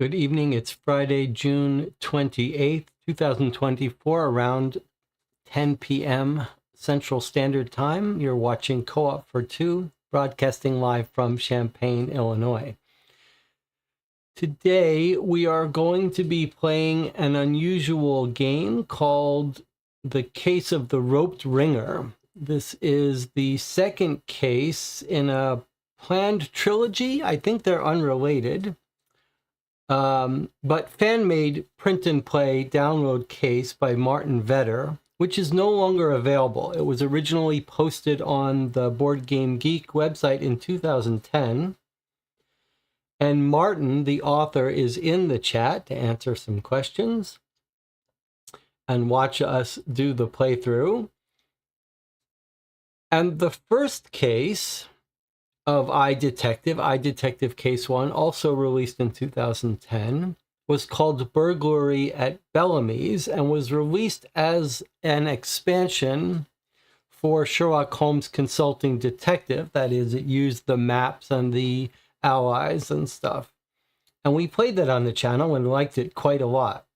Good evening. It's Friday, June 28th, 2024, around 10 p.m. Central Standard Time. You're watching Co-op for Two, broadcasting live from Champaign, Illinois. Today, we are going to be playing an unusual game called The Case of the Roped Ringer. This is the second case in a planned trilogy. I think they're unrelated. But fan-made print-and-play download case by Martin Vetter, which is no longer available. It was originally posted on the Board Game Geek website in 2010. And Martin, the author, is in the chat to answer some questions and watch us do the playthrough. And the first case of iDetective Case 1, also released in 2010, was called Burglary at Bellamy's and was released as an expansion for Sherlock Holmes Consulting Detective. That is, it used the maps and the allies and stuff. And we played that on the channel and liked it quite a lot.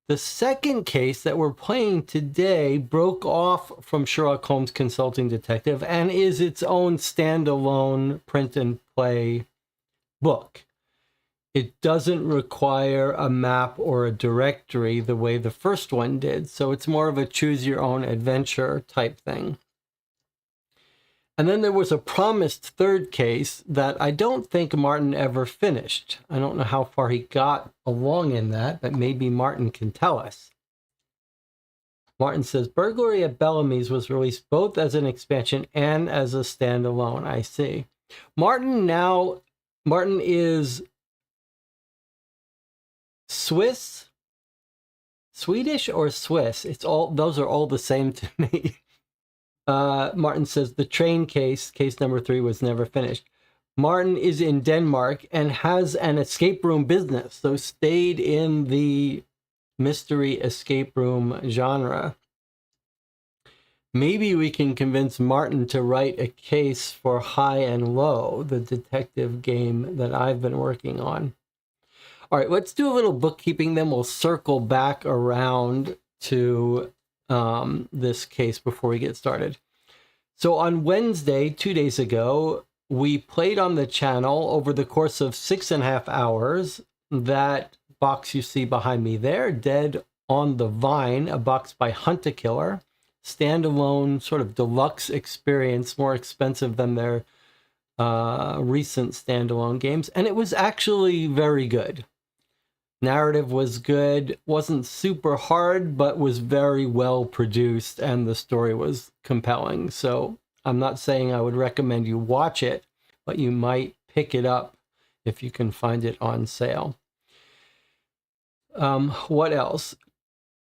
The second case that we're playing today broke off from Sherlock Holmes Consulting Detective and is its own standalone print and play book. It doesn't require a map or a directory the way the first one did, so it's more of a choose your own adventure type thing. And then there was a promised third case that I don't think Martin ever finished. I don't know how far he got along in that, but maybe Martin can tell us. Martin says, Burglary at Bellamy's was released both as an expansion and as a standalone. I see. Martin is Swedish or Swiss? Those are all the same to me. Martin says the train case number 3, was never finished. Martin is in Denmark and has an escape room business, so stayed in the mystery escape room genre. Maybe we can convince Martin to write a case for High and Low, the detective game that I've been working on. All right, let's do a little bookkeeping, then we'll circle back around to this case before we get started. So on Wednesday, 2 days ago, we played on the channel over the course of 6.5 hours that box you see behind me there, Dead on the Vine, a box by Hunt-A-Killer, standalone sort of deluxe experience, more expensive than their recent standalone games, and it was actually very good. Narrative was good, wasn't super hard, but was very well produced, and the story was compelling. So I'm not saying I would recommend you watch it, but you might pick it up if you can find it on sale. What else?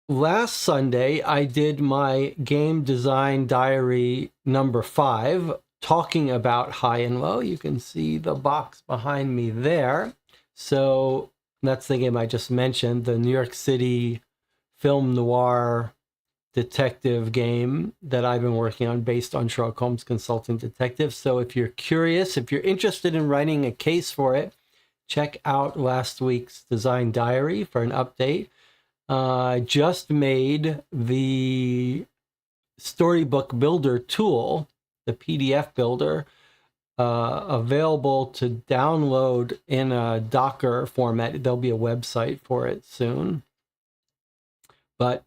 Last Sunday, I did my game design diary number 5, talking about high and low. You can see the box behind me there. So that's the game I just mentioned, the New York City film noir detective game that I've been working on based on Sherlock Holmes Consulting Detective. So if you're curious, if you're interested in writing a case for it, check out last week's design diary for an update. I just made the storybook builder tool, the PDF builder, available to download in a Docker format. There'll be a website for it soon. But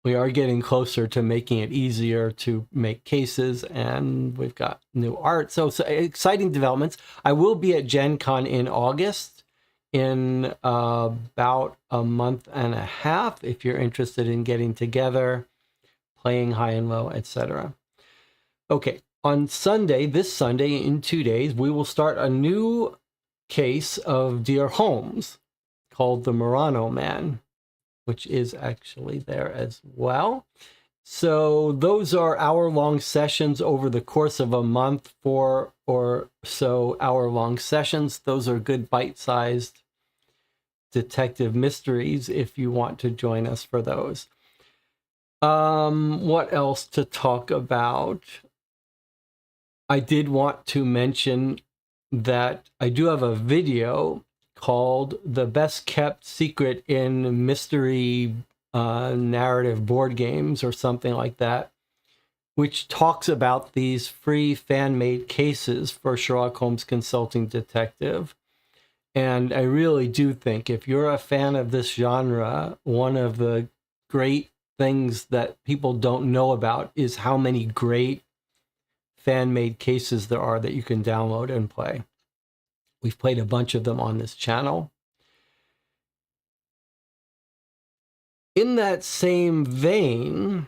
we are getting closer to making it easier to make cases, and we've got new art. So exciting developments. I will be at Gen Con in August in about a month and a half if you're interested in getting together, playing high and low, etc. Okay, on Sunday, this Sunday, in 2 days, we will start a new case of Dear Holmes called The Murano Man, which is actually there as well. So those are hour-long sessions over the course of a month, 4 or so hour-long sessions. Those are good bite-sized detective mysteries if you want to join us for those. What else to talk about? I did want to mention that I do have a video called The Best Kept Secret in Mystery Narrative Board Games or something like that, which talks about these free fan-made cases for Sherlock Holmes Consulting Detective. And I really do think if you're a fan of this genre, one of the great things that people don't know about is how many great fan-made cases there are that you can download and play. We've played a bunch of them on this channel. In that same vein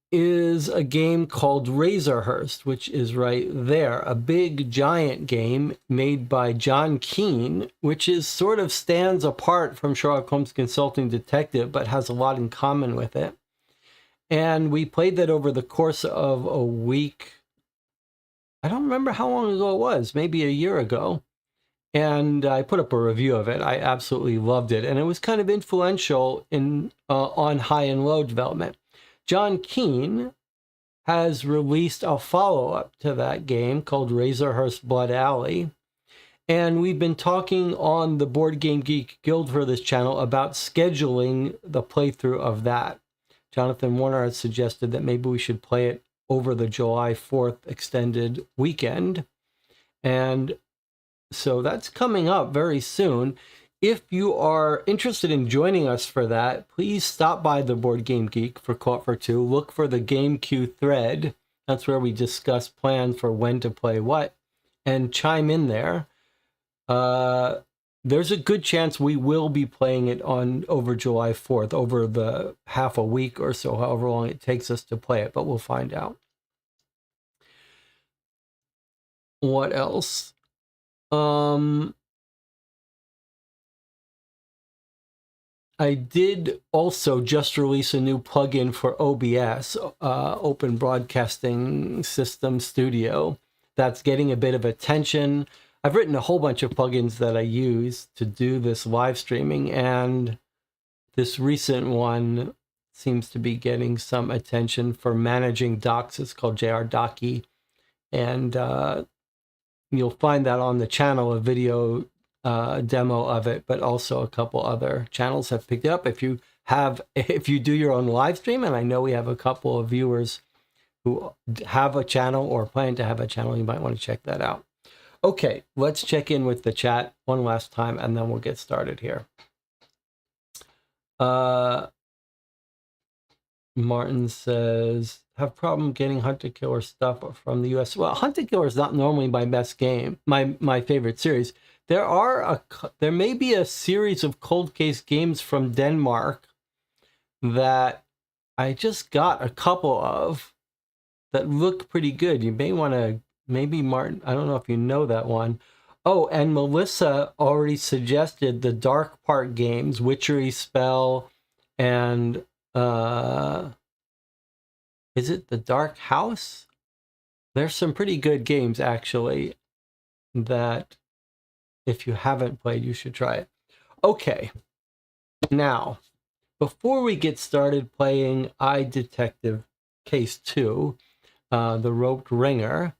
is a game called Razorhurst, which is right there, a big giant game made by John Keane, which is sort of stands apart from Sherlock Holmes Consulting Detective, but has a lot in common with it. And we played that over the course of a week. I don't remember how long ago it was, maybe a year ago. And I put up a review of it. I absolutely loved it. And it was kind of influential in on high and low development. John Keane has released a follow-up to that game called Razorhurst Blood Alley. And we've been talking on the Board Game Geek Guild for this channel about scheduling the playthrough of that. Jonathan Warner has suggested that maybe we should play it over the July 4th extended weekend. And so that's coming up very soon. If you are interested in joining us for that, please stop by the Board Game Geek for Caught for Two. Look for the Game Queue thread. That's where we discuss plans for when to play what, and chime in there. There's a good chance we will be playing it over July 4th, over the half a week or so, however long it takes us to play it, but we'll find out. What else? I did also just release a new plugin for OBS, Open Broadcasting System Studio, that's getting a bit of attention. I've written a whole bunch of plugins that I use to do this live streaming, and this recent one seems to be getting some attention for managing docs. It's called JR Docky, and you'll find that on the channel, a video demo of it, but also a couple other channels have picked it up. If you do your own live stream, and I know we have a couple of viewers who have a channel or plan to have a channel, you might want to check that out. Okay, let's check in with the chat one last time, and then we'll get started here. Martin says, have problem getting Hunter Killer stuff from the US. Well, Hunter Killer is not normally my best game, my favorite series. There may be a series of cold case games from Denmark that I just got a couple of that look pretty good. You may want to, maybe Martin, I don't know if you know that one. Oh, and Melissa already suggested the Dark Part games, Witchery Spell, and is it the Dark House? There's some pretty good games, actually, that if you haven't played, you should try it. Okay, now, before we get started playing iDetective Case 2, the Roped Ringer,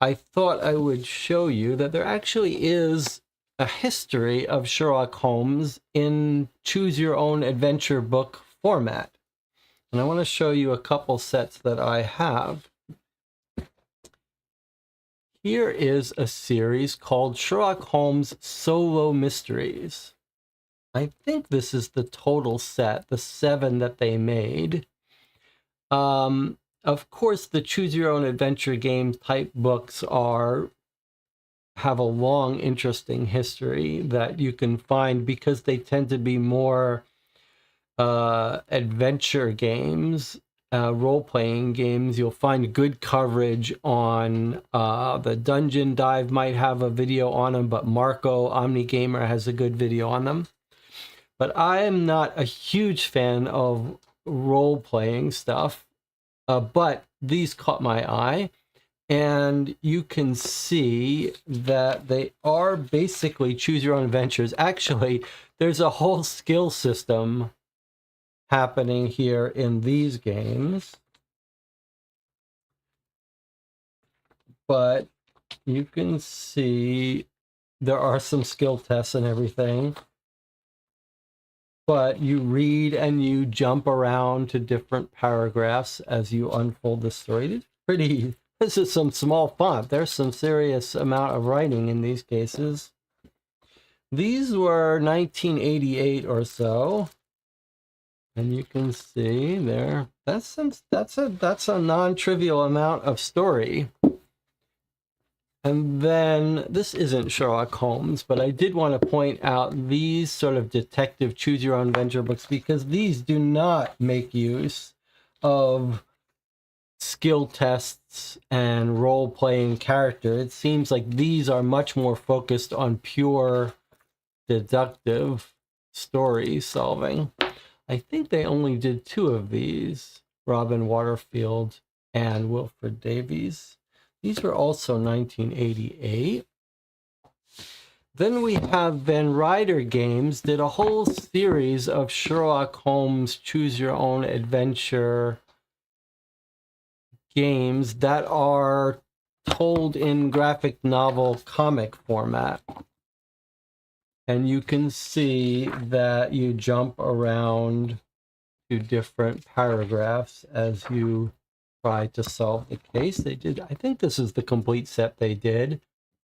I thought I would show you that there actually is a history of Sherlock Holmes in choose-your-own-adventure book format. And I want to show you a couple sets that I have. Here is a series called Sherlock Holmes Solo Mysteries. I think this is the total set, the 7 that they made. Of course, the choose-your-own-adventure game type books have a long, interesting history that you can find because they tend to be more adventure games, role-playing games. You'll find good coverage on the Dungeon Dive might have a video on them, but Marco OmniGamer has a good video on them. But I am not a huge fan of role-playing stuff, but these caught my eye. And you can see that they are basically choose-your-own adventures. Actually, there's a whole skill system happening here in these games. But you can see there are some skill tests and everything. But you read and you jump around to different paragraphs as you unfold the story. This is some small font. There's some serious amount of writing in these cases. These were 1988 or so. And you can see there, that's a non-trivial amount of story. And then this isn't Sherlock Holmes, but I did want to point out these sort of detective choose-your-own-adventure books because these do not make use of skill tests and role-playing character. It seems like these are much more focused on pure deductive story solving. I think they only did 2 of these, Robin Waterfield and Wilfred Davies. These were also 1988. Then we have Van Ryder Games did a whole series of Sherlock Holmes choose-your-own-adventure games that are told in graphic novel comic format. And you can see that you jump around to different paragraphs as you try to solve the case. They did, I think this is the complete set they did.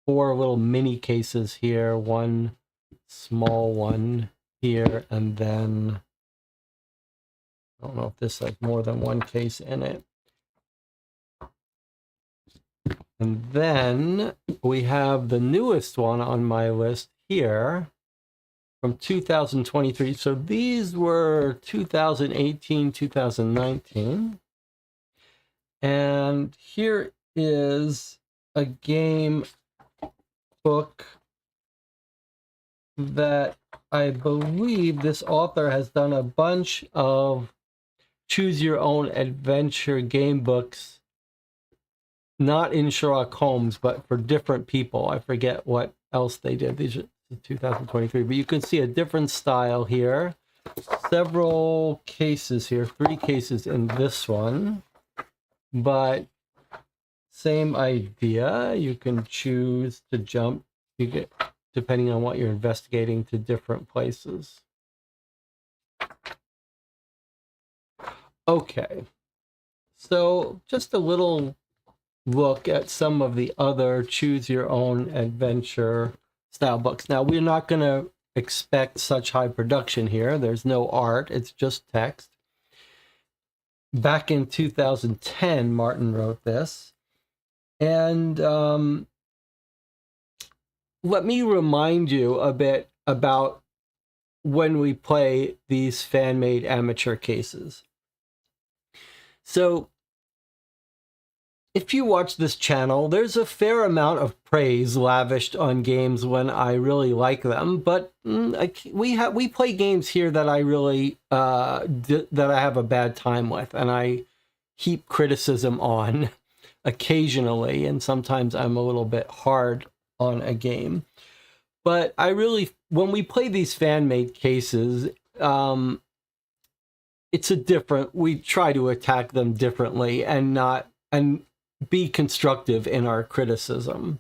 4 little mini cases here, 1 small one here, and then I don't know if this has more than 1 case in it. And then we have the newest one on my list here from 2023. So these were 2018, 2019. And here is a game book that I believe this author has done a bunch of choose-your-own-adventure game books, not in Sherlock Holmes, but for different people. I forget what else they did. These are 2023, but you can see a different style here. Several cases here, 3 cases in this one, but same idea. You can choose to jump, you get, depending on what you're investigating, to different places. Okay, so just a little look at some of the other choose-your-own-adventure style books. Now, we're not going to expect such high production here. There's no art. It's just text. back in 2010, Martin wrote this. And let me remind you a bit about when we play these fan-made amateur cases. So if you watch this channel, there's a fair amount of praise lavished on games when I really like them, but we play games here that I really that I have a bad time with, and I heap criticism on occasionally, and sometimes I'm a little bit hard on a game. But I really, when we play these fan-made cases, it's we try to attack them differently and be constructive in our criticism.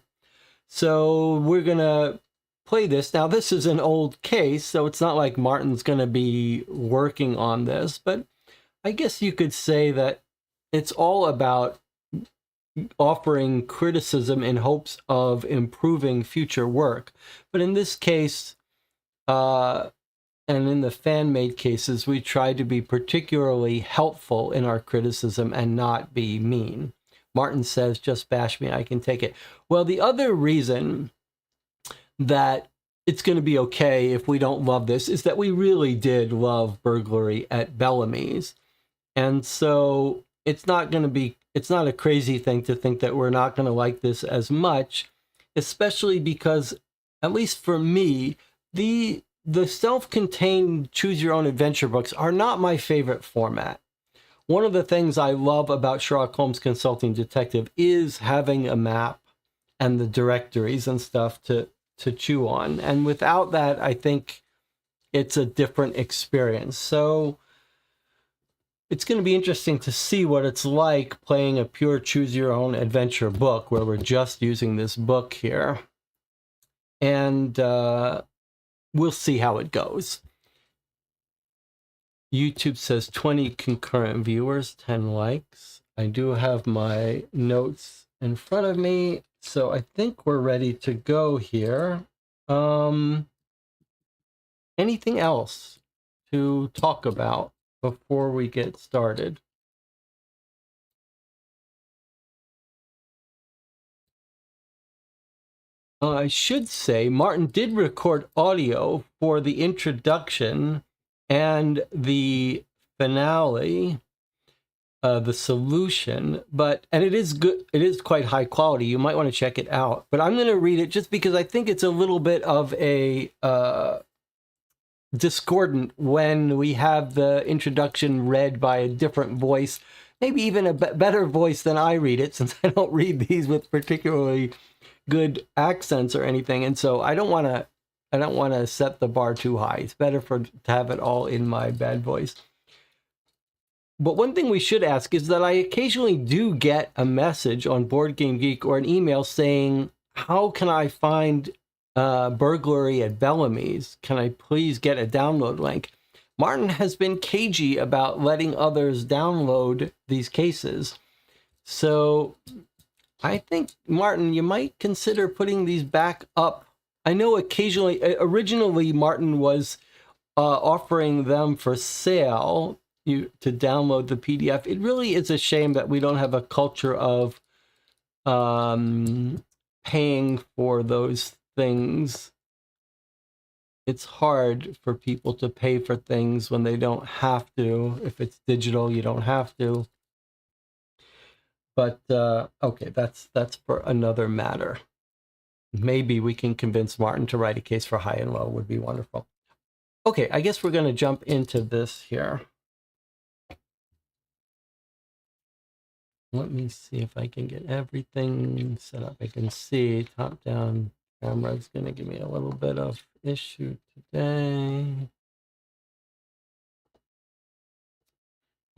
So we're going to play this. Now, this is an old case, so it's not like Martin's going to be working on this, but I guess you could say that it's all about offering criticism in hopes of improving future work. But in this case, and in the fan-made cases, we try to be particularly helpful in our criticism and not be mean. Martin says, just bash me, I can take it. Well, the other reason that it's going to be okay if we don't love this is that we really did love Burglary at Bellamy's. And so it's not a crazy thing to think that we're not going to like this as much, especially because, at least for me, the self-contained choose-your-own-adventure books are not my favorite format. One of the things I love about Sherlock Holmes Consulting Detective is having a map and the directories and stuff to chew on. And without that, I think it's a different experience. So it's going to be interesting to see what it's like playing a pure choose-your-own-adventure book where we're just using this book here. And we'll see how it goes. YouTube says 20 concurrent viewers, 10 likes. I do have my notes in front of me, so I think we're ready to go here. Anything else to talk about before we get started? I should say Martin did record audio for the introduction and the finale, the solution, and it is good. It is quite high quality. You might want to check it out. But I'm going to read it just because I think it's a little bit of a discordant when we have the introduction read by a different voice, maybe even a better voice than I read it, since I don't read these with particularly good accents or anything, and so I don't want to set the bar too high. It's better to have it all in my bad voice. But one thing we should ask is that I occasionally do get a message on Board Game Geek or an email saying, how can I find Burglary at Bellamy's? Can I please get a download link? Martin has been cagey about letting others download these cases. So I think, Martin, you might consider putting these back up. I know originally Martin was offering them for sale to download the PDF. It really is a shame that we don't have a culture of paying for those things. It's hard for people to pay for things when they don't have to. If it's digital, you don't have to. But okay, that's for another matter. Maybe we can convince Martin to write a case for high and low. Would be wonderful. Okay, I guess we're going to jump into this here. Let me see if I can get everything set up. I can see top-down camera is going to give me a little bit of issue today.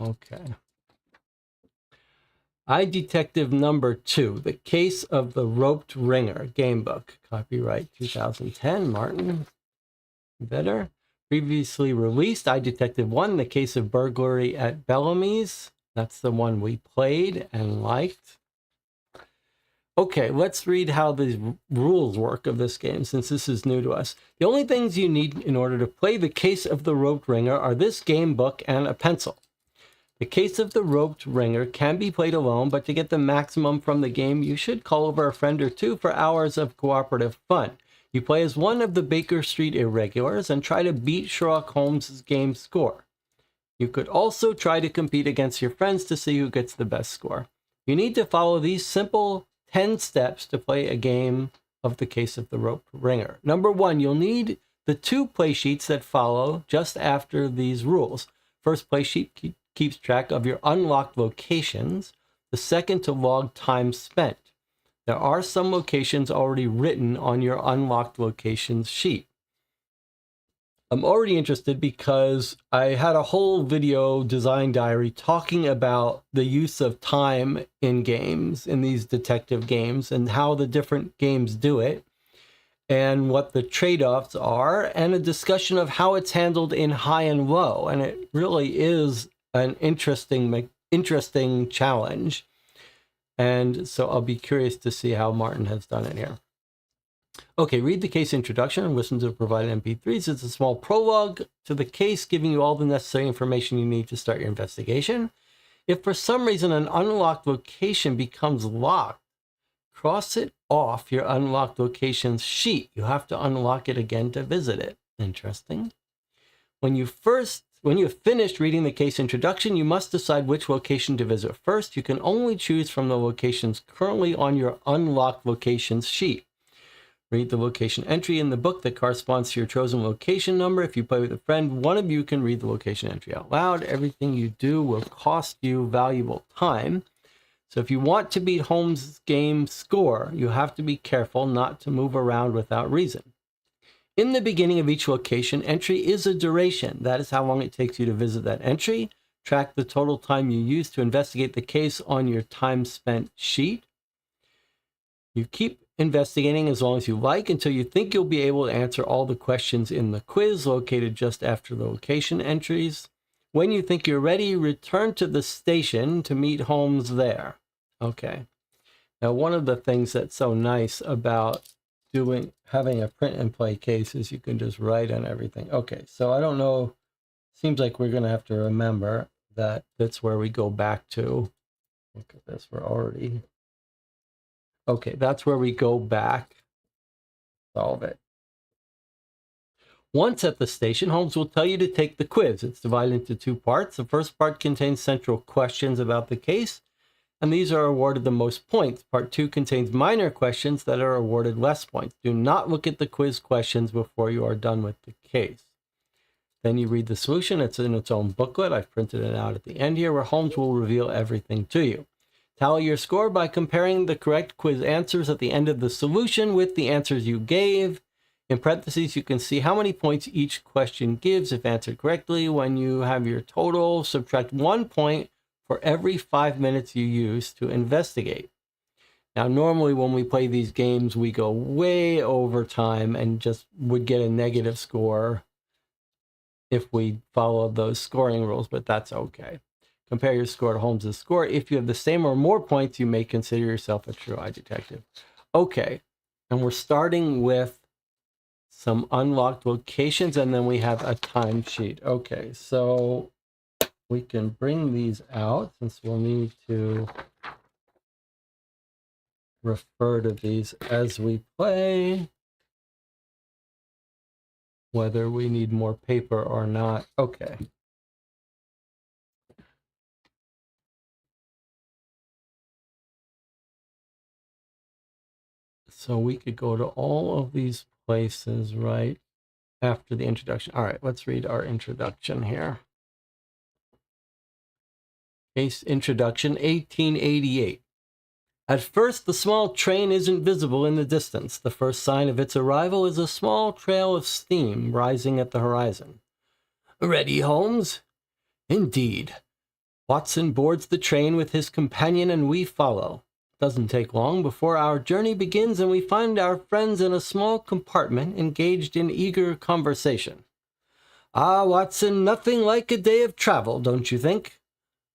Okay. iDetective number 2, The Case of the Roped Ringer Gamebook. Copyright 2010, Martin. Better. Previously released, iDetective 1, The Case of Burglary at Bellamy's. That's the one we played and liked. Okay, let's read how the rules work of this game, since this is new to us. The only things you need in order to play The Case of the Roped Ringer are this game book and a pencil. The Case of the Roped Ringer can be played alone, but to get the maximum from the game, you should call over a friend or two for hours of cooperative fun. You play as one of the Baker Street Irregulars and try to beat Sherlock Holmes' game score. You could also try to compete against your friends to see who gets the best score. You need to follow these simple 10 steps to play a game of The Case of the Roped Ringer. Number 1, you'll need the 2 play sheets that follow just after these rules. First play sheet keeps track of your unlocked locations. The second to log time spent. There are some locations already written on your unlocked locations sheet. I'm already interested because I had a whole video design diary talking about the use of time in games, in these detective games, and how the different games do it, and what the trade-offs are, and a discussion of how it's handled in high and low. And it really is an interesting challenge. And so I'll be curious to see how Martin has done it here. Okay, read the case introduction and listen to the provided MP3s. It's a small prologue to the case, giving you all the necessary information you need to start your investigation. If for some reason an unlocked location becomes locked, cross it off your unlocked locations sheet. You have to unlock it again to visit it. Interesting. When you have finished reading the case introduction, you must decide which location to visit first. You can only choose from the locations currently on your unlocked locations sheet. Read the location entry in the book that corresponds to your chosen location number. If you play with a friend, one of you can read the location entry out loud. Everything you do will cost you valuable time. So if you want to beat Holmes' game score, you have to be careful not to move around without reason. In the beginning of each location entry is a duration. That is how long it takes you to visit that entry. Track the total time you use to investigate the case on your time spent sheet. You keep investigating as long as you like until you think you'll be able to answer all the questions in the quiz located just after the location entries. When you think you're ready, return to the station to meet Holmes there. Okay. Now, one of the things that's so nice about having a print and play case is you can just write on everything. Okay, so I don't know. Seems like we're going to have to remember that that's where we go back to. Look at this. We're already... Okay, that's where we go back. Solve it. Once at the station, Holmes will tell you to take the quiz. It's divided into 2 parts. The first part contains central questions about the case, and these are awarded the most points. Part 2 contains minor questions that are awarded less points. Do not look at the quiz questions before you are done with the case. Then you read the solution. It's in its own booklet. I've printed it out at the end here, where Holmes will reveal everything to you. Tally your score by comparing the correct quiz answers at the end of the solution with the answers you gave. In parentheses, you can see how many points each question gives if answered correctly. When you have your total, subtract 1 point for every 5 minutes you use to investigate. Now, normally when we play these games, we go way over time and just would get a negative score if we followed those scoring rules, but that's okay. Compare your score to Holmes' score. If you have the same or more points, you may consider yourself a true iDetective. Okay, and we're starting with some unlocked locations, and then we have a timesheet. Okay, so we can bring these out since we'll need to refer to these as we play, whether we need more paper or not. Okay. So we could go to all of these places right after the introduction. All right, let's read our introduction here. Case introduction, 1888. At first, the small train isn't visible in the distance. The first sign of its arrival is a small trail of steam rising at the horizon. Ready, Holmes? Indeed. Watson boards the train with his companion and we follow. Doesn't take long before our journey begins and we find our friends in a small compartment engaged in eager conversation. Ah, Watson, nothing like a day of travel, don't you think?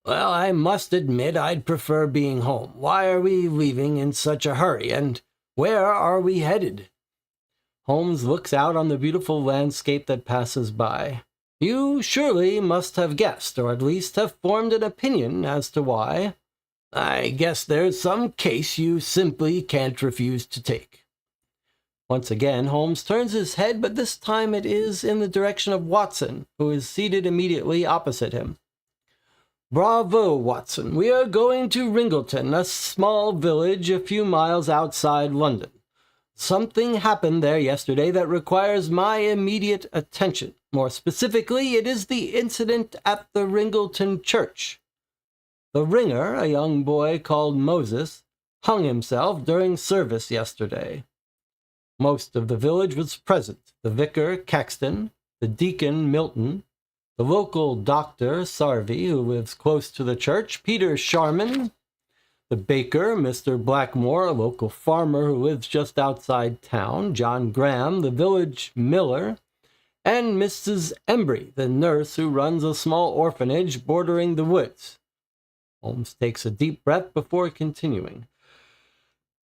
Well, I must admit I'd prefer being home. Why are we leaving in such a hurry, and where are we headed? Holmes looks out on the beautiful landscape that passes by. You surely must have guessed, or at least have formed an opinion as to why. I guess there's some case you simply can't refuse to take. Once again, Holmes turns his head, but this time it is in the direction of Watson, who is seated immediately opposite him. Bravo, Watson. We are going to Ringleton, a small village a few miles outside London. Something happened there yesterday that requires my immediate attention. More specifically, it is the incident at the Ringleton church. The ringer, a young boy called Moses, hung himself during service yesterday. Most of the village was present: the vicar, Caxton, the deacon, Milton, the local doctor, Sarvey, who lives close to the church, Peter Sharman, the baker, Mr. Blackmore, a local farmer who lives just outside town, John Graham, the village miller, and Mrs. Embry, the nurse who runs a small orphanage bordering the woods. Holmes takes a deep breath before continuing.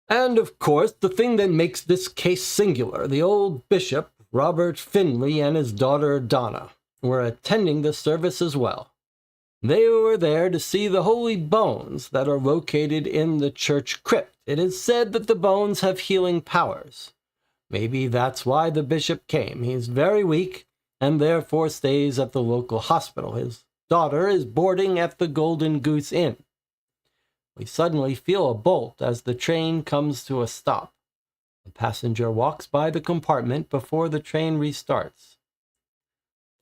And, of course, the thing that makes this case singular, the old bishop, Robert Finley, and his daughter Donna were attending the service as well. They were there to see the holy bones that are located in the church crypt. It is said that the bones have healing powers. Maybe that's why the bishop came. He's very weak and therefore stays at the local hospital. His daughter is boarding at the Golden Goose Inn. We suddenly feel a bolt as the train comes to a stop. The passenger walks by the compartment before the train restarts.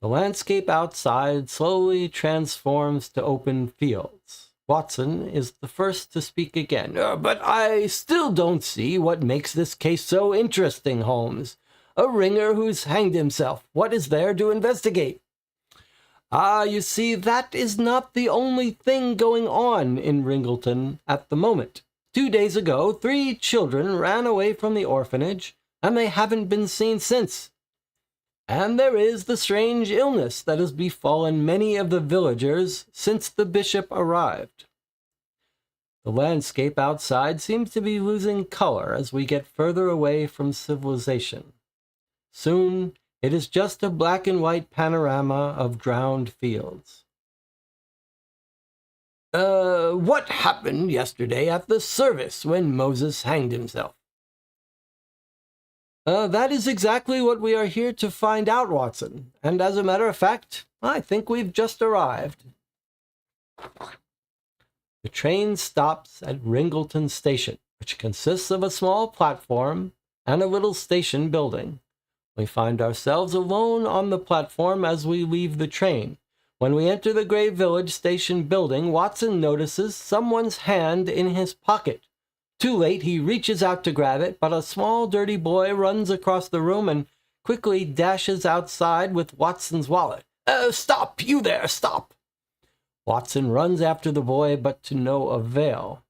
The landscape outside slowly transforms to open fields. Watson is the first to speak again. But I still don't see what makes this case so interesting, Holmes. A ringer who's hanged himself. What is there to investigate? You see, that is not the only thing going on in Ringleton at the moment. 2 days ago, 3 children ran away from the orphanage, and they haven't been seen since. And there is the strange illness that has befallen many of the villagers since the bishop arrived. The landscape outside seems to be losing color as we get further away from civilization. Soon, it is just a black and white panorama of drowned fields. What happened yesterday at the service when Moses hanged himself? That is exactly what we are here to find out, Watson. And as a matter of fact, I think we've just arrived. The train stops at Ringleton Station, which consists of a small platform and a little station building. We find ourselves alone on the platform as we leave the train. When we enter the Grey Village station building, Watson notices someone's hand in his pocket. Too late, he reaches out to grab it, but a small, dirty boy runs across the room and quickly dashes outside with Watson's wallet. Stop! You there! Stop! Watson runs after the boy, but to no avail.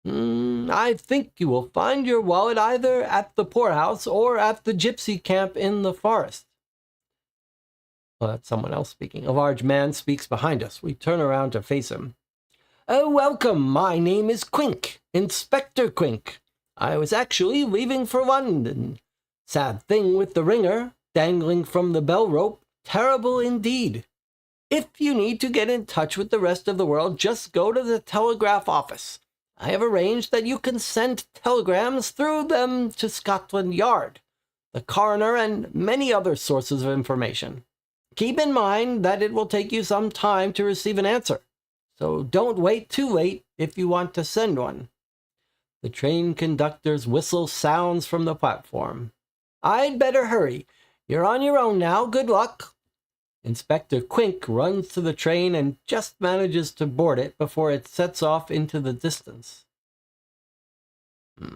I think you will find your wallet either at the poorhouse or at the gypsy camp in the forest. Well, that's someone else speaking. A large man speaks behind us. We turn around to face him. Welcome. My name is Quink, Inspector Quink. I was actually leaving for London. Sad thing with the ringer, dangling from the bell rope. Terrible indeed. If you need to get in touch with the rest of the world, just go to the telegraph office. I have arranged that you can send telegrams through them to Scotland Yard, the coroner, and many other sources of information. Keep in mind that it will take you some time to receive an answer, so don't wait too late if you want to send one. The train conductor's whistle sounds from the platform. I'd better hurry. You're on your own now. Good luck. Inspector Quink runs to the train and just manages to board it before it sets off into the distance.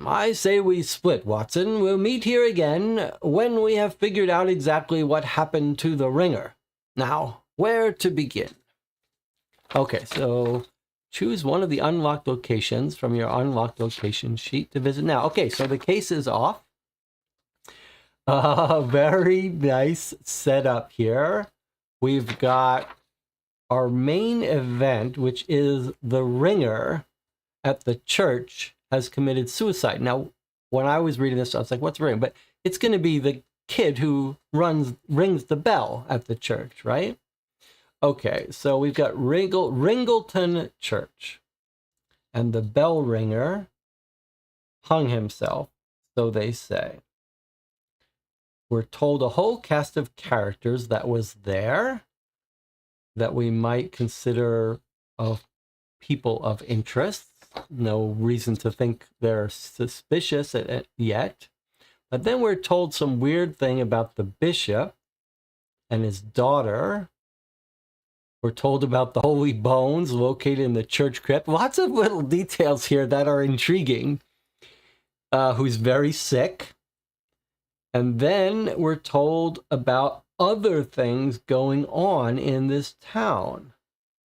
I say we split, Watson. We'll meet here again when we have figured out exactly what happened to the ringer. Now, where to begin? Okay, so choose one of the unlocked locations from your unlocked location sheet to visit now. Okay, so the case is off. Very nice setup here. We've got our main event, which is the ringer at the church has committed suicide. Now, when I was reading this, I was like, what's ringer? But it's going to be the kid who rings the bell at the church, right? Okay, so we've got Ringleton Church, and the bell ringer hung himself, so they say. We're told a whole cast of characters that was there that we might consider of people of interest. No reason to think they're suspicious yet. But then we're told some weird thing about the bishop and his daughter. We're told about the holy bones located in the church crypt. Lots of little details here that are intriguing. Who's very sick. And then we're told about other things going on in this town.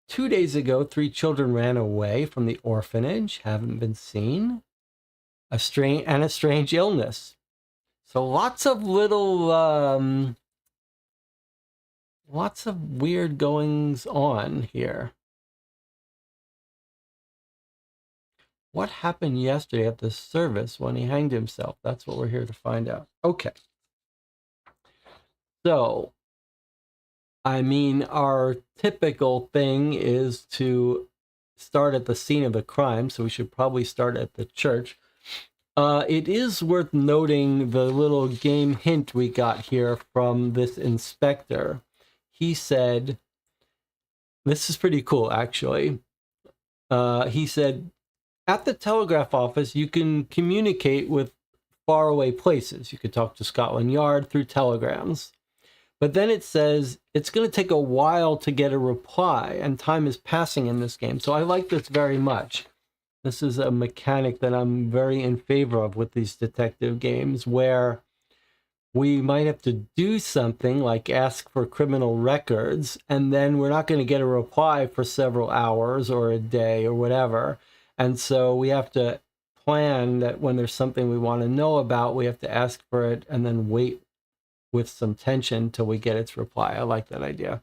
2 days ago, 3 children ran away from the orphanage, haven't been seen. A strange illness. So lots of little, lots of weird goings on here. What happened yesterday at the service when he hanged himself? That's what we're here to find out. Okay. So, I mean, our typical thing is to start at the scene of the crime, so we should probably start at the church. It is worth noting the little game hint we got here from this inspector. He said, this is pretty cool, actually. He said, at the telegraph office, you can communicate with faraway places. You could talk to Scotland Yard through telegrams. But then it says it's going to take a while to get a reply, and time is passing in this game. So I like this very much. This is a mechanic that I'm very in favor of with these detective games, where we might have to do something like ask for criminal records, and then we're not going to get a reply for several hours or a day or whatever. And so we have to plan that when there's something we want to know about, we have to ask for it and then wait with some tension till we get its reply. I like that idea.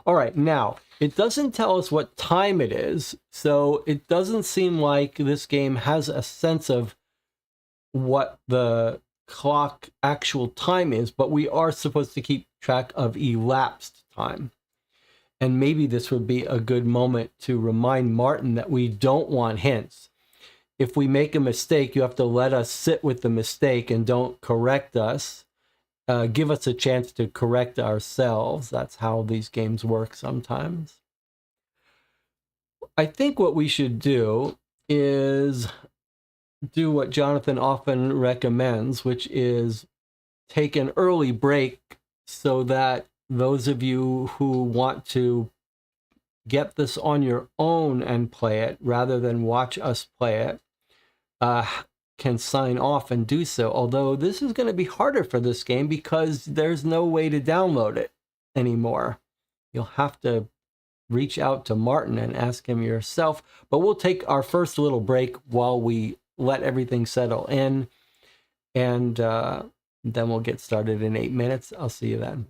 All right, now, it doesn't tell us what time it is, so it doesn't seem like this game has a sense of what the clock actual time is, but we are supposed to keep track of elapsed time. And maybe this would be a good moment to remind Martin that we don't want hints. If we make a mistake, you have to let us sit with the mistake and don't correct us. Give us a chance to correct ourselves. That's how these games work sometimes. I think what we should do is do what Jonathan often recommends, which is take an early break so that those of you who want to get this on your own and play it rather than watch us play it can sign off and do so. Although this is going to be harder for this game because there's no way to download it anymore. You'll have to reach out to Martin and ask him yourself. But we'll take our first little break while we let everything settle in. And then we'll get started in 8 minutes. I'll see you then.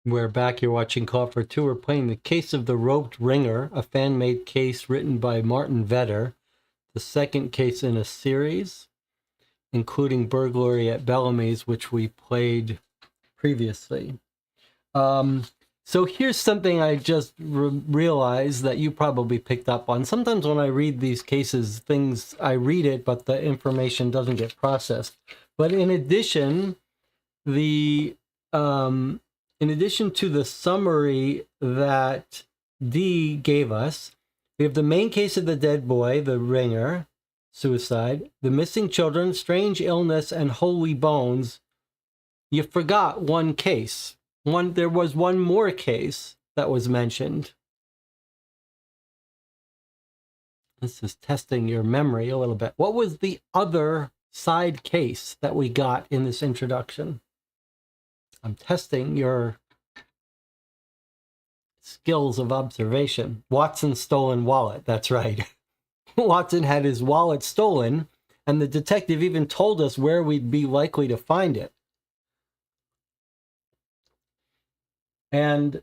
We're back here watching Call for Two. We're playing The Case of the Roped Ringer, a fan-made case written by Martin Vetter, the second case in a series, including Burglary at Bellamy's, which we played previously. So here's something I just realized that you probably picked up on. Sometimes when I read these cases, I read it, but the information doesn't get processed. But in addition, in addition to the summary that Dee gave us, we have the main case of the dead boy, the ringer, suicide, the missing children, strange illness, and holy bones. You forgot one case. There was one more case that was mentioned. This is testing your memory a little bit. What was the other side case that we got in this introduction? I'm testing your skills of observation. Watson's stolen wallet. That's right. Watson had his wallet stolen, and the detective even told us where we'd be likely to find it. And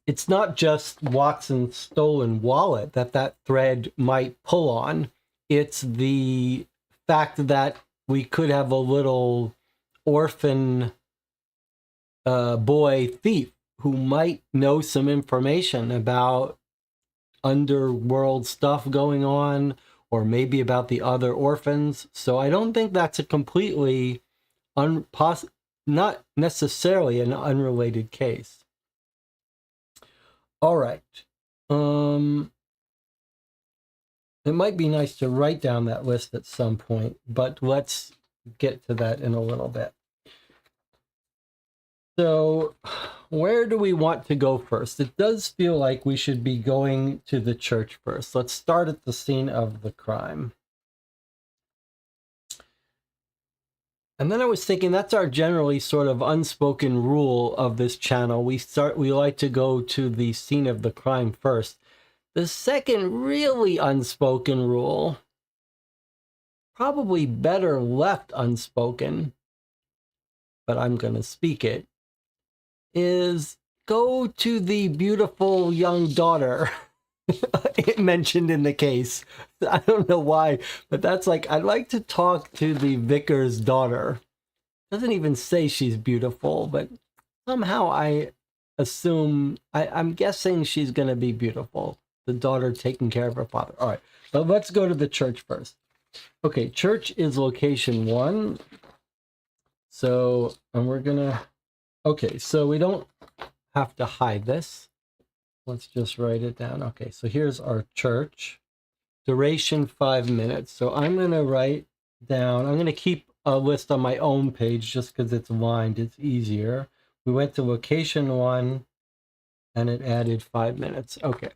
it's not just Watson's stolen wallet that thread might pull on. It's the fact that we could have a little orphan boy thief who might know some information about underworld stuff going on, or maybe about the other orphans. So I don't think that's a completely not necessarily an unrelated case. All right. It might be nice to write down that list at some point, but let's get to that in a little bit. So where do we want to go first? It does feel like we should be going to the church first. Let's start at the scene of the crime. And then I was thinking that's our generally sort of unspoken rule of this channel. We like to go to the scene of the crime first. The second really unspoken rule, probably better left unspoken, but I'm going to speak it, is go to the beautiful young daughter mentioned in the case. I don't know why, but that's like, I'd like to talk to the vicar's daughter. Doesn't even say she's beautiful, but somehow I assume, I'm guessing she's going to be beautiful. The daughter taking care of her father. All right, but let's go to the church first. Okay, church is location 1. So, and we're going to, okay, so we don't have to hide this. Let's just write it down. Okay, so here's our church. Duration 5 minutes. So I'm going to write down, I'm going to keep a list on my own page just because it's lined. It's easier. We went to location 1 and it added 5 minutes. Okay.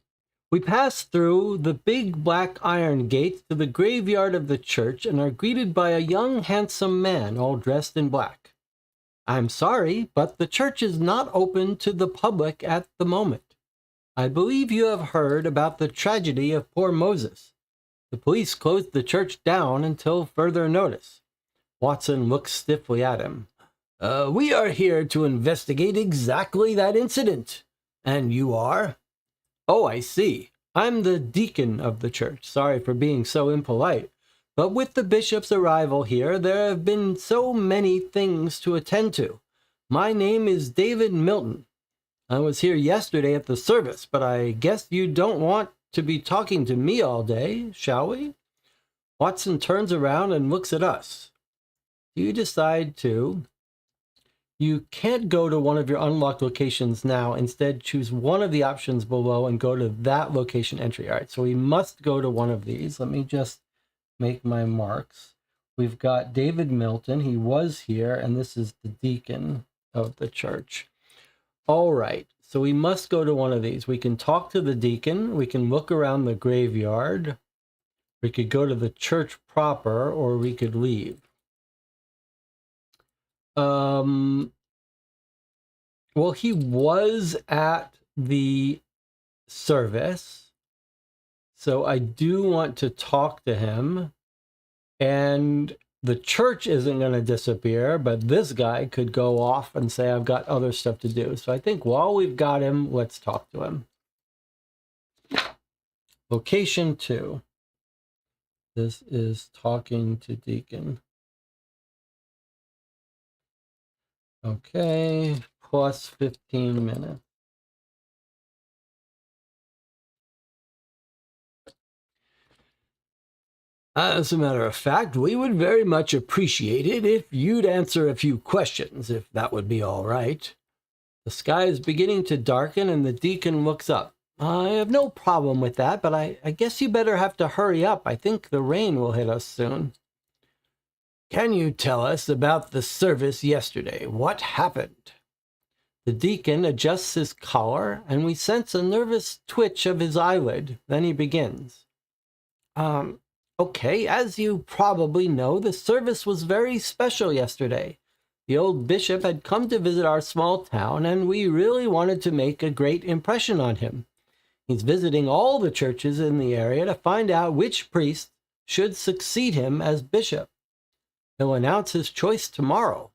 We pass through the big black iron gate to the graveyard of the church and are greeted by a young, handsome man all dressed in black. I'm sorry, but the church is not open to the public at the moment. I believe you have heard about the tragedy of poor Moses. The police closed the church down until further notice. Watson looks stiffly at him. We are here to investigate exactly that incident. And you are? Oh, I see. I'm the deacon of the church. Sorry for being so impolite. But with the bishop's arrival here, there have been so many things to attend to. My name is David Milton. I was here yesterday at the service, but I guess you don't want to be talking to me all day, shall we? Watson turns around and looks at us. Do you decide to? You can't go to one of your unlocked locations now. Instead, choose one of the options below and go to that location entry. All right, so we must go to one of these. Let me just make my marks. We've got David Milton. He was here, and this is the deacon of the church. All right, so we must go to one of these. We can talk to the deacon. We can look around the graveyard. We could go to the church proper, or we could leave. Well, he was at the service, so I do want to talk to him. And the church isn't going to disappear, but this guy could go off and say, I've got other stuff to do. So I think while we've got him, let's talk to him. Location 2. This is talking to Deacon. Okay, plus 15 minutes. As a matter of fact, we would very much appreciate it if you'd answer a few questions, if that would be all right. The sky is beginning to darken and the deacon looks up. I have no problem with that, but I guess you better have to hurry up. I think the rain will hit us soon. Can you tell us about the service yesterday? What happened? The deacon adjusts his collar, and we sense a nervous twitch of his eyelid. Then he begins. Okay, as you probably know, the service was very special yesterday. The old bishop had come to visit our small town, and we really wanted to make a great impression on him. He's visiting all the churches in the area to find out which priest should succeed him as bishop. He'll announce his choice tomorrow.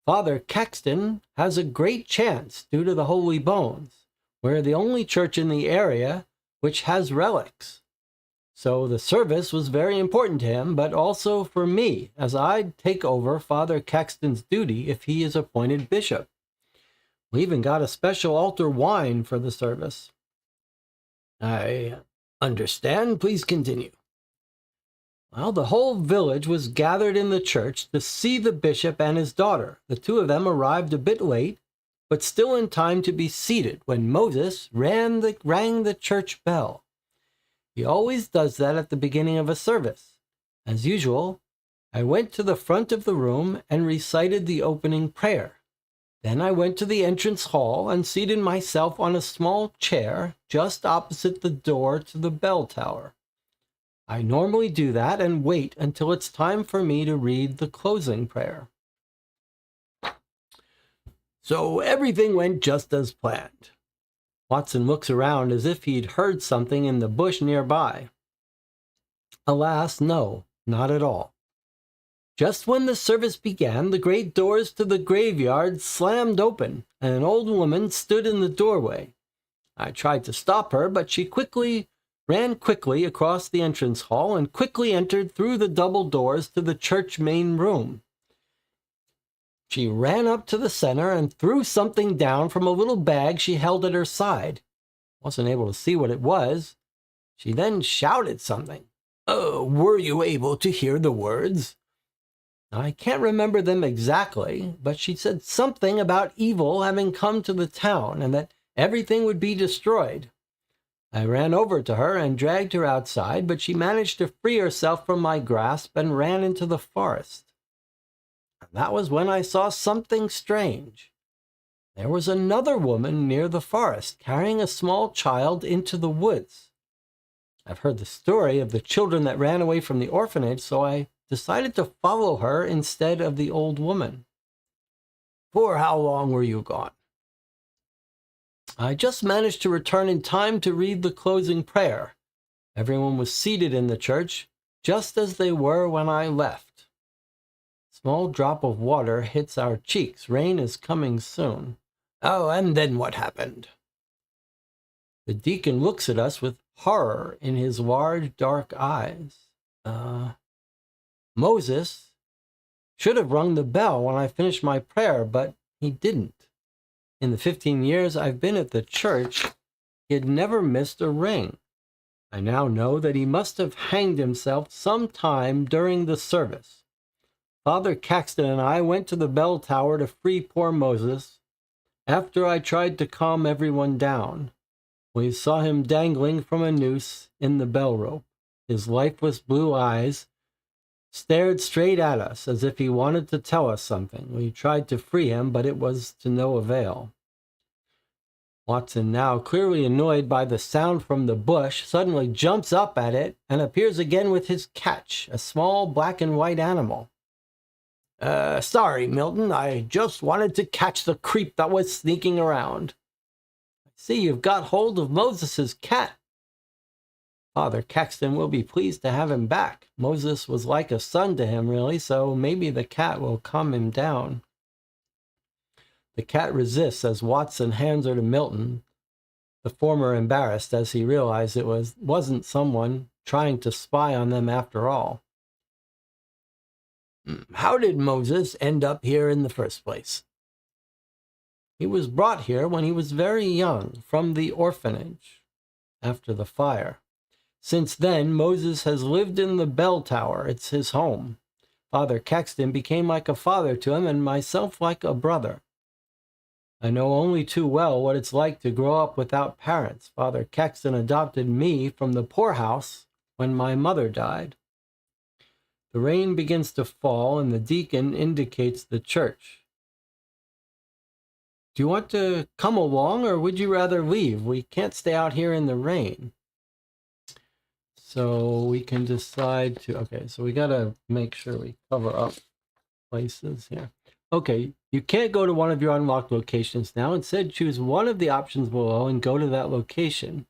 Father Caxton has a great chance due to the Holy Bones. We're the only church in the area which has relics. So the service was very important to him, but also for me, as I'd take over Father Caxton's duty if he is appointed bishop. We even got a special altar wine for the service. I understand. Please continue. Well, the whole village was gathered in the church to see the bishop and his daughter. The two of them arrived a bit late, but still in time to be seated when Moses rang the church bell. He always does that at the beginning of a service. As usual, I went to the front of the room and recited the opening prayer. Then I went to the entrance hall and seated myself on a small chair just opposite the door to the bell tower. I normally do that and wait until it's time for me to read the closing prayer. So everything went just as planned. Watson looks around as if he'd heard something in the bush nearby. Alas, no, not at all. Just when the service began, the great doors to the graveyard slammed open, and an old woman stood in the doorway. I tried to stop her, but she ran quickly across the entrance hall and quickly entered through the double doors to the church main room. She ran up to the center and threw something down from a little bag she held at her side. Wasn't able to see what it was. She then shouted something. Were you able to hear the words? I can't remember them exactly, but she said something about evil having come to the town and that everything would be destroyed. I ran over to her and dragged her outside, but she managed to free herself from my grasp and ran into the forest. And that was when I saw something strange. There was another woman near the forest carrying a small child into the woods. I've heard the story of the children that ran away from the orphanage, so I decided to follow her instead of the old woman. For how long were you gone? I just managed to return in time to read the closing prayer. Everyone was seated in the church, just as they were when I left. Small drop of water hits our cheeks. Rain is coming soon. Oh, and then what happened? The deacon looks at us with horror in his large, dark eyes. Moses should have rung the bell when I finished my prayer, but he didn't. In the 15 years I've been at the church, he had never missed a ring. I now know that he must have hanged himself sometime during the service. Father Caxton and I went to the bell tower to free poor Moses. After I tried to calm everyone down, we saw him dangling from a noose in the bell rope. His lifeless blue eyes stared straight at us as if he wanted to tell us something. We tried to free him, but it was to no avail. Watson, now clearly annoyed by the sound from the bush, suddenly jumps up at it and appears again with his catch, a small black and white animal. Sorry, Milton, I just wanted to catch the creep that was sneaking around. I see you've got hold of Moses's cat. Father Caxton will be pleased to have him back. Moses was like a son to him, really, so maybe the cat will calm him down. The cat resists as Watson hands her to Milton, the former embarrassed as he realized it wasn't someone trying to spy on them after all. How did Moses end up here in the first place? He was brought here when he was very young from the orphanage after the fire. Since then, Moses has lived in the bell tower. It's his home. Father Caxton became like a father to him and myself like a brother. I know only too well what it's like to grow up without parents. Father Caxton adopted me from the poorhouse when my mother died. The rain begins to fall and the deacon indicates the church. Do you want to come along or would you rather leave? We can't stay out here in the rain. So we can decide to, okay, so we got to make sure we cover up places here. Okay, you can't go to one of your unlocked locations now. Instead, choose one of the options below and go to that location.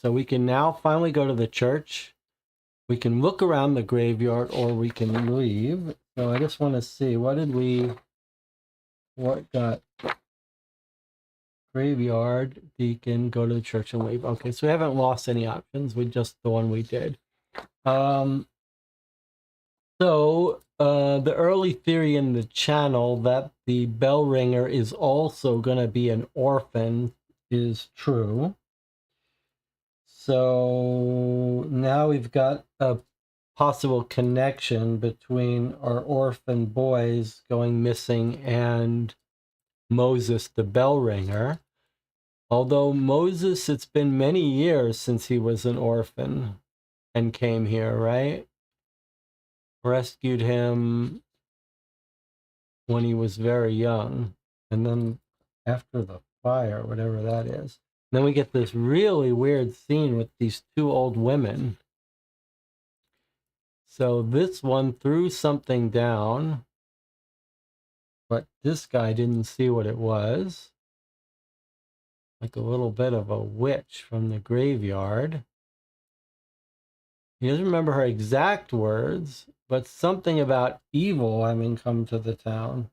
So we can now finally go to the church. We can look around the graveyard or we can leave. So I just want to see, what got graveyard, deacon, go to the church and leave. Okay, so we haven't lost any options with just the one we did. The early theory in the channel that the bell ringer is also going to be an orphan is true. So now we've got a possible connection between our orphan boys going missing and Moses the bell ringer. Although Moses, it's been many years since he was an orphan and came here, right? Rescued him when he was very young. And then after the fire, whatever that is. Then we get this really weird scene with these two old women. So this one threw something down, but this guy didn't see what it was. Like a little bit of a witch from the graveyard. He doesn't remember her exact words, but something about evil having come to the town.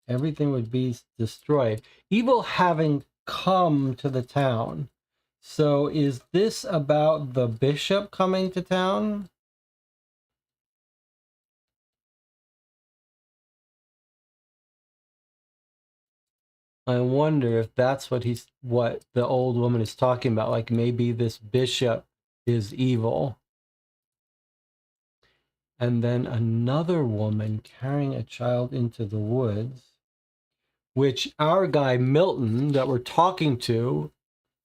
Everything would be destroyed. Evil having come to the town. So is this about the bishop coming to town? I wonder if that's what the old woman is talking about. Like maybe this bishop is evil. And then another woman carrying a child into the woods, which our guy Milton that we're talking to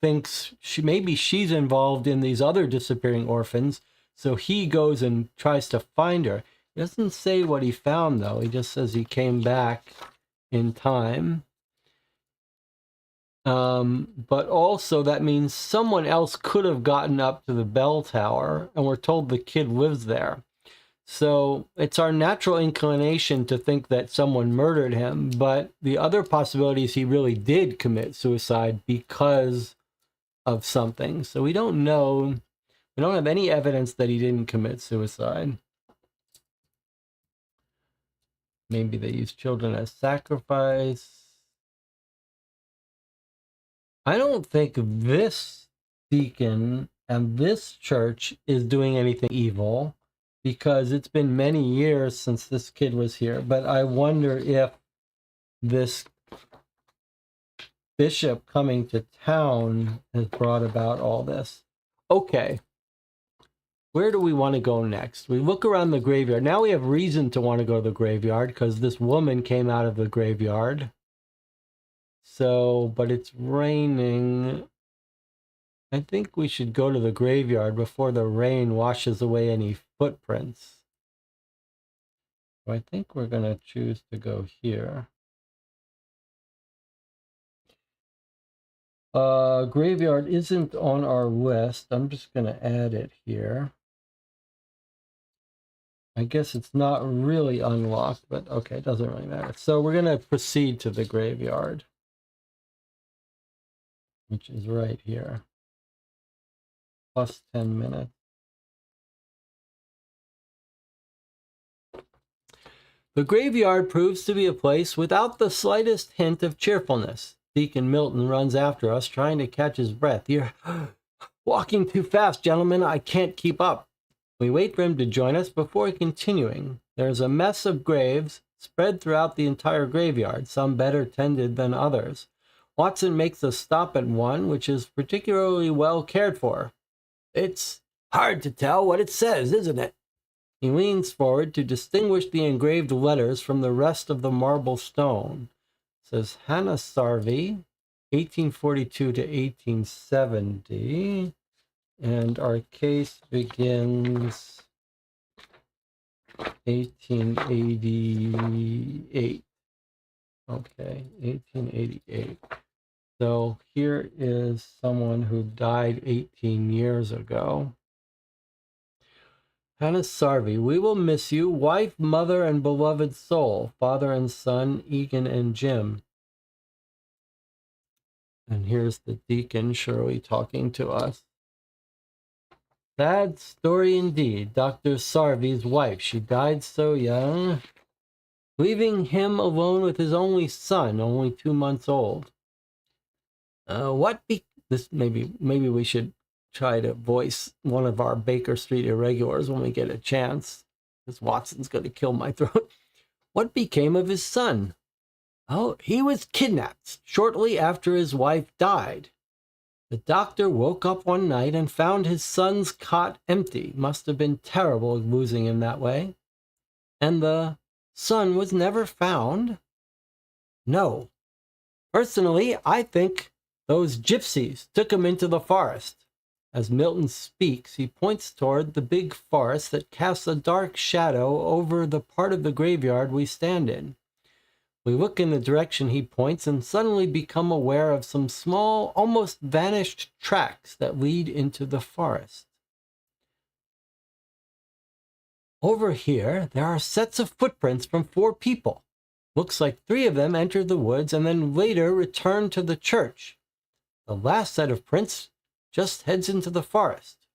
thinks maybe she's involved in these other disappearing orphans. So he goes and tries to find her. He doesn't say what he found, though. He just says he came back in time. But also that means someone else could have gotten up to the bell tower, and we're told the kid lives there. So it's our natural inclination to think that someone murdered him, but the other possibility is he really did commit suicide because of something. So we don't know. We don't have any evidence that he didn't commit suicide. Maybe they used children as sacrifice. I don't think this deacon and this church is doing anything evil because it's been many years since this kid was here. But I wonder if this bishop coming to town has brought about all this. Okay. Where do we want to go next? We look around the graveyard. Now we have reason to want to go to the graveyard because this woman came out of the graveyard. So, but it's raining. I think we should go to the graveyard before the rain washes away any footprints. So I think we're going to choose to go here. Graveyard isn't on our list. I'm just going to add it here. I guess it's not really unlocked, but okay, it doesn't really matter. So we're going to proceed to the graveyard, which is right here. plus 10 minutes. The graveyard proves to be a place without the slightest hint of cheerfulness. Deacon Milton runs after us, trying to catch his breath. You're walking too fast, gentlemen. I can't keep up. We wait for him to join us before continuing. There's a mess of graves spread throughout the entire graveyard, some better tended than others. Watson makes a stop at one, which is particularly well cared for. It's hard to tell what it says, isn't it? He leans forward to distinguish the engraved letters from the rest of the marble stone. It says Hannah Sarvey, 1842 to 1870. And our case begins 1888. Okay, 1888. So here is someone who died 18 years ago. Hannah Sarvey, we will miss you, wife, mother, and beloved soul, father and son, Egan and Jim. And here's the deacon, Shirley, talking to us. Sad story indeed. Dr. Sarvey's wife, she died so young, leaving him alone with his only son, only 2 months old. Maybe we should try to voice one of our Baker Street irregulars when we get a chance, because Watson's going to kill my throat. What became of his son? Oh, he was kidnapped shortly after his wife died. The doctor woke up one night and found his son's cot empty. Must have been terrible losing him that way. And the son was never found? No. Personally, I think those gypsies took him into the forest. As Milton speaks, he points toward the big forest that casts a dark shadow over the part of the graveyard we stand in. We look in the direction he points and suddenly become aware of some small, almost vanished tracks that lead into the forest. Over here, there are sets of footprints from 4 people. Looks like 3 of them entered the woods and then later returned to the church. The last set of prints just heads into the forest.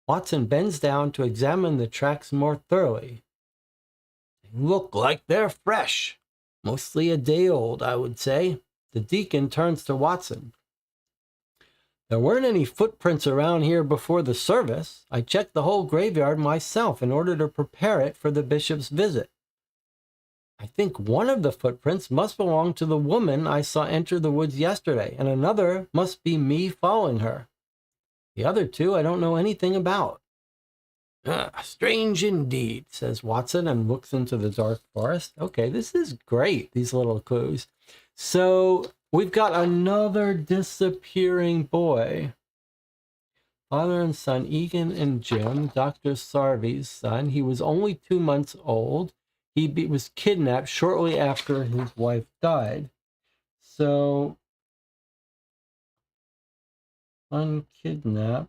Watson bends down to examine the tracks more thoroughly. They look like they're fresh. Mostly a day old, I would say. The deacon turns to Watson. There weren't any footprints around here before the service. I checked the whole graveyard myself in order to prepare it for the bishop's visit. I think one of the footprints must belong to the woman I saw enter the woods yesterday, and another must be me following her. The other 2 I don't know anything about. Strange indeed, says Watson and looks into the dark forest. Okay, this is great, these little clues. So we've got another disappearing boy. Father and son, Egan and Jim, Dr. Sarvey's son. He was only 2 months old. He was kidnapped shortly after his wife died. So, unkidnapped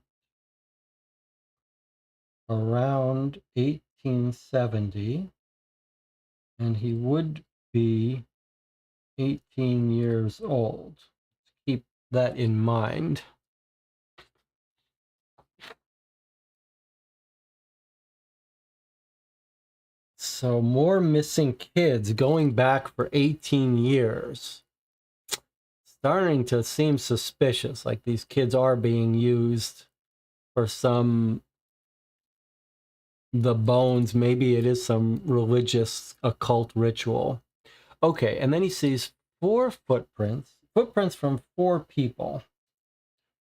around 1870, and he would be 18 years old. Keep that in mind. So more missing kids going back for 18 years. Starting to seem suspicious, like these kids are being used for the bones. Maybe it is some religious occult ritual. Okay, and then he sees 4 footprints from 4 people,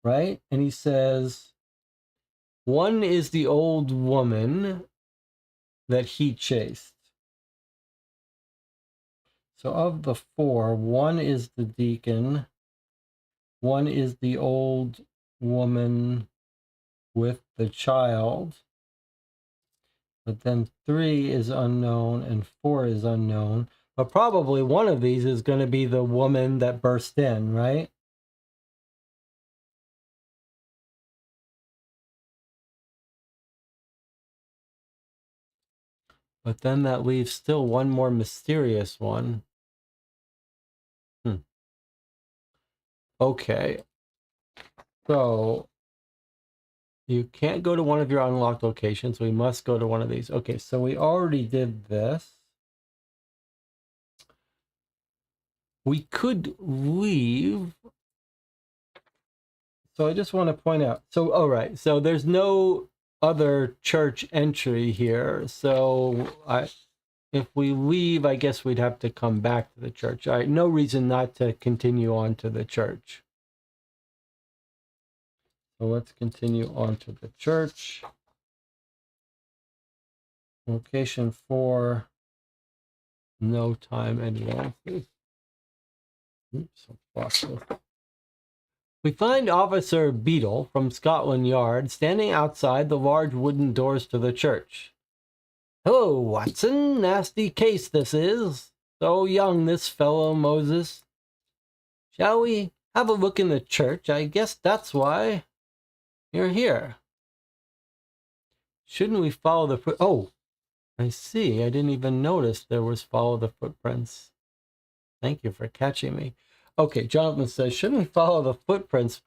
right? And he says, one is the old woman that he chased. So of the 4, one is the deacon, one is the old woman with the child, but then 3 is unknown and 4 is unknown. But probably one of these is going to be the woman that burst in, right? But then that leaves still one more mysterious one. Okay. So You can't go to one of your unlocked locations. We must go to one of these. Okay, so we already did this. We could leave. So I just want to point out. So, all right. So there's no other church entry here. So if we leave, I guess we'd have to come back to the church. All right. No reason not to continue on to the church. So let's continue on to the church. Location 4. No time anymore. Oops, we find Officer Beadle from Scotland Yard standing outside the large wooden doors to the church. Hello, Watson. Nasty case this is. So young, this fellow Moses. Shall we have a look in the church? I guess that's why you're here. Shouldn't we follow the foot? Oh, I see. I didn't even notice there was follow the footprints. Thank you for catching me. Okay, Jonathan says, shouldn't we follow the footprints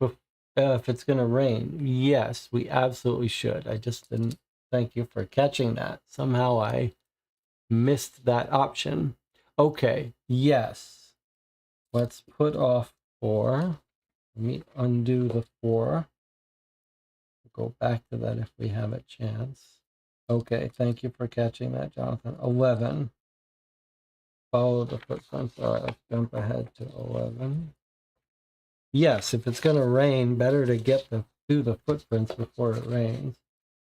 if it's going to rain? Yes, we absolutely should. I just didn't. Thank you for catching that. Somehow I missed that option. Okay, yes. Let's put off 4. Let me undo the 4. Go back to that if we have a chance. Okay, thank you for catching that, Jonathan. 11. Follow the footprints. All right, let's jump ahead to 11. Yes, if it's going to rain, better to get through the footprints before it rains.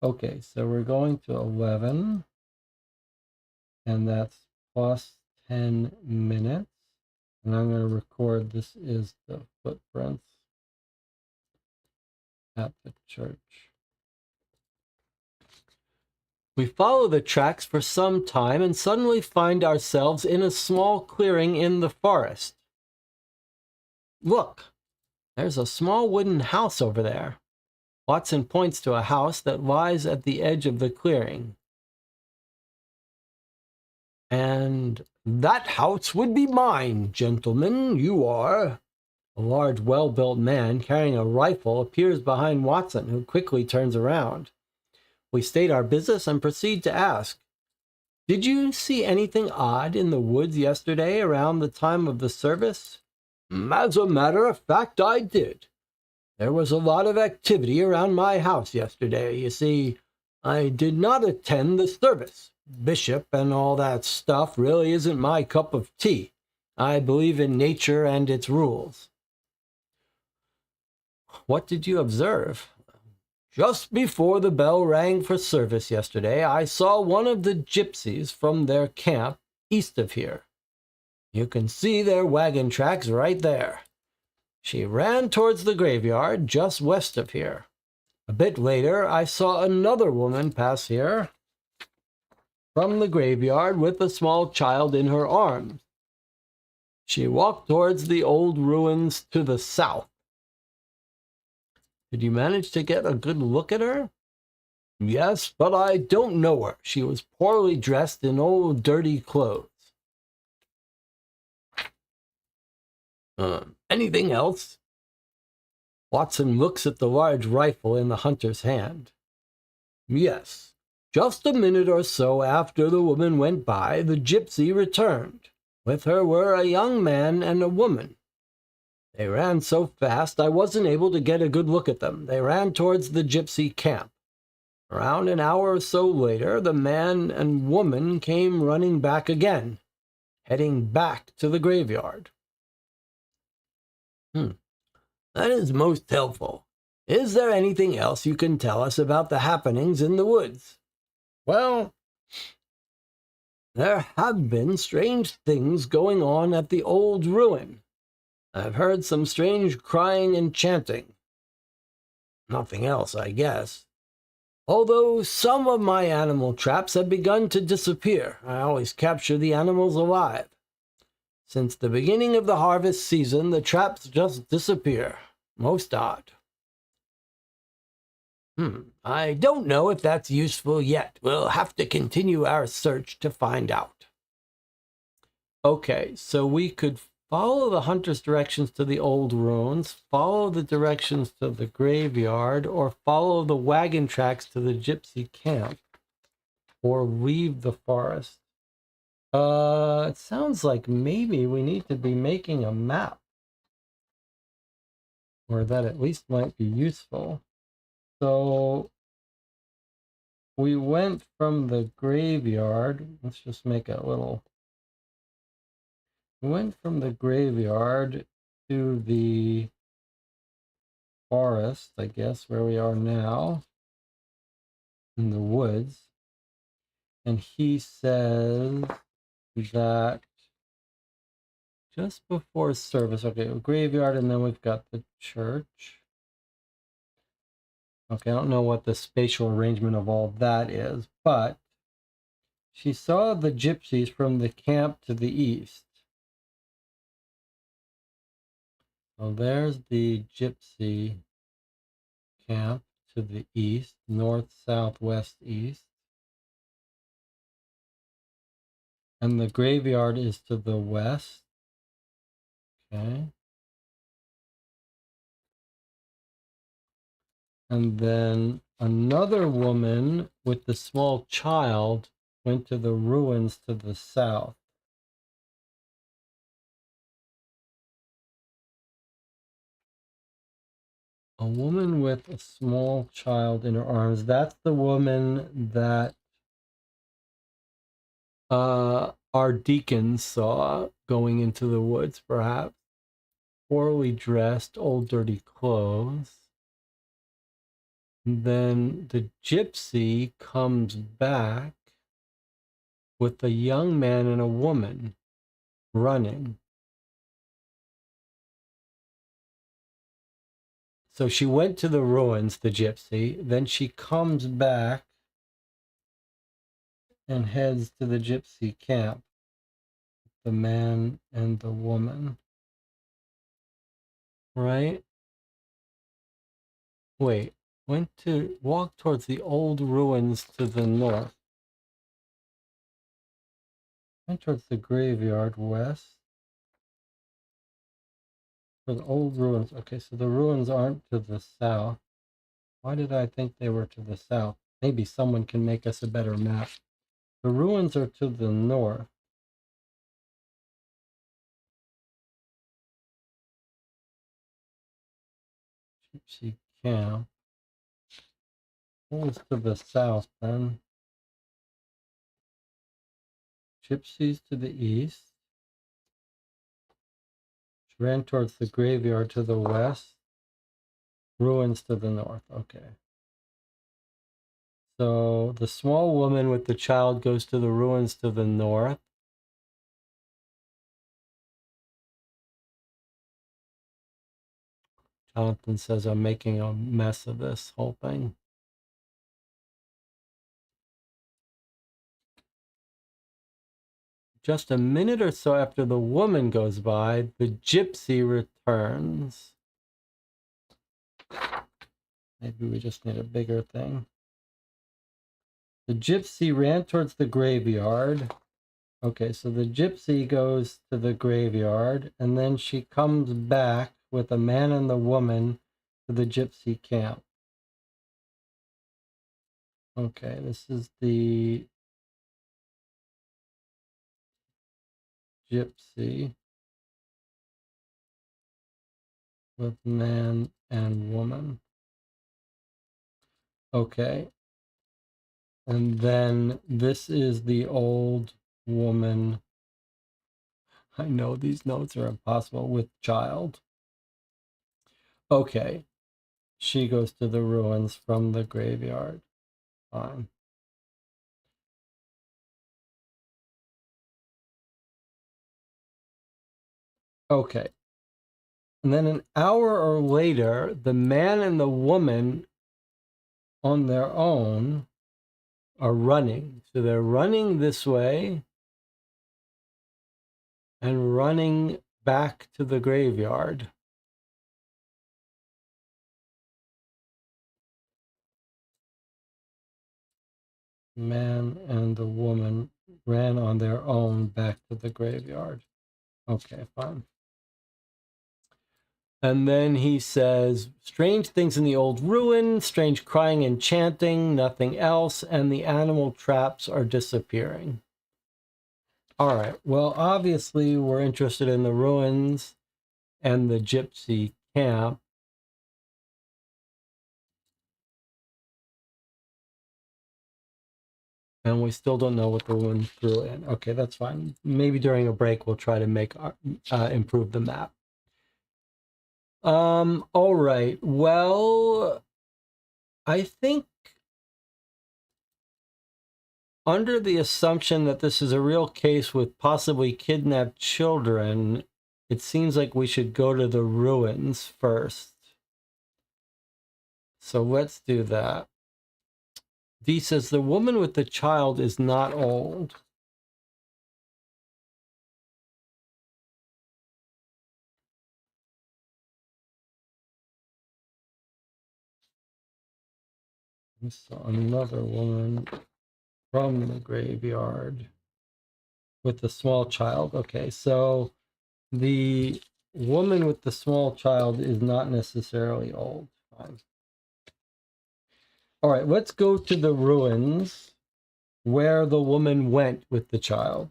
Okay, so we're going to 11. And that's plus 10 minutes. And I'm going to record this is the footprints at the church. We follow the tracks for some time and suddenly find ourselves in a small clearing in the forest. Look, there's a small wooden house over there. Watson points to a house that lies at the edge of the clearing. And that house would be mine, gentlemen, you are. A large, well-built man carrying a rifle appears behind Watson, who quickly turns around. We state our business and proceed to ask, did you see anything odd in the woods yesterday around the time of the service? As a matter of fact, I did. There was a lot of activity around my house yesterday. You see, I did not attend the service. Bishop and all that stuff really isn't my cup of tea. I believe in nature and its rules. What did you observe? Just before the bell rang for service yesterday, I saw one of the gypsies from their camp east of here. You can see their wagon tracks right there. She ran towards the graveyard just west of here. A bit later, I saw another woman pass here from the graveyard with a small child in her arms. She walked towards the old ruins to the south. Did you manage to get a good look at her? Yes, but I don't know her. She was poorly dressed in old dirty clothes. Anything else? Watson looks at the large rifle in the hunter's hand. Yes. Just a minute or so after the woman went by, the gypsy returned. With her were a young man and a woman. They ran so fast I wasn't able to get a good look at them. They ran towards the gypsy camp. Around an hour or so later, the man and woman came running back again, heading back to the graveyard. That is most helpful. Is there anything else you can tell us about the happenings in the woods? Well, there have been strange things going on at the old ruin. I've heard some strange crying and chanting. Nothing else, I guess. Although some of my animal traps have begun to disappear, I always capture the animals alive. Since the beginning of the harvest season, the traps just disappear. Most odd. I don't know if that's useful yet. We'll have to continue our search to find out. Okay, so we could follow the hunter's directions to the old ruins, follow the directions to the graveyard, or follow the wagon tracks to the gypsy camp, or leave the forest. It sounds like maybe we need to be making a map, or that at least might be useful. So we went from the graveyard. Let's just make a little. We went from the graveyard to the forest, I guess, where we are now, in the woods. And he says that just before service, okay, graveyard, and then we've got the church. Okay, I don't know what the spatial arrangement of all that is, but she saw the gypsies from the camp to the east. So there's the gypsy camp to the east, north, south, west, east. And the graveyard is to the west. Okay. And then another woman with the small child went to the ruins to the south. A woman with a small child in her arms. That's the woman that our deacon saw going into the woods, perhaps. Poorly dressed, old dirty clothes. And then the gypsy comes back with a young man and a woman running. So she went to the ruins, the gypsy, then she comes back and heads to the gypsy camp, the man and the woman. Right? Wait, went to walk towards the old ruins to the north. Went towards the graveyard west. For the old ruins. Okay, so the ruins aren't to the south. Why did I think they were to the south? Maybe someone can make us a better map. The ruins are to the north. Gypsy camp. What was to the south then? Gypsies to the east. She ran towards the graveyard to the west. Ruins to the north. Okay. So the small woman with the child goes to the ruins to the north. Jonathan says I'm making a mess of this whole thing. Just a minute or so after the woman goes by, the gypsy returns. Maybe we just need a bigger thing. The gypsy ran towards the graveyard. Okay, so the gypsy goes to the graveyard, and then she comes back with a man and the woman to the gypsy camp. Okay, this is the gypsy with man and woman. Okay, and then this is the old woman. I know these notes are impossible, with child. Okay, she goes to the ruins from the graveyard. Fine. Okay. And then an hour or later, the man and the woman on their own are running. So they're running this way and running back to the graveyard. Man and the woman ran on their own back to the graveyard. Okay, fine. And then he says, strange things in the old ruin, strange crying and chanting, nothing else, and the animal traps are disappearing. All right, well, obviously we're interested in the ruins and the gypsy camp. And we still don't know what the woman threw in. Okay, that's fine. Maybe during a break we'll try to make improve the map. All right. Well, I think under the assumption that this is a real case with possibly kidnapped children, it seems like we should go to the ruins first. So let's do that. Dee says the woman with the child is not old. I saw another woman from the graveyard with the small child. Okay, so the woman with the small child is not necessarily old. Fine. All right, let's go to the ruins where the woman went with the child.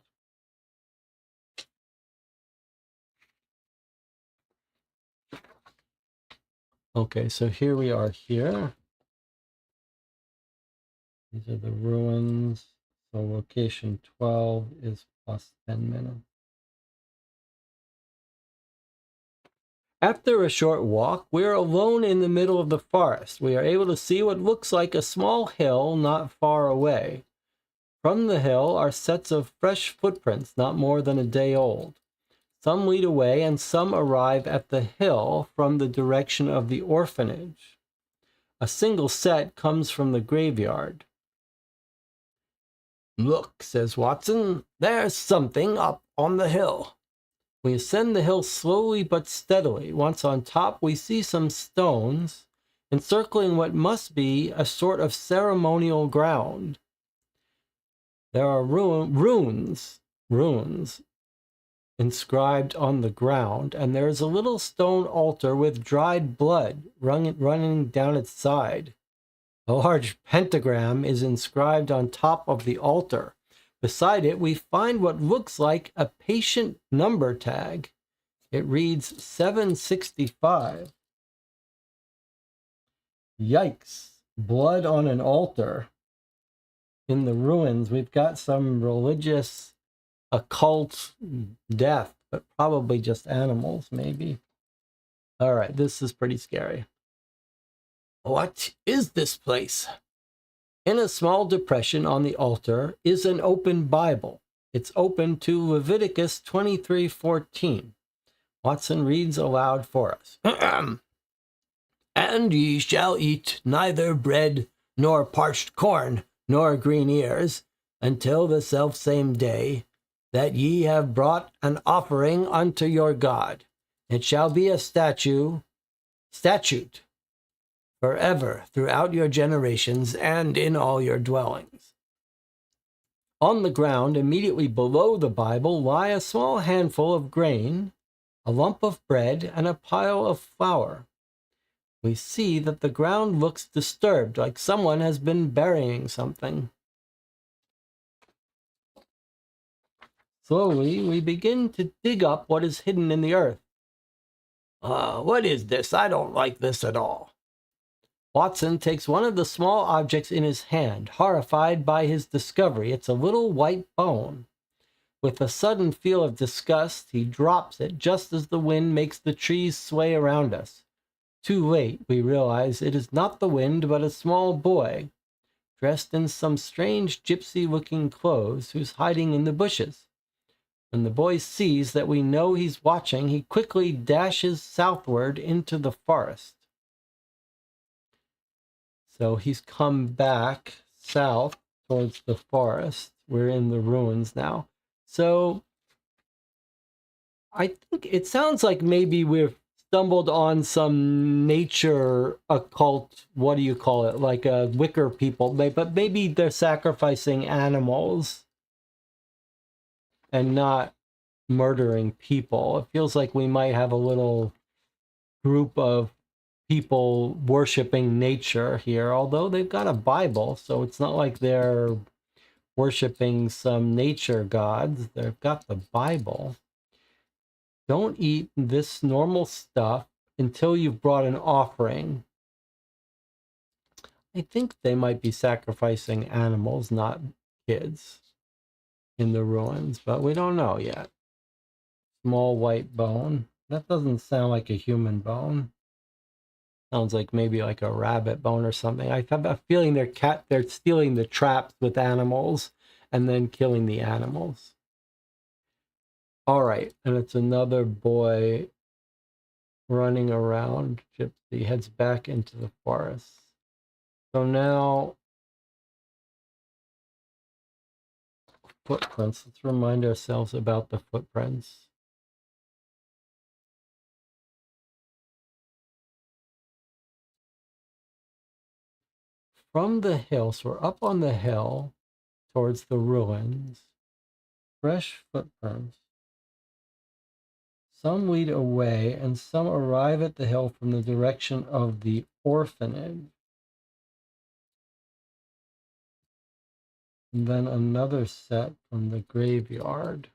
Okay, so here we are here. These are the ruins. So location 12 is plus 10 minutes. After a short walk, we are alone in the middle of the forest. We are able to see what looks like a small hill not far away. From the hill are sets of fresh footprints not more than a day old. Some lead away and some arrive at the hill from the direction of the orphanage. A single set comes from the graveyard. Look, says Watson, there's something up on the hill. We ascend the hill slowly but steadily. Once on top, we see some stones encircling what must be a sort of ceremonial ground. There are runes inscribed on the ground, and there is a little stone altar with dried blood running down its side. A large pentagram is inscribed on top of the altar. Beside it, we find what looks like a patient number tag. It reads 765. Yikes. Blood on an altar. In the ruins, we've got some religious occult death, but probably just animals, maybe. All right, this is pretty scary. What is this place? In a small depression on the altar is an open Bible. It's open to Leviticus 23:14. Watson reads aloud for us. And ye shall eat neither bread, nor parched corn, nor green ears, until the selfsame day that ye have brought an offering unto your God. It shall be a statute forever throughout your generations and in all your dwellings. On the ground, immediately below the Bible, lie a small handful of grain, a lump of bread, and a pile of flour. We see that the ground looks disturbed, like someone has been burying something. Slowly, we begin to dig up what is hidden in the earth. What is this? I don't like this at all. Watson takes one of the small objects in his hand, horrified by his discovery. It's a little white bone. With a sudden feel of disgust, he drops it just as the wind makes the trees sway around us. Too late, we realize it is not the wind, but a small boy, dressed in some strange gypsy-looking clothes, who's hiding in the bushes. When the boy sees that we know he's watching, he quickly dashes southward into the forest. So he's come back south towards the forest. We're in the ruins now. So I think it sounds like maybe we've stumbled on some nature occult, what do you call it, like a Wicker people, but maybe they're sacrificing animals and not murdering people. It feels like we might have a little group of people worshiping nature here, although they've got a Bible, so it's not like they're worshiping some nature gods. They've got the Bible. Don't eat this normal stuff until you've brought an offering. I think they might be sacrificing animals, not kids, in the ruins, but we don't know yet. Small white bone. That doesn't sound like a human bone. Sounds like maybe like a rabbit bone or something. I have a feeling they're stealing the traps with animals and then killing the animals. All right, and it's another boy running around. Gypsy heads back into the forest. So now, footprints. Let's remind ourselves about the footprints. From the hill, so we're up on the hill towards the ruins. Fresh footprints. Some lead away, and some arrive at the hill from the direction of the orphanage. And then another set from the graveyard.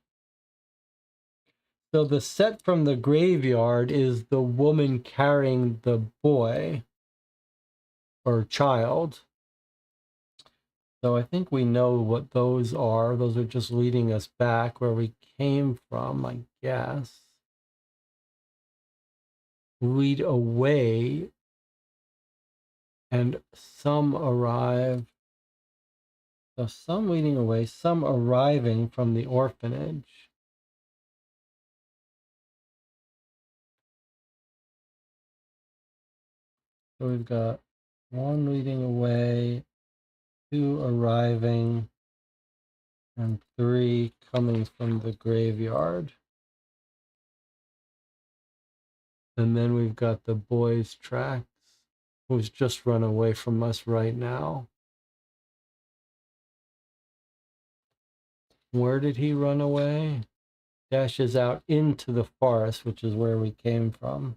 So the set from the graveyard is the woman carrying the boy or child. So I think we know what those are. Those are just leading us back where we came from, I guess. Lead away, and some arrive. So some leading away, some arriving from the orphanage. So we've got one leading away, two arriving, and three coming from the graveyard. And then we've got the boy's tracks, who's just run away from us right now. Where did he run away? Dashes out into the forest, which is where we came from.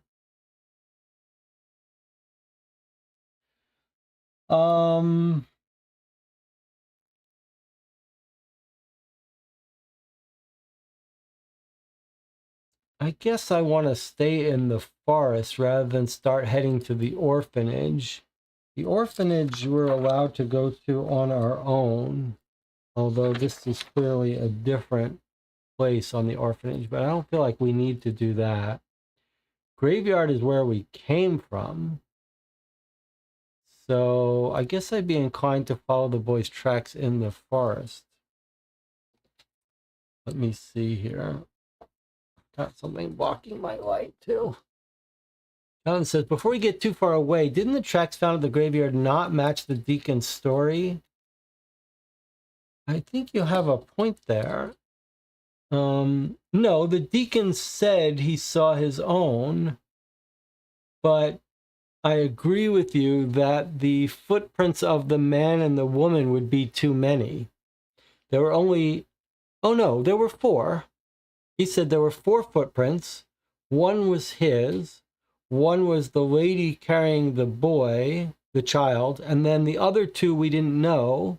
I guess I want to stay in the forest rather than start heading to the orphanage. The orphanage we're allowed to go to on our own, although this is clearly a different place on the orphanage, but I don't feel like we need to do that. Graveyard is where we came from. So I guess I'd be inclined to follow the boy's tracks in the forest. Let me see here. Got something blocking my light too. Alan says, before we get too far away, didn't the tracks found at the graveyard not match the deacon's story? I think you have a point there. No, the deacon said he saw his own, but I agree with you that the footprints of the man and the woman would be too many. There were only, oh no, there were four. He said there were four footprints. One was his, one was the lady carrying the boy, the child, and then the other two we didn't know.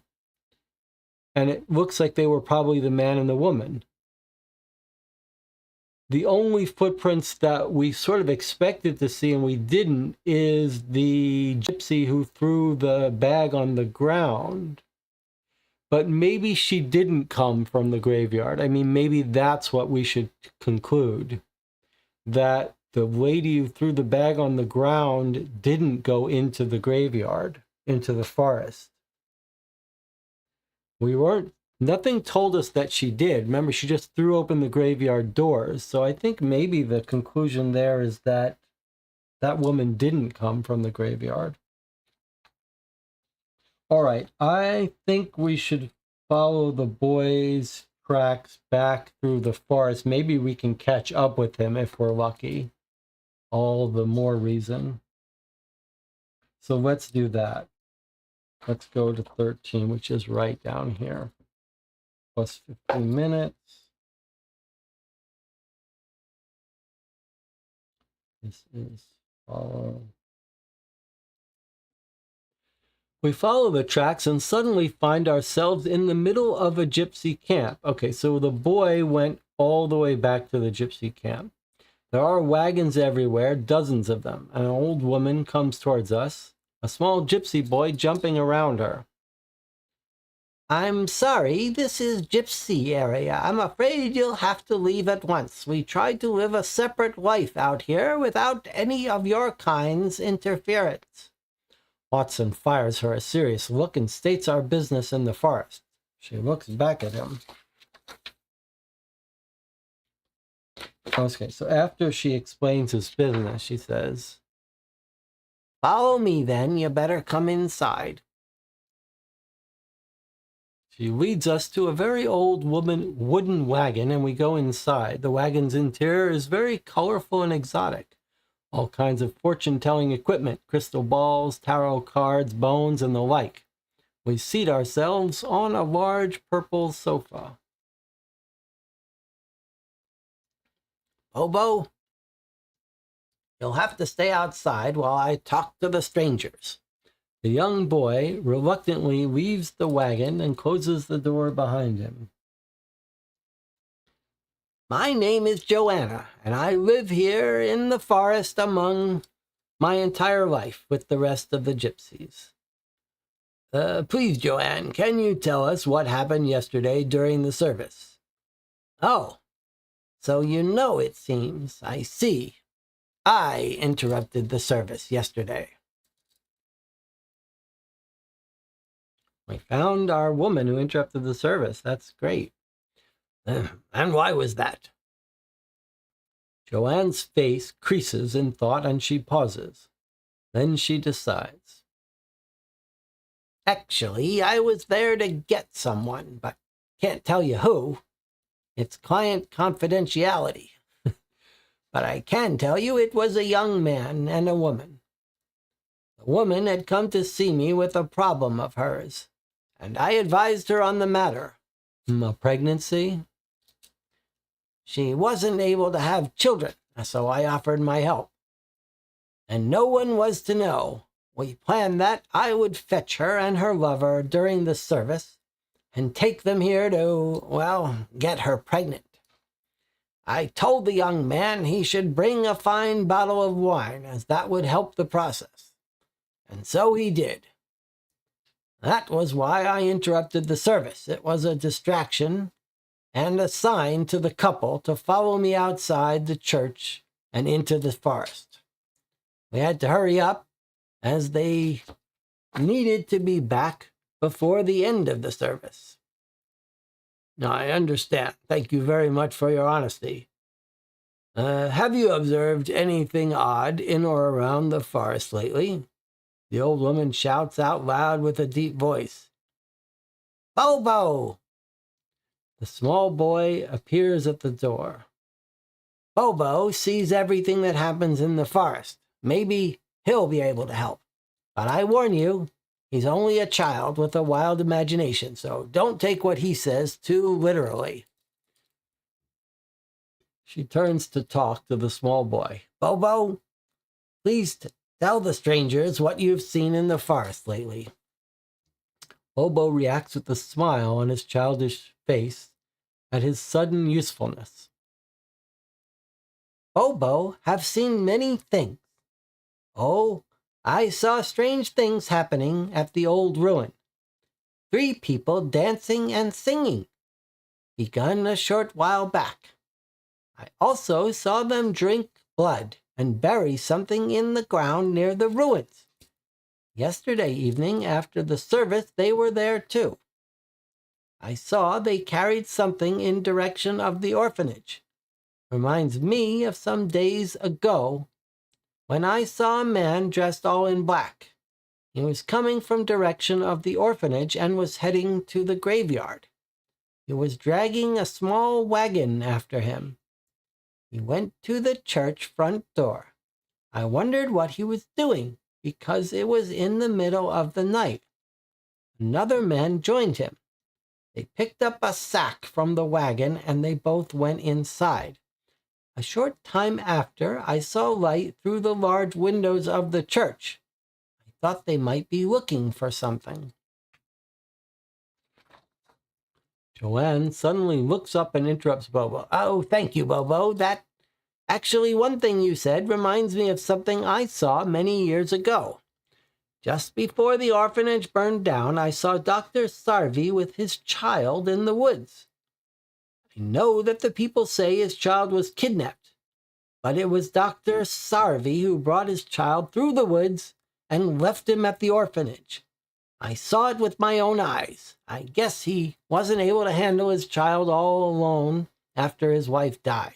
And it looks like they were probably the man and the woman. The only footprints that we sort of expected to see and we didn't is the gypsy who threw the bag on the ground. But maybe she didn't come from the graveyard. I mean, maybe that's what we should conclude. That the lady who threw the bag on the ground didn't go into the graveyard, into the forest. Nothing told us that she did. Remember, she just threw open the graveyard doors. So I think maybe the conclusion there is that that woman didn't come from the graveyard. All right, I think we should follow the boy's tracks back through the forest. Maybe we can catch up with him if we're lucky. All the more reason. So let's do that. Let's go to 13, which is right down here. Plus 15 minutes. This is Follow. We follow the tracks and suddenly find ourselves in the middle of a gypsy camp. Okay, so the boy went all the way back to the gypsy camp. There are wagons everywhere, dozens of them. An old woman comes towards us, a small gypsy boy jumping around her. I'm sorry, this is gypsy area. I'm afraid you'll have to leave at once. We tried to live a separate life out here without any of your kind's interference. Watson fires her a serious look and states our business in the forest. She looks back at him. Okay, so after she explains his business, she says, "Follow me then, you better come inside." She leads us to a very old wooden wagon, and we go inside. The wagon's interior is very colorful and exotic. All kinds of fortune-telling equipment, crystal balls, tarot cards, bones, and the like. We seat ourselves on a large purple sofa. "Bobo, you'll have to stay outside while I talk to the strangers." The young boy reluctantly leaves the wagon and closes the door behind him. "My name is Joanna, and I live here in the forest among my entire life with the rest of the gypsies. Please, Joanne, can you tell us what happened yesterday during the service?" "Oh, so you know, it seems. I see. I interrupted the service yesterday." We found our woman who interrupted the service. That's great. And why was that?" Joanne's face creases in thought and she pauses. Then she decides. "Actually, I was there to get someone, but can't tell you who. It's client confidentiality. But I can tell you it was a young man and a woman. The woman had come to see me with a problem of hers, and I advised her on the matter." "A pregnancy?" "She wasn't able to have children, so I offered my help. And no one was to know. We planned that I would fetch her and her lover during the service and take them here to, well, get her pregnant. I told the young man he should bring a fine bottle of wine, as that would help the process. And so he did. That was why I interrupted the service. It was a distraction and a sign to the couple to follow me outside the church and into the forest. We had to hurry up, as they needed to be back before the end of the service." "Now, I understand. Thank you very much for your honesty. Have you observed anything odd in or around the forest lately?" The old woman shouts out loud with a deep voice. "Bobo!" The small boy appears at the door. "Bobo sees everything that happens in the forest. Maybe he'll be able to help. But I warn you, he's only a child with a wild imagination, so don't take what he says too literally." She turns to talk to the small boy. "Bobo, please tell the strangers what you've seen in the forest lately." Bobo reacts with a smile on his childish face at his sudden usefulness. "Bobo have seen many things. Oh, I saw strange things happening at the old ruin. 3 people dancing and singing, begun a short while back. I also saw them drink blood and bury something in the ground near the ruins. Yesterday evening, after the service, they were there too. I saw they carried something in direction of the orphanage. Reminds me of some days ago when I saw a man dressed all in black. He was coming from direction of the orphanage and was heading to the graveyard. He was dragging a small wagon after him. He went to the church front door. I wondered what he was doing, because it was in the middle of the night. Another man joined him. They picked up a sack from the wagon and they both went inside. A short time after, I saw light through the large windows of the church. I thought they might be looking for something. Joanne suddenly looks up and interrupts Bobo. Oh, thank you, Bobo. That actually, one thing you said reminds me of something I saw many years ago. Just before the orphanage burned down, I saw Dr. Sarvi with his child in the woods. I know that the people say his child was kidnapped, but it was Dr. Sarvi who brought his child through the woods and left him at the orphanage. I saw it with my own eyes. I guess he wasn't able to handle his child all alone after his wife died.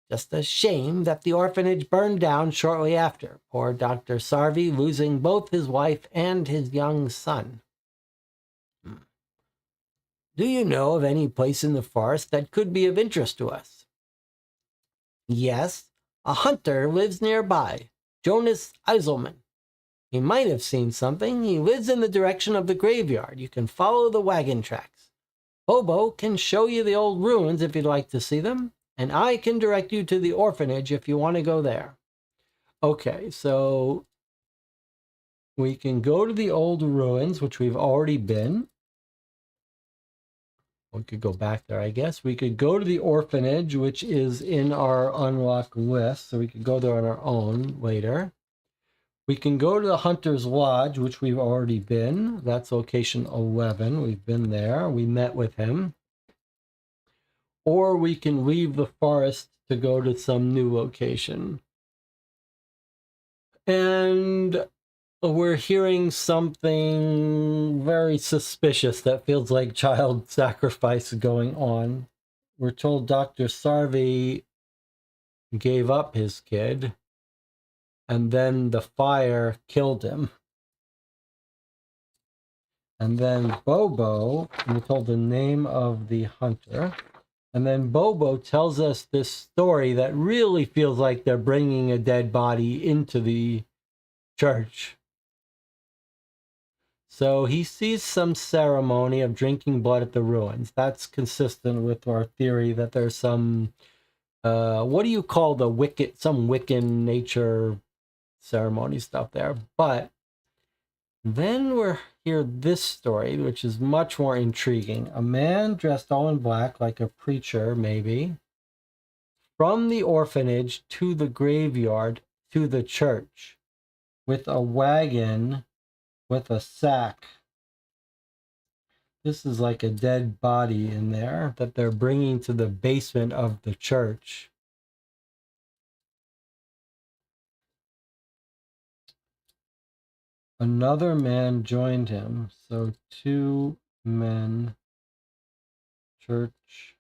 Just a shame that the orphanage burned down shortly after, poor Dr. Sarvi losing both his wife and his young son. Do you know of any place in the forest that could be of interest to us? Yes, a hunter lives nearby, Jonas Eiselman. He might have seen something. He lives in the direction of the graveyard. You can follow the wagon tracks. Bobo can show you the old ruins if you'd like to see them, and I can direct you to the orphanage if you want to go there. Okay, so we can go to the old ruins, which we've already been. We could go back there, I guess. We could go to the orphanage, which is in our unlocked list, so we could go there on our own later. We can go to the Hunter's Lodge, which we've already been. That's location 11. We've been there. We met with him. Or we can leave the forest to go to some new location. And we're hearing something very suspicious that feels like child sacrifice going on. We're told Dr. Sarvi gave up his kid, and then the fire killed him. And then Bobo, we're told the name of the hunter, and then Bobo tells us this story that really feels like they're bringing a dead body into the church. So he sees some ceremony of drinking blood at the ruins. That's consistent with our theory that there's some, what do you call the Wiccan, some Wiccan nature ceremony stuff there. But then we're here this story, which is much more intriguing. A man dressed all in black, like a preacher, maybe, from the orphanage to the graveyard to the church with a wagon with a sack. This is like a dead body in there that they're bringing to the basement of the church. Another man joined him. So 2 men, church,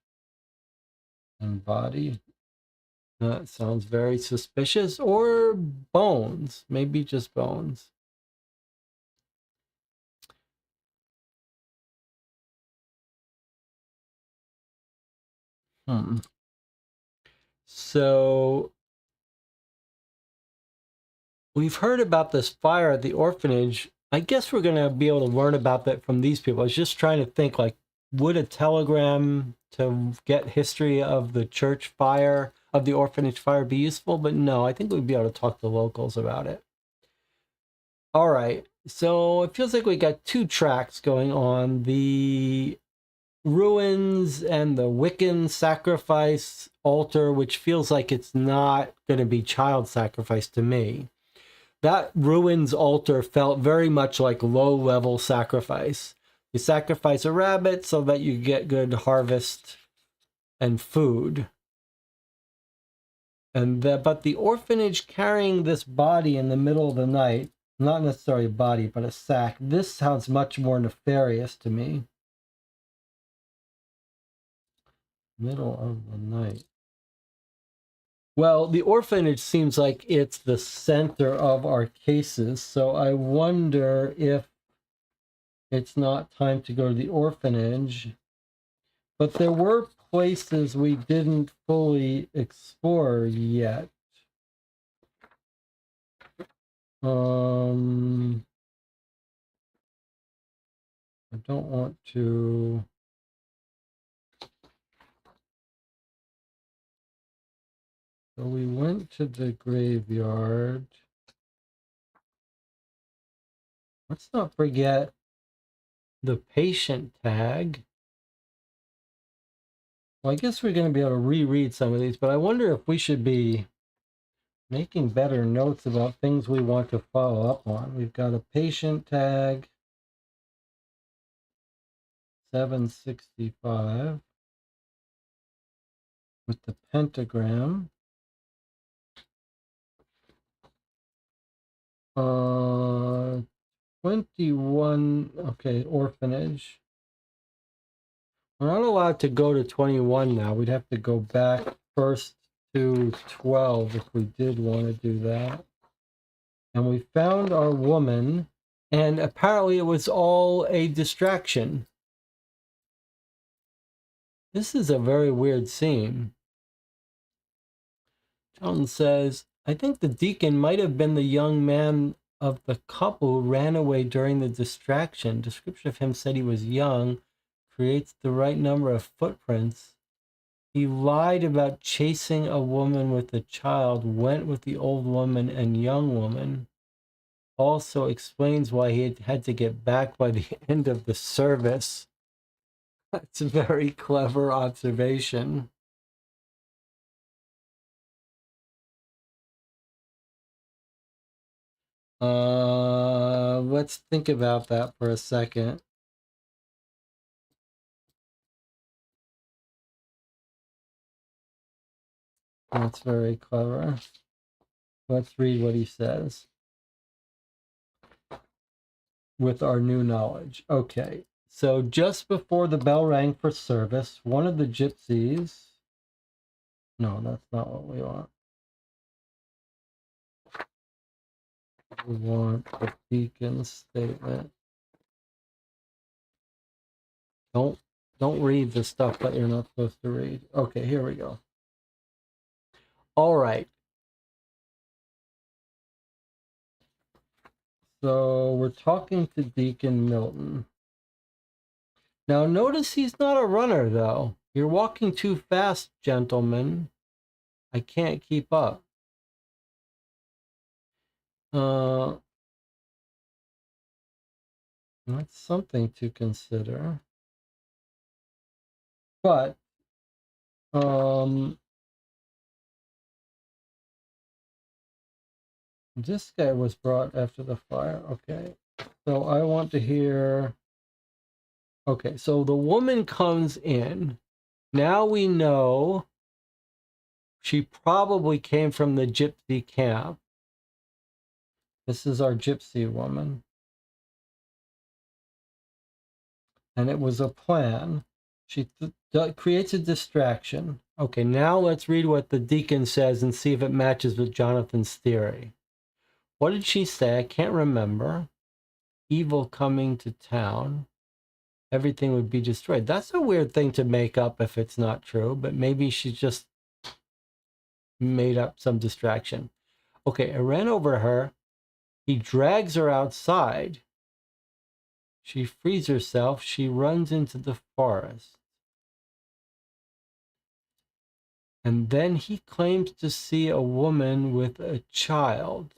and body. That sounds very suspicious. Or bones. Maybe just bones. So we've heard about this fire at the orphanage. I guess we're going to be able to learn about that from these people. I was just trying to think, like, would a telegram to get history of the church fire, of the orphanage fire, be useful? But no, I think we'd be able to talk to locals about it. All right, so it feels like we got 2 tracks going on. The ruins and the Wiccan sacrifice altar, which feels like it's not going to be child sacrifice to me. That ruins altar felt very much like low-level sacrifice. You sacrifice a rabbit so that you get good harvest and food. But the orphanage carrying this body in the middle of the night, not necessarily a body, but a sack, this sounds much more nefarious to me. Middle of the night. Well, the orphanage seems like it's the center of our cases, so I wonder if it's not time to go to the orphanage. But there were places we didn't fully explore yet. I don't want to... So we went to the graveyard. Let's not forget the patient tag. Well, I guess we're going to be able to reread some of these, but I wonder if we should be making better notes about things we want to follow up on. We've got a patient tag, 765, with the pentagram. 21, okay, orphanage. We're not allowed to go to 21 now. We'd have to go back first to 12 if we did want to do that. And we found our woman, and apparently it was all a distraction. This is a very weird scene. John says, I think the deacon might have been the young man of the couple who ran away during the distraction. Description of him said he was young, creates the right number of footprints. He lied about chasing a woman with a child, went with the old woman and young woman. Also explains why he had to get back by the end of the service. That's a very clever observation. Let's think about that for a second. That's very clever. Let's read what he says with our new knowledge. Okay, so just before the bell rang for service, one of the gypsies... No, that's not what we want. We want the deacon's statement. Don't read the stuff that you're not supposed to read. Okay, here we go. All right. So we're talking to Deacon Milton. Now notice he's not a runner, though. You're walking too fast, gentlemen. I can't keep up. That's something to consider. But this guy was brought after the fire. Okay. So I want to hear... Okay, so the woman comes in. Now we know she probably came from the gypsy camp. This is our gypsy woman. And it was a plan. She creates a distraction. Okay, now let's read what the deacon says and see if it matches with Jonathan's theory. What did she say? I can't remember. Evil coming to town. Everything would be destroyed. That's a weird thing to make up if it's not true, but maybe she just made up some distraction. Okay, I ran over her. He drags her outside. She frees herself. She runs into the forest. And then he claims to see a woman with a child.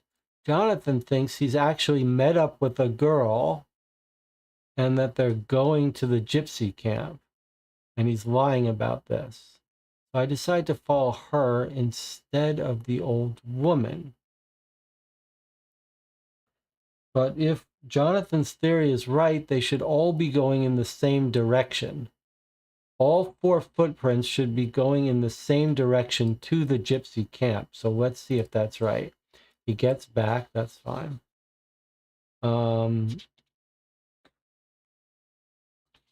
Jonathan thinks he's actually met up with a girl and that they're going to the gypsy camp. And he's lying about this. So I decide to follow her instead of the old woman. But if Jonathan's theory is right, they should all be going in the same direction. All 4 footprints should be going in the same direction to the gypsy camp. So let's see if that's right. He gets back, that's fine.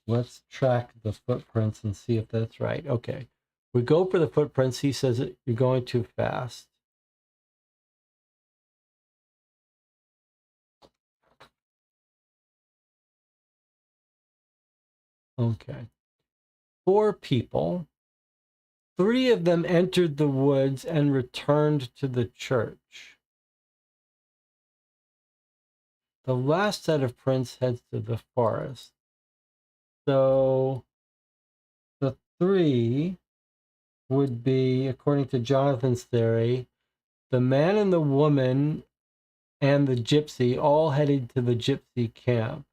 Let's track the footprints and see if that's right. Okay. We go for the footprints. He says you're going too fast. Okay. 4 people. 3 of them entered the woods and returned to the church. The last set of prints heads to the forest. So the 3 would be, according to Jonathan's theory, the man and the woman and the gypsy all headed to the gypsy camp.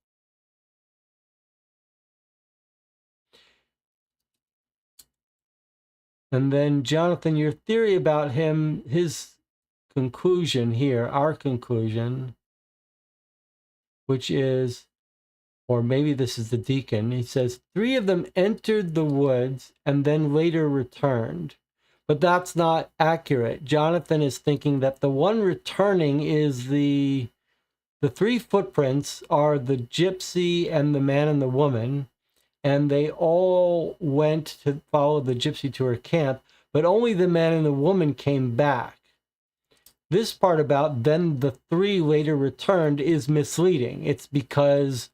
And then, Jonathan, your theory about him, his conclusion here, our conclusion, which is, or maybe this is the deacon, he says, 3 of them entered the woods and then later returned. But that's not accurate. Jonathan is thinking that the one returning is the 3 footprints are the gypsy and the man and the woman, and they all went to follow the gypsy to her camp, but only the man and the woman came back. This part about then the 3 later returned is misleading. It's because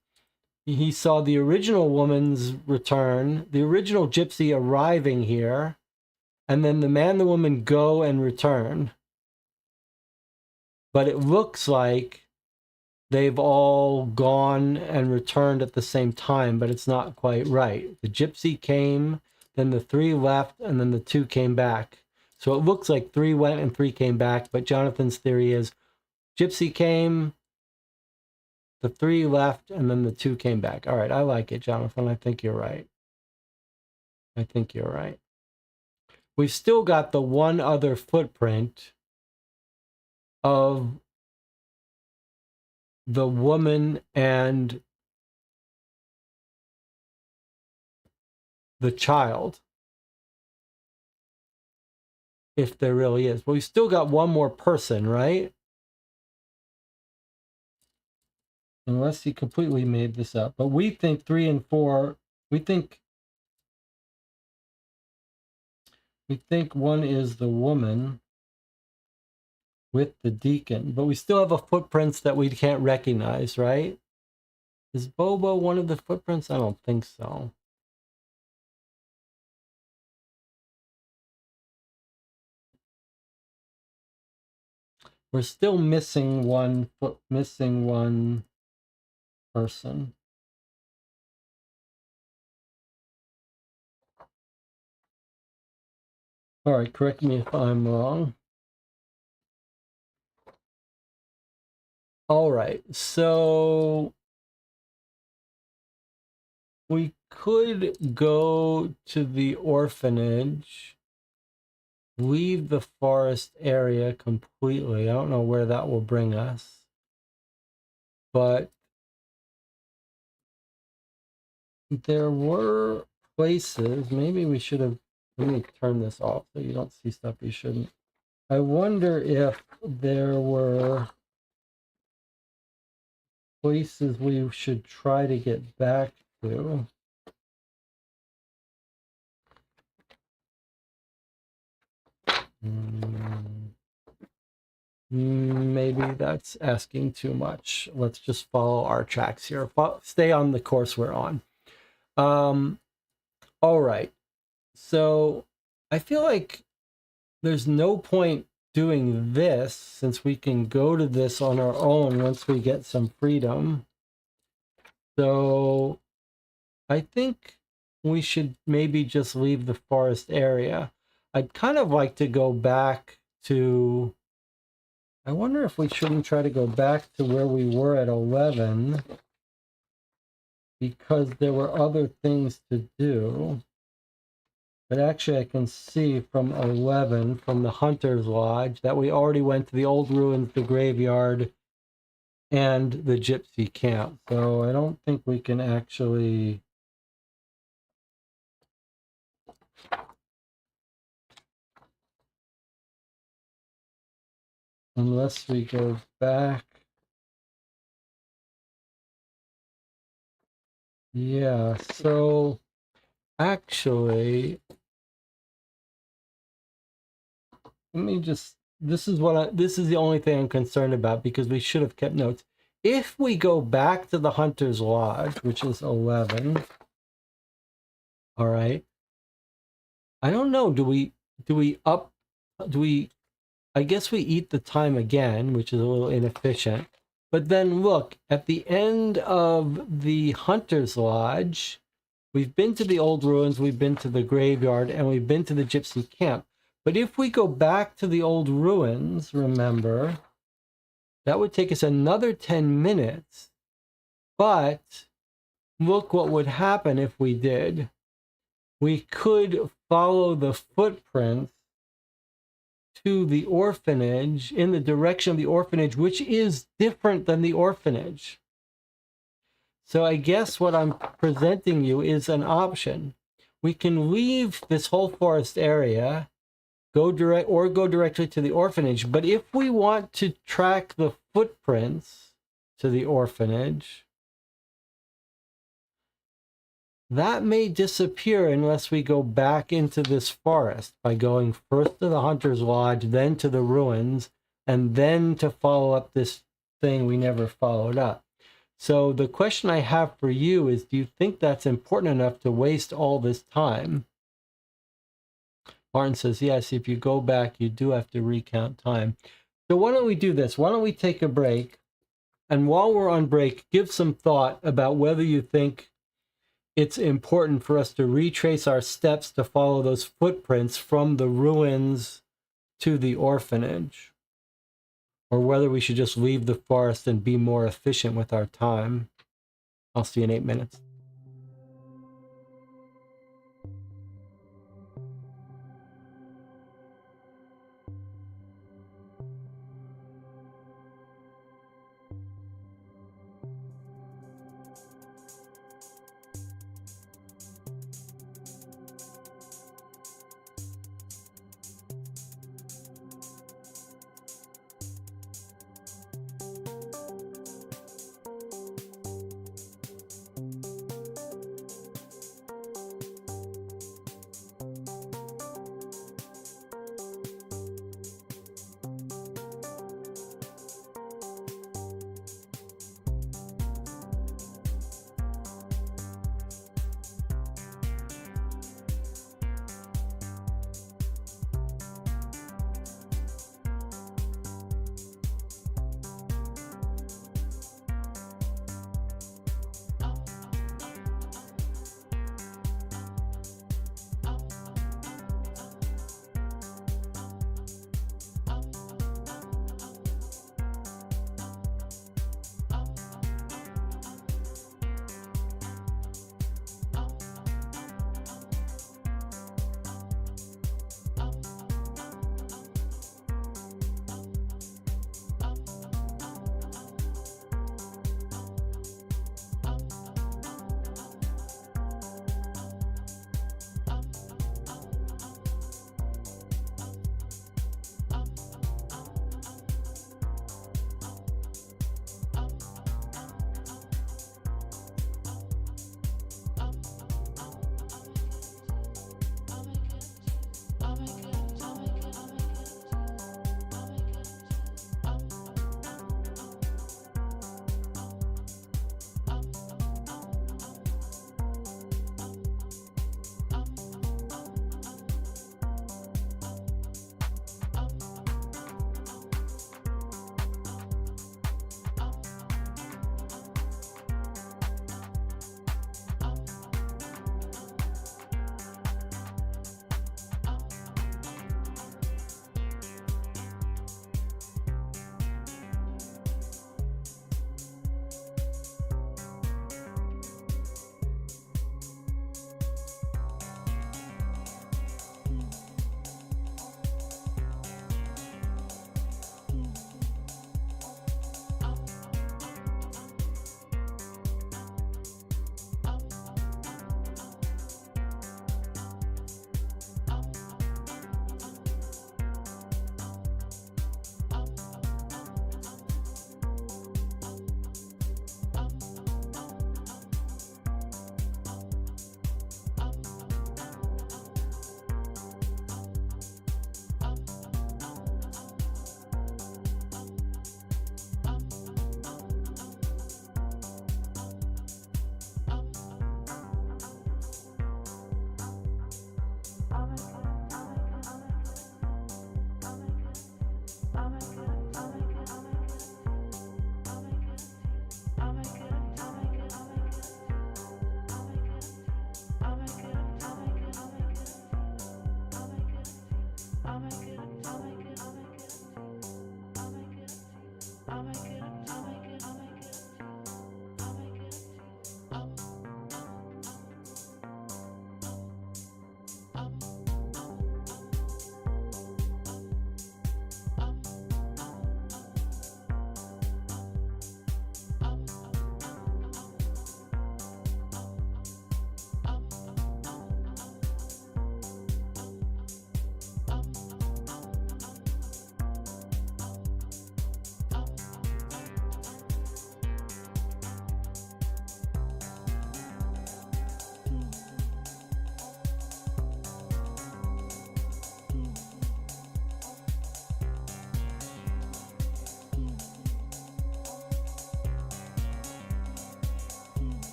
he saw the original woman's return, the original gypsy arriving here, and then the man and the woman go and return. But it looks like they've all gone and returned at the same time, but it's not quite right. The gypsy came, then the 3 left, and then the 2 came back. So it looks like 3 went and 3 came back, but Jonathan's theory is gypsy came, the 3 left, and then the 2 came back. All right, I like it, Jonathan. I think you're right. I think you're right. We've still got the one other footprint of the woman and the child, if there really is. But we still got one more person, right? Unless he completely made this up. But we think 3 and 4, we think one is the woman with the deacon, but we still have a footprints that we can't recognize, right? Is Bobo one of the footprints? I don't think so. We're still missing one person. All right, correct me if I'm wrong. All right, so we could go to the orphanage, leave the forest area completely. I don't know where that will bring us, but there were places. Maybe we should have, let me turn this off so you don't see stuff you shouldn't. I wonder if there were places we should try to get back to. Maybe that's asking too much. Let's just follow our tracks here. Stay on the course we're on. All right. So I feel like there's no point doing this since we can go to this on our own once we get some freedom. So I think we should maybe just leave the forest area. I'd kind of like to go back to, I wonder if we shouldn't try to go back to where we were at 11, because there were other things to do. But actually I can see from 11, from the Hunter's Lodge, that we already went to the old ruins, the graveyard, and the gypsy camp. So I don't think we can actually... unless we go back. Yeah, so actually, let me just, this is the only thing I'm concerned about, because we should have kept notes. If we go back to the Hunter's Lodge, which is 11, all right, I don't know, I guess we eat the time again, which is a little inefficient. But then look, at the end of the Hunter's Lodge, We've been to the old ruins, we've been to the graveyard, and we've been to the gypsy camp. But if we go back to the old ruins, remember, that would take us another 10 minutes. But look what would happen if we did. We could follow the footprints to the orphanage, in the direction of the orphanage, which is different than the orphanage. So I guess what I'm presenting you is an option. We can leave this whole forest area, go directly to the orphanage. But if we want to track the footprints to the orphanage, that may disappear unless we go back into this forest by going first to the Hunter's Lodge, then to the ruins, and then to follow up this thing we never followed up. So the question I have for you is, do you think that's important enough to waste all this time? Martin says, yes, if you go back, you do have to recount time. So why don't we do this? Why don't we take a break? And while we're on break, give some thought about whether you think it's important for us to retrace our steps to follow those footprints from the ruins to the orphanage, or whether we should just leave the forest and be more efficient with our time. I'll see you in 8 minutes.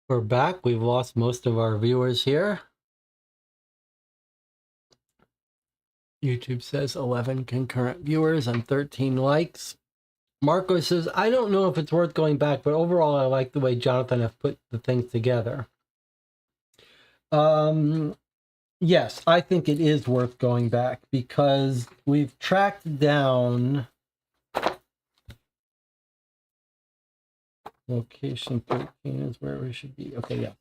We're back. We've lost most of our viewers here. YouTube says 11 concurrent viewers and 13 likes. Marco says, I don't know if it's worth going back, but overall I like the way Jonathan have put the things together. Yes, I think it is worth going back because we've tracked down location 13 is where we should be. Okay, yeah.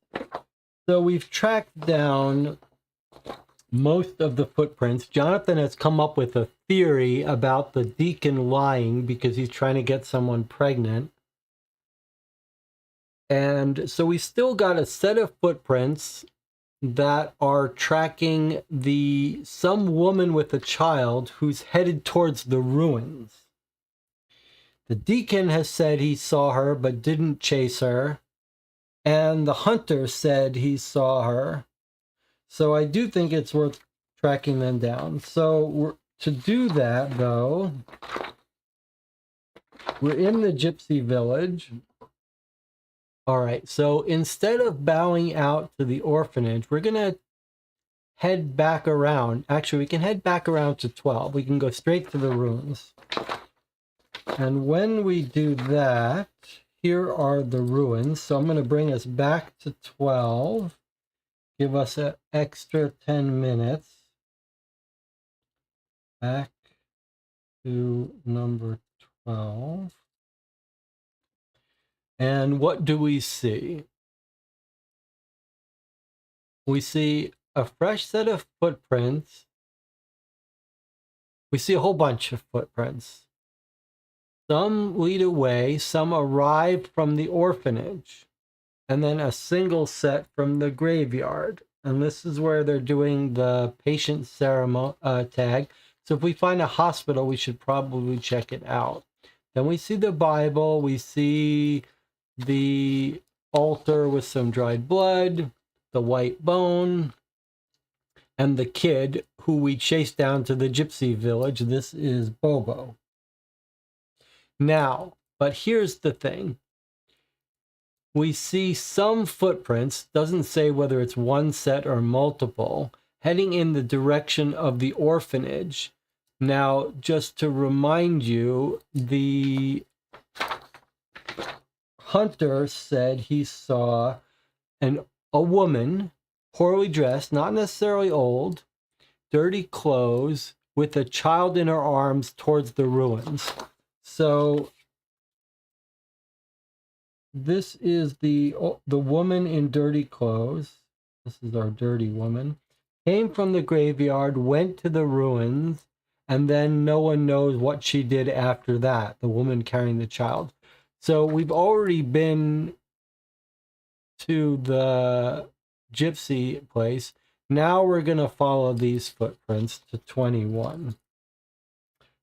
So we've tracked down most of the footprints. Jonathan has come up with a theory about the deacon lying because he's trying to get someone pregnant. And so we still got a set of footprints that are tracking some woman with a child who's headed towards the ruins. The deacon has said he saw her but didn't chase her. And the hunter said he saw her. So I do think it's worth tracking them down. So to do that, though, we're in the gypsy village. All right, so instead of bowing out to the orphanage, we're going to head back around. Actually, we can head back around to 12. We can go straight to the ruins. And when we do that, here are the ruins. So I'm going to bring us back to 12. Give us an extra 10 minutes. Back to number 12. And what do we see? We see a fresh set of footprints. We see a whole bunch of footprints. Some lead away, some arrive from the orphanage, and then a single set from the graveyard. And this is where they're doing the patient ceremony tag. So if we find a hospital, we should probably check it out. Then we see the Bible, we see the altar with some dried blood, the white bone, and the kid who we chased down to the gypsy village. This is Bobo. Now, but here's the thing. We see some footprints, doesn't say whether it's one set or multiple, heading in the direction of the orphanage. Now, just to remind you, the hunter said he saw a woman, poorly dressed, not necessarily old, dirty clothes, with a child in her arms towards the ruins. So this is the woman in dirty clothes. This is our dirty woman. Came from the graveyard, went to the ruins, and then no one knows what she did after that, the woman carrying the child. So we've already been to the gypsy place. Now we're going to follow these footprints to 21.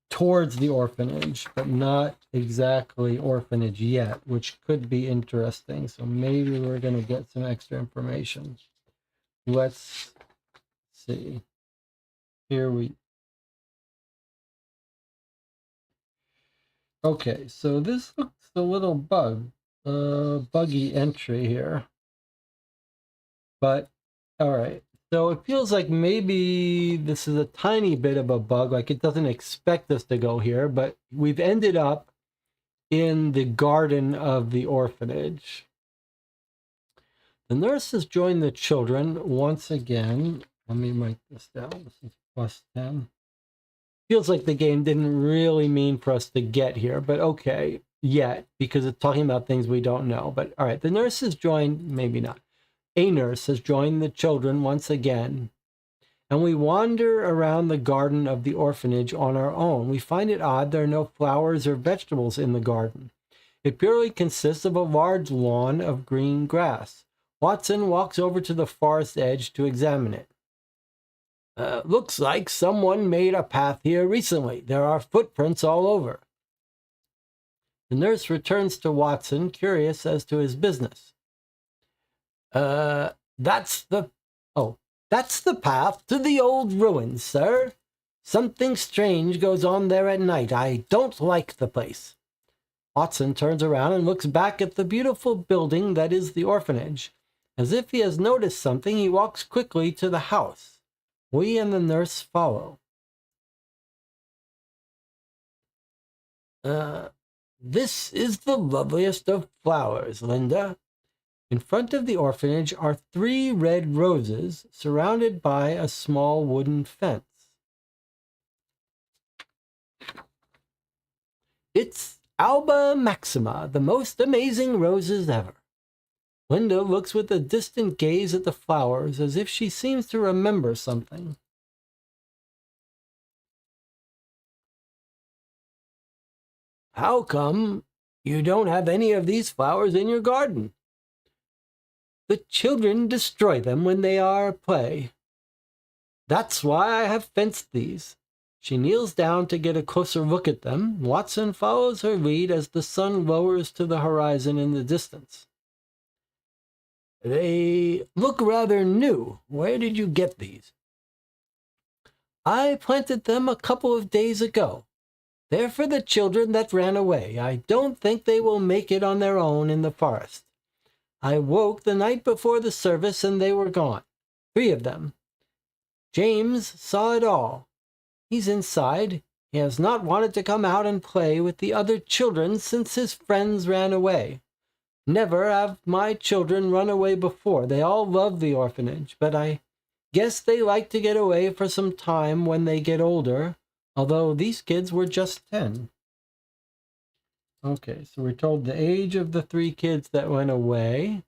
Towards the orphanage, but not exactly orphanage yet, which could be interesting. So maybe we're going to get some extra information. Let's see. Here we... Okay, so this looks a little buggy entry here. But, all right. So it feels like maybe this is a tiny bit of a bug, like it doesn't expect us to go here, but we've ended up in the garden of the orphanage. The nurse has joined the children once again. Let me write this down. This is +10. Feels like the game didn't really mean for us to get here, but okay, yet, because it's talking about things we don't know. But all right, the nurse has joined, maybe not. A nurse has joined the children once again, and we wander around the garden of the orphanage on our own. We find it odd there are no flowers or vegetables in the garden. It purely consists of a large lawn of green grass. Watson walks over to the forest edge to examine it. Looks like someone made a path here recently. There are footprints all over. The nurse returns to Watson, curious as to his business. That's the path to the old ruins, sir. Something strange goes on there at night. I don't like the place. Watson turns around and looks back at the beautiful building that is the orphanage. As if he has noticed something, he walks quickly to the house. We and the nurse follow. This is the loveliest of flowers, Linda. In front of the orphanage are 3 red roses surrounded by a small wooden fence. It's Alba Maxima, the most amazing roses ever. Linda looks with a distant gaze at the flowers as if she seems to remember something. How come you don't have any of these flowers in your garden? The children destroy them when they are at play. That's why I have fenced these. She kneels down to get a closer look at them. Watson follows her lead as the sun lowers to the horizon in the distance. They look rather new. Where did you get these? I planted them a couple of days ago. They're for the children that ran away. I don't think they will make it on their own in the forest. I woke the night before the service and they were gone. 3 of them. James saw it all. He's inside. He has not wanted to come out and play with the other children since his friends ran away. Never have my children run away before. They all love the orphanage, but I guess they like to get away for some time when they get older, although these kids were just 10. Okay, so we're told the age of the 3 kids that went away.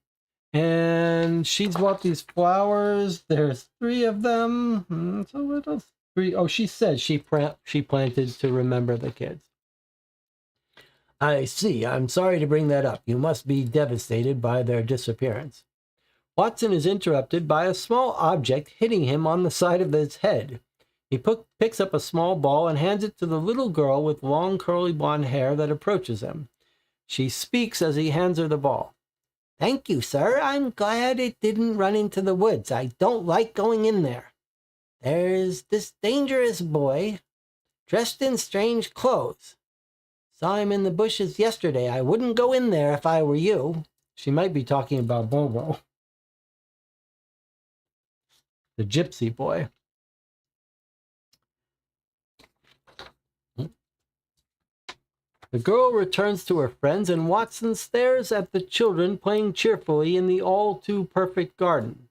And she's bought these flowers. There's 3 of them. It's a little 3. Oh, she said she planted to remember the kids. I see. I'm sorry to bring that up. You must be devastated by their disappearance. Watson is interrupted by a small object hitting him on the side of his head. He picks up a small ball and hands it to the little girl with long curly blonde hair that approaches him. She speaks as he hands her the ball. Thank you, sir. I'm glad it didn't run into the woods. I don't like going in there. There's this dangerous boy dressed in strange clothes. Saw him in the bushes yesterday. I wouldn't go in there if I were you. She might be talking about Bobo, the gypsy boy. The girl returns to her friends, and Watson stares at the children playing cheerfully in the all-too-perfect garden.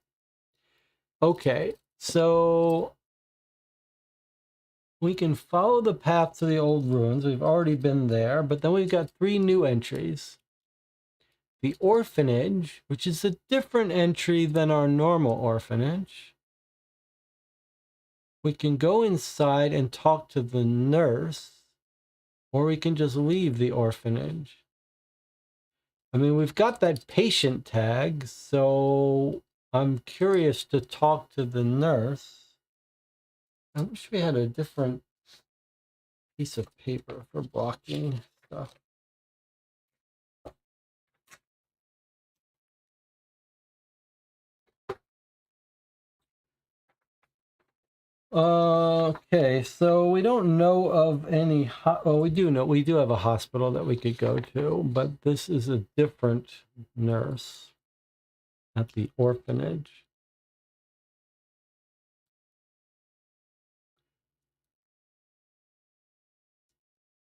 Okay, so we can follow the path to the old ruins. We've already been there, but then we've got 3 new entries. The orphanage, which is a different entry than our normal orphanage. We can go inside and talk to the nurse, or we can just leave the orphanage. I mean, we've got that patient tag, so I'm curious to talk to the nurse. I wish we had a different piece of paper for blocking stuff. Okay, so we don't know of any, well, we do have a hospital that we could go to, but this is a different nurse at the orphanage.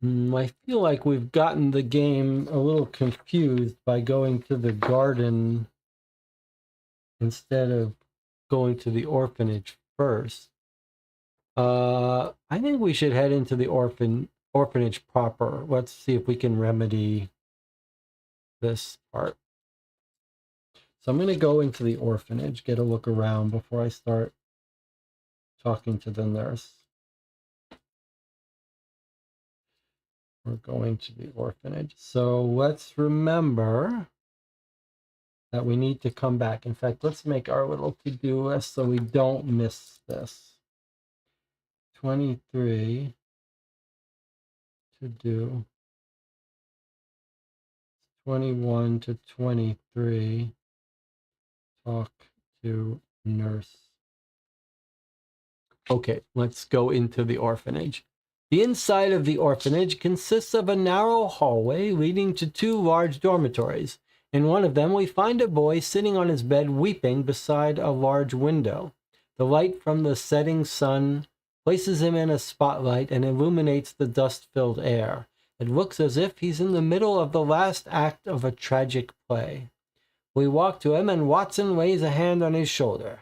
I feel like we've gotten the game a little confused by going to the garden instead of going to the orphanage first. I think we should head into the orphanage proper. Let's see if we can remedy this part. So I'm going to go into the orphanage, get a look around before I start talking to the nurse. We're going to the orphanage. So let's remember that we need to come back. In fact, let's make our little to-do list so we don't miss this. 23 to do. 21 to 23. Talk to nurse. Okay, let's go into the orphanage. The inside of the orphanage consists of a narrow hallway leading to 2 large dormitories. In one of them, we find a boy sitting on his bed weeping beside a large window. The light from the setting sun places him in a spotlight and illuminates the dust-filled air. It looks as if he's in the middle of the last act of a tragic play. We walk to him, and Watson lays a hand on his shoulder.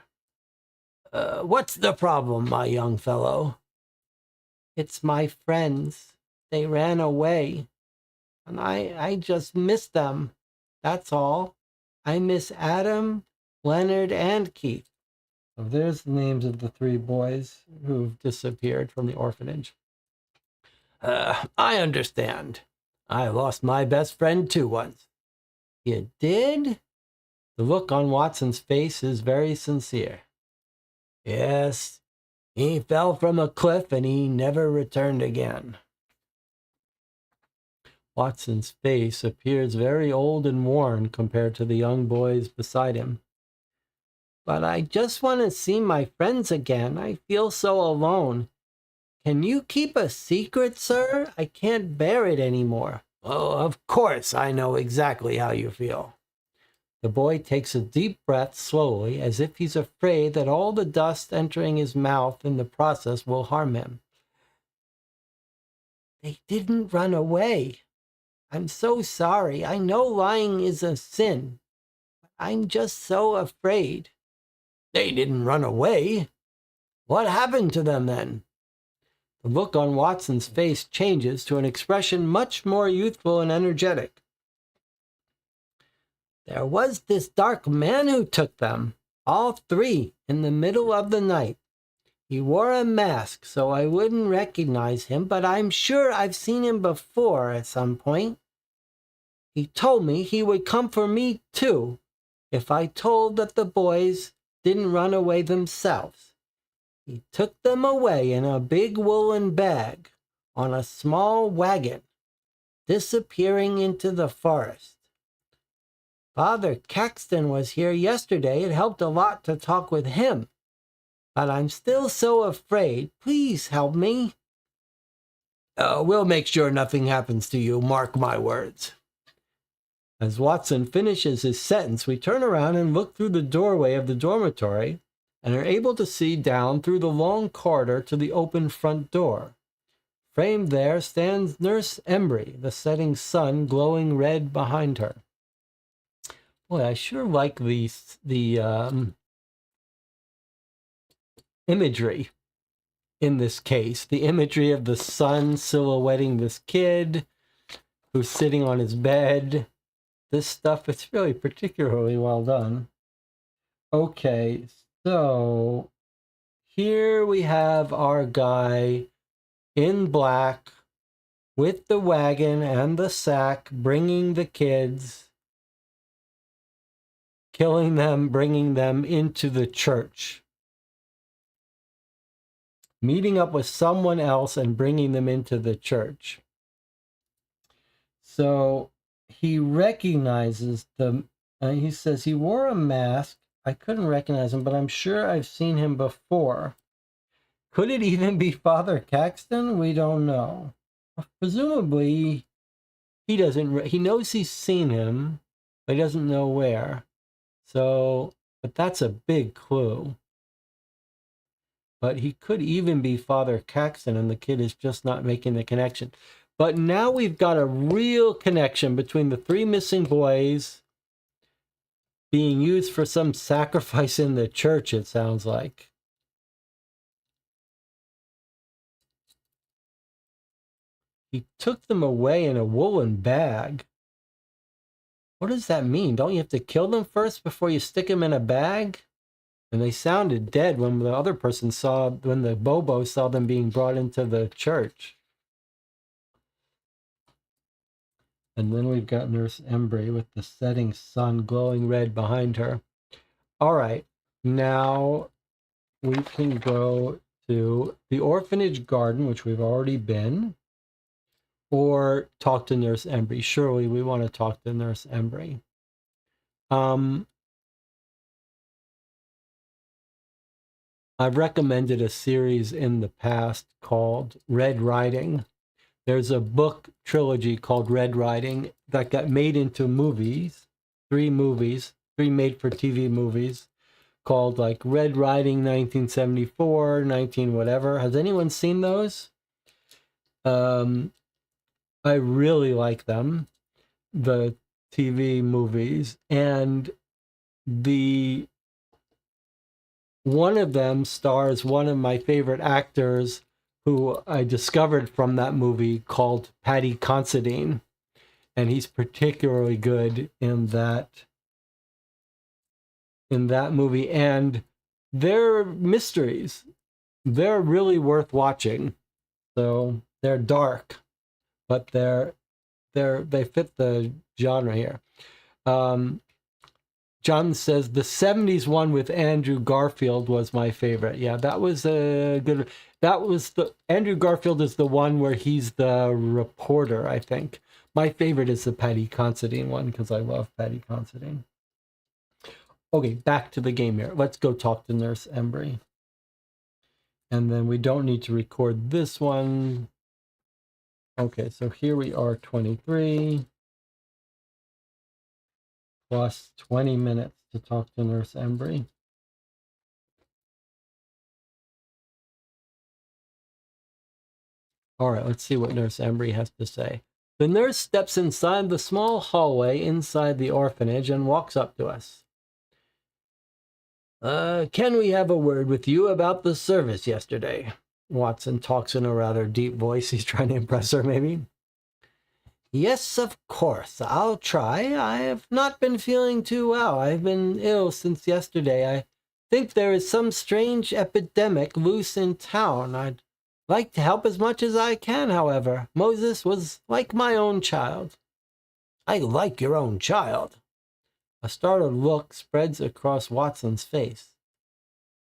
What's the problem, my young fellow? It's my friends. They ran away, and I just miss them. That's all. I miss Adam, Leonard, and Keith. So there's the names of the 3 boys who've disappeared from the orphanage. I understand. I lost my best friend too once. You did? The look on Watson's face is very sincere. Yes, he fell from a cliff and he never returned again. Watson's face appears very old and worn compared to the young boys beside him. But I just want to see my friends again. I feel so alone. Can you keep a secret, sir? I can't bear it anymore. Oh, of course, I know exactly how you feel. The boy takes a deep breath slowly, as if he's afraid that all the dust entering his mouth in the process will harm him. They didn't run away. I'm so sorry. I know lying is a sin. But I'm just so afraid. They didn't run away. What happened to them then? The look on Watson's face changes to an expression much more youthful and energetic. There was this dark man who took them, all 3, in the middle of the night. He wore a mask, so I wouldn't recognize him, but I'm sure I've seen him before at some point. He told me he would come for me too, if I told that the boys didn't run away themselves. He took them away in a big woolen bag on a small wagon. disappearing into the forest. Father Caxton was here yesterday. It helped a lot to talk with him. But I'm still so afraid. Please help me. We'll make sure nothing happens to you. Mark my words. As Watson finishes his sentence, we turn around and look through the doorway of the dormitory and are able to see down through the long corridor to the open front door. Framed there stands Nurse Embry, the setting sun glowing red behind her. Boy, I sure like the imagery in this case. The imagery of the sun silhouetting this kid who's sitting on his bed. This stuff, it's really particularly well done. Okay, so here we have our guy in black with the wagon and the sack, bringing the kids, killing them, bringing them into the church, meeting up with someone else and bringing them into the church. So he recognizes them. He says he wore a mask. I couldn't recognize him, but I'm sure I've seen him before. Could it even be Father Caxton? We don't know. Presumably, he doesn't. He knows he's seen him, but he doesn't know where. So, but that's a big clue. But he could even be Father Caxton, and the kid is just not making the connection. But now we've got a real connection between the three missing boys being used for some sacrifice in the church, it sounds like. He took them away in a woolen bag. What does that mean? Don't you have to kill them first before you stick them in a bag? And they sounded dead when the other person saw, when the Bobo saw them being brought into the church. And then we've got Nurse Embry with the setting sun glowing red behind her. All right, now we can go to the orphanage garden, which we've already been, or talk to Nurse Embry. Surely we want to talk to Nurse Embry. I've recommended a series in the past called Red Riding. There's a book trilogy called Red Riding that got made into movies, three made-for-TV movies called like Red Riding 1974, 19 whatever. Has anyone seen those? I really like them, the TV movies, and one of them stars one of my favorite actors who I discovered from that movie called Paddy Considine. And he's particularly good in that movie. And they're mysteries. They're really worth watching. So they're dark, but they fit the genre here. John says the 70s one with Andrew Garfield was my favorite. Yeah, that was a good. That was Andrew Garfield is the one where he's the reporter, I think. My favorite is the Paddy Considine one because I love Paddy Considine. Okay, back to the game here. Let's go talk to Nurse Embry. And then we don't need to record this one. Okay, so here we are, 23. Plus 20 minutes to talk to Nurse Embry. All right, let's see what Nurse Embry has to say. The nurse steps inside the small hallway inside the orphanage and walks up to us. Can we have a word with you about the service yesterday? Watson talks in a rather deep voice. He's trying to impress her, maybe. Yes, of course. I'll try. I have not been feeling too well. I've been ill since yesterday. I think there is some strange epidemic loose in town. I'd like to help as much as I can, however. Moses was like my own child. I like your own child. A startled look spreads across Watson's face.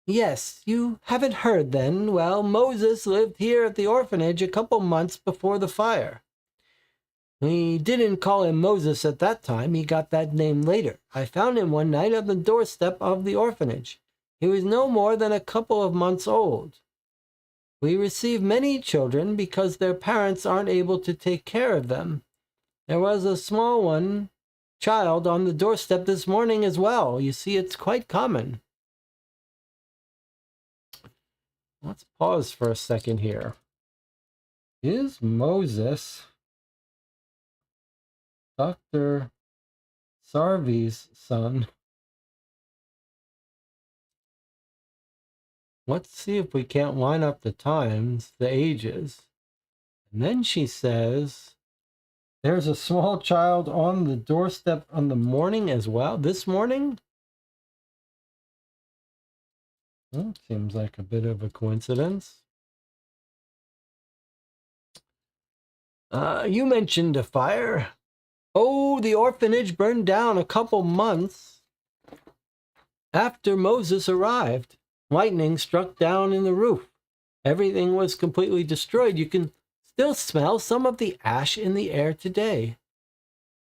Yes, you haven't heard then. Well, Moses lived here at the orphanage a couple months before the fire. We didn't call him Moses at that time. He got that name later. I found him one night on the doorstep of the orphanage. He was no more than a couple of months old. We receive many children because their parents aren't able to take care of them. There was a small child on the doorstep this morning as well. You see, it's quite common. Let's pause for a second here. Is Moses Dr. Sarvi's son? Let's see if we can't line up the times, the ages. And then she says, there's a small child on the doorstep on the morning as well. This morning? Well, seems like a bit of a coincidence. You mentioned a fire. Oh, the orphanage burned down a couple months after Moses arrived. Lightning struck down in the roof. Everything was completely destroyed. You can still smell some of the ash in the air today.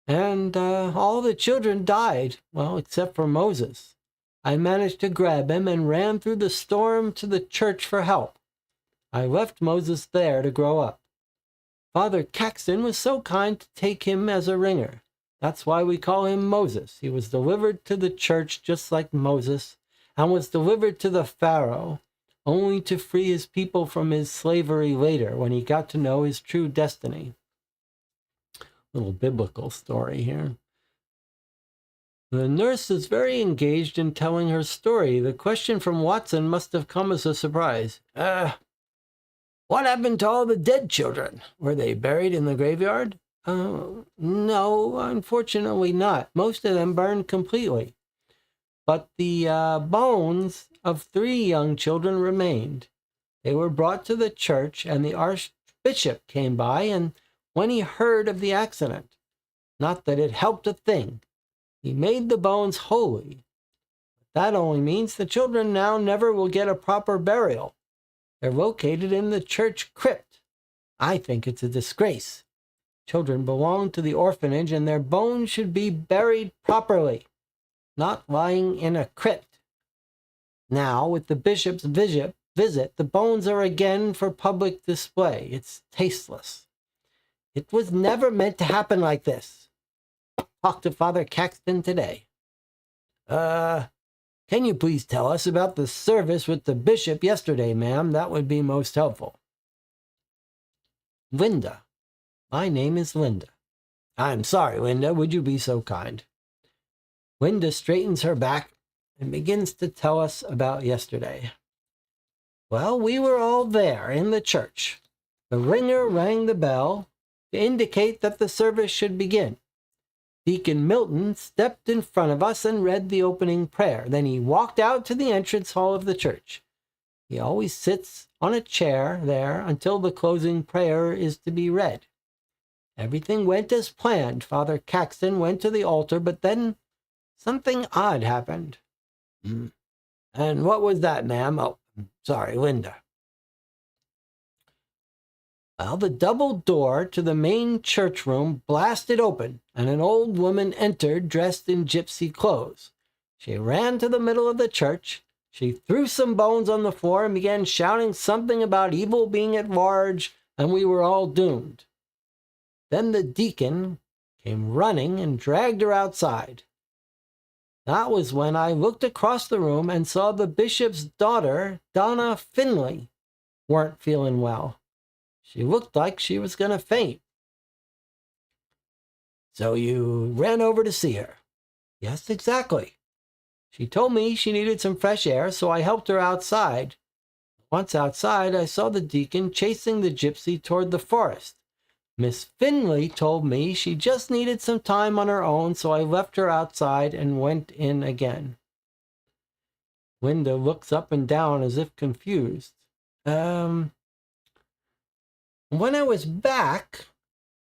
And all the children died, well, except for Moses. I managed to grab him and ran through the storm to the church for help. I left Moses there to grow up. Father Caxton was so kind to take him as a ringer. That's why we call him Moses. He was delivered to the church just like Moses, and was delivered to the Pharaoh, only to free his people from his slavery later when he got to know his true destiny. Little biblical story here. The nurse is very engaged in telling her story. The question from Watson must have come as a surprise. What happened to all the dead children? Were they buried in the graveyard? No, unfortunately not. Most of them burned completely. But the bones of 3 young children remained. They were brought to the church, and the archbishop came by, and when he heard of the accident, not that it helped a thing, he made the bones holy. That only means the children now never will get a proper burial. They're located in the church crypt. I think it's a disgrace. Children belong to the orphanage, and their bones should be buried properly, not lying in a crypt. Now, with the bishop's visit, the bones are again for public display. It's tasteless. It was never meant to happen like this. Talk to Father Caxton today. Can you please tell us about the service with the bishop yesterday, ma'am? That would be most helpful. Linda. My name is Linda. I'm sorry, Linda. Would you be so kind? Linda straightens her back and begins to tell us about yesterday. Well, we were all there in the church. The ringer rang the bell to indicate that the service should begin. Deacon Milton stepped in front of us and read the opening prayer. Then he walked out to the entrance hall of the church. He always sits on a chair there until the closing prayer is to be read. Everything went as planned. Father Caxton went to the altar, but then something odd happened. And what was that, ma'am? Oh, sorry, Linda. Well, the double door to the main church room blasted open, and an old woman entered dressed in gypsy clothes. She ran to the middle of the church. She threw some bones on the floor and began shouting something about evil being at large, and we were all doomed. Then the deacon came running and dragged her outside. That was when I looked across the room and saw the bishop's daughter, Donna Finley, weren't feeling well. She looked like she was going to faint. So you ran over to see her? Yes, exactly. She told me she needed some fresh air, so I helped her outside. Once outside, I saw the deacon chasing the gypsy toward the forest. Miss Finley told me she just needed some time on her own, so I left her outside and went in again. Linda looks up and down as if confused. When I was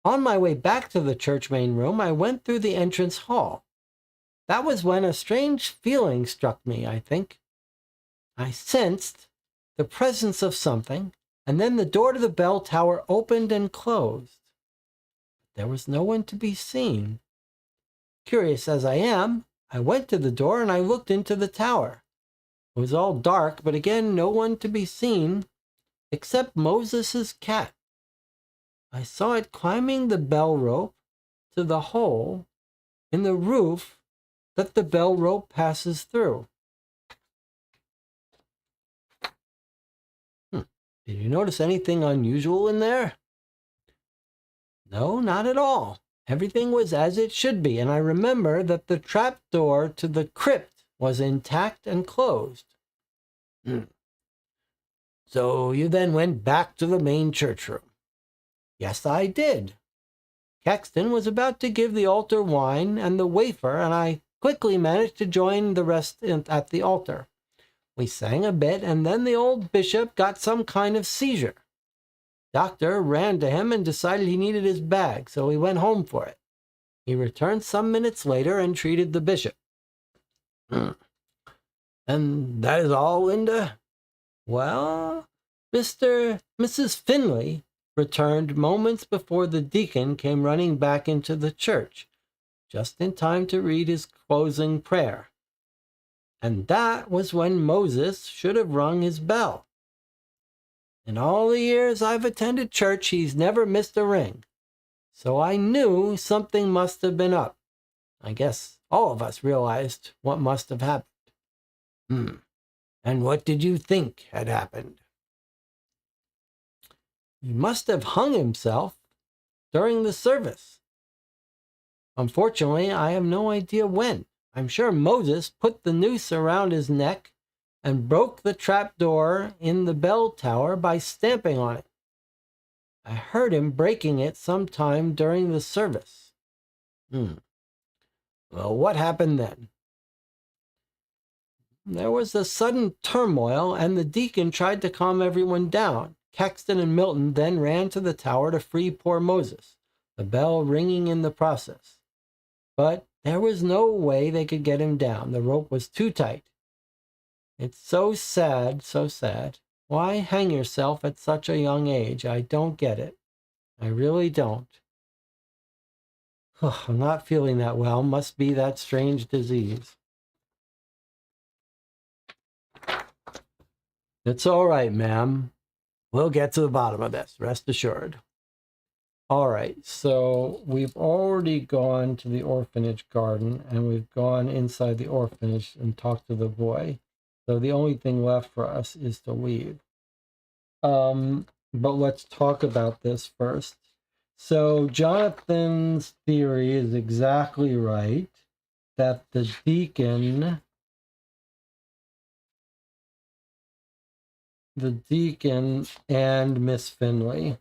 on my way back to the church main room, I went through the entrance hall. That was when a strange feeling struck me, I think. I sensed the presence of something, and then the door to the bell tower opened and closed. there was no one to be seen. Curious as I am, I went to the door and I looked into the tower. It was all dark, but again, no one to be seen except Moses's cat. I saw it climbing the bell rope to the hole in the roof that the bell rope passes through. Did you notice anything unusual in there? No, not at all. Everything was as it should be, and I remember that the trap door to the crypt was intact and closed. So you then went back to the main church room? Yes, I did. Caxton was about to give the altar wine and the wafer, and I quickly managed to join the rest at the altar. We sang a bit, and then the old bishop got some kind of seizure. Doctor ran to him and decided he needed his bag, so he went home for it. He returned some minutes later and treated the bishop. And that is all, Linda? Well, Mrs. Finley returned moments before the deacon came running back into the church, just in time to read his closing prayer. And that was when Moses should have rung his bell. In all the years I've attended church, he's never missed a ring. So I knew something must have been up. I guess all of us realized what must have happened. And what did you think had happened? He must have hung himself during the service. Unfortunately, I have no idea when. I'm sure Moses put the noose around his neck and broke the trapdoor in the bell tower by stamping on it. I heard him breaking it sometime during the service. Well, what happened then? There was a sudden turmoil, and the deacon tried to calm everyone down. Caxton and Milton then ran to the tower to free poor Moses, the bell ringing in the process. But there was no way they could get him down. The rope was too tight. It's so sad, so sad. Why hang yourself at such a young age? I don't get it. I really don't. I'm not feeling that well. Must be that strange disease. It's all right, ma'am. We'll get to the bottom of this, rest assured. All right, so we've already gone to the orphanage garden, and we've gone inside the orphanage and talked to the boy. So the only thing left for us is to leave. But let's talk about this first. So Jonathan's theory is exactly right, that the deacon and Miss Finley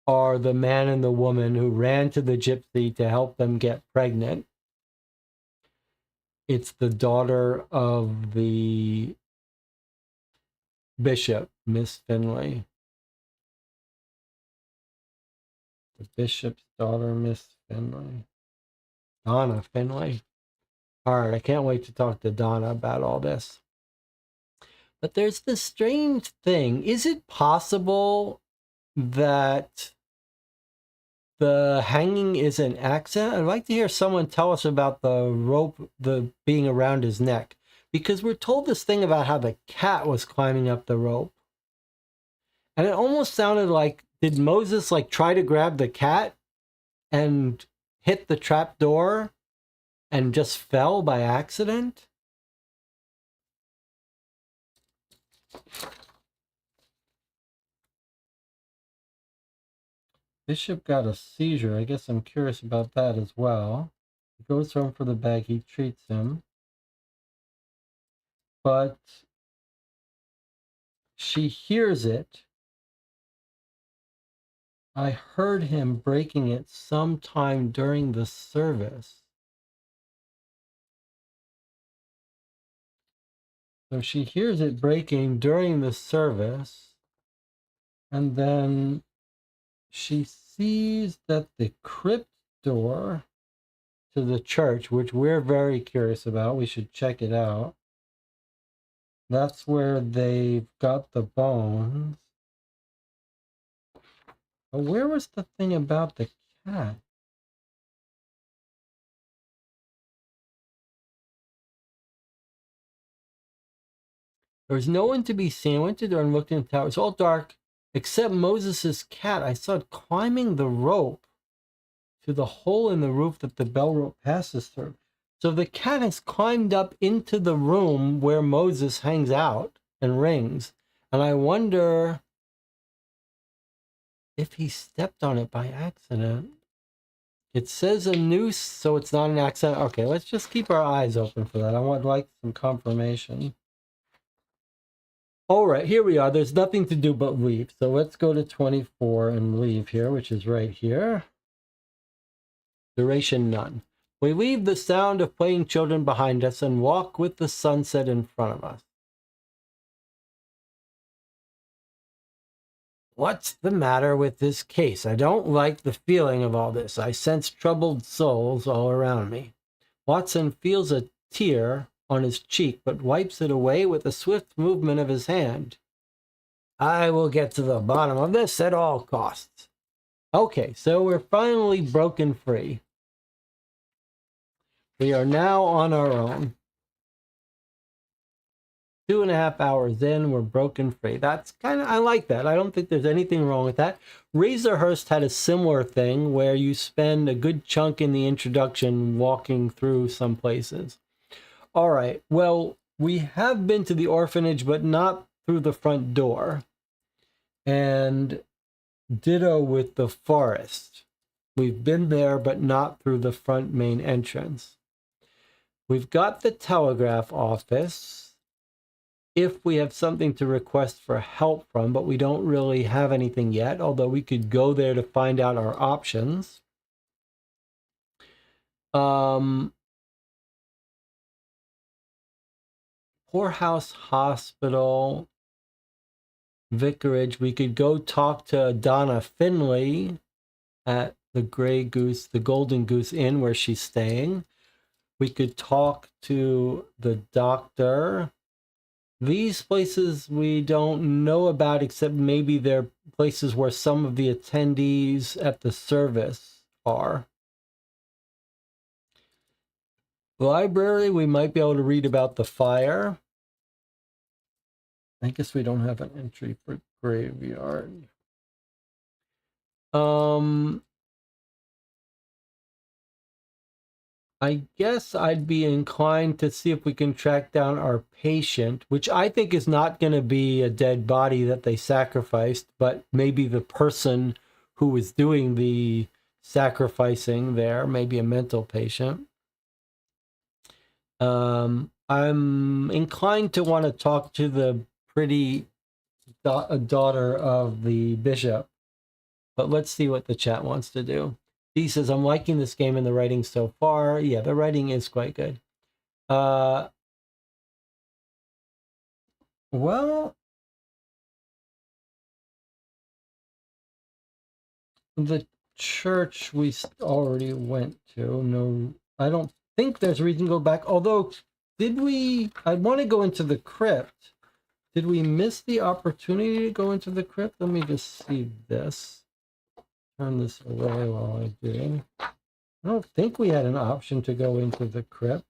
are the man and the woman who ran to the gypsy to help them get pregnant. It's the daughter of the bishop, Miss Finley. The bishop's daughter, Miss Finley. Donna Finley. All right, I can't wait to talk to Donna about all this. But there's this strange thing. Is it possible that the hanging is an accident? I'd like to hear someone tell us about the rope, the being around his neck, because we're told this thing about how the cat was climbing up the rope. And it almost sounded like, did Moses try to grab the cat and hit the trap door and just fell by accident? Bishop got a seizure. I guess I'm curious about that as well. He goes home for the bag. He treats him. But she hears it. I heard him breaking it sometime during the service. So she hears it breaking during the service. And then she sees that the crypt door to the church, which we're very curious about, we should check it out. That's where they've got the bones. But where was the thing about the cat? There was no one to be seen. I went to the door and looked in the tower. It was all dark, except Moses's cat. I saw it climbing the rope to the hole in the roof that the bell rope passes through. So the cat has climbed up into the room where Moses hangs out and rings. And I wonder if he stepped on it by accident. It says a noose, so it's not an accident. Okay, let's just keep our eyes open for that. I would like some confirmation. All right, here we are. There's nothing to do but leave. So let's go to 24 and leave here, which is right here. Duration none. We leave the sound of playing children behind us and walk with the sunset in front of us. What's the matter with this case? I don't like the feeling of all this. I sense troubled souls all around me. Watson feels a tear on his cheek, but wipes it away with a swift movement of his hand. I will get to the bottom of this at all costs. Okay, so we're finally broken free. We are now on our own. 2.5 hours in, we're broken free. That's kind of, I like that. I don't think there's anything wrong with that. Razorhurst had a similar thing where you spend a good chunk in the introduction walking through some places. All right, well, we have been to the orphanage, but not through the front door. And ditto with the forest. We've been there, but not through the front main entrance. We've got the telegraph office if we have something to request for help from, but we don't really have anything yet, although we could go there to find out our options. Poorhouse Hospital, Vicarage. We could go talk to Donna Finley at the Grey Goose, the Golden Goose Inn where she's staying. We could talk to the doctor. These places we don't know about, except maybe they're places where some of the attendees at the service are. Library, we might be able to read about the fire. I guess we don't have an entry for graveyard. I guess I'd be inclined to see if we can track down our patient, which I think is not going to be a dead body that they sacrificed, but maybe the person who was doing the sacrificing there, maybe a mental patient. I'm inclined to want to talk to the pretty daughter of the bishop, but let's see what the chat wants to do. He says, I'm liking this game and the writing so far. Yeah, the writing is quite good. Well, the church we already went to. No, I don't think there's a reason to go back. Although, I want to go into the crypt. Did we miss the opportunity to go into the crypt? Let me just see this. Turn this away while I do. I don't think we had an option to go into the crypt.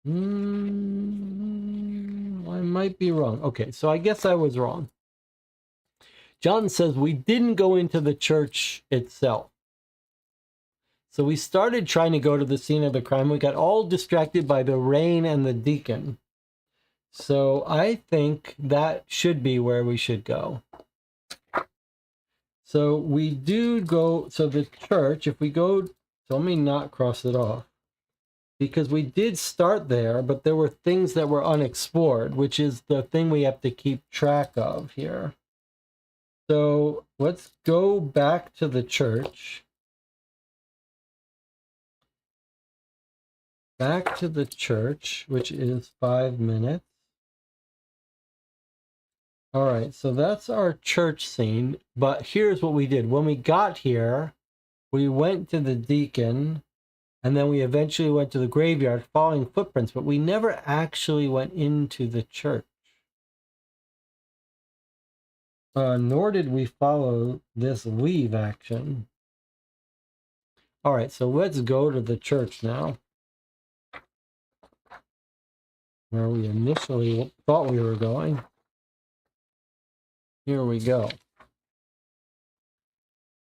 I might be wrong. Okay, so I guess I was wrong. John says we didn't go into the church itself. So we started trying to go to the scene of the crime. We got all distracted by the rain and the deacon. So I think that should be where we should go. So we do go, so the church, if we go, so let me not cross it off. Because we did start there, but there were things that were unexplored, which is the thing we have to keep track of here. So let's go back to the church. Back to the church, which is 5 minutes. All right, so that's our church scene. But here's what we did. When we got here, we went to the deacon, and then we eventually went to the graveyard following footprints, but we never actually went into the church. Nor did we follow this leave action. All right, so let's go to the church now, where we initially thought we were going. Here we go.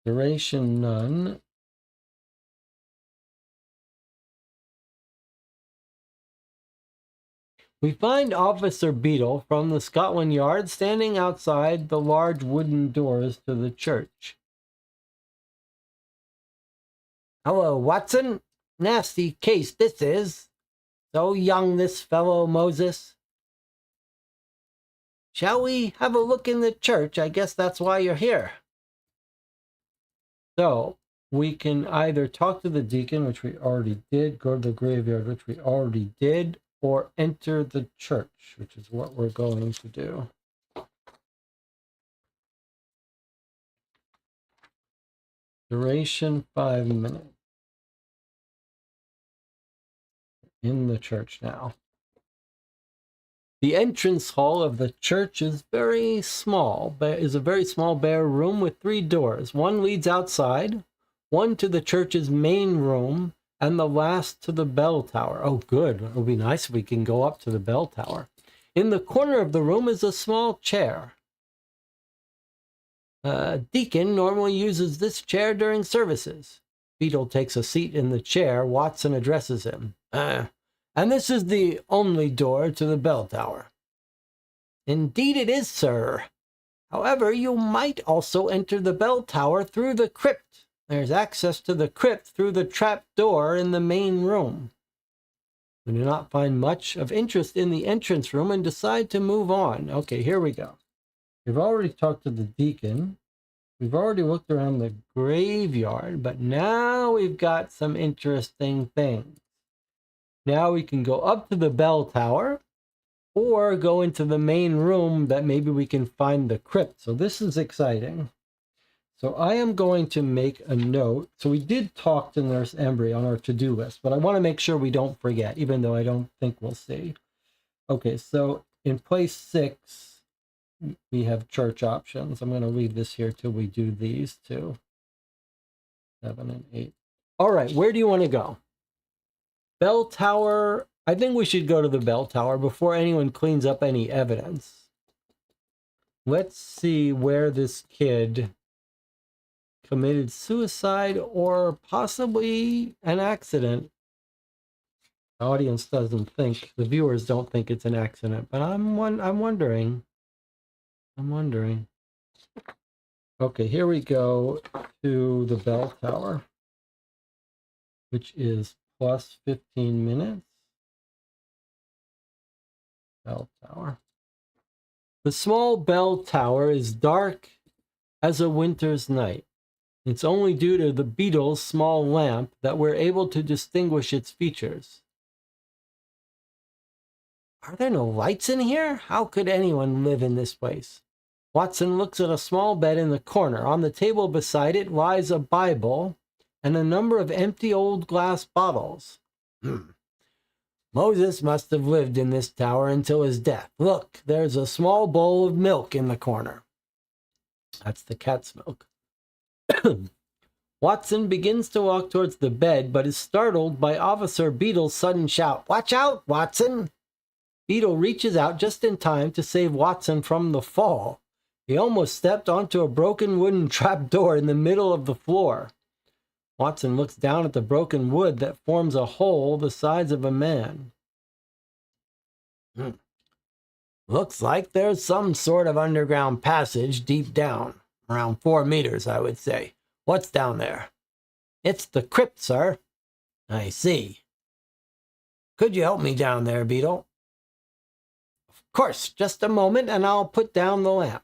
Duration none. We find Officer Beadle from the Scotland Yard standing outside the large wooden doors to the church. Hello, Watson. Nasty case this is. So young, this fellow Moses. Shall we have a look in the church? I guess that's why you're here. So, we can either talk to the deacon, which we already did, go to the graveyard, which we already did, or enter the church, which is what we're going to do. Duration 5 minutes. In the church now. The entrance hall of the church is very small, but is a very small bare room with 3 doors. One leads outside, one to the church's main room, and the last to the bell tower. Oh, good. It would be nice if we can go up to the bell tower. In the corner of the room is a small chair. Deacon normally uses this chair during services. Beadle takes a seat in the chair. Watson addresses him. And this is the only door to the bell tower. Indeed it is, sir. However, you might also enter the bell tower through the crypt. There's access to the crypt through the trap door in the main room. We do not find much of interest in the entrance room and decide to move on. Okay, here we go. We've already talked to the deacon. We've already looked around the graveyard, but now we've got some interesting things. Now we can go up to the bell tower or go into the main room that maybe we can find the crypt. So this is exciting. So I am going to make a note. So we did talk to Nurse Embry on our to-do list, but I want to make sure we don't forget, even though I don't think we'll see. Okay, so in place 6, we have church options. I'm going to leave this here till we do these two. 7 and 8. All right, where do you want to go? Bell tower. I think we should go to the bell tower before anyone cleans up any evidence. Let's see where this kid committed suicide or possibly an accident. The audience doesn't think, the viewers don't think it's an accident, but I'm wondering. Okay, here we go to the bell tower, which is plus 15 minutes. Bell tower. The small bell tower is dark as a winter's night. It's only due to the Beadle's small lamp that we're able to distinguish its features. Are there no lights in here? How could anyone live in this place? Watson looks at a small bed in the corner. On the table beside it lies a Bible and a number of empty old glass bottles. Moses must have lived in this tower until his death. Look, there's a small bowl of milk in the corner. That's the cat's milk. Watson begins to walk towards the bed, but is startled by Officer Beadle's sudden shout. Watch out, Watson! Beadle reaches out just in time to save Watson from the fall. He almost stepped onto a broken wooden trapdoor in the middle of the floor. Watson looks down at the broken wood that forms a hole the size of a man. Looks like there's some sort of underground passage deep down. Around 4 meters, I would say. What's down there? It's the crypt, sir. I see. Could you help me down there, Beadle? Of course, just a moment and I'll put down the lamp.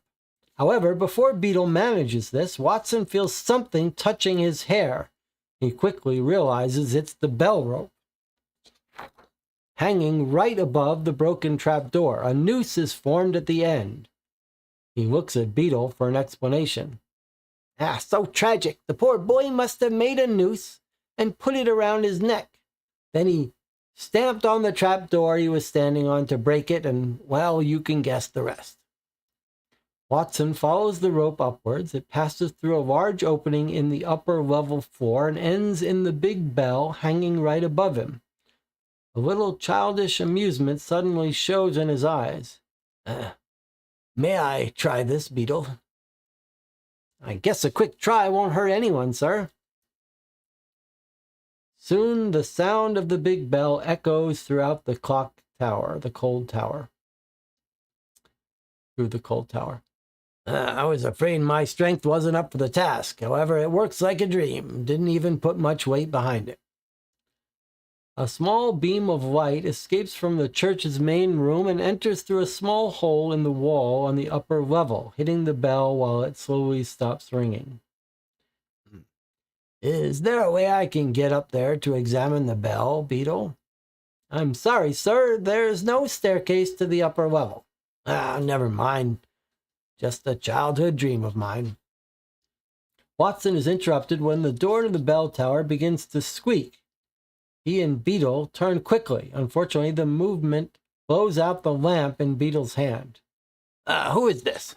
However, before Beadle manages this, Watson feels something touching his hair. He quickly realizes it's the bell rope. Hanging right above the broken trapdoor, a noose is formed at the end. He looks at Beadle for an explanation. So tragic. The poor boy must have made a noose and put it around his neck. Then he stamped on the trapdoor he was standing on to break it, and, well, you can guess the rest. Watson follows the rope upwards. It passes through a large opening in the upper level floor and ends in the big bell hanging right above him. A little childish amusement suddenly shows in his eyes. May I try this, Beetle? I guess a quick try won't hurt anyone, sir. Soon the sound of the big bell echoes throughout the clock tower, the cold tower. Through the cold tower. I was afraid my strength wasn't up for the task. However, it works like a dream. Didn't even put much weight behind it. A small beam of light escapes from the church's main room and enters through a small hole in the wall on the upper level, hitting the bell while it slowly stops ringing. Is there a way I can get up there to examine the bell, Beetle? I'm sorry, sir. There's no staircase to the upper level. Never mind. Just a childhood dream of mine. Watson is interrupted when the door to the bell tower begins to squeak. He and Beetle turn quickly. Unfortunately, the movement blows out the lamp in Beetle's hand. Who is this?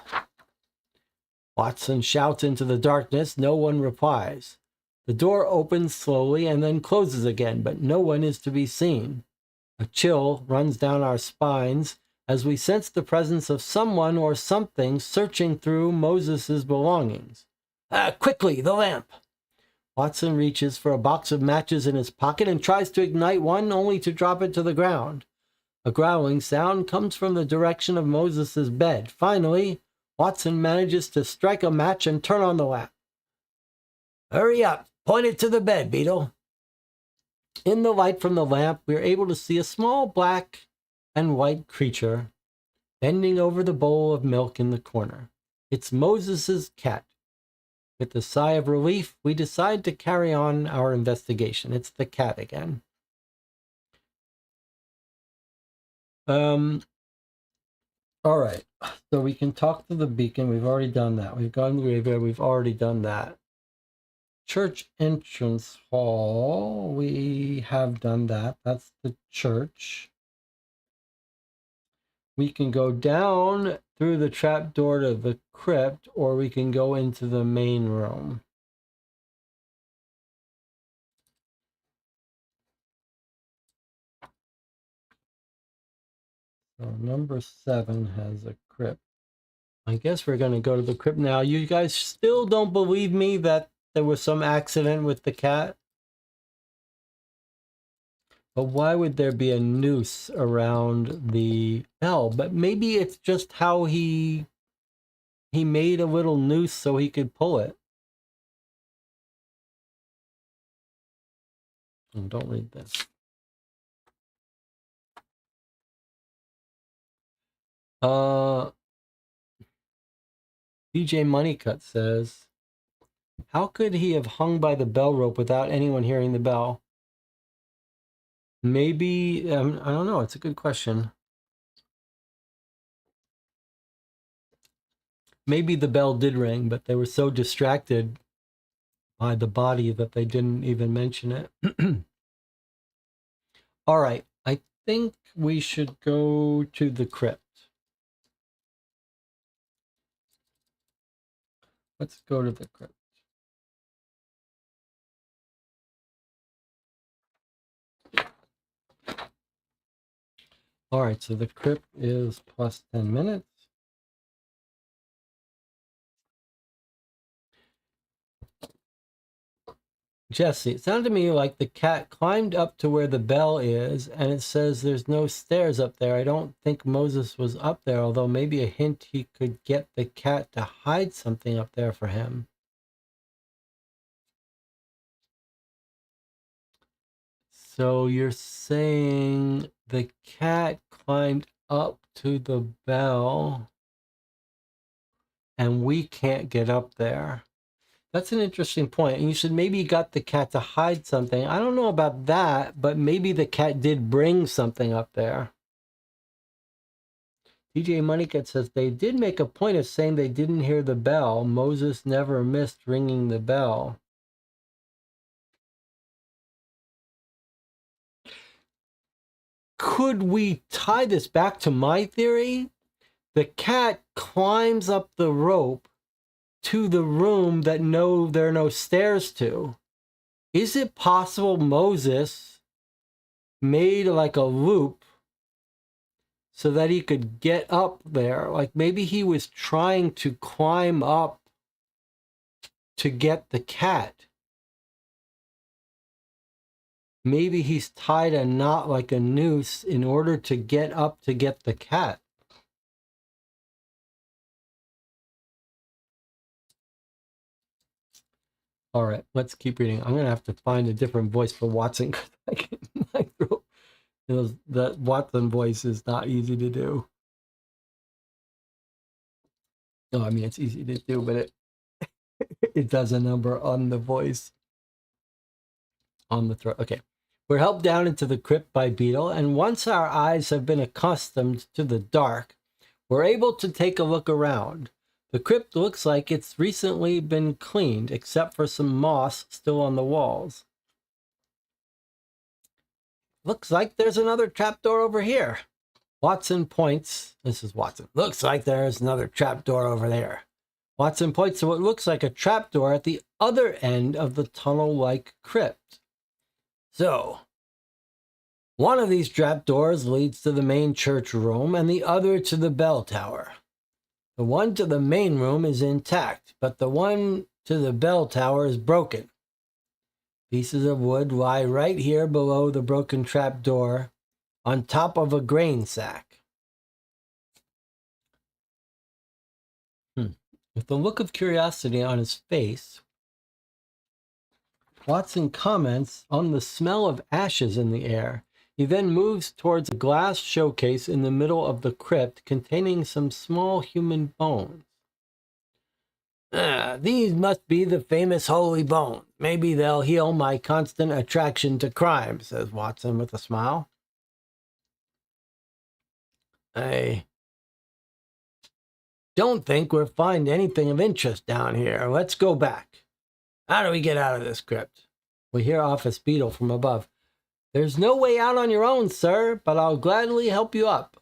Watson shouts into the darkness. No one replies. The door opens slowly and then closes again, but no one is to be seen. A chill runs down our spines as we sense the presence of someone or something searching through Moses's belongings. Quickly, the lamp! Watson reaches for a box of matches in his pocket and tries to ignite one, only to drop it to the ground. A growling sound comes from the direction of Moses's bed. Finally, Watson manages to strike a match and turn on the lamp. Hurry up! Point it to the bed, Beetle. In the light from the lamp, we are able to see a small black and white creature bending over the bowl of milk in the corner. It's Moses's cat. With a sigh of relief, we decide to carry on our investigation. It's the cat again. All right. So we can talk to the beacon. We've already done that. We've gone to the graveyard. We've already done that. Church entrance hall. We have done that. That's the church. We can go down through the trap door to the crypt, or we can go into the main room. So number 7 has a crypt. I guess we're going to go to the crypt now. You guys still don't believe me that there was some accident with the cat? But why would there be a noose around the bell? But maybe it's just how he made a little noose so he could pull it. Oh, don't read this. DJ Moneycut says, how could he have hung by the bell rope without anyone hearing the bell? Maybe, I don't know. It's a good question. Maybe the bell did ring, but they were so distracted by the body that they didn't even mention it. All right. I think we should go to the crypt. Let's go to the crypt. All right, so the crypt is plus 10 minutes. Jesse, it sounded to me like the cat climbed up to where the bell is, and it says there's no stairs up there. I don't think Moses was up there, although maybe a hint he could get the cat to hide something up there for him. So you're saying the cat climbed up to the bell and we can't get up there. That's an interesting point. And you said maybe you got the cat to hide something. I don't know about that, but maybe the cat did bring something up there. DJ Moneycat says they did make a point of saying they didn't hear the bell. Moses never missed ringing the bell. Could we tie this back to my theory The cat climbs up the rope to the room that there are no stairs to. Is it possible Moses made like a loop so that he could get up there? Like maybe he was trying to climb up to get the cat. Maybe he's tied a knot like a noose in order to get up to get the cat. All right, let's keep reading. I'm going to have to find a different voice for Watson. That Watson voice is not easy to do. No, I mean, it's easy to do, but it does a number on the voice, on the throat. Okay. We're helped down into the crypt by Beetle, and once our eyes have been accustomed to the dark, we're able to take a look around. The crypt looks like it's recently been cleaned, except for some moss still on the walls. Looks like there's another trapdoor over here. Watson points. This is Watson. Looks like there's another trapdoor over there. Watson points to what looks like a trapdoor at the other end of the tunnel-like crypt. So, one of these trapdoors leads to the main church room and the other to the bell tower. The one to the main room is intact, but the one to the bell tower is broken. Pieces of wood lie right here below the broken trapdoor, on top of a grain sack. With a look of curiosity on his face, Watson comments on the smell of ashes in the air. He then moves towards a glass showcase in the middle of the crypt containing some small human bones. These must be the famous holy bones. Maybe they'll heal my constant attraction to crime, says Watson with a smile. I don't think we'll find anything of interest down here. Let's go back. How do we get out of this crypt? We hear Office Beetle from above. There's no way out on your own, sir, but I'll gladly help you up.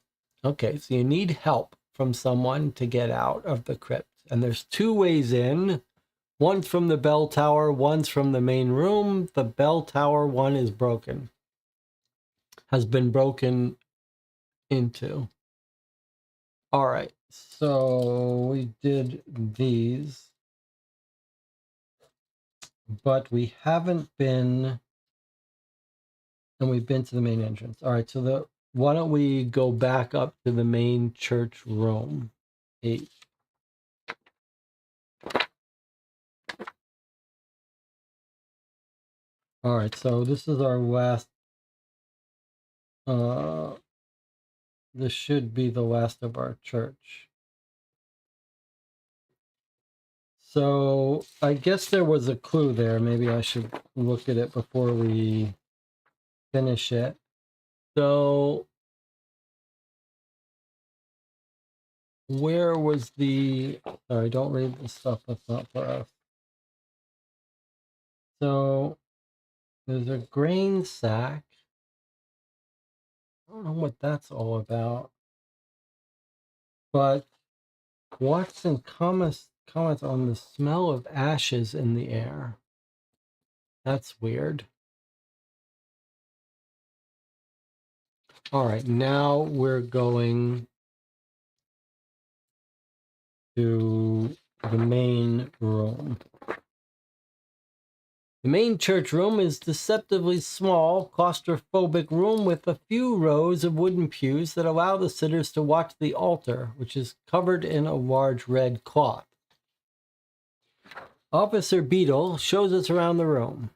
Okay, so you need help from someone to get out of the crypt. And there's two ways in. One's from the bell tower, one's from the main room. The bell tower one is broken. Has been broken into. All right, so we did these. But we haven't been, and we've been to the main entrance. All right, so why don't we go back up to the main church room? 8. All right, so this is our last, this should be the last of our church. So I guess there was a clue there. Maybe I should look at it before we finish it. So where was sorry, don't read the stuff that's not for us. So there's a grain sack. I don't know what that's all about. But Watson comments on the smell of ashes in the air. That's weird. All right, now we're going to the main room. The main church room is deceptively small, claustrophobic room with a few rows of wooden pews that allow the sitters to watch the altar, which is covered in a large red cloth. Officer Beetle shows us around the room.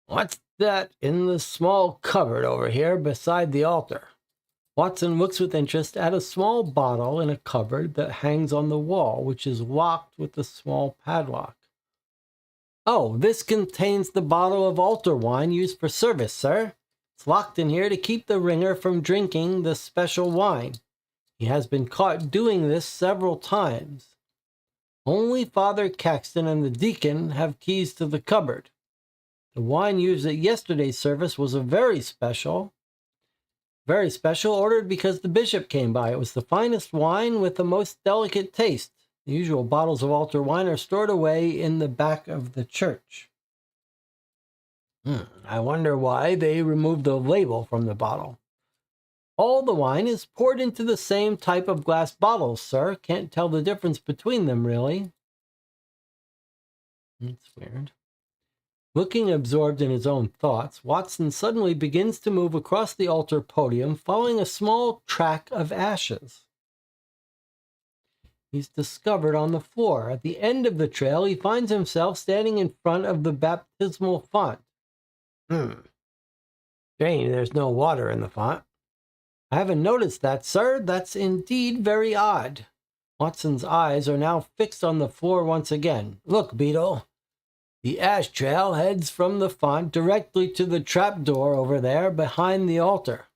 What's that in the small cupboard over here beside the altar? Watson looks with interest at a small bottle in a cupboard that hangs on the wall, which is locked with a small padlock. Oh, this contains the bottle of altar wine used for service, sir. It's locked in here to keep the ringer from drinking the special wine. He has been caught doing this several times. Only Father Caxton and the deacon have keys to the cupboard. The wine used at yesterday's service was a very special. Very special, ordered because the bishop came by. It was the finest wine with the most delicate taste. The usual bottles of altar wine are stored away in the back of the church. I wonder why they removed the label from the bottle. All the wine is poured into the same type of glass bottles, sir. Can't tell the difference between them, really. That's weird. Looking absorbed in his own thoughts, Watson suddenly begins to move across the altar podium, following a small track of ashes. He's discovered on the floor. At the end of the trail, he finds himself standing in front of the baptismal font. Strange, there's no water in the font. I haven't noticed that, sir. That's indeed very odd. Watson's eyes are now fixed on the floor once again. Look, Beetle. The ash trail heads from the font directly to the trapdoor over there behind the altar.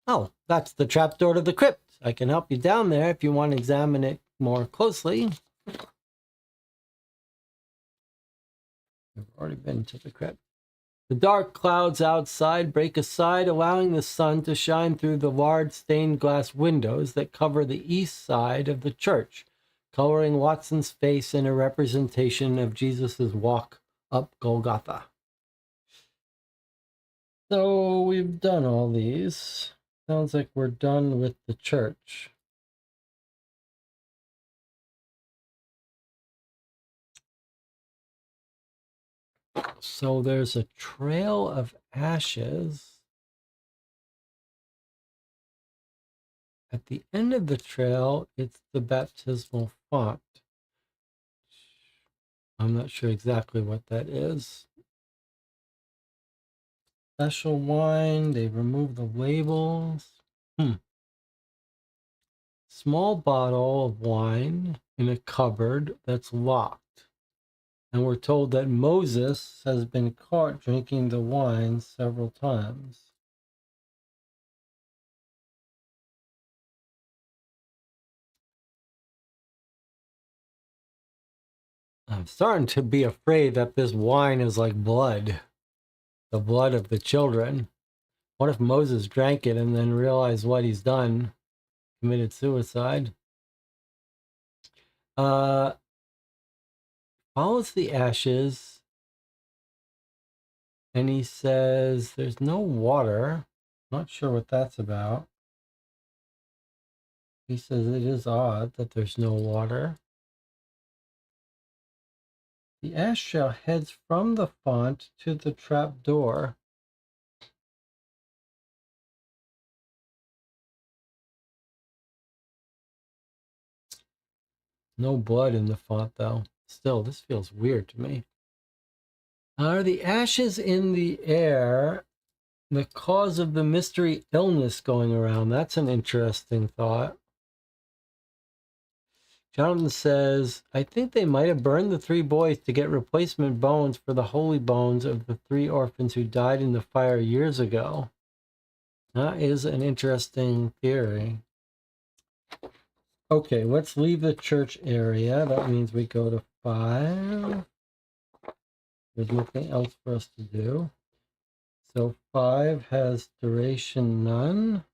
Oh, that's the trapdoor to the crypt. I can help you down there if you want to examine it more closely. I've already been to the crypt. The dark clouds outside break aside, allowing the sun to shine through the large stained glass windows that cover the east side of the church, coloring Watson's face in a representation of Jesus' walk up Golgotha. So we've done all these. Sounds like we're done with the church. So there's a trail of ashes. At the end of the trail, it's the baptismal font. I'm not sure exactly what that is. Special wine, they remove the labels. Small bottle of wine in a cupboard that's locked. And we're told that Moses has been caught drinking the wine several times. I'm starting to be afraid that this wine is like blood, the blood of the children. What if Moses drank it and then realized what he's done, committed suicide? Follows the ashes, and he says there's no water. Not sure what that's about. He says it is odd that there's no water. The ash shell heads from the font to the trap door. No blood in the font, though. Still, this feels weird to me. Are the ashes in the air the cause of the mystery illness going around? That's an interesting thought. Jonathan says, I think they might have burned the 3 boys to get replacement bones for the holy bones of the 3 orphans who died in the fire years ago. That is an interesting theory. Okay, let's leave the church area. That means we go to 5. There's nothing else for us to do. So 5 has duration none.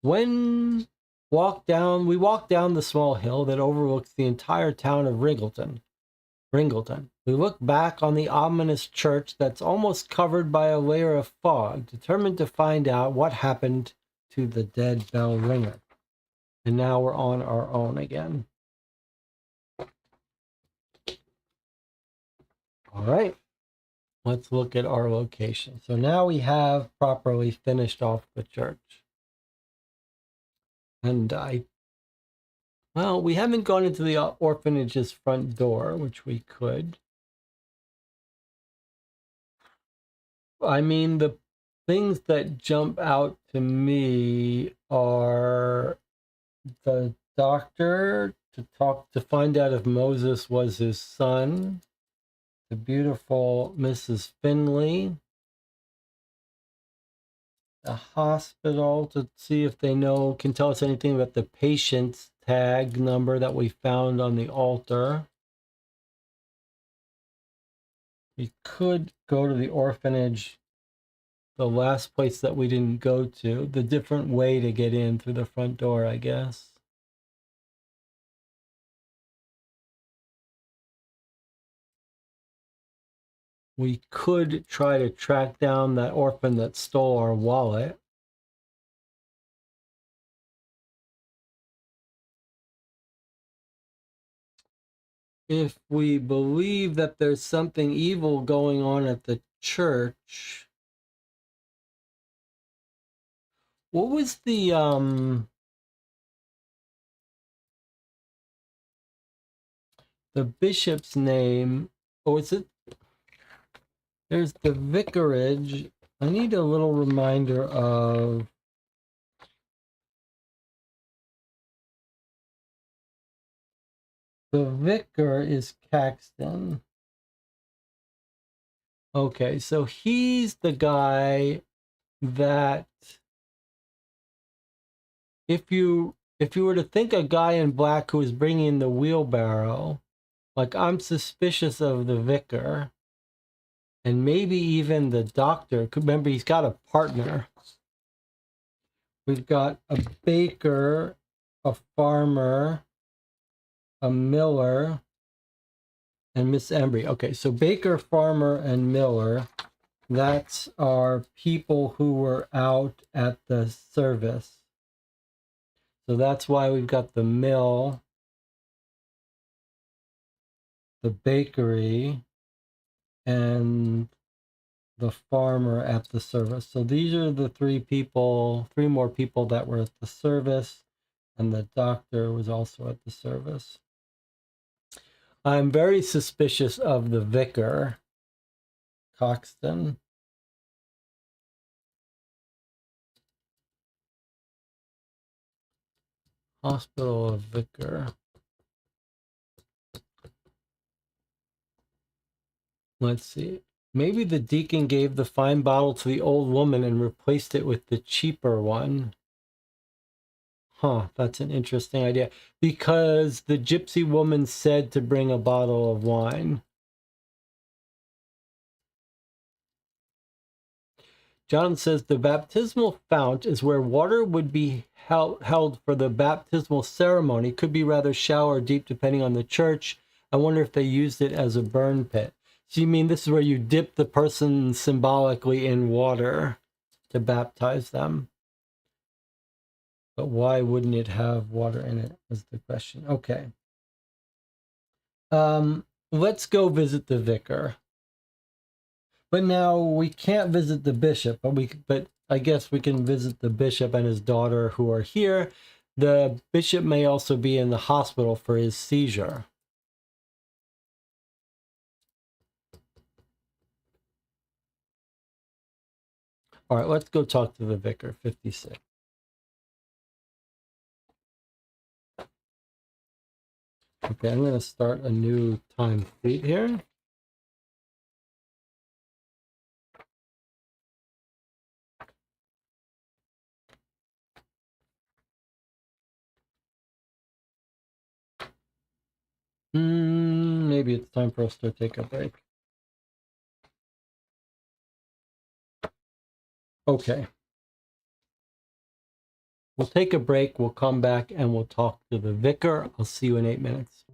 We walk down the small hill that overlooks the entire town of Ringleton. We look back on the ominous church that's almost covered by a layer of fog, determined to find out what happened to the dead bell ringer. And now we're on our own again. All right, let's look at our location. So now we have properly finished off the church. And we haven't gone into the orphanage's front door, which we could. I mean, the things that jump out to me are the doctor to find out if Moses was his son, the beautiful Mrs. Finley, the hospital to see if they can tell us anything about the patient's tag number that we found on the altar. We could go to the orphanage the last place that we didn't go to, the different way to get in through the front door, I guess. We could try to track down that orphan that stole our wallet. If we believe that there's something evil going on at the church, what was the bishop's name? Oh, is it? There's the vicarage. I need a little reminder of the vicar is Caxton. Okay, so he's the guy that if you were to think a guy in black who is bringing the wheelbarrow, like I'm suspicious of the vicar and maybe even the doctor. Remember, he's got a partner. We've got a baker, a farmer, a miller, and Miss Embry. Okay, so baker, farmer, and miller, that's our people who were out at the service. So that's why we've got the mill, the bakery, and the farmer at the service. So these are the three more people that were at the service, and the doctor was also at the service. I'm very suspicious of the vicar, Coxton. Hospital of Vicar. Let's see. Maybe the deacon gave the fine bottle to the old woman and replaced it with the cheaper one. Huh, that's an interesting idea. Because the gypsy woman said to bring a bottle of wine. John says the baptismal fount is where water would be held for the baptismal ceremony. Could be rather shallow or deep depending on the church. I wonder if they used it as a burn pit. So you mean this is where you dip the person symbolically in water to baptize them? But why wouldn't it have water in it is the question. Okay. Let's go visit the vicar. But now we can't visit the bishop, but I guess we can visit the bishop and his daughter who are here. The bishop may also be in the hospital for his seizure. All right, let's go talk to the vicar, 56. Okay, I'm going to start a new time sheet here. Maybe it's time for us to take a break. Okay. We'll take a break. We'll come back and we'll talk to the vicar. I'll see you in 8 minutes.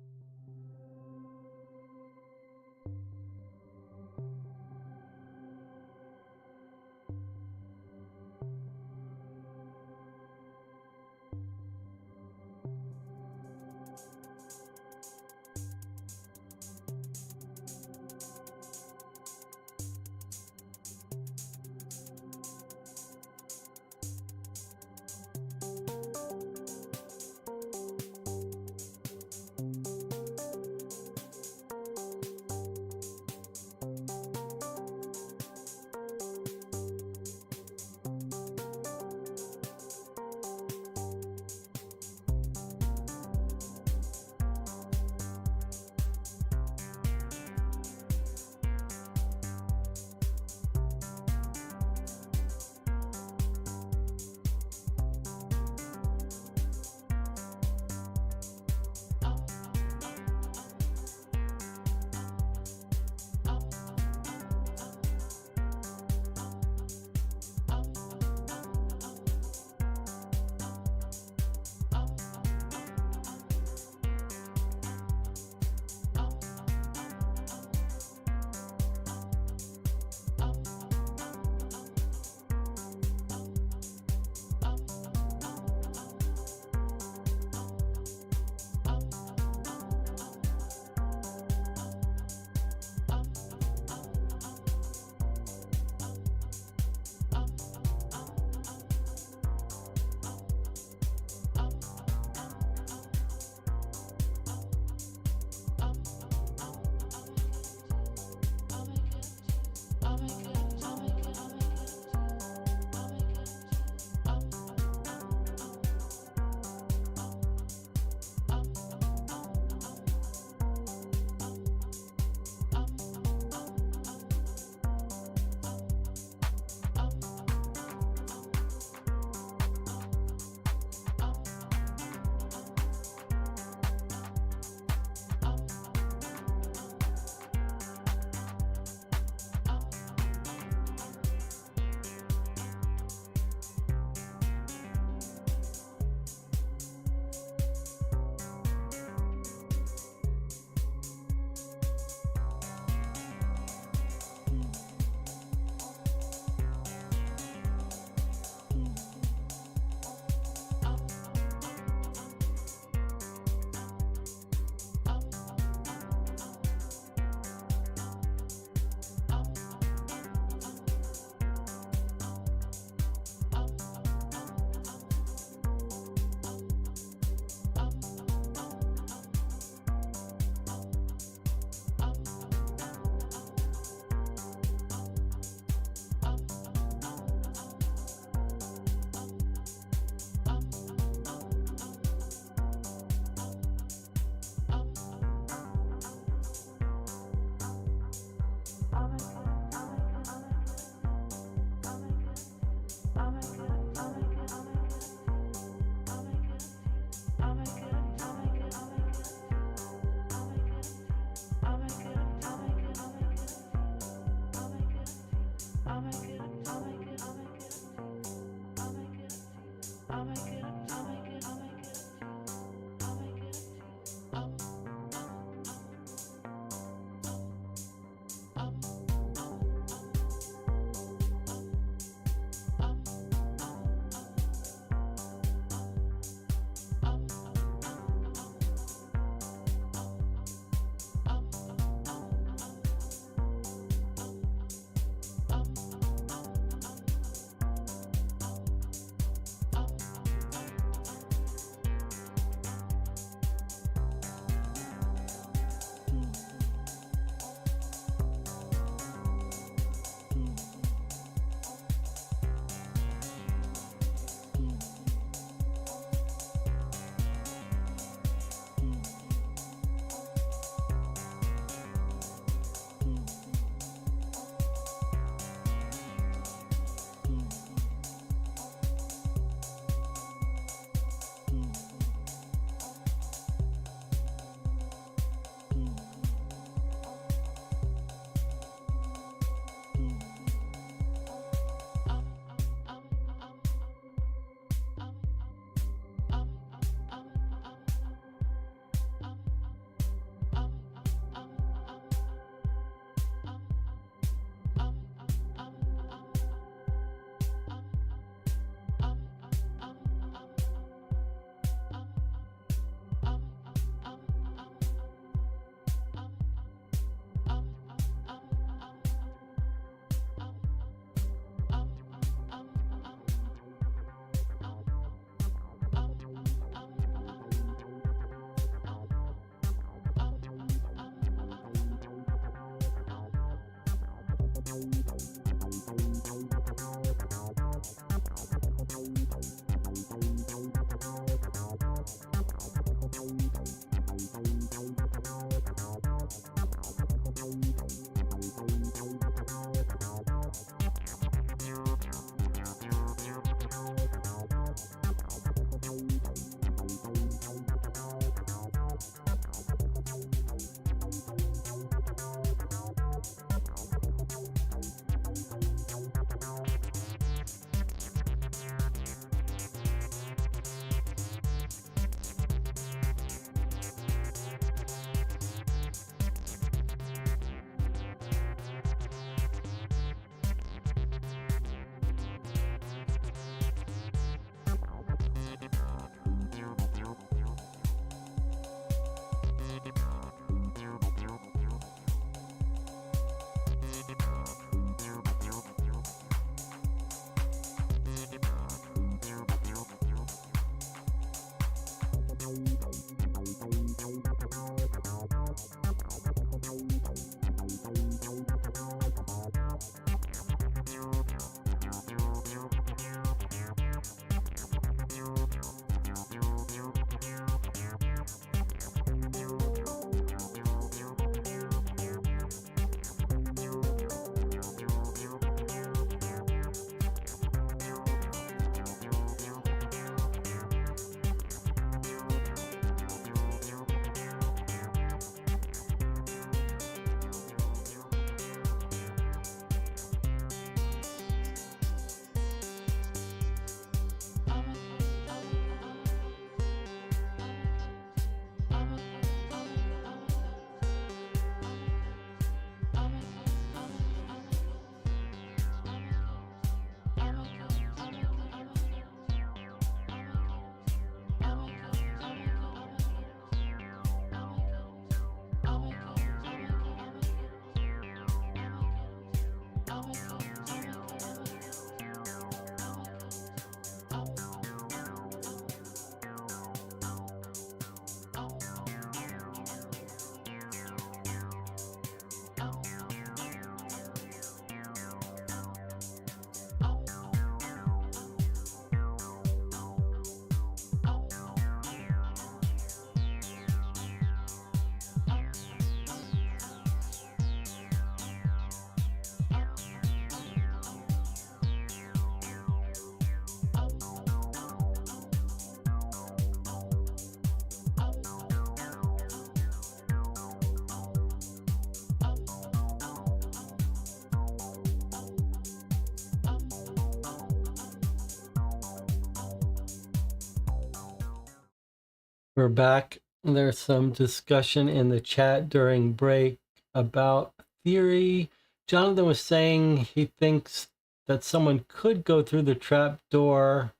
We're back. There's some discussion in the chat during break about theory. Jonathan was saying he thinks that someone could go through the trap door.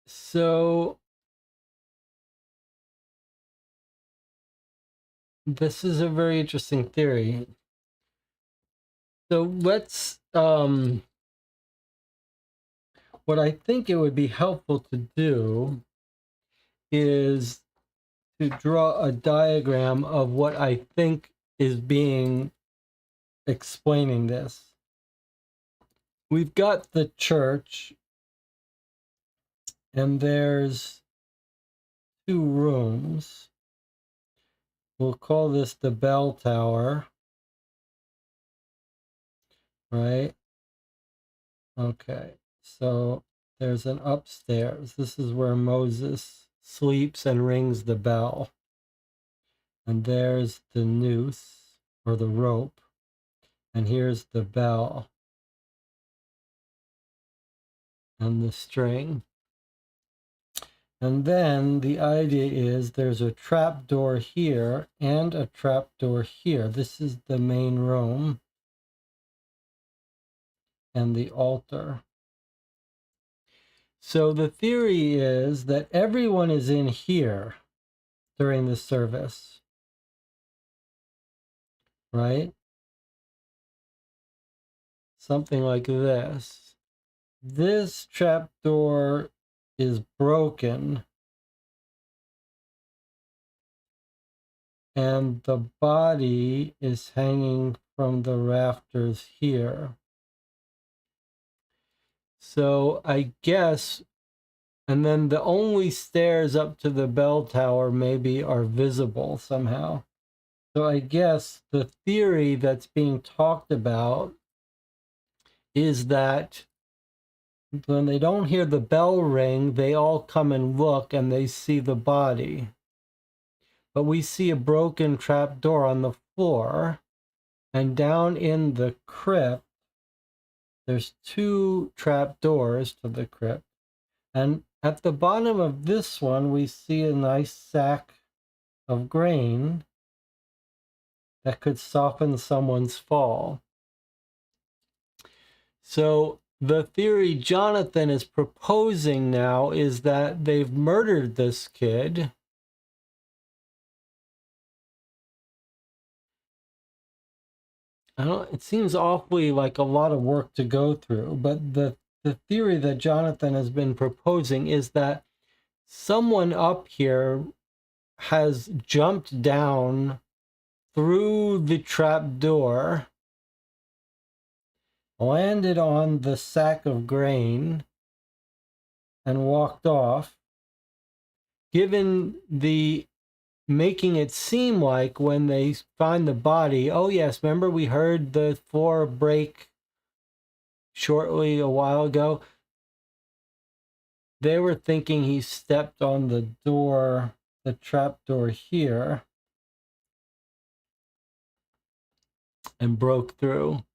So this is a very interesting theory. So let's what I think it would be helpful to do is to draw a diagram of what I think is being explaining this. We've got the church, and there's 2 rooms. We'll call this the bell tower, right? Okay, so there's an upstairs. This is where Moses sleeps and rings the bell. And there's the noose, or the rope. And here's the bell and the string. And then the idea is there's a trap door here and a trap door here. This is the main room and the altar. So the theory is that everyone is in here during the service, right? Something like this. This trap door is broken, and the body is hanging from the rafters here. So I guess, and then the only stairs up to the bell tower maybe are visible somehow. So I guess the theory that's being talked about is that when they don't hear the bell ring, they all come and look and they see the body. But we see a broken trap door on the floor, and down in the crypt, there's 2 trap doors to the crypt. And at the bottom of this one, we see a nice sack of grain that could soften someone's fall. So the theory Jonathan is proposing now is that they've murdered this kid. It seems awfully like a lot of work to go through, but the theory that Jonathan has been proposing is that someone up here has jumped down through the trap door, landed on the sack of grain, and walked off, given the making it seem like when they find the body, oh yes, remember we heard the floor break shortly a while ago? They were thinking he stepped on the door, the trap door here, and broke through.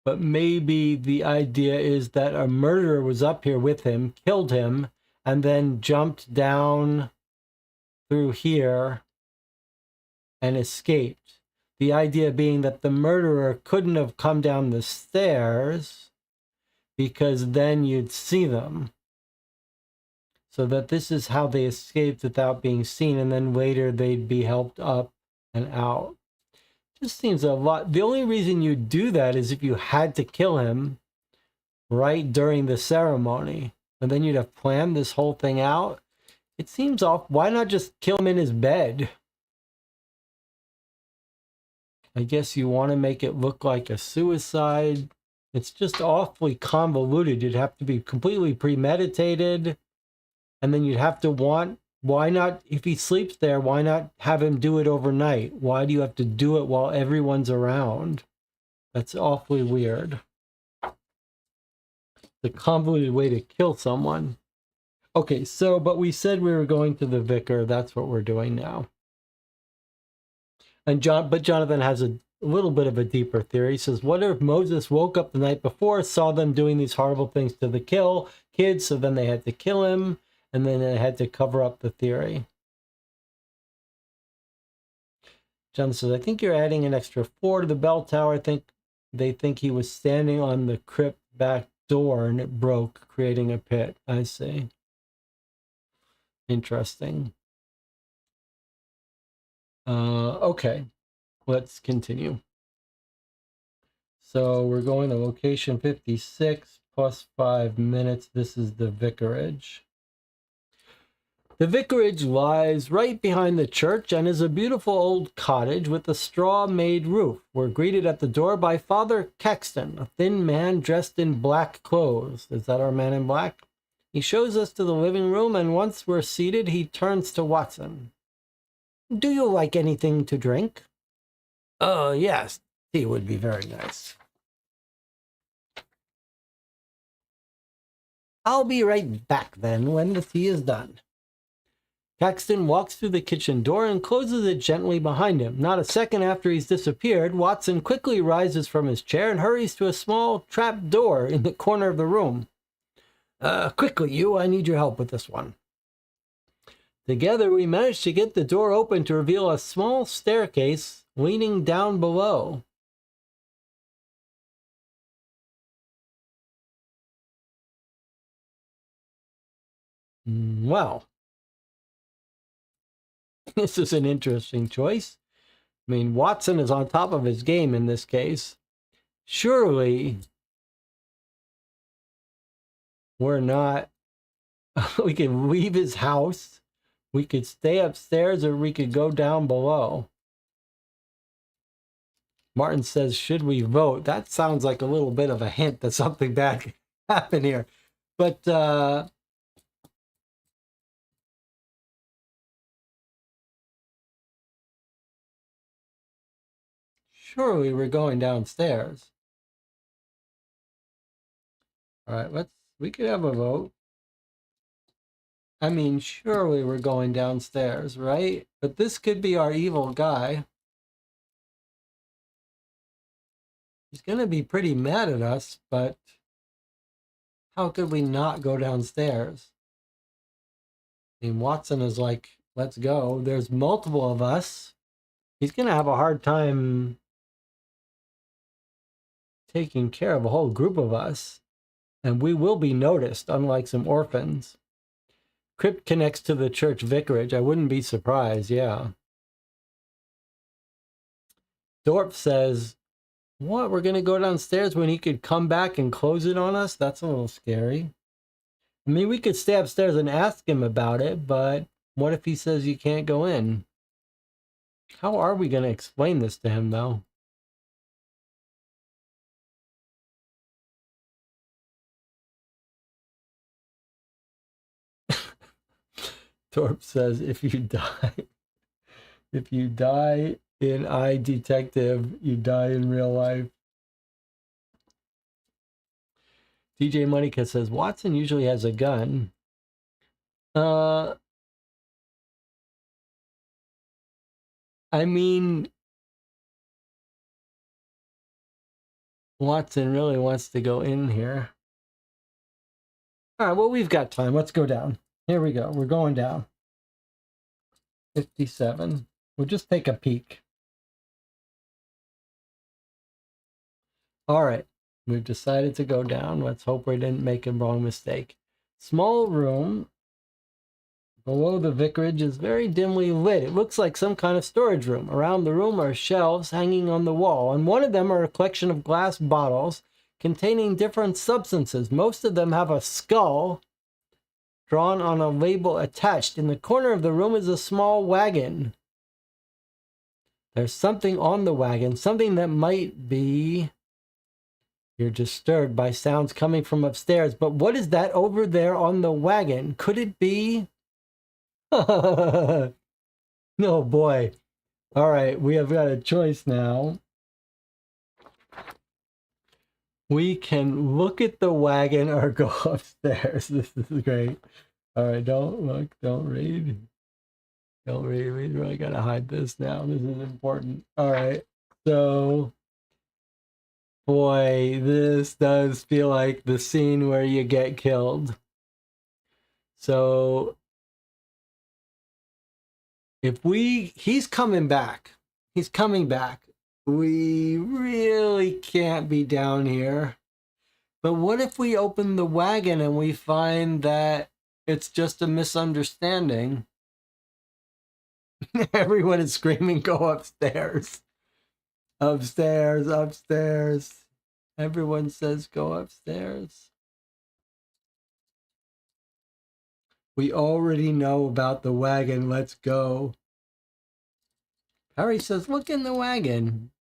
But maybe the idea is that a murderer was up here with him, killed him, and then jumped down through here and escaped. The idea being that the murderer couldn't have come down the stairs because then you'd see them. So that this is how they escaped without being seen, and then later they'd be helped up and out. Just seems a lot. The only reason you do that is if you had to kill him right during the ceremony, and then you'd have planned this whole thing out. It seems off. Why not just kill him in his bed? I guess you want to make it look like a suicide. It's just awfully convoluted. You'd have to be completely premeditated. And then you'd have to why not, if he sleeps there, why not have him do it overnight? Why do you have to do it while everyone's around? That's awfully weird. The convoluted way to kill someone. Okay, so, but we said we were going to the vicar. That's what we're doing now. And but Jonathan has little bit of a deeper theory. He says, what if Moses woke up the night before, saw them doing these horrible things to the kids, so then they had to kill him, and then they had to cover up the theory. John says, I think you're adding an extra 4 to the bell tower. I think they think he was standing on the crypt back door and it broke, creating a pit. I see. Interesting. Okay, let's continue. So we're going to location 56 plus 5 minutes. This is the vicarage. The vicarage lies right behind the church and is a beautiful old cottage with a straw-made roof. We're greeted at the door by Father Caxton, a thin man dressed in black clothes. Is that our man in black? He shows us to the living room, and once we're seated, he turns to Watson. Do you like anything to drink? Yes. Tea would be very nice. I'll be right back then when the tea is done. Caxton walks through the kitchen door and closes it gently behind him. Not a second after he's disappeared, Watson quickly rises from his chair and hurries to a small trap door in the corner of the room. Quickly, you, I need your help with this one. Together, we manage to get the door open to reveal a small staircase leaning down below. Well, this is an interesting choice. I mean, Watson is on top of his game in this case. Surely we're not... We can leave his house. We could stay upstairs or we could go down below. Martin says, should we vote? That sounds like a little bit of a hint that something bad could happen here. But surely we're going downstairs. All right, we could have a vote. I mean, surely we're going downstairs, right? But this could be our evil guy. He's going to be pretty mad at us, but how could we not go downstairs? I mean, Watson is like, let's go. There's multiple of us. He's going to have a hard time taking care of a whole group of us. And we will be noticed, unlike some orphans. Crypt connects to the church vicarage. I wouldn't be surprised, yeah. Dorp says, what, we're going to go downstairs when he could come back and close it on us? That's a little scary. I mean, we could stay upstairs and ask him about it, but what if he says you can't go in? How are we going to explain this to him, though? Thorpe says, if you die in iDetective, you die in real life. DJ Monica says, Watson usually has a gun. I mean, Watson really wants to go in here. All right, well, we've got time. Let's go down. Here we go. We're going down. 57. We'll just take a peek. All right. We've decided to go down. Let's hope we didn't make a wrong mistake. Small room below the vicarage is very dimly lit. It looks like some kind of storage room. Around the room are shelves hanging on the wall. On one of them are a collection of glass bottles containing different substances. Most of them have a skull drawn on a label attached. In the corner of the room is a small wagon. There's something on the wagon, something that might be... You're disturbed by sounds coming from upstairs. But what is that over there on the wagon? Could it be... No, boy. All right, we have got a choice now. We can look at the wagon or go upstairs. This is great. All right, don't look, don't read. Don't read. We really got to hide this now. This is important. All right. So, boy, this does feel like the scene where you get killed. So, he's coming back. He's coming back. We really can't be down here. But what if we open the wagon and we find that it's just a misunderstanding? Everyone is screaming, go upstairs. Upstairs, upstairs. Everyone says go upstairs. We already know about the wagon. Let's go. Harry says, look in the wagon.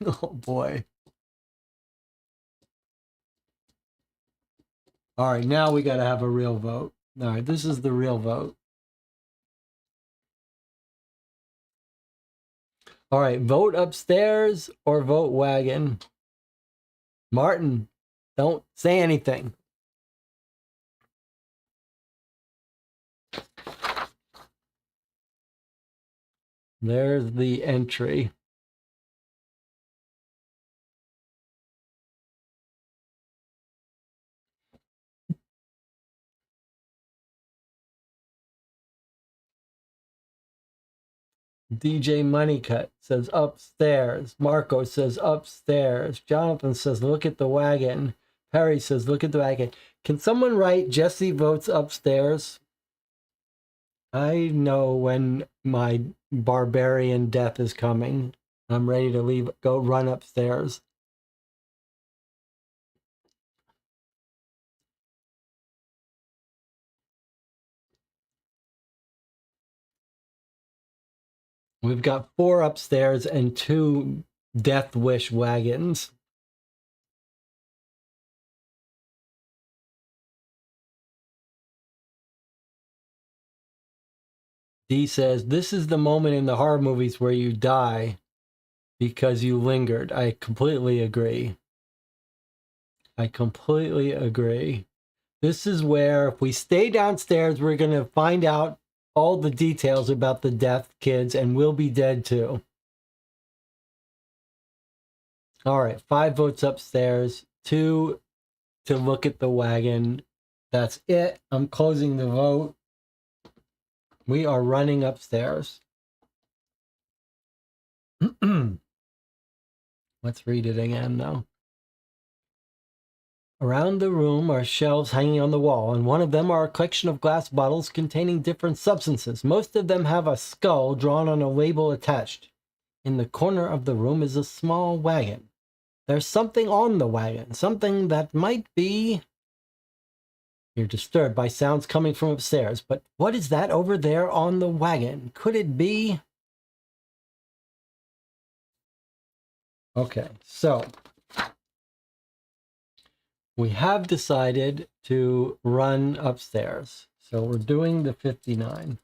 Oh boy. All right, now we got to have a real vote. All right, this is the real vote. All right, vote upstairs or vote wagon. Martin, don't say anything. There's the entry. DJ Moneycut says upstairs. Marco says upstairs. Jonathan says look at the wagon. Perry says look at the wagon. Can someone write Jesse votes upstairs? I know when my barbarian death is coming. I'm ready to leave. Go run upstairs. We've got 4 upstairs and 2 death wish wagons. D says, this is the moment in the horror movies where you die because you lingered. I completely agree. I completely agree. This is where if we stay downstairs, we're going to find out all the details about the death kids and we'll be dead too. All right, 5 votes upstairs, 2 to look at the wagon. That's it. I'm closing the vote. We are running upstairs. Let's read it again now. Around the room are shelves hanging on the wall, and one of them are a collection of glass bottles containing different substances. Most of them have a skull drawn on a label attached. In the corner of the room is a small wagon. There's something on the wagon, something that might be... You're disturbed by sounds coming from upstairs, but what is that over there on the wagon? Could it be... Okay, so we have decided to run upstairs. So we're doing the 59.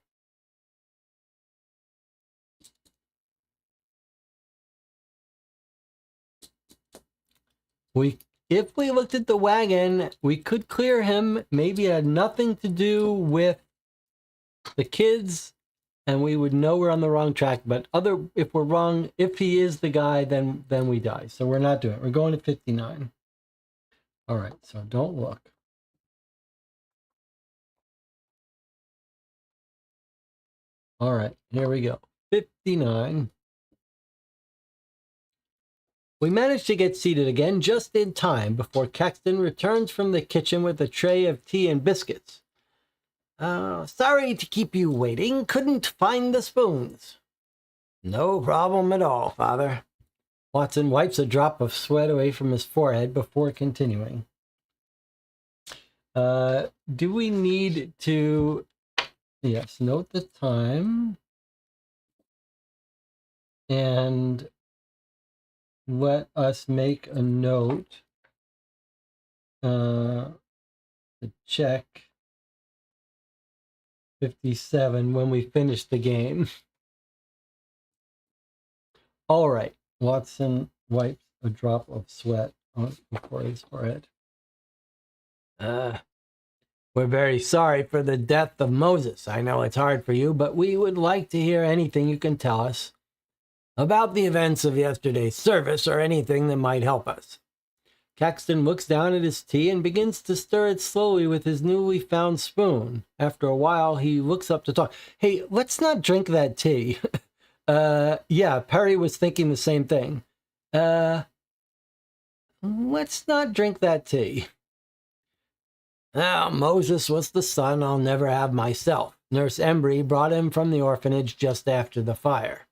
If we looked at the wagon, we could clear him. Maybe it had nothing to do with the kids, and we would know we're on the wrong track. But if we're wrong, if he is the guy, then we die. So we're not doing it. We're going to 59. All right, so don't look. All right, here we go. 59. We managed to get seated again just in time before Caxton returns from the kitchen with a tray of tea and biscuits. Sorry to keep you waiting. Couldn't find the spoons. No problem at all, Father. Watson wipes a drop of sweat away from his forehead before continuing. Do we need to... Yes, note the time. And let us make a note to check 57 when we finish the game. All right. Watson wipes a drop of sweat before his forehead. We're very sorry for the death of Moses. I know it's hard for you, but we would like to hear anything you can tell us. about the events of yesterday's service or anything that might help us. Caxton looks down at his tea and begins to stir it slowly with his newly found spoon. After a while, he looks up to talk. Hey, let's not drink that tea. Yeah, Perry was thinking the same thing. Let's not drink that tea. Moses was the son I'll never have myself. Nurse Embry brought him from the orphanage just after the fire.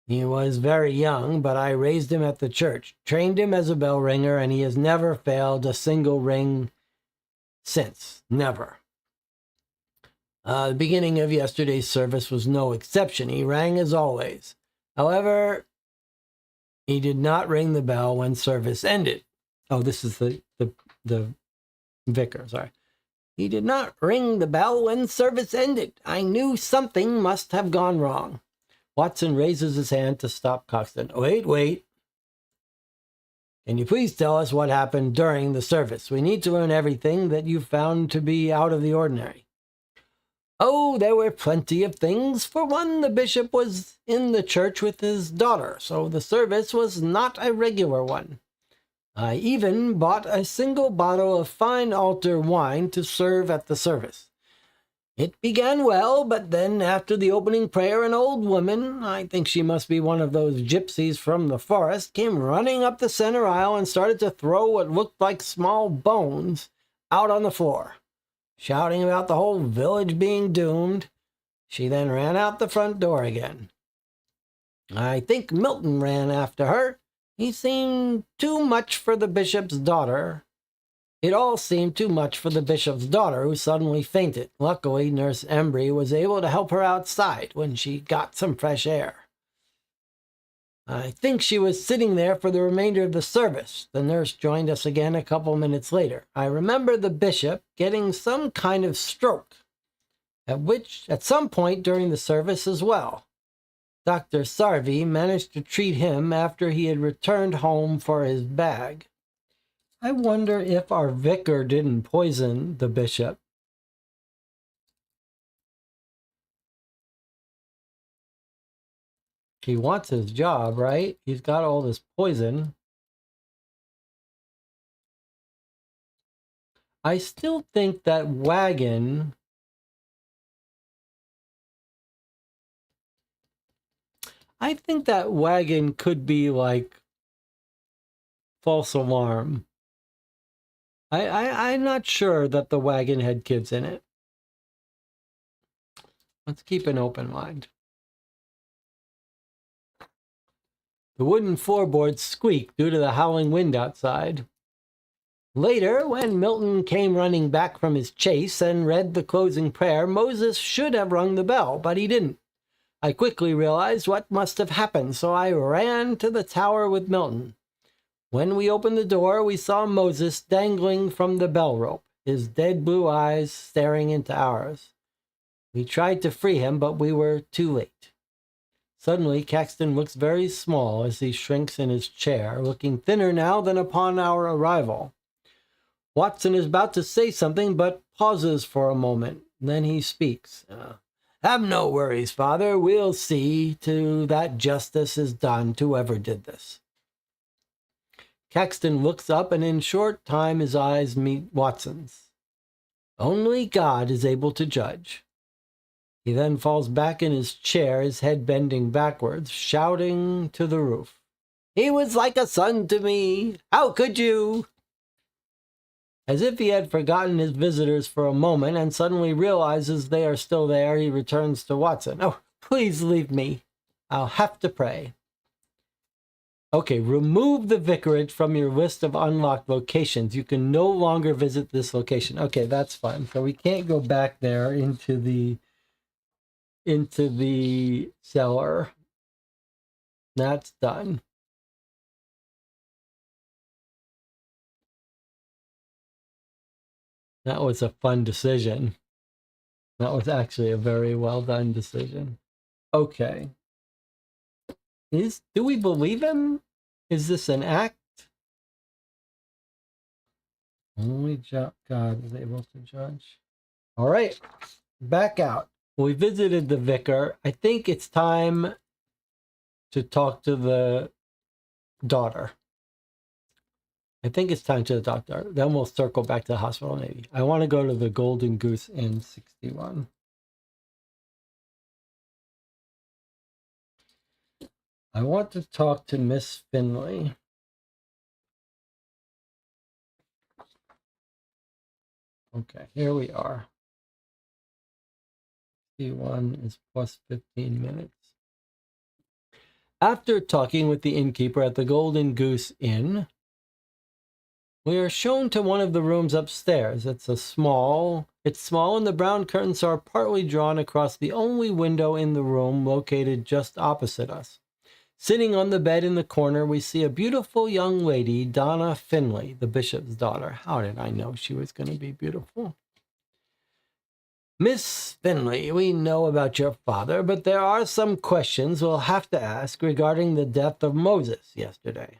He was very young, but I raised him at the church, trained him as a bell ringer, and he has never failed a single ring since. Never. The beginning of yesterday's service was no exception. He rang as always. However, he did not ring the bell when service ended. Oh, this is the vicar, sorry. He did not ring the bell when service ended. I knew something must have gone wrong. Watson raises his hand to stop Caxton. Wait. Can you please tell us what happened during the service? We need to learn everything that you found to be out of the ordinary. Oh, there were plenty of things. For one, the bishop was in the church with his daughter, so the service was not a regular one. I even bought a single bottle of fine altar wine to serve at the service. It began well, but then after the opening prayer, an old woman, I think she must be one of those gypsies from the forest, came running up the center aisle and started to throw what looked like small bones out on the floor, shouting about the whole village being doomed. She then ran out the front door again. I think Milton ran after her. He seemed too much for the bishop's daughter. It all seemed too much for the bishop's daughter, who suddenly fainted. Luckily, Nurse Embry was able to help her outside when she got some fresh air. I think she was sitting there for the remainder of the service. The nurse joined us again a couple minutes later. I remember the bishop getting some kind of stroke, at some point during the service as well. Dr. Sarvey managed to treat him after he had returned home for his bag. I wonder if our vicar didn't poison the bishop. He wants his job, right? He's got all this poison. I still think that wagon... I think that wagon could be like false alarm. I'm not sure that the wagon had kids in it. Let's keep an open mind. The wooden floorboards squeaked due to the howling wind outside. Later, when Milton came running back from his chase and read the closing prayer, Moses should have rung the bell, but he didn't. I quickly realized what must have happened, so I ran to the tower with Milton. When we opened the door, we saw Moses dangling from the bell rope, his dead blue eyes staring into ours. We tried to free him, but we were too late. Suddenly, Caxton looks very small as he shrinks in his chair, looking thinner now than upon our arrival. Watson is about to say something, but pauses for a moment. Then he speaks. Have no worries, Father. We'll see to that justice is done to whoever did this. Caxton looks up, and in short time his eyes meet Watson's. Only God is able to judge. He then falls back in his chair, his head bending backwards, shouting to the roof. He was like a son to me. How could you? As if he had forgotten his visitors for a moment and suddenly realizes they are still there, he returns to Watson. Oh, please leave me. I'll have to pray. Okay, remove the vicarage from your list of unlocked locations. You can no longer visit this location. Okay, that's fine. So we can't go back there into the cellar. That's done. That was a fun decision. That was actually a very well done decision. Okay. Do we believe him? Is this an act? Only God is able to judge. All right, back out. We visited the vicar. I think it's time to talk to the daughter. I think it's time to the doctor. Then we'll circle back to the hospital, maybe. I want to go to the Golden Goose Inn 61. I want to talk to Miss Finley. Okay, here we are. 61 is plus 15 minutes. After talking with the innkeeper at the Golden Goose Inn, we are shown to one of the rooms upstairs. It's small and the brown curtains are partly drawn across the only window in the room located just opposite us. Sitting on the bed in the corner, we see a beautiful young lady, Donna Finley, the bishop's daughter. How did I know she was going to be beautiful? Miss Finley, we know about your father, but there are some questions we'll have to ask regarding the death of Moses yesterday.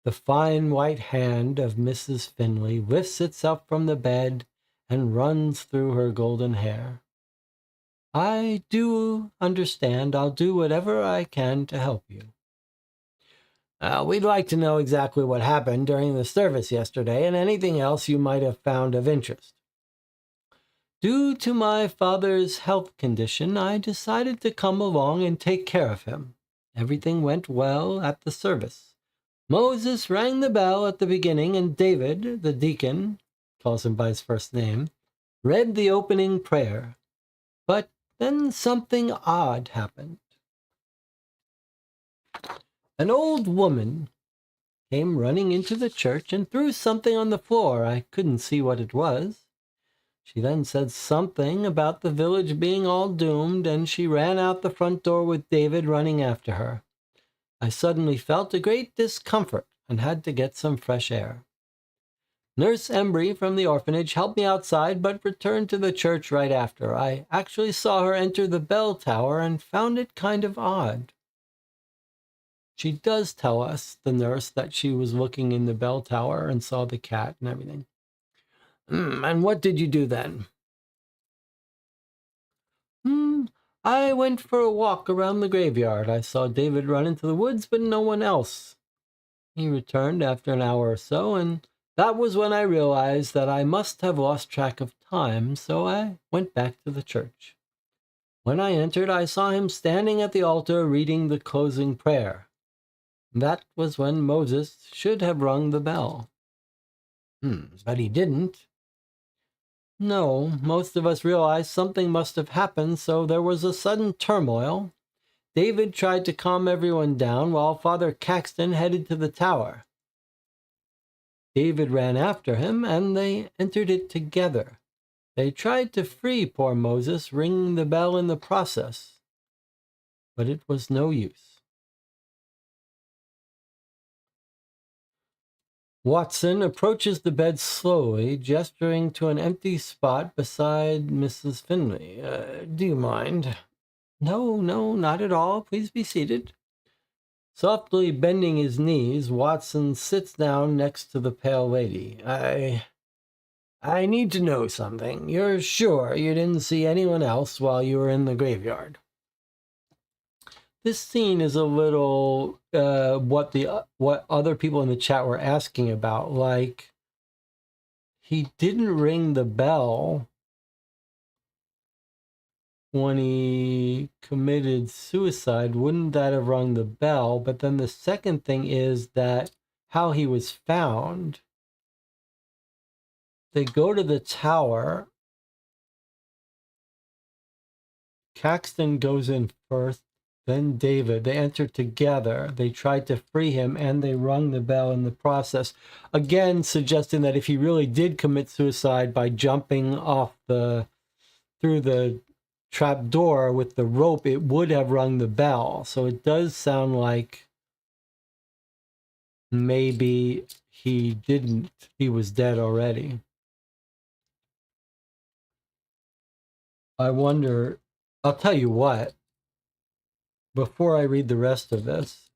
The fine white hand of Mrs. Finley lifts itself from the bed and runs through her golden hair. I do understand. I'll do whatever I can to help you. We'd like to know exactly what happened during the service yesterday and anything else you might have found of interest. Due to my father's health condition, I decided to come along and take care of him. Everything went well at the service. Moses rang the bell at the beginning, and David, the deacon, calls him by his first name, read the opening prayer. But then something odd happened. An old woman came running into the church and threw something on the floor. I couldn't see what it was. She then said something about the village being all doomed, and she ran out the front door with David running after her. I suddenly felt a great discomfort and had to get some fresh air. Nurse Embry from the orphanage helped me outside, but returned to the church right after. I actually saw her enter the bell tower and found it kind of odd. She does tell us, the nurse, that she was looking in the bell tower and saw the cat and everything. And what did you do then? I went for a walk around the graveyard. I saw David run into the woods, but no one else. He returned after an hour or so, and that was when I realized that I must have lost track of time, so I went back to the church. When I entered, I saw him standing at the altar reading the closing prayer. That was when Moses should have rung the bell. But he didn't. No, most of us realized something must have happened, so there was a sudden turmoil. David tried to calm everyone down while Father Caxton headed to the tower. David ran after him, and they entered it together. They tried to free poor Moses, ringing the bell in the process, but it was no use. Watson approaches the bed slowly, gesturing to an empty spot beside Mrs. Finley. Do you mind? No, not at all. Please be seated. Softly bending his knees, Watson sits down next to the pale lady. I need to know something. You're sure you didn't see anyone else while you were in the graveyard? This scene is a little what other people in the chat were asking about. Like, he didn't ring the bell when he committed suicide. Wouldn't that have rung the bell? But then the second thing is that how he was found. They go to the tower. Caxton goes in first. Then David. They enter together. They tried to free him, and they rung the bell in the process. Again, suggesting that if he really did commit suicide by jumping off through the trap door with the rope, it would have rung the bell. So it does sound like maybe he didn't. He was dead already. I wonder. I'll tell you what. Before I read the rest of this,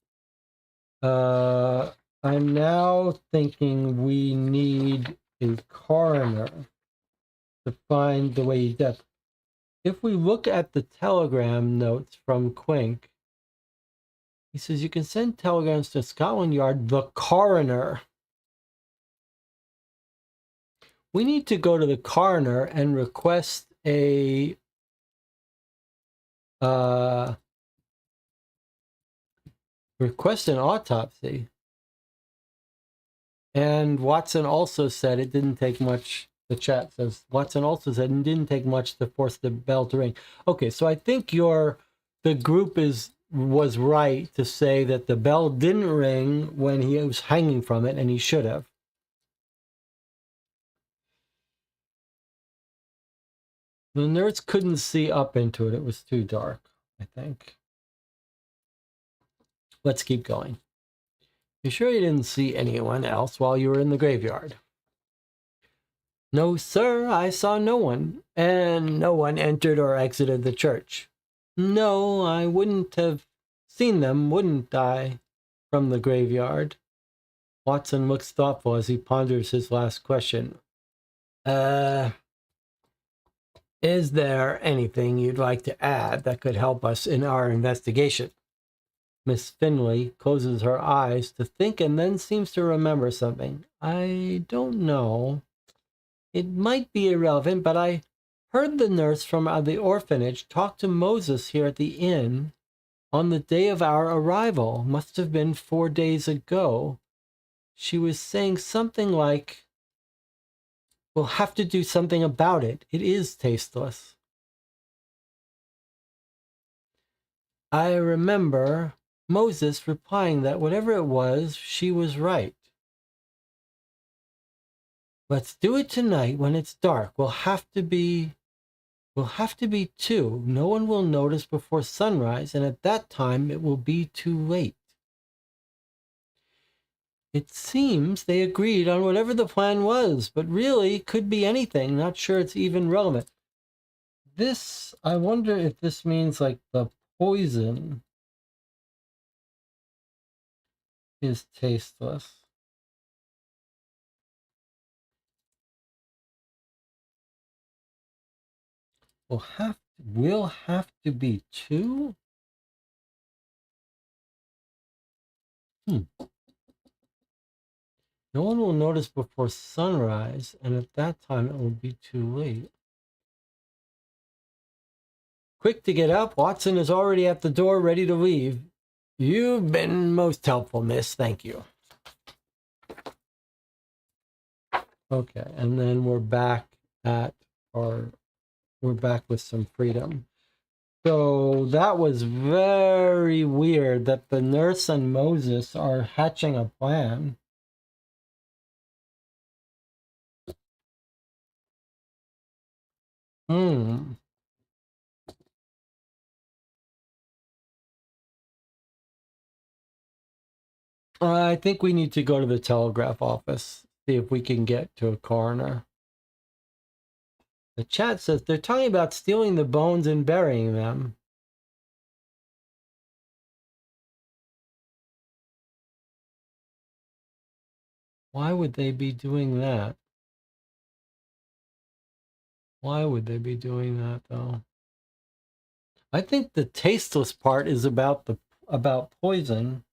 I'm now thinking we need a coroner to find the way he died. If we look at the telegram notes from Quink, He says, you can send telegrams to Scotland Yard, the coroner. We need to go to the coroner and request a request an autopsy. And Watson also said it didn't take much. The chat says Watson also said it didn't take much to force the bell to ring. Okay, so I think the group was right to say that the bell didn't ring when he was hanging from it, and he should have. The nurse couldn't see up into it. It was too dark, I think. Let's keep going. You sure you didn't see anyone else while you were in the graveyard? No, sir, I saw no one, and no one entered or exited the church. No, I wouldn't have seen them, wouldn't I, from the graveyard? Watson looks thoughtful as he ponders his last question. Is there anything you'd like to add that could help us in our investigation? Miss Finley closes her eyes to think and then seems to remember something. I don't know. It might be irrelevant, but I heard the nurse from the orphanage talk to Moses here at the inn on the day of our arrival. Must have been 4 days ago. She was saying something like, we'll have to do something about it. It is tasteless. I remember Moses replying that whatever it was, she was right. Let's do it tonight when it's dark. We'll have to be 2. No one will notice before sunrise, and at that time it will be too late. It seems they agreed on whatever the plan was, but really could be anything. Not sure it's even relevant. I wonder if this means like the poison is tasteless. Will have to be 2? No one will notice before sunrise, and at that time it will be too late. Quick to get up, Watson is already at the door, ready to leave. You've been most helpful, miss. Thank you. Okay, and then we're back with some freedom. So that was very weird that the nurse and Moses are hatching a plan. I think we need to go to the telegraph office, see if we can get to a coroner. The chat says they're talking about stealing the bones and burying them. Why would they be doing that? Why would they be doing that, though? I think the tasteless part is about poison.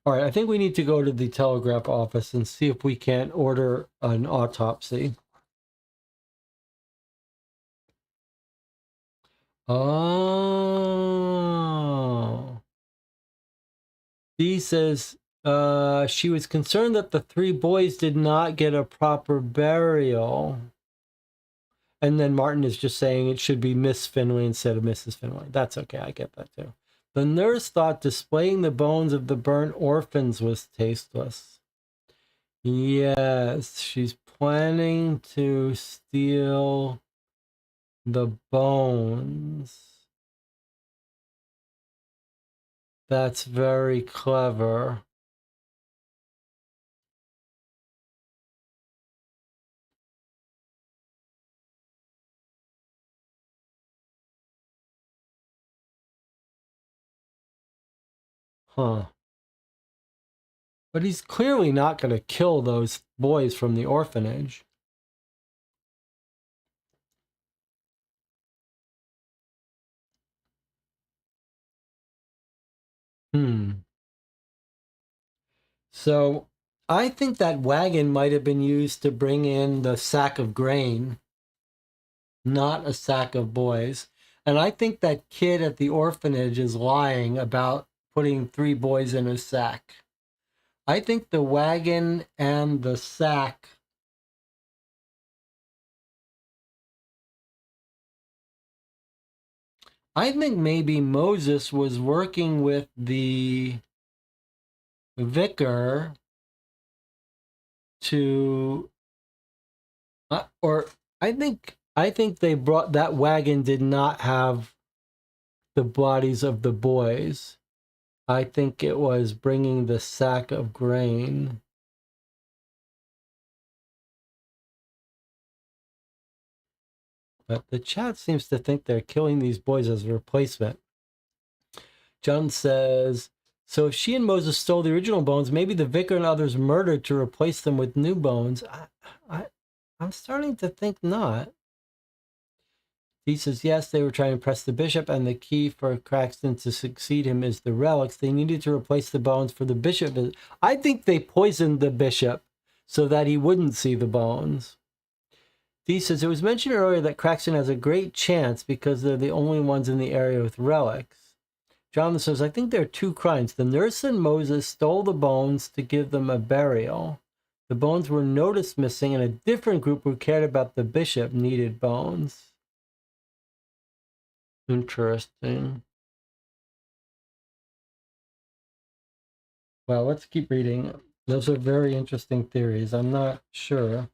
All right, I think we need to go to the telegraph office and see if we can't order an autopsy. Oh. Dee says she was concerned that the 3 boys did not get a proper burial. And then Martin is just saying it should be Miss Finley instead of Mrs. Finley. That's okay, I get that too. The nurse thought displaying the bones of the burnt orphans was tasteless. Yes, she's planning to steal the bones. That's very clever. Huh. But he's clearly not going to kill those boys from the orphanage. So I think that wagon might have been used to bring in the sack of grain, not a sack of boys. And I think that kid at the orphanage is lying about putting 3 boys in a sack. I think the wagon and the sack. I think maybe Moses was working with the vicar to, or I think they brought that wagon did not have the bodies of the boys. I think it was bringing the sack of grain. But the chat seems to think they're killing these boys as a replacement. John says, so if she and Moses stole the original bones, maybe the vicar and others murdered to replace them with new bones. I'm starting to think not. He says, yes, they were trying to impress the bishop, and the key for Craxton to succeed him is the relics. They needed to replace the bones for the bishop. I think they poisoned the bishop so that he wouldn't see the bones. Dee says, it was mentioned earlier that Craxton has a great chance because they're the only ones in the area with relics. Jonathan says, I think there are 2 crimes. The nurse and Moses stole the bones to give them a burial. The bones were noticed missing, and a different group who cared about the bishop needed bones. Interesting. Well, let's keep reading. Those are very interesting theories. I'm not sure.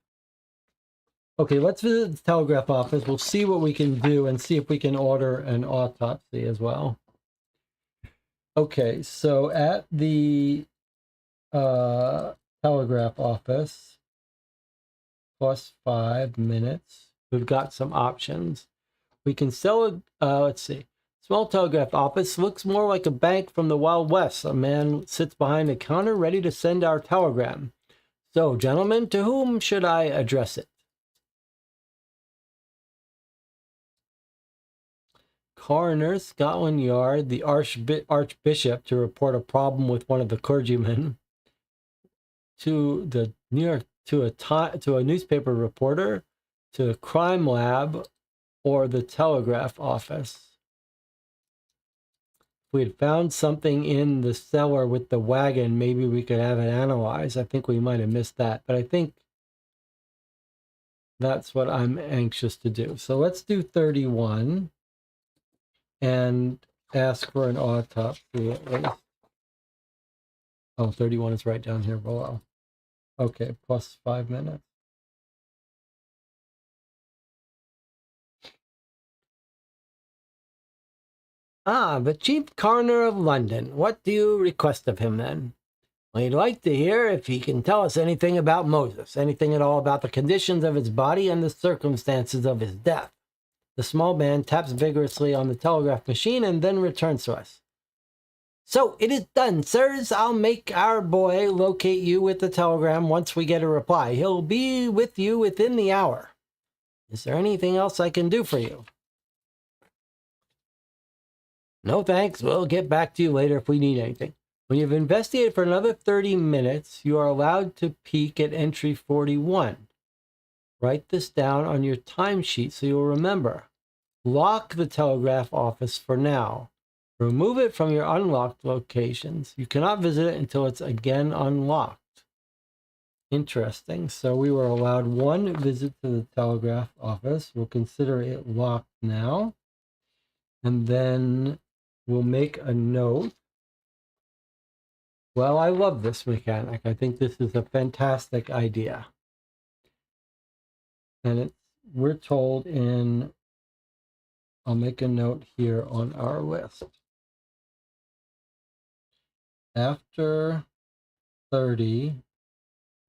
Okay, let's visit the telegraph office. We'll see what we can do and see if we can order an autopsy as well. Okay, so at the telegraph office, plus 5 minutes, we've got some options. We can sell it, let's see. Small telegraph office looks more like a bank from the Wild West. A man sits behind a counter ready to send our telegram. So, gentlemen, to whom should I address it? Coroner, Scotland Yard, the Archbishop to report a problem with one of the clergymen. To the New York, to a newspaper reporter, to a crime lab, or the telegraph office. If we had found something in the cellar with the wagon, maybe we could have it analyzed. I think we might have missed that, but I think that's what I'm anxious to do. So let's do 31 and ask for an autopsy at least. Oh, 31 is right down here below. Okay, plus 5 minutes. Ah, the Chief Coroner of London. What do you request of him, then? We'd like to hear if he can tell us anything about Moses, anything at all about the conditions of his body and the circumstances of his death. The small man taps vigorously on the telegraph machine and then returns to us. So it is done, sirs. I'll make our boy locate you with the telegram once we get a reply. He'll be with you within the hour. Is there anything else I can do for you? No thanks. We'll get back to you later if we need anything. When you've investigated for another 30 minutes, you are allowed to peek at entry 41. Write this down on your timesheet so you'll remember. Lock the telegraph office for now. Remove it from your unlocked locations. You cannot visit it until it's again unlocked. Interesting. So we were allowed 1 visit to the telegraph office. We'll consider it locked now. And then we'll make a note. Well, I love this mechanic. I think this is a fantastic idea. And we're told in, I'll make a note here on our list. After 30,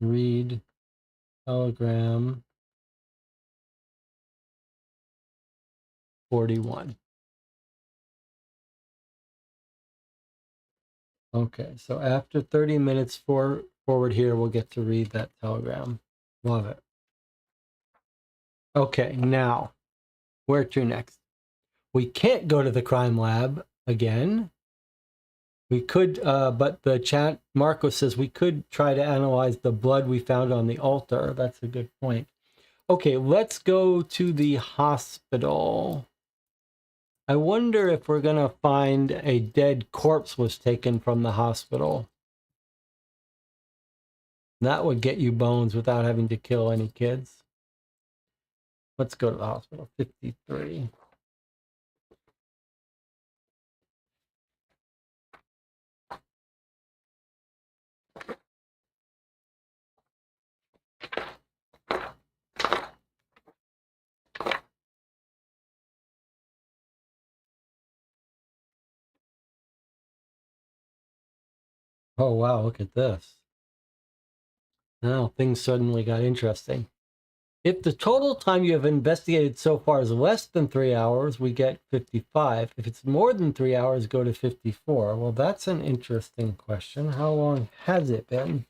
read telegram 41. Okay, so after 30 minutes forward here, we'll get to read that telegram. Love it. Okay, now, where to next? We can't go to the crime lab again. We could, but the chat, Marco says we could try to analyze the blood we found on the altar. That's a good point. Okay, let's go to the hospital. I wonder if we're going to find a dead corpse was taken from the hospital. That would get you bones without having to kill any kids. Let's go to the hospital. 53. Oh, wow, look at this. Now things suddenly got interesting. If the total time you have investigated so far is less than 3 hours, we get 55. If it's more than 3 hours, go to 54. Well, that's an interesting question. How long has it been?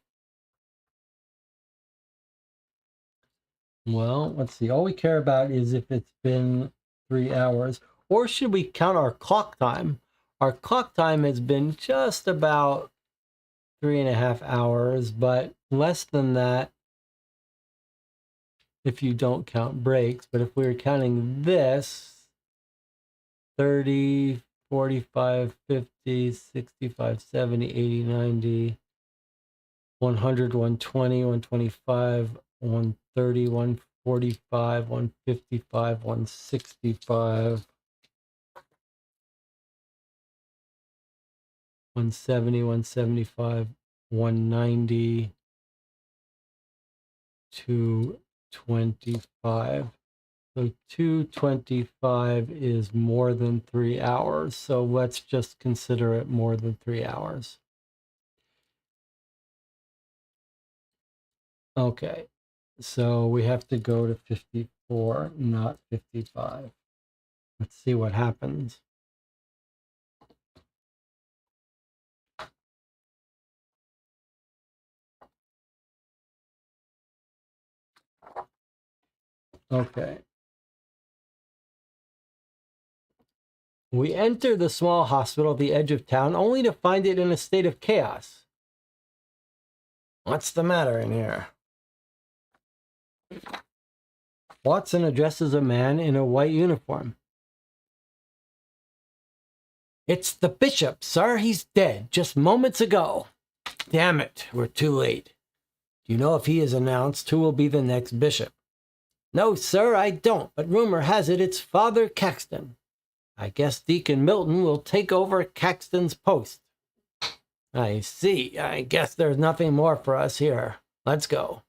Well, let's see. All we care about is if it's been 3 hours. Or should we count our clock time? Our clock time has been just about 3.5 hours, but less than that if you don't count breaks. But if we were counting this, 30, 45, 50, 65, 70, 80, 90, 100, 120, 125, 130, 145, 155, 165, 170, 175, 190, 225. So 225 is more than 3 hours. So let's just consider it more than 3 hours. Okay. So we have to go to 54, not 55. Let's see what happens. Okay. We enter the small hospital at the edge of town only to find it in a state of chaos. What's the matter in here? Watson addresses a man in a white uniform. It's the bishop, sir. He's dead just moments ago. Damn it, we're too late. Do you know if he is announced who will be the next bishop? No, sir, I don't, but rumor has it it's Father Caxton. I guess Deacon Milton will take over Caxton's post. I see. I guess there's nothing more for us here. Let's go.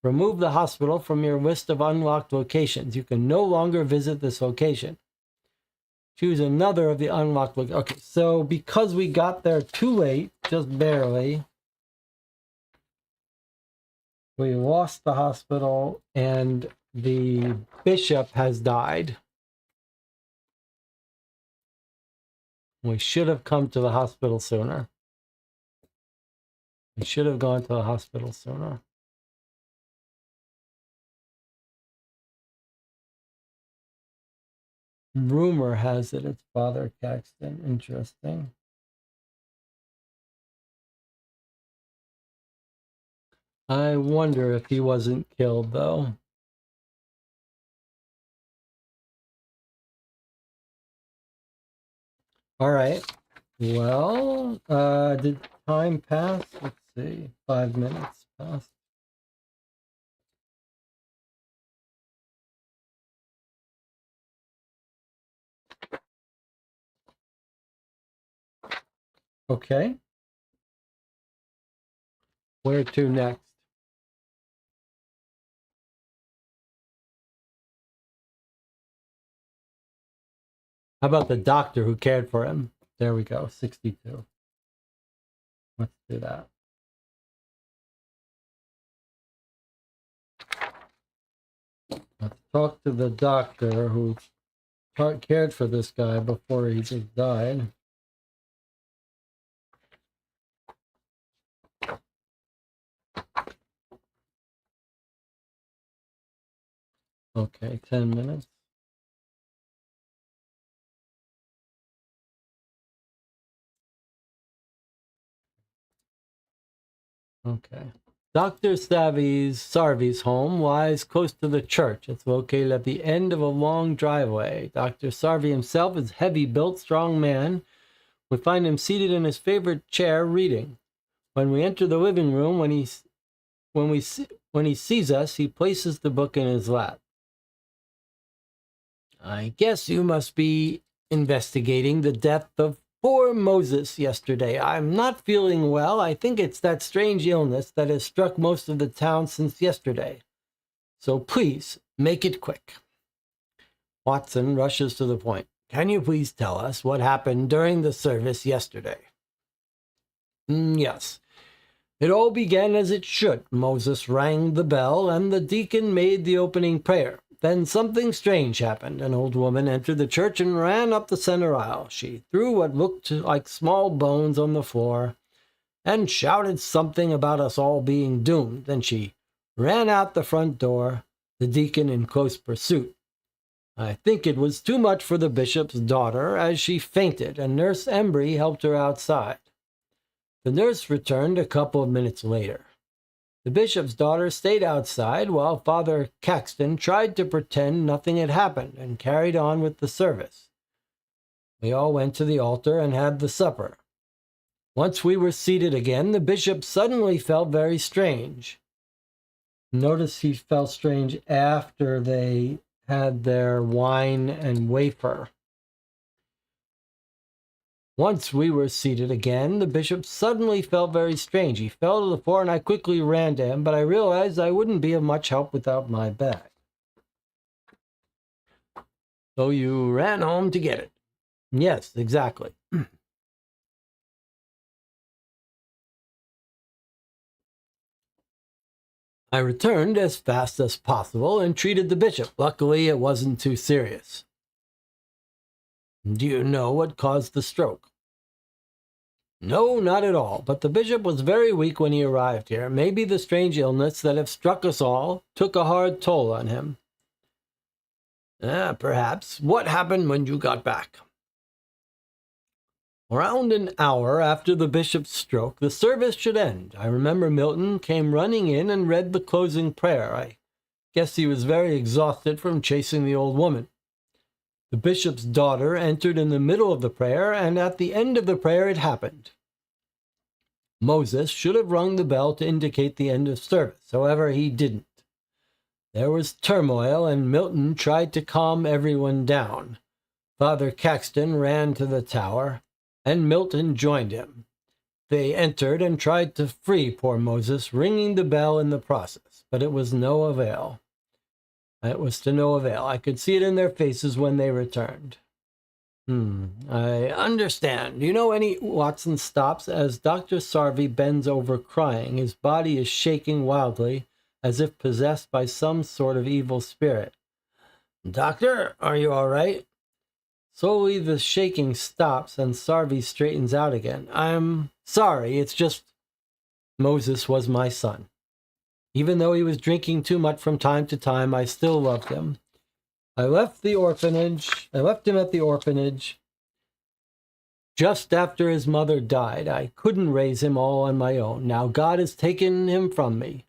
Remove the hospital from your list of unlocked locations. You can no longer visit this location. Choose another of the unlocked locations. Okay, so because we got there too late, just barely, we lost the hospital and the bishop has died. We should have come to the hospital sooner. We should have gone to the hospital sooner. Rumor has it it's Father Caxton. Interesting. I wonder if he wasn't killed, though. All right. Well, did time pass? Let's see. 5 minutes passed. Okay. Where to next? How about the doctor who cared for him? There we go. 62. Let's do that. Let's talk to the doctor who cared for this guy before he just died. Okay, 10 minutes. Okay. Dr. Sarvi's home lies close to the church. It's located at the end of a long driveway. Dr. Sarvi himself is a heavy-built, strong man. We find him seated in his favorite chair reading. When we enter the living room, when he sees us, he places the book in his lap. I guess you must be investigating the death of poor Moses yesterday. I'm not feeling well. I think it's that strange illness that has struck most of the town since yesterday. So please, make it quick. Watson rushes to the point. Can you please tell us what happened during the service yesterday? Yes. It all began as it should. Moses rang the bell, and the deacon made the opening prayer. Then something strange happened. An old woman entered the church and ran up the center aisle. She threw what looked like small bones on the floor and shouted something about us all being doomed. Then she ran out the front door, the deacon in close pursuit. I think it was too much for the bishop's daughter, as she fainted, and Nurse Embry helped her outside. The nurse returned a couple of minutes later. The bishop's daughter stayed outside while Father Caxton tried to pretend nothing had happened and carried on with the service. We all went to the altar and had the supper. Once we were seated again, the bishop suddenly felt very strange. Notice he felt strange after they had their wine and wafer. Once we were seated again, the bishop suddenly felt very strange. He fell to the floor, and I quickly ran to him, but I realized I wouldn't be of much help without my bag. So you ran home to get it? Yes, exactly. I returned as fast as possible and treated the bishop. Luckily, it wasn't too serious. Do you know what caused the stroke? No, not at all, but the bishop was very weak when he arrived here. Maybe the strange illness that have struck us all took a hard toll on him. Perhaps. What happened when you got back? Around an hour after the bishop's stroke, the service should end. I remember Milton came running in and read the closing prayer. I guess he was very exhausted from chasing the old woman. The bishop's daughter entered in the middle of the prayer, and at the end of the prayer it happened. Moses should have rung the bell to indicate the end of service. However, he didn't. There was turmoil, and Milton tried to calm everyone down. Father Caxton ran to the tower, and Milton joined him. They entered and tried to free poor Moses, ringing the bell in the process, but it was no avail. It was to no avail. I could see it in their faces when they returned. I understand. You know any... Watson stops as Dr. Sarvi bends over crying. His body is shaking wildly, as if possessed by some sort of evil spirit. Doctor, are you all right? Slowly the shaking stops and Sarvi straightens out again. I'm sorry, it's just... Moses was my son. Even though he was drinking too much from time to time, I still loved him. I left him at the orphanage just after his mother died. I couldn't raise him all on my own. Now God has taken him from me.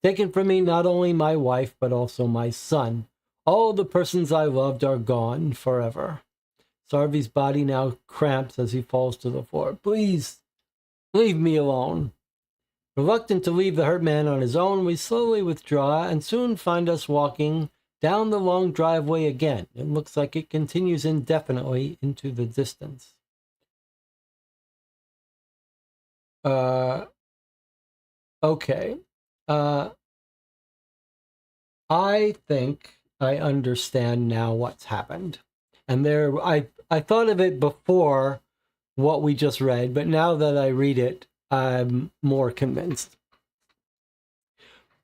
Taken from me not only my wife, but also my son. All the persons I loved are gone forever. Sarvi's body now cramps as he falls to the floor. Please, leave me alone. Reluctant to leave the hurt man on his own, we slowly withdraw and soon find us walking down the long driveway again. It looks like it continues indefinitely into the distance. Okay. I think I understand now what's happened. And I thought of it before what we just read, but now that I read it, I'm more convinced.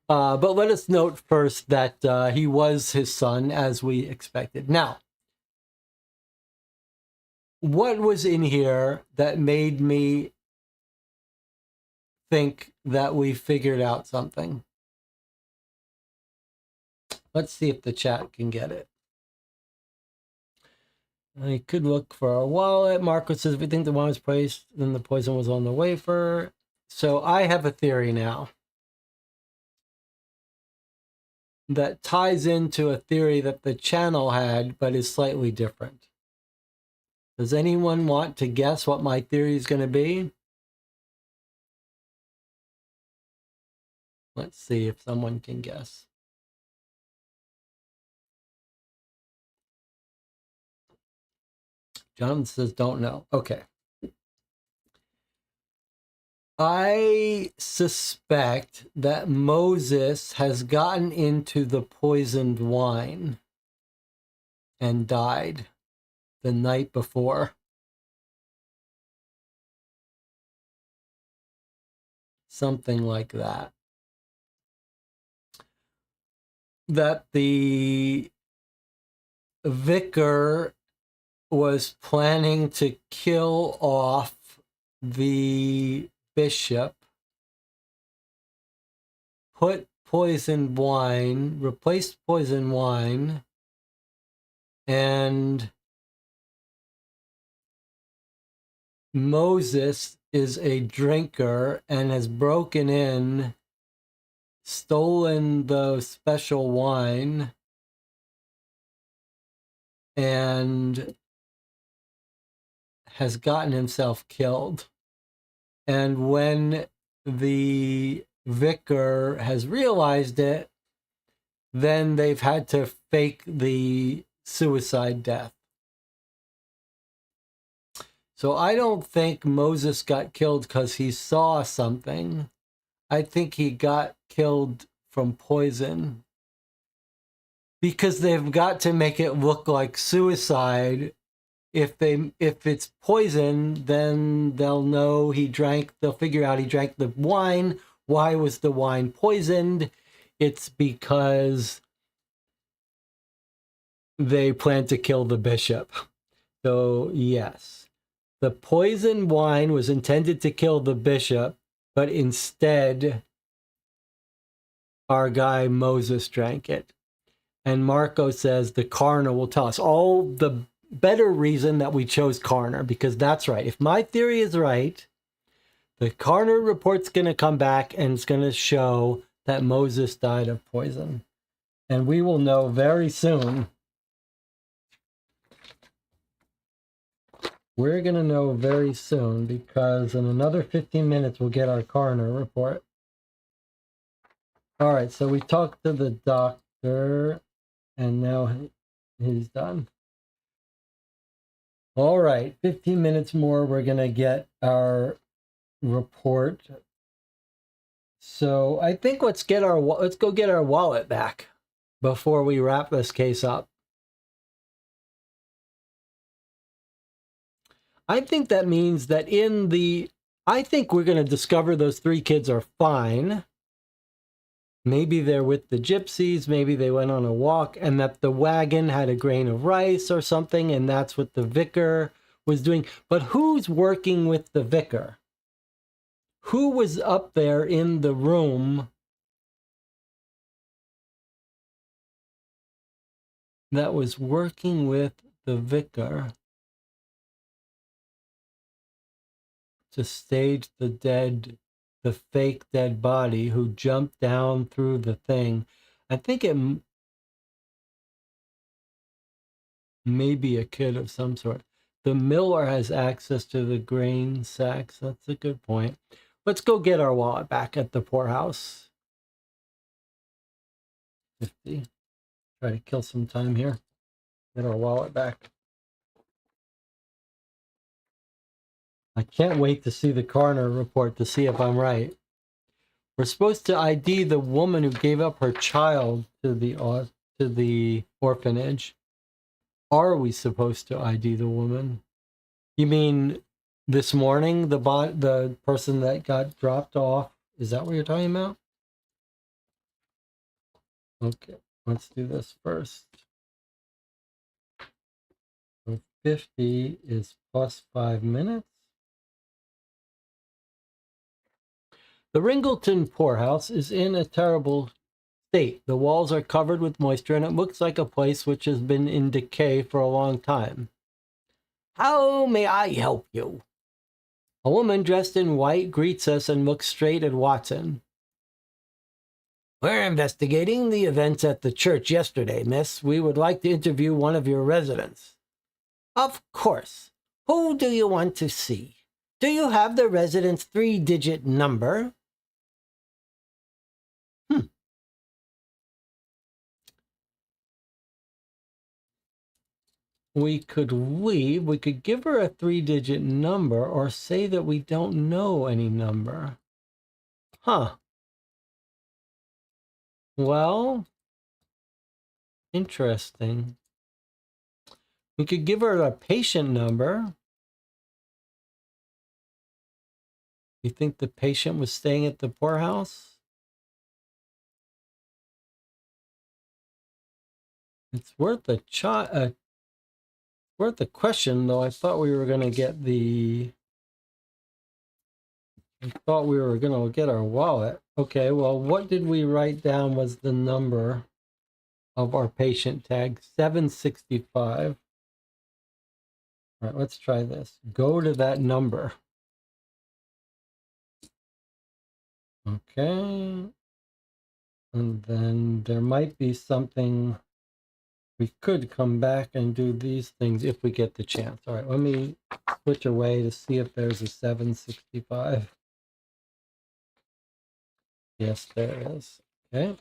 But let us note first that he was his son, as we expected. Now, what was in here that made me think that we figured out something? Let's see if the chat can get it. I could look for a wallet. Marco says, if we think the wine was placed, then the poison was on the wafer. So I have a theory now that ties into a theory that the channel had, but is slightly different. Does anyone want to guess what my theory is going to be? Let's see if someone can guess. John says don't know. Okay. I suspect that Moses has gotten into the poisoned wine and died the night before. Something like that. That the vicar was planning to kill off the bishop, put poisoned wine, replaced poisoned wine, and Moses is a drinker and has broken in, stolen the special wine, and has gotten himself killed. And when the vicar has realized it, then they've had to fake the suicide death. So I don't think Moses got killed because he saw something. I think he got killed from poison. Because they've got to make it look like suicide. If it's poison, then they'll know they'll figure out he drank the wine. Why was the wine poisoned? It's because they plan to kill the bishop. So, yes. The poisoned wine was intended to kill the bishop, but instead, our guy Moses drank it. And Marco says the coroner will tell us all the better reason that we chose coroner, because that's right. If my theory is right, the coroner report's going to come back and it's going to show that Moses died of poison. And we will know very soon. We're going to know very soon because in another 15 minutes, we'll get our coroner report. All right, so we talked to the doctor and now he's done. All right, 15 minutes more, we're going to get our report. So I think let's go get our wallet back before we wrap this case up. I think that means that I think we're going to discover those 3 kids are fine. Maybe they're with the gypsies, maybe they went on a walk, and that the wagon had a grain of rice or something, and that's what the vicar was doing. But who's working with the vicar? Who was up there in the room that was working with the vicar to stage the fake dead body who jumped down through the thing? I think it may be a kid of some sort. The miller has access to the grain sacks. That's a good point. Let's go get our wallet back at the poorhouse. 50. Try to kill some time here. Get our wallet back. I can't wait to see the coroner report to see if I'm right. We're supposed to ID the woman who gave up her child to the orphanage. Are we supposed to ID the woman? You mean this morning, the person that got dropped off? Is that what you're talking about? Okay, let's do this first. So 50 is plus 5 minutes. The Ringleton poorhouse is in a terrible state. The walls are covered with moisture and it looks like a place which has been in decay for a long time. How may I help you? A woman dressed in white greets us and looks straight at Watson. We're investigating the events at the church yesterday, miss. We would like to interview one of your residents. Of course. Who do you want to see? Do you have the resident's 3-digit number? We could leave. We could give her a 3-digit number or say that we don't know any number. Huh. Well, interesting. We could give her a patient number. You think the patient was staying at the poorhouse? It's worth a worth a question, though. I thought we were going to get our wallet. Okay, well, what did we write down was the number of our patient tag? 765. All right, let's try this. Go to that number. Okay. And then there might be something. We could come back and do these things if we get the chance. All right, let me switch away to see if there's a 765. Yes, there is. Okay.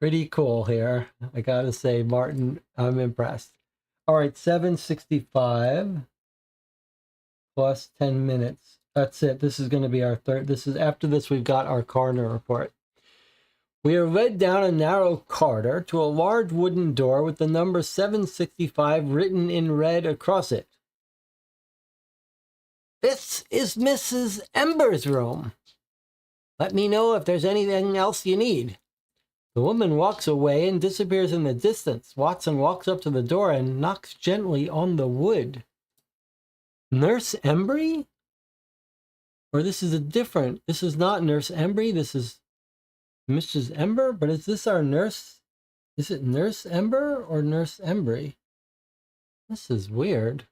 Pretty cool here. I gotta say, Martin, I'm impressed. All right, 765 plus 10 minutes. That's it. This is going to be our third. After this, we've got our coroner report. We are led down a narrow corridor to a large wooden door with the number 765 written in red across it. This is Mrs. Ember's room. Let me know if there's anything else you need. The woman walks away and disappears in the distance. Watson walks up to the door and knocks gently on the wood. Nurse Embry? Or this is not Nurse Embry, this is Mrs. Ember, but is this our nurse? Is it Nurse Ember or Nurse Embry? This is weird.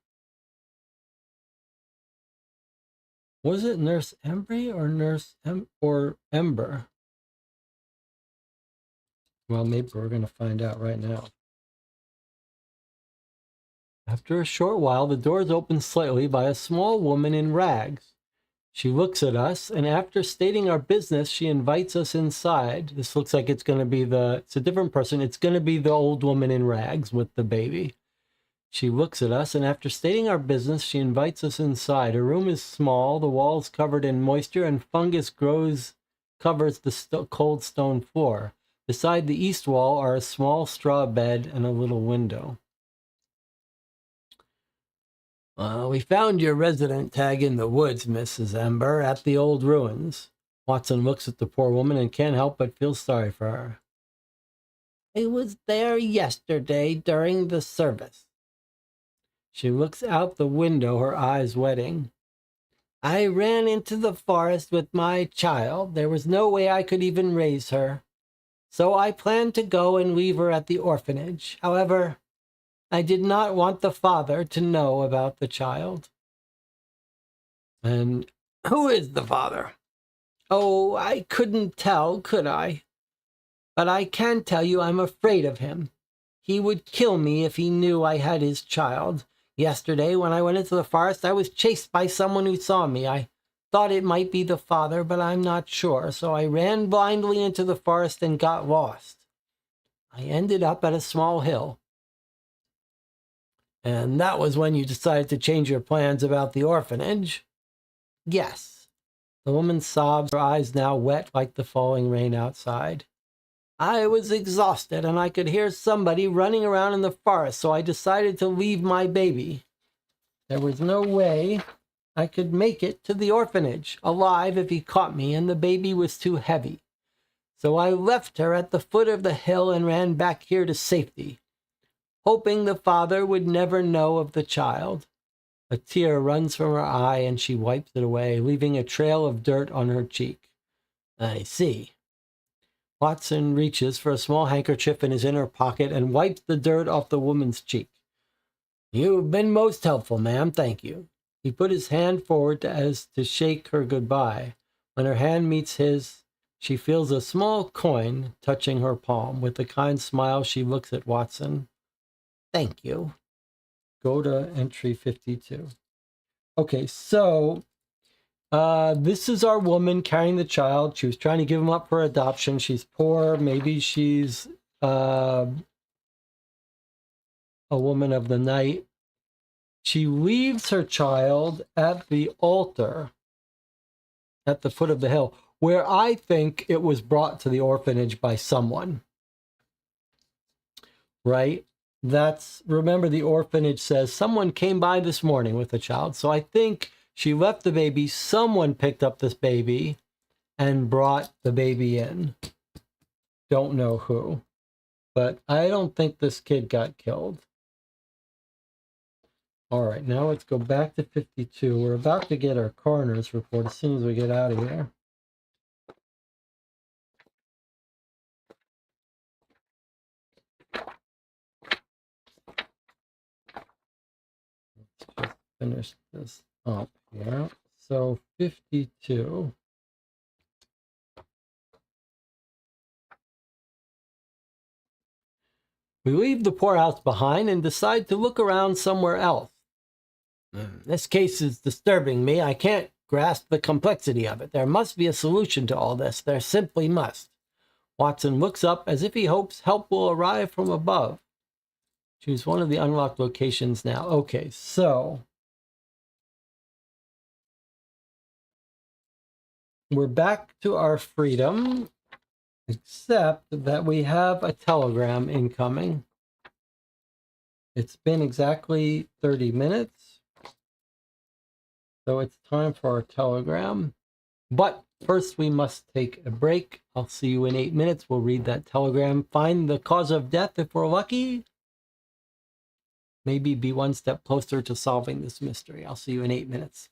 Was it Nurse Embry or or Ember? Well, maybe we're going to find out right now. After a short while, the door is opened slightly by a small woman in rags. She looks at us, and after stating our business, she invites us inside. This looks like it's going to be it's a different person. It's going to be the old woman in rags with the baby. She looks at us, and after stating our business, she invites us inside. Her room is small, the walls covered in moisture, and fungus covers the cold stone floor. Beside the east wall are a small straw bed and a little window. We found your resident tag in the woods, Mrs. Ember, at the old ruins. Watson looks at the poor woman and can't help but feel sorry for her. I was there yesterday during the service. She looks out the window, her eyes wetting. I ran into the forest with my child. There was no way I could even raise her. So I planned to go and leave her at the orphanage. However, I did not want the father to know about the child. And who is the father? Oh, I couldn't tell, could I? But I can tell you I'm afraid of him. He would kill me if he knew I had his child. Yesterday, when I went into the forest, I was chased by someone who saw me. I thought it might be the father, but I'm not sure, so I ran blindly into the forest and got lost. I ended up at a small hill. And that was when you decided to change your plans about the orphanage? Yes. The woman sobs, her eyes now wet like the falling rain outside. I was exhausted, and I could hear somebody running around in the forest, so I decided to leave my baby. There was no way I could make it to the orphanage alive if he caught me, and the baby was too heavy. So I left her at the foot of the hill and ran back here to safety, hoping the father would never know of the child. A tear runs from her eye, and she wipes it away, leaving a trail of dirt on her cheek. I see. Watson reaches for a small handkerchief in his inner pocket and wipes the dirt off the woman's cheek. You've been most helpful, ma'am. Thank you. He put his hand forward as to shake her goodbye. When her hand meets his, she feels a small coin touching her palm. With a kind smile, she looks at Watson. Thank you. Go to entry 52. Okay, so this is our woman carrying the child. She was trying to give him up for adoption. She's poor. Maybe she's a woman of the night. She leaves her child at the altar at the foot of the hill, where I think it was brought to the orphanage by someone. Right? Remember, the orphanage says someone came by this morning with a child. So I think she left the baby. Someone picked up this baby and brought the baby in. Don't know who. But I don't think this kid got killed. All right, now let's go back to 52. We're about to get our coroner's report as soon as we get out of here. Let's just finish this up here. So 52. We leave the poorhouse behind and decide to look around somewhere else. This case is disturbing me. I can't grasp the complexity of it. There must be a solution to all this. There simply must. Watson looks up as if he hopes help will arrive from above. Choose one of the unlocked locations now. Okay, so we're back to our freedom, except that we have a telegram incoming. It's been exactly 30 minutes. So it's time for our telegram. But first we must take a break. I'll see you in 8 minutes. We'll read that telegram. Find the cause of death if we're lucky. Maybe be one step closer to solving this mystery. I'll see you in 8 minutes.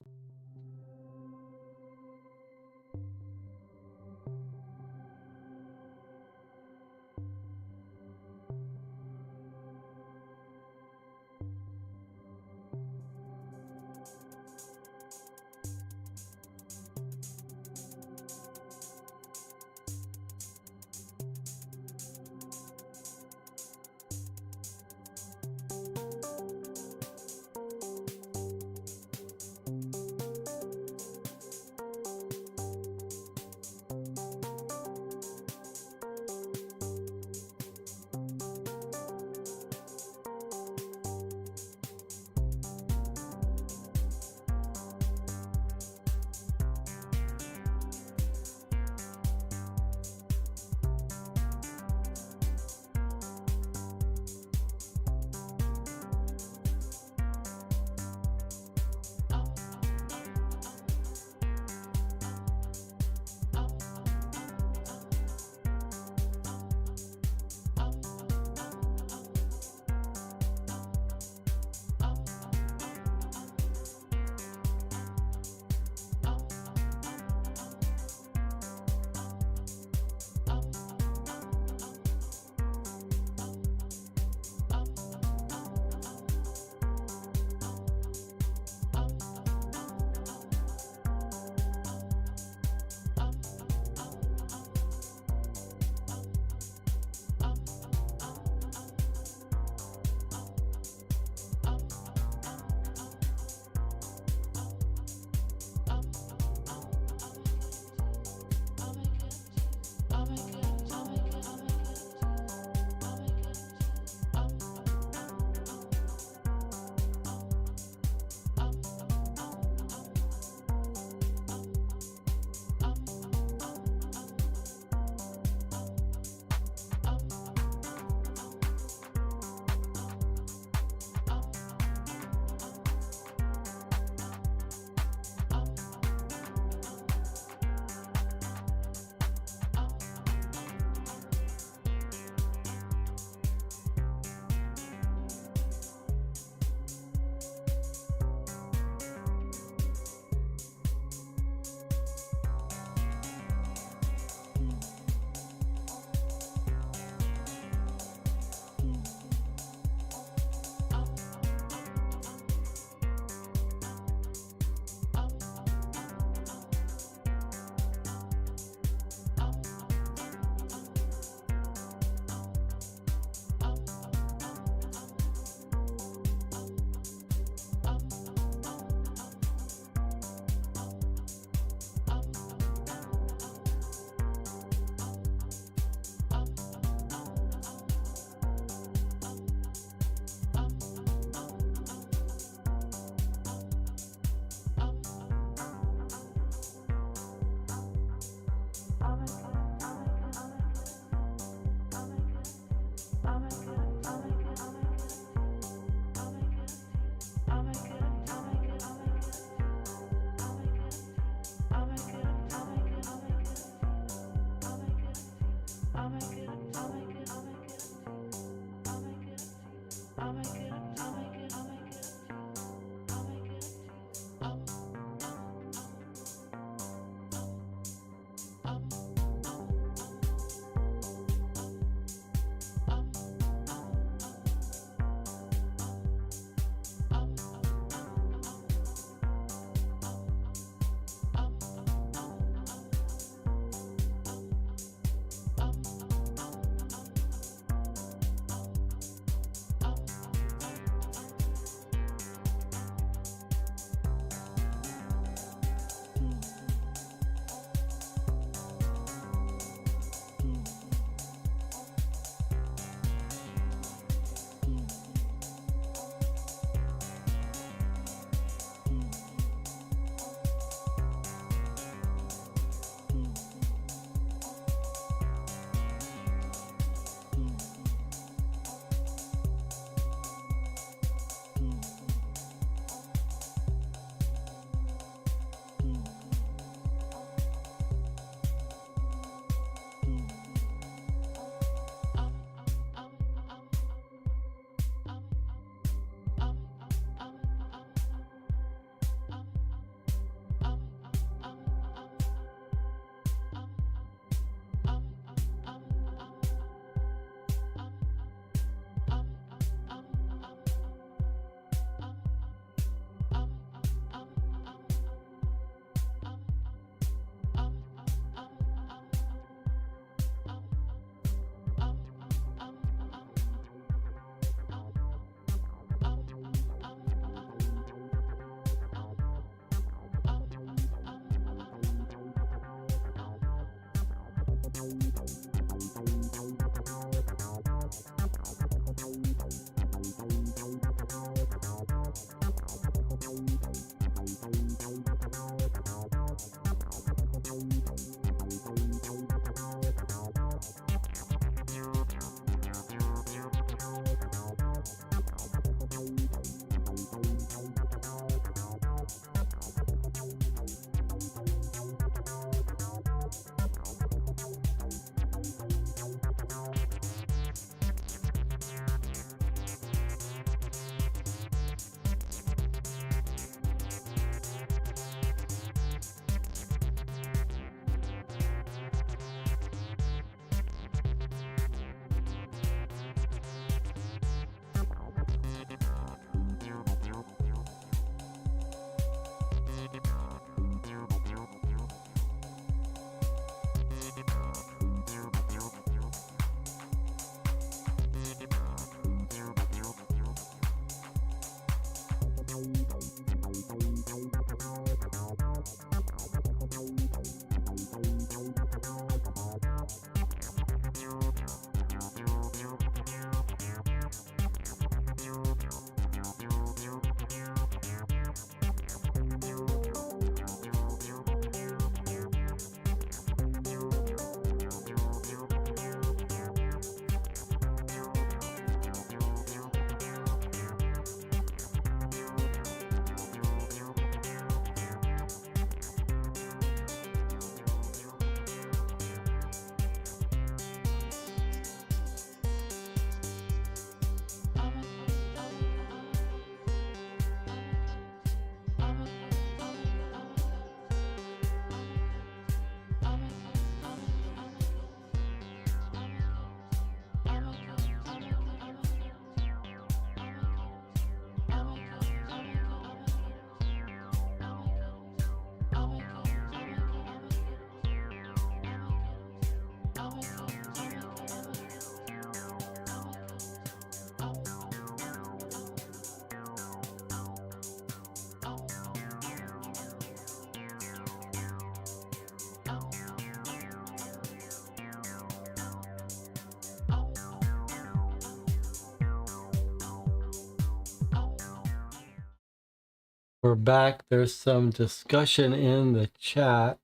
We're back. There's some discussion in the chat.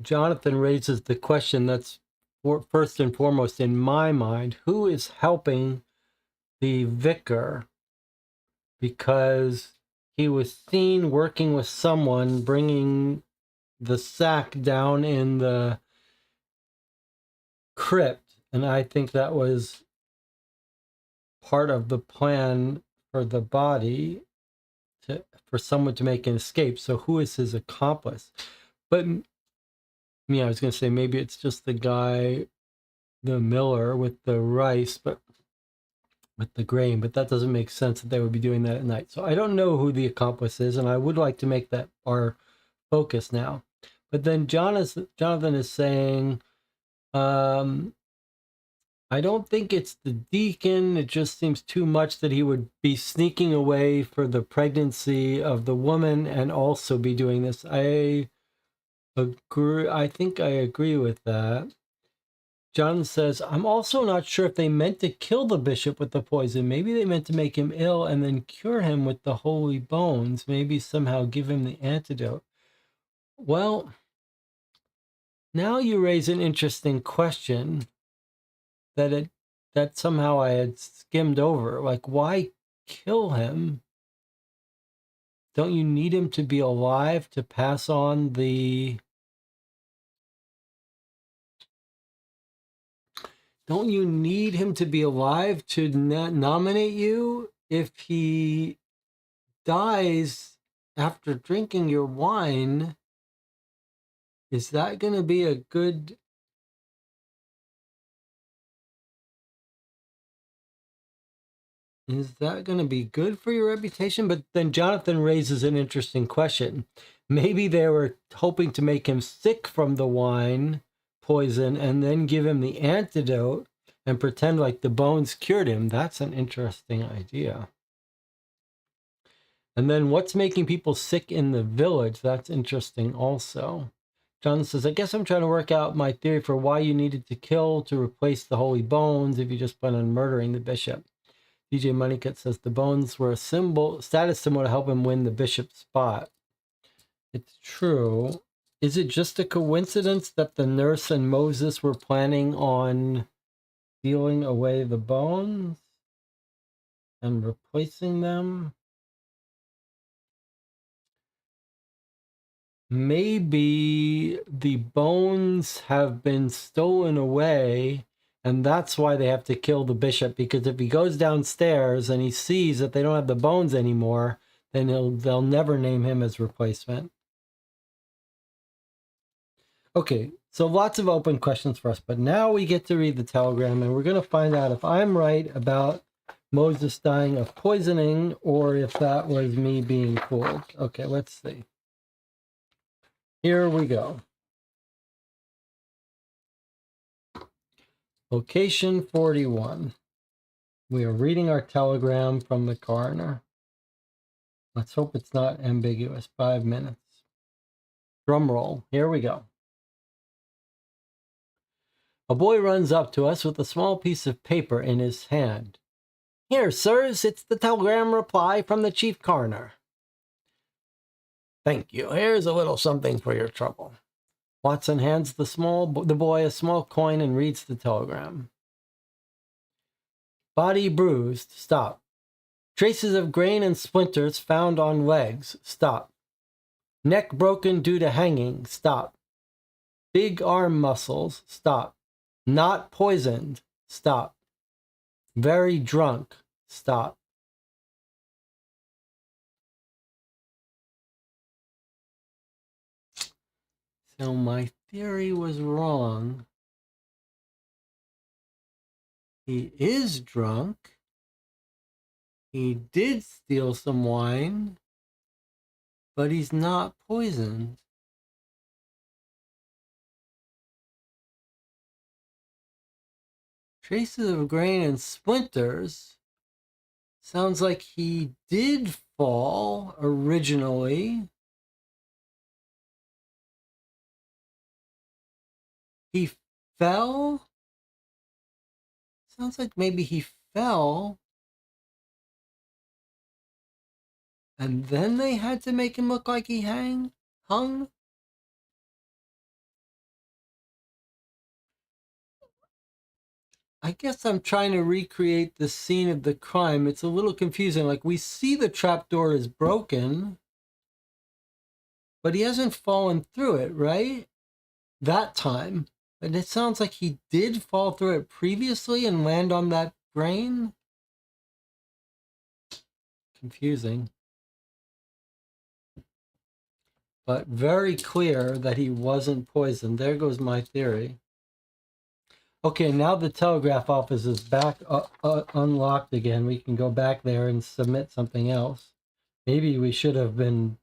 Jonathan raises the question that's first and foremost in my mind: who is helping the vicar? Because he was seen working with someone bringing the sack down in the crypt, and I think that was part of the plan for the body for someone to make an escape. So who is his accomplice? But I was going to say maybe it's just the guy, the miller with the rice, but with the grain, but that doesn't make sense that they would be doing that at night. So I don't know who the accomplice is, and I would like to make that our focus now. But then Jonathan is saying, I don't think it's the deacon. It just seems too much that he would be sneaking away for the pregnancy of the woman and also be doing this. I agree. I think I agree with that. John says, I'm also not sure if they meant to kill the bishop with the poison. Maybe they meant to make him ill and then cure him with the holy bones. Maybe somehow give him the antidote. Well, now you raise an interesting question that somehow I had skimmed over. Like, why kill him? Don't you need him to be alive to pass on the... Don't you need him to be alive to nominate you? If he dies after drinking your wine, is that going to be a good... Is that going to be good for your reputation? But then Jonathan raises an interesting question. Maybe they were hoping to make him sick from the wine poison and then give him the antidote and pretend like the bones cured him. That's an interesting idea. And then what's making people sick in the village? That's interesting also. Jonathan says, I guess I'm trying to work out my theory for why you needed to kill to replace the holy bones if you just plan on murdering the bishop. DJ Moneycut says the bones were a status symbol to help him win the bishop spot. It's true. Is it just a coincidence that the nurse and Moses were planning on stealing away the bones and replacing them? Maybe the bones have been stolen away, and that's why they have to kill the bishop, because if he goes downstairs and he sees that they don't have the bones anymore, then they'll never name him as replacement. Okay, so lots of open questions for us, but now we get to read the telegram, and we're going to find out if I'm right about Moses dying of poisoning or if that was me being fooled. Okay, let's see. Here we go. Location 41. We are reading our telegram from the coroner. Let's hope it's not ambiguous. 5 minutes. Drum roll. Here we go. A boy runs up to us with a small piece of paper in his hand. Here, sirs, it's the telegram reply from the chief coroner. Thank you. Here's a little something for your trouble. Watson hands the boy a small coin and reads the telegram. Body bruised. Stop. Traces of grain and splinters found on legs. Stop. Neck broken due to hanging. Stop. Big arm muscles. Stop. Not poisoned. Stop. Very drunk. Stop. So my theory was wrong. He is drunk. He did steal some wine, but he's not poisoned. Traces of grain and splinters. Sounds like he did fall originally. He fell? Sounds like maybe he fell. And then they had to make him look like he hung? I guess I'm trying to recreate the scene of the crime. It's a little confusing. Like, we see the trapdoor is broken, but he hasn't fallen through it, right? That time. And it sounds like he did fall through it previously and land on that grain. confusing. But very clear that he wasn't poisoned. There goes my theory. Okay, now the telegraph office is back unlocked again. We can go back there and submit something else. Maybe we should have been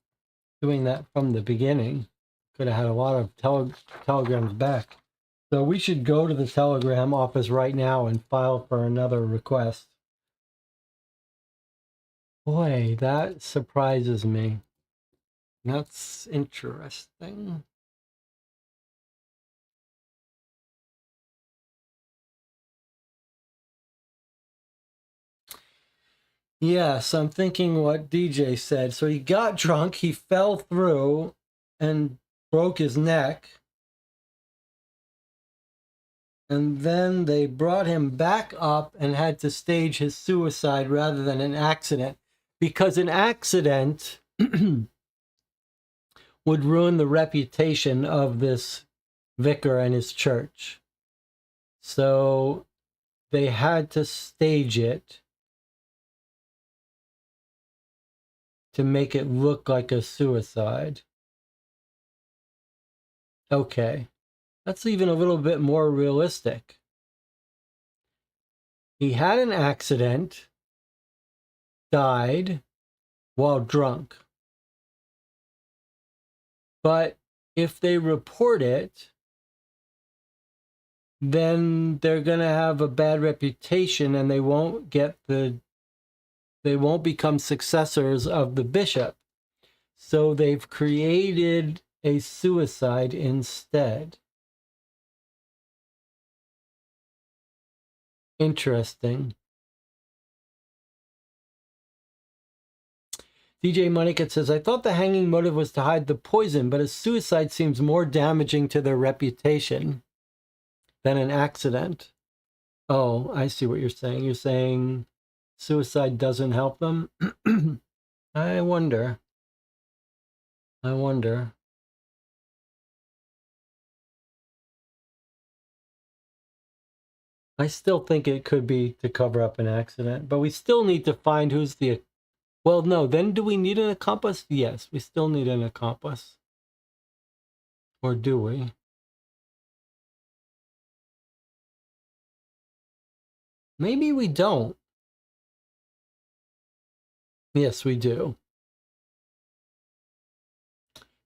doing that from the beginning. Could have had a lot of telegrams back. So we should go to the telegram office right now and file for another request. Boy, that surprises me. That's interesting. Yes, I'm thinking what DJ said. So he got drunk, he fell through and broke his neck. And then they brought him back up and had to stage his suicide rather than an accident. Because an accident would ruin the reputation of this vicar and his church. So they had to stage it to make it look like a suicide. Okay, that's even a little bit more realistic. He had an accident, died while drunk. But if they report it, then they're going to have a bad reputation and they won't become successors of the bishop. So they've created a suicide instead. Interesting. DJ Monica says, I thought the hanging motive was to hide the poison, but a suicide seems more damaging to their reputation than an accident. Oh, I see what you're saying. You're saying suicide doesn't help them? I wonder. I still think it could be to cover up an accident, but we still need to find who's the... Well, no, then do we need an accomplice? Yes, we still need an accomplice. Or do we? Maybe we don't. Yes, we do.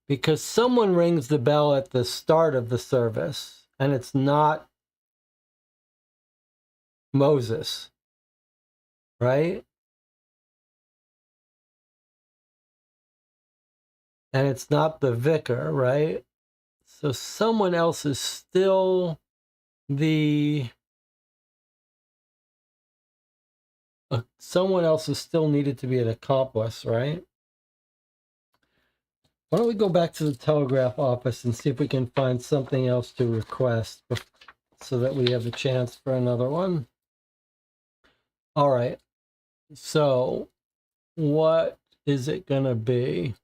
Because someone rings the bell at the start of the service, and it's not Moses, right? And it's not the vicar, right? So someone else is still someone else is still needed to be an accomplice, right? Why don't we go back to the telegraph office and see if we can find something else to request so that we have a chance for another one. All right. So what is it going to be?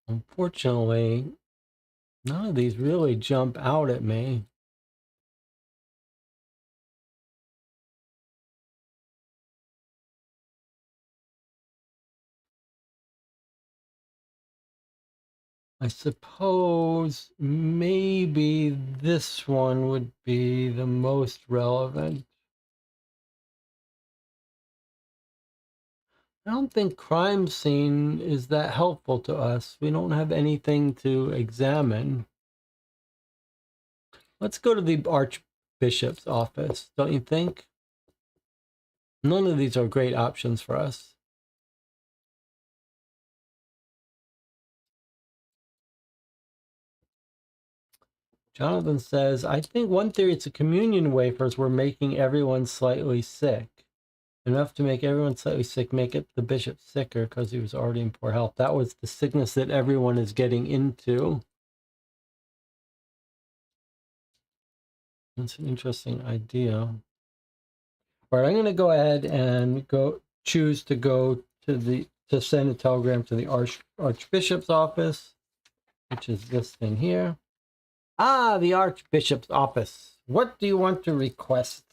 Unfortunately, none of these really jump out at me. I suppose maybe this one would be the most relevant. I don't think crime scene is that helpful to us. We don't have anything to examine. Let's go to the Archbishop's office, don't you think? None of these are great options for us. Jonathan says, I think one theory it's the communion wafers were making everyone slightly sick. Enough to make everyone slightly sick, make it the bishop sicker because he was already in poor health. That was the sickness that everyone is getting into. That's an interesting idea. All right, I'm going to go ahead and choose to go to send a telegram to the Archbishop's office, which is this thing here. Ah, the Archbishop's office. What do you want to request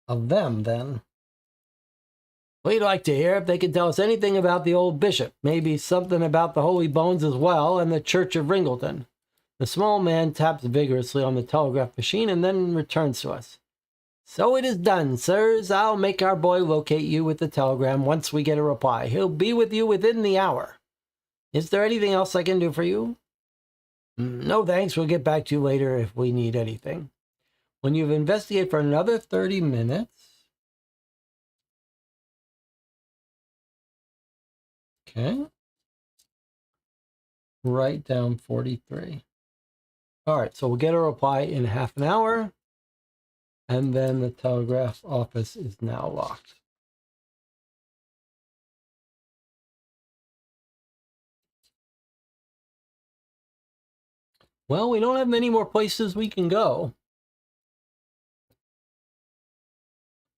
of them, then? We'd like to hear if they can tell us anything about the old bishop, maybe something about the Holy Bones as well, and the Church of Ringleton. The small man taps vigorously on the telegraph machine and then returns to us. So it is done, sirs. I'll make our boy locate you with the telegram once we get a reply. He'll be with you within the hour. Is there anything else I can do for you? No, thanks. We'll get back to you later if we need anything. When you've investigated for another 30 minutes... Okay. Write down 43. All right, so we'll get a reply in half an hour, and then the telegraph office is now locked. Well, we don't have many more places we can go.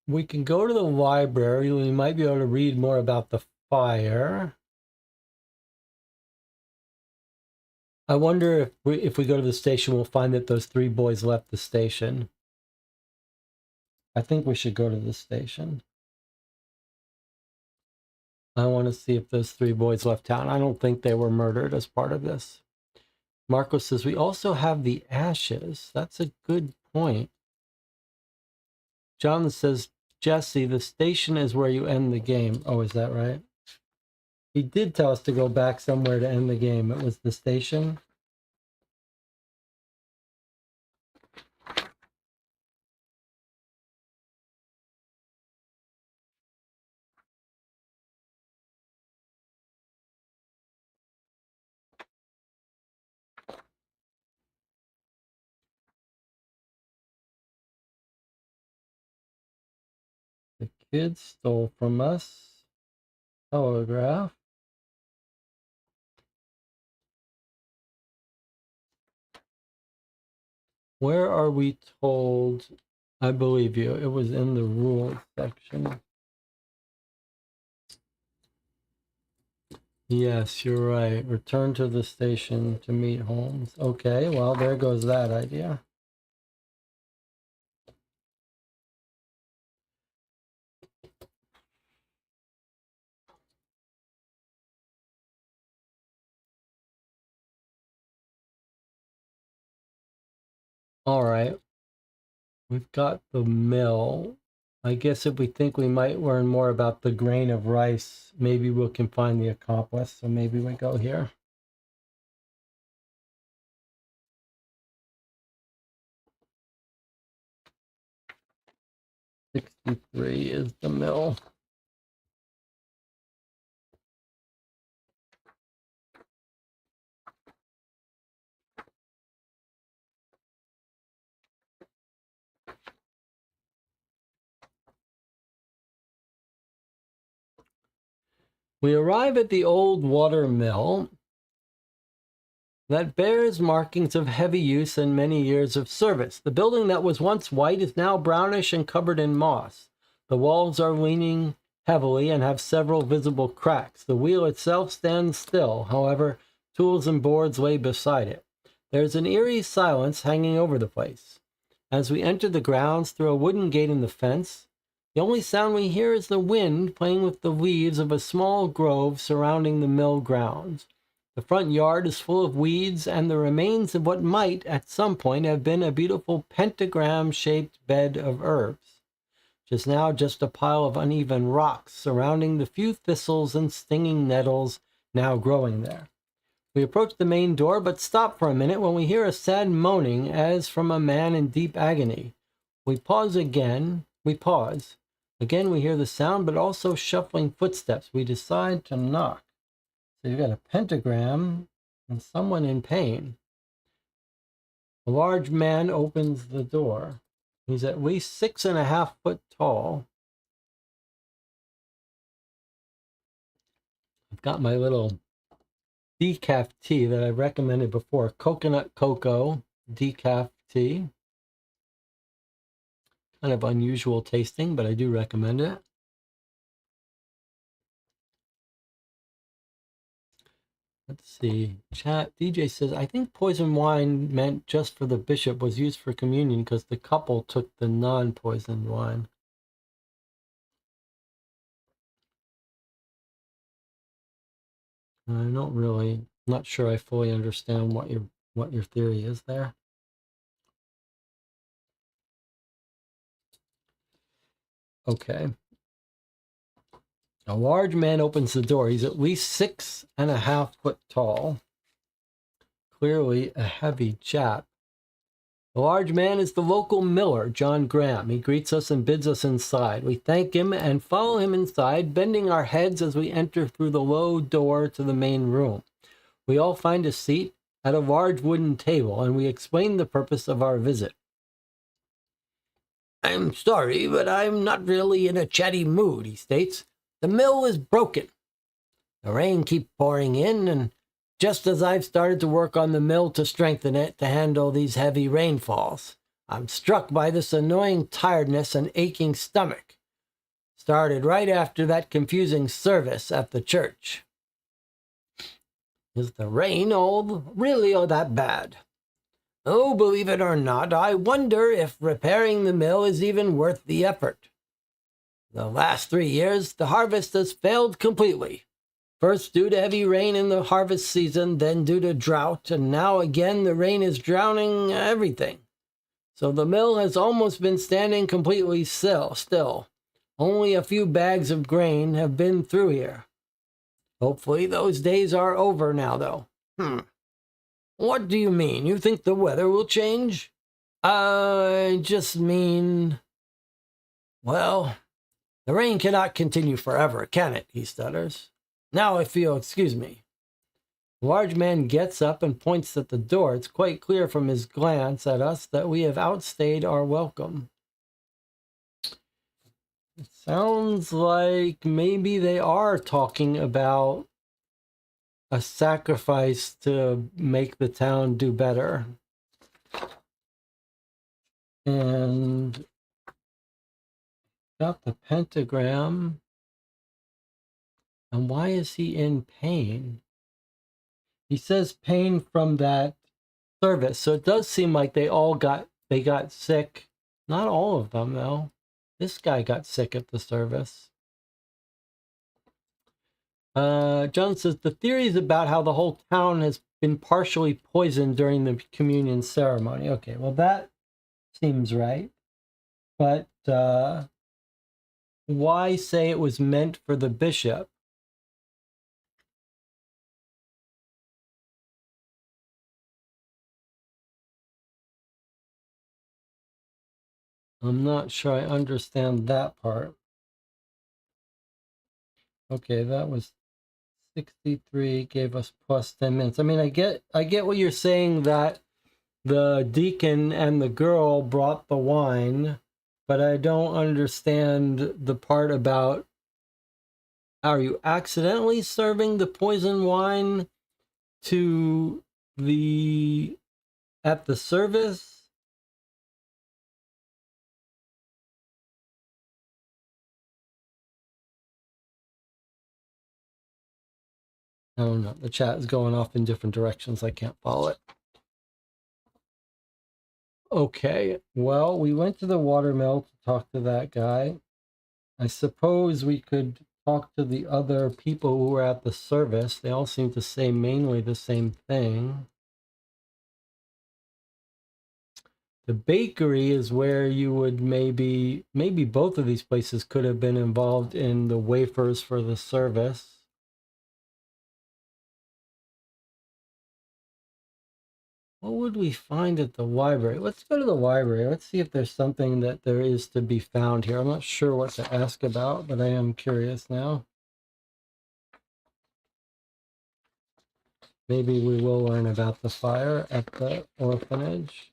We can go to the library. We might be able to read more about the fire. I wonder if we go to the station, we'll find that those 3 boys left the station. I think we should go to the station. I want to see if those 3 boys left town. I don't think they were murdered as part of this. Marco says, we also have the ashes. That's a good point. John says, Jesse, the station is where you end the game. Oh, is that right? He did tell us to go back somewhere to end the game. It was the station. The kids stole from us. Telegraph. Where are we told? I believe you. It was in the rules section. Yes, you're right. Return to the station to meet Holmes. Okay, well, there goes that idea. All right. We've got the mill. I guess if we think we might learn more about the grain of rice, maybe we can find the accomplice. So maybe we go here. 63 is the mill. We arrive at the old water mill that bears markings of heavy use and many years of service. The building that was once white is now brownish and covered in moss. The walls are leaning heavily and have several visible cracks. The wheel itself stands still. However, tools and boards lay beside it. There's an eerie silence hanging over the place. As we enter the grounds through a wooden gate in the fence, the only sound we hear is the wind playing with the leaves of a small grove surrounding the mill grounds. The front yard is full of weeds and the remains of what might, at some point, have been a beautiful pentagram-shaped bed of herbs. Just now, just a pile of uneven rocks surrounding the few thistles and stinging nettles now growing there. We approach the main door, but stop for a minute when we hear a sad moaning as from a man in deep agony. We pause. Again, we hear the sound, but also shuffling footsteps. We decide to knock. So you've got a pentagram and someone in pain. A large man opens the door. He's at least 6.5 feet tall. I've got my little decaf tea that I recommended before. Coconut cocoa decaf tea. Kind of unusual tasting, but I do recommend it. Let's see. Chat. DJ says, I think poison wine meant just for the bishop was used for communion because the couple took the non-poisoned wine. I'm not sure I fully understand what your theory is there. Okay. A large man opens the door. He's at least 6.5 feet tall. Clearly a heavy chap. The large man is the local miller, John Graham. He greets us and bids us inside. We thank him and follow him inside, bending our heads as we enter through the low door to the main room. We all find a seat at a large wooden table, and we explain the purpose of our visit. I'm sorry, but I'm not really in a chatty mood, he states. The mill is broken. The rain keeps pouring in, and just as I've started to work on the mill to strengthen it to handle these heavy rainfalls, I'm struck by this annoying tiredness and aching stomach. Started right after that confusing service at the church. Is the rain really all that bad? Oh, believe it or not, I wonder if repairing the mill is even worth the effort. The last 3 years, the harvest has failed completely. First due to heavy rain in the harvest season, then due to drought, and now again the rain is drowning everything. So the mill has almost been standing completely still. Only a few bags of grain have been through here. Hopefully those days are over now, though. What do you mean? You think the weather will change? I just mean... Well, the rain cannot continue forever, can it? He stutters. Now excuse me. The large man gets up and points at the door. It's quite clear from his glance at us that we have outstayed our welcome. It sounds like maybe they are talking about a sacrifice to make the town do better. And got the pentagram. And why is he in pain? He says pain from that service. So it does seem like they got sick. Not all of them, though. This guy got sick at the service. John says the theory is about how the whole town has been partially poisoned during the communion ceremony. Okay, well, that seems right. But why say it was meant for the bishop? I'm not sure I understand that part. Okay, that was 63, gave us plus 10 minutes. I mean, I get what you're saying, that the deacon and the girl brought the wine, but I don't understand the part about, are you accidentally serving the poison wine at the service? I don't know. The chat is going off in different directions. I can't follow it. Okay, well, we went to the watermill to talk to that guy. I suppose we could talk to the other people who were at the service. They all seem to say mainly the same thing. The bakery is where you would maybe both of these places could have been involved in the wafers for the service. What would we find at the library? Let's go to the library. Let's see if there's something that there is to be found here. I'm not sure what to ask about, but I am curious now. Maybe we will learn about the fire at the orphanage.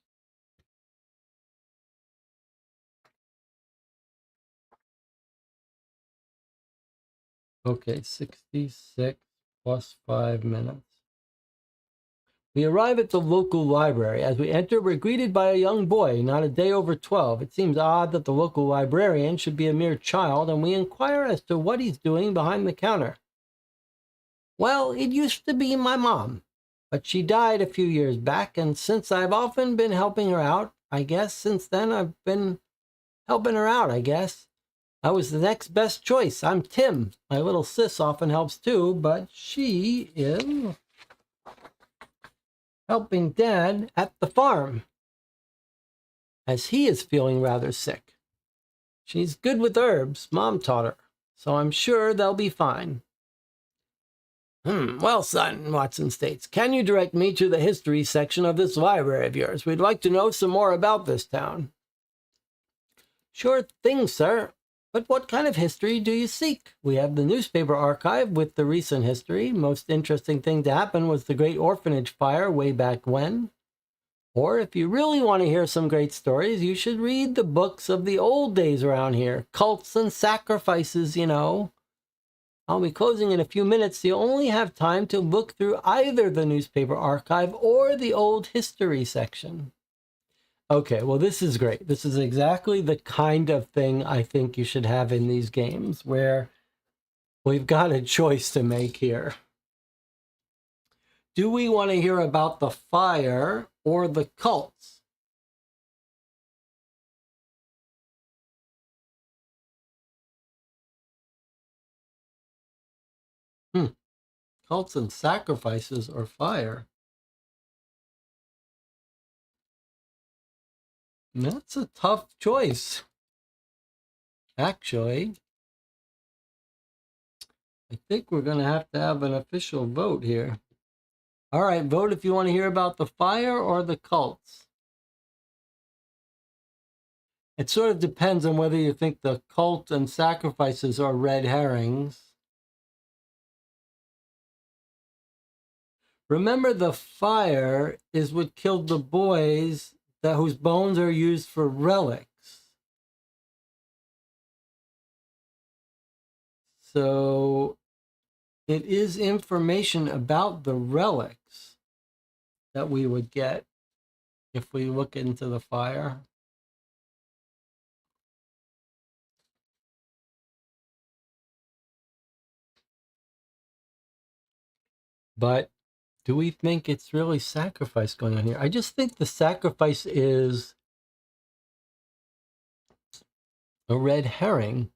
Okay, 66 plus 5 minutes. We arrive at the local library. As we enter, we're greeted by a young boy, not a day over 12. It seems odd that the local librarian should be a mere child, and we inquire as to what he's doing behind the counter. Well, it used to be my mom, but she died a few years back, and since I've often been helping her out, I guess since then I've been helping her out, I guess. I was the next best choice. I'm Tim. My little sis often helps too, but she is helping Dad at the farm, as he is feeling rather sick. She's good with herbs, Mom taught her, so I'm sure they'll be fine. Well, son, Watson states, can you direct me to the history section of this library of yours? We'd like to know some more about this town. Sure thing, sir. But what kind of history do you seek? We have the newspaper archive with the recent history. Most interesting thing to happen was the great orphanage fire way back when. Or if you really want to hear some great stories, you should read the books of the old days around here. Cults and sacrifices, you know. I'll be closing in a few minutes, so you only have time to look through either the newspaper archive or the old history section. Okay, well, this is great. This is exactly the kind of thing I think you should have in these games, where we've got a choice to make here. Do we want to hear about the fire or the cults? Cults and sacrifices or fire? That's a tough choice. Actually, I think we're going to have an official vote here. All right, vote if you want to hear about the fire or the cults. It sort of depends on whether you think the cult and sacrifices are red herrings. Remember, the fire is what killed the boys whose bones are used for relics. So it is information about the relics that we would get if we look into the fire. But do we think it's really sacrifice going on here? I just think the sacrifice is a red herring.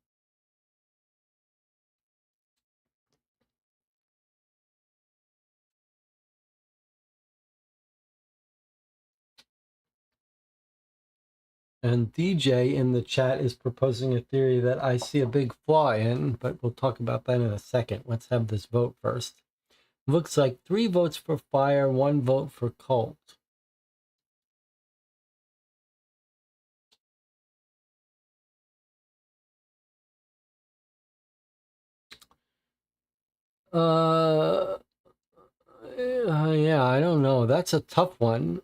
And DJ in the chat is proposing a theory that I see a big flaw in, but we'll talk about that in a second. Let's have this vote first. Looks like 3 votes for fire, 1 vote for cult. Yeah, I don't know. That's a tough one.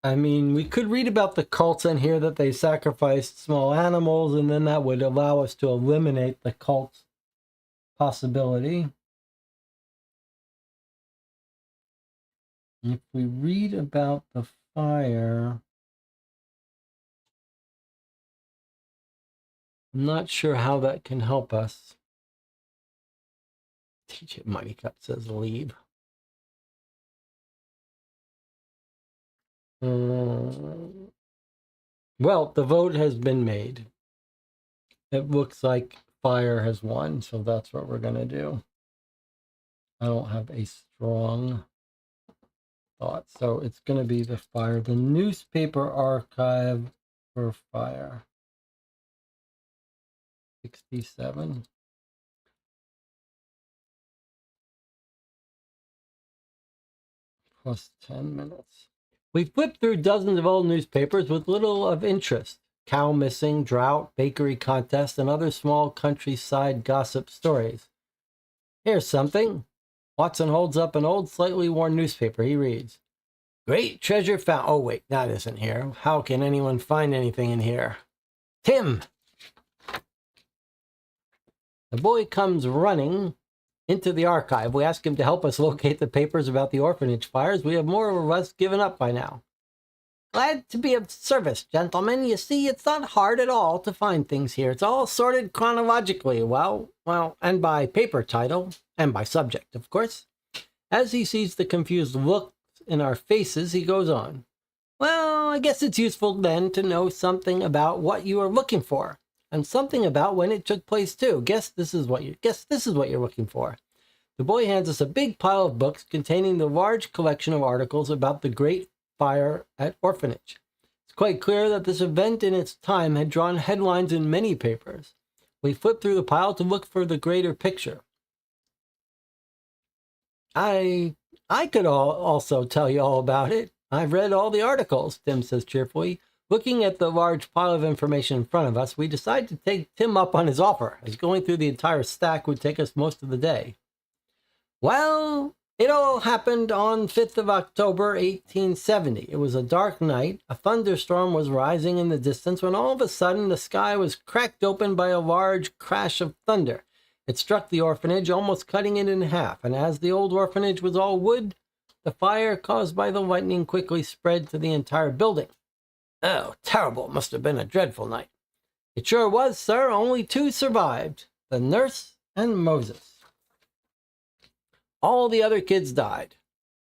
I mean, we could read about the cults and hear that they sacrificed small animals, and then that would allow us to eliminate the cult possibility. If we read about the fire, I'm not sure how that can help us. TJ Mighty Cup says leave. Well, the vote has been made. It looks like fire has won, so that's what we're going to do. I don't have a strong thought, so it's going to be the fire. The newspaper archive for fire. 67. Plus 10 minutes. We flipped through dozens of old newspapers with little of interest. Cow missing, drought, bakery contest, and other small countryside gossip stories. Here's something. Watson holds up an old, slightly worn newspaper. He reads, "Great treasure found." Oh, wait, that isn't here. How can anyone find anything in here? Tim! The boy comes running into the archive. We ask him to help us locate the papers about the orphanage fires. We have more or less given up by now. Glad to be of service, gentlemen. You see, it's not hard at all to find things here. It's all sorted chronologically, well, and by paper title, and by subject, of course. As he sees the confused look in our faces, he goes on. Well, I guess it's useful then to know something about what you are looking for, and something about when it took place too. Guess this is what you're looking for. The boy hands us a big pile of books containing the large collection of articles about the Great Fire at Orphanage. It's quite clear that this event in its time had drawn headlines in many papers. We flip through the pile to look for the greater picture. I could also tell you all about it. I've read all the articles, Tim says cheerfully. Looking at the large pile of information in front of us, we decide to take Tim up on his offer, as going through the entire stack would take us most of the day. Well, it all happened on 5th of October, 1870. It was a dark night. A thunderstorm was rising in the distance when all of a sudden the sky was cracked open by a large crash of thunder. It struck the orphanage, almost cutting it in half, and as the old orphanage was all wood, the fire caused by the lightning quickly spread to the entire building. Oh, terrible. Must have been a dreadful night. It sure was, sir. Only 2 survived, the nurse and Moses. All the other kids died.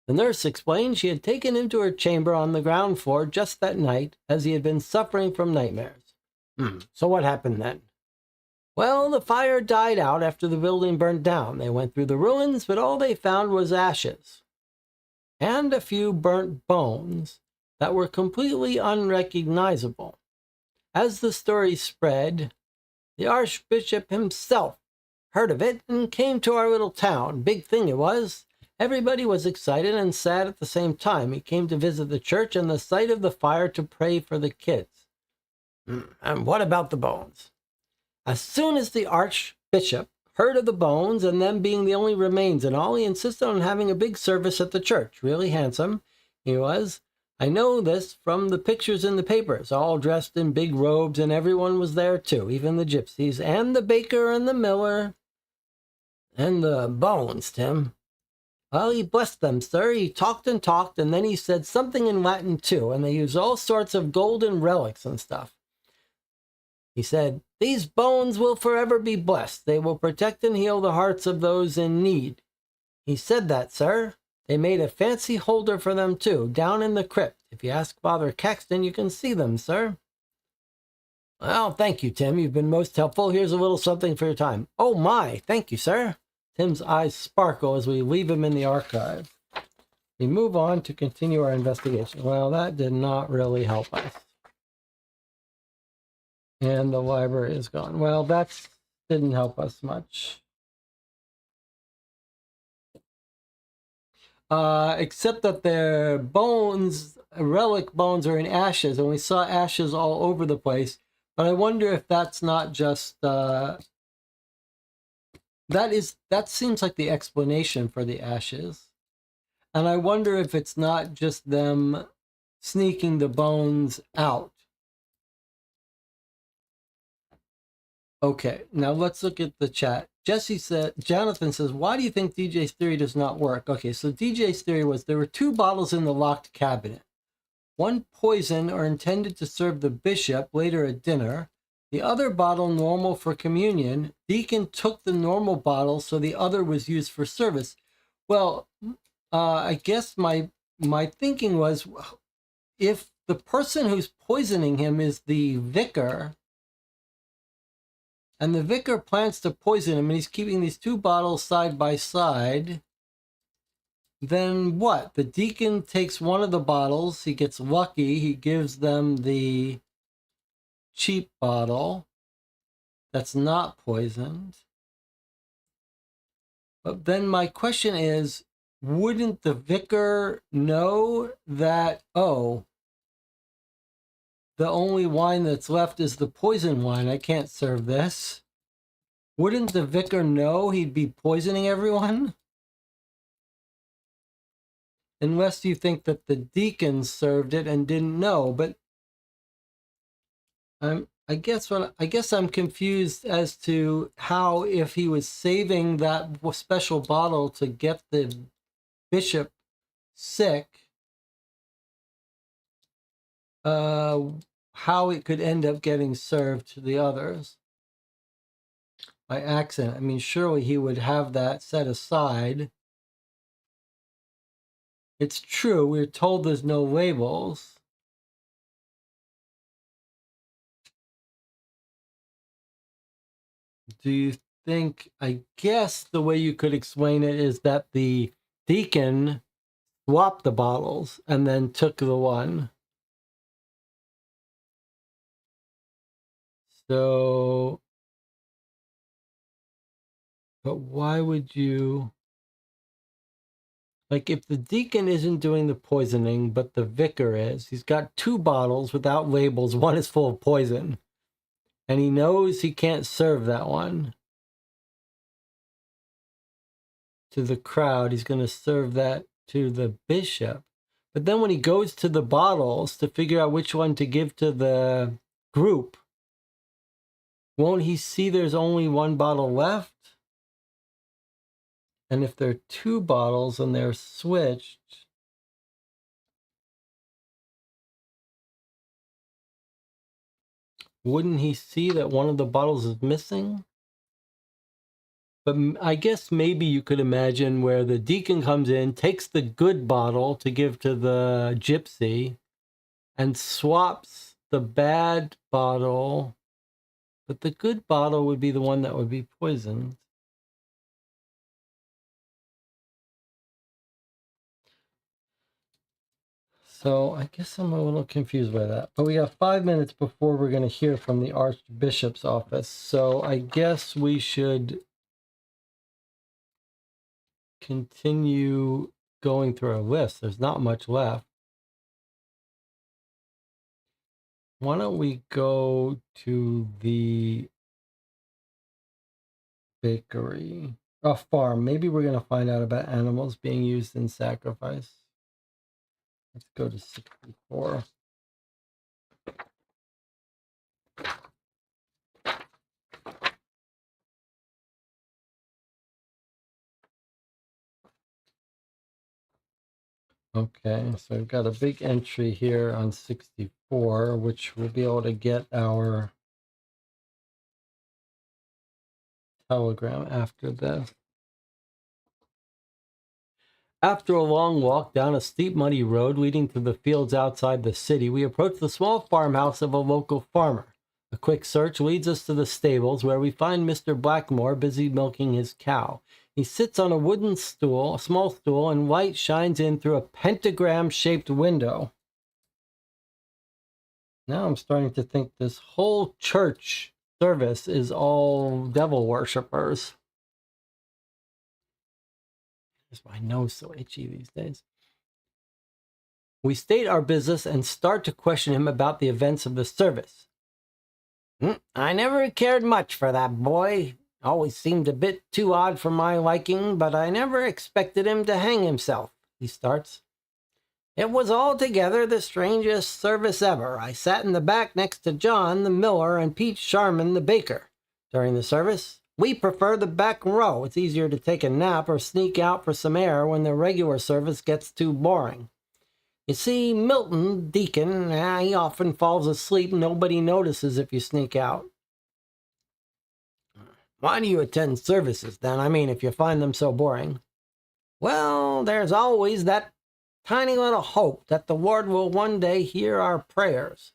The nurse explained she had taken him to her chamber on the ground floor just that night, as he had been suffering from nightmares. So what happened then? Well, the fire died out after the building burned down. They went through the ruins, but all they found was ashes and a few burnt bones that were completely unrecognizable. As the story spread, the Archbishop himself heard of it and came to our little town. Big thing it was. Everybody was excited and sad at the same time. He came to visit the church and the site of the fire to pray for the kids. And what about the bones? As soon as the Archbishop heard of the bones and them being the only remains and all, he insisted on having a big service at the church. Really handsome he was. I know this from the pictures in the papers, all dressed in big robes, and everyone was there too, even the gypsies, and the baker and the miller. And the bones, Tim. Well, he blessed them, sir. He talked, and then he said something in Latin too, and they used all sorts of golden relics and stuff. He said, "These bones will forever be blessed. They will protect and heal the hearts of those in need." He said that, sir. They made a fancy holder for them too, down in the crypt. If you ask Father Caxton, you can see them, sir. Well, thank you, Tim. You've been most helpful. Here's a little something for your time. Oh my, thank you, sir. Tim's eyes sparkle as we leave him in the archive. We move on to continue our investigation. Well, that did not really help us. And the library is gone. Well, that didn't help us much. Except that their bones, relic bones, are in ashes, and we saw ashes all over the place. But I wonder if that's not just that seems like the explanation for the ashes. And I wonder if it's not just them sneaking the bones out. Okay, now let's look at the chat. Jonathan says, why do you think DJ's theory does not work? Okay, so DJ's theory was there were 2 bottles in the locked cabinet. One poison or intended to serve the bishop later at dinner. The other bottle normal for communion. Deacon took the normal bottle, so the other was used for service. Well, I guess my thinking was, if the person who's poisoning him is the vicar, and the vicar plans to poison him, and he's keeping these 2 bottles side by side, then what? The deacon takes one of the bottles, he gets lucky, he gives them the cheap bottle that's not poisoned. But then my question is, wouldn't the vicar know that, oh, the only wine that's left is the poison wine, I can't serve this? Wouldn't the vicar know he'd be poisoning everyone? Unless you think that the deacon served it and didn't know. But I guess I'm confused as to how, if he was saving that special bottle to get the bishop sick, how it could end up getting served to the others by accident. I mean, surely he would have that set aside It's true, we're told there's no labels. Do you think, I guess the way you could explain it is that the deacon swapped the bottles and then took the one. So, but why would you, like, if the deacon isn't doing the poisoning, but the vicar is, he's got 2 bottles without labels. One is full of poison, and he knows he can't serve that one to the crowd. He's going to serve that to the bishop. But then when he goes to the bottles to figure out which one to give to the group, won't he see there's only 1 bottle left? And if there are 2 bottles and they're switched, wouldn't he see that one of the bottles is missing? But I guess maybe you could imagine where the deacon comes in, takes the good bottle to give to the gypsy, and swaps the bad bottle. But the good bottle would be the one that would be poisoned. So I guess I'm a little confused by that. But we have 5 minutes before we're going to hear from the Archbishop's office. So I guess we should continue going through our list. There's not much left. Why don't we go to the bakery, a farm? Maybe we're going to find out about animals being used in sacrifice. Let's go to 64. Okay, so we've got a big entry here on 64, which we'll be able to get our telegram after this. After a long walk down a steep, muddy road leading to the fields outside the city, we approach the small farmhouse of a local farmer. A quick search leads us to the stables, where we find Mr. Blackmore busy milking his cow. He sits on a wooden stool, a small stool, and light shines in through a pentagram-shaped window. Now I'm starting to think this whole church service is all devil worshippers. My nose so itchy these days. We state our business and start to question him about the events of the service. I never cared much for that boy. Always seemed a bit too odd for my liking, but I never expected him to hang himself, he starts. It was altogether the strangest service ever. I sat in the back next to John, the miller, and Pete Sharman, the baker. During the service, we prefer the back row. It's easier to take a nap or sneak out for some air when the regular service gets too boring. You see, Milton, deacon, he often falls asleep. Nobody notices if you sneak out. Why do you attend services, then? I mean, if you find them so boring. Well, there's always that tiny little hope that the Lord will one day hear our prayers.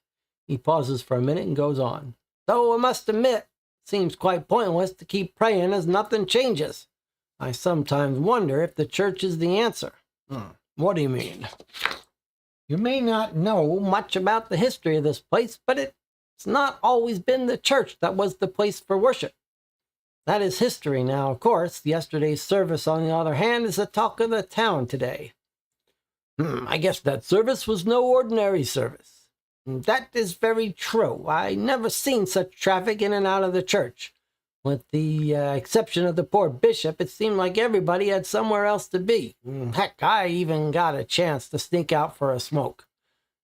He pauses for a minute and goes on. Though I must admit, seems quite pointless to keep praying as nothing changes. I sometimes wonder if the church is the answer. What do you mean? You may not know much about the history of this place, but it's not always been the church that was the place for worship. That is history now, of course. Yesterday's service, on the other hand, is the talk of the town today. I guess that service was no ordinary service. That is very true. I never seen such traffic in and out of the church. With the exception of the poor bishop, it seemed like everybody had somewhere else to be. Heck, I even got a chance to sneak out for a smoke.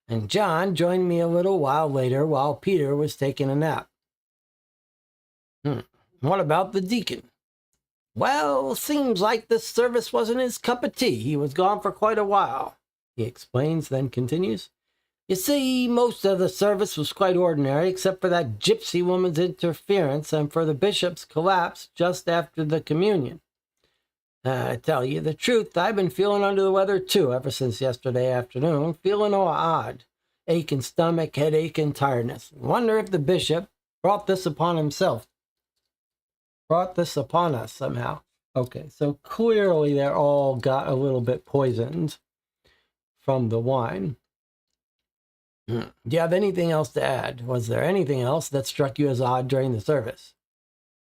And John joined me a little while later while Peter was taking a nap. What about the deacon? Well, seems like this service wasn't his cup of tea. He was gone for quite a while, he explains, then continues. You see, most of the service was quite ordinary, except for that gypsy woman's interference and for the bishop's collapse just after the communion. I tell you the truth, I've been feeling under the weather too ever since yesterday afternoon. Feeling all odd. Aching stomach, headache, and tiredness. Wonder if the bishop brought this upon himself. Brought this upon us somehow. Okay, so clearly they're all got a little bit poisoned from the wine. Do you have anything else to add? Was there anything else that struck you as odd during the service?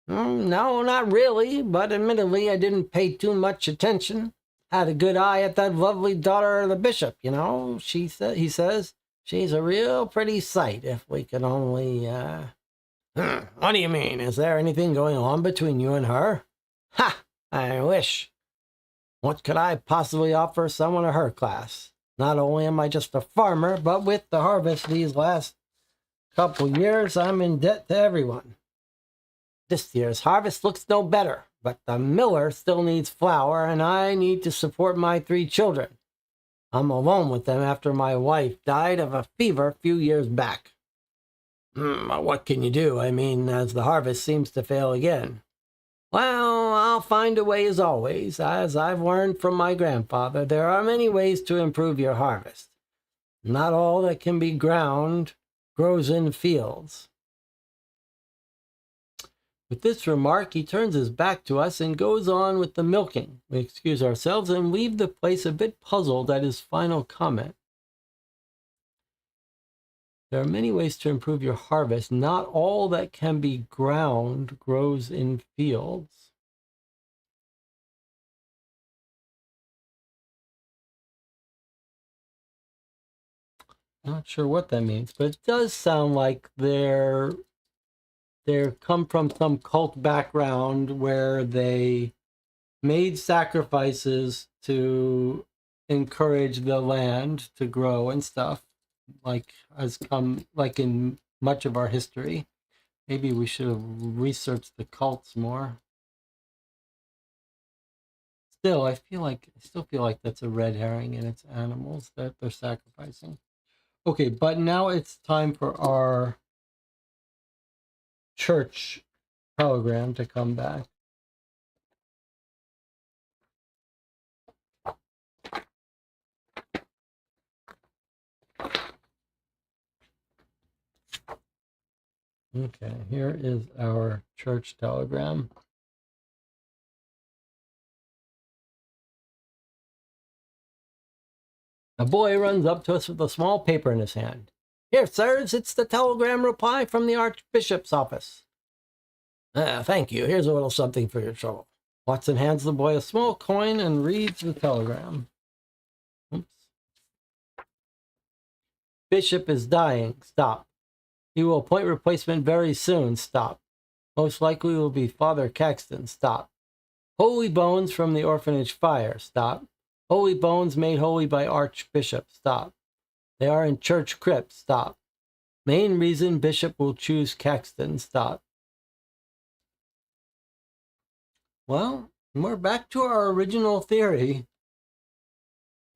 No, not really, but admittedly I didn't pay too much attention. Had a good eye at that lovely daughter of the bishop, you know. He says, she's a real pretty sight if we could only, What do you mean? Is there anything going on between you and her? Ha! I wish. What could I possibly offer someone of her class? Not only am I just a farmer, but with the harvest these last couple years, I'm in debt to everyone. This year's harvest looks no better, but the miller still needs flour, and I need to support my 3 children. I'm alone with them after my wife died of a fever a few years back. What can you do? I mean, as the harvest seems to fail again. Well, I'll find a way as always. As I've learned from my grandfather, there are many ways to improve your harvest. Not all that can be ground grows in fields. With this remark, he turns his back to us and goes on with the milking. We excuse ourselves and leave the place a bit puzzled at his final comment. There are many ways to improve your harvest. Not all that can be ground grows in fields. Not sure what that means, but it does sound like they're come from some cult background where they made sacrifices to encourage the land to grow and stuff, like has come like in much of our history. Maybe we should have researched the cults more. Still, I still feel like that's a red herring, and it's animals that they're sacrificing. Okay, but now it's time for our church telegram to come back. Okay, here is our church telegram. A boy runs up to us with a small paper in his hand. Here, sirs, it's the telegram reply from the Archbishop's office. Thank you. Here's a little something for your trouble. Watson hands the boy a small coin and reads the telegram. Oops. Bishop is dying. Stop. He will appoint replacement very soon. Stop. Most likely will be Father Caxton. Stop. Holy bones from the orphanage fire. Stop. Holy bones made holy by Archbishop. Stop. They are in church crypt. Stop. Main reason Bishop will choose Caxton. Stop. Well, we're back to our original theory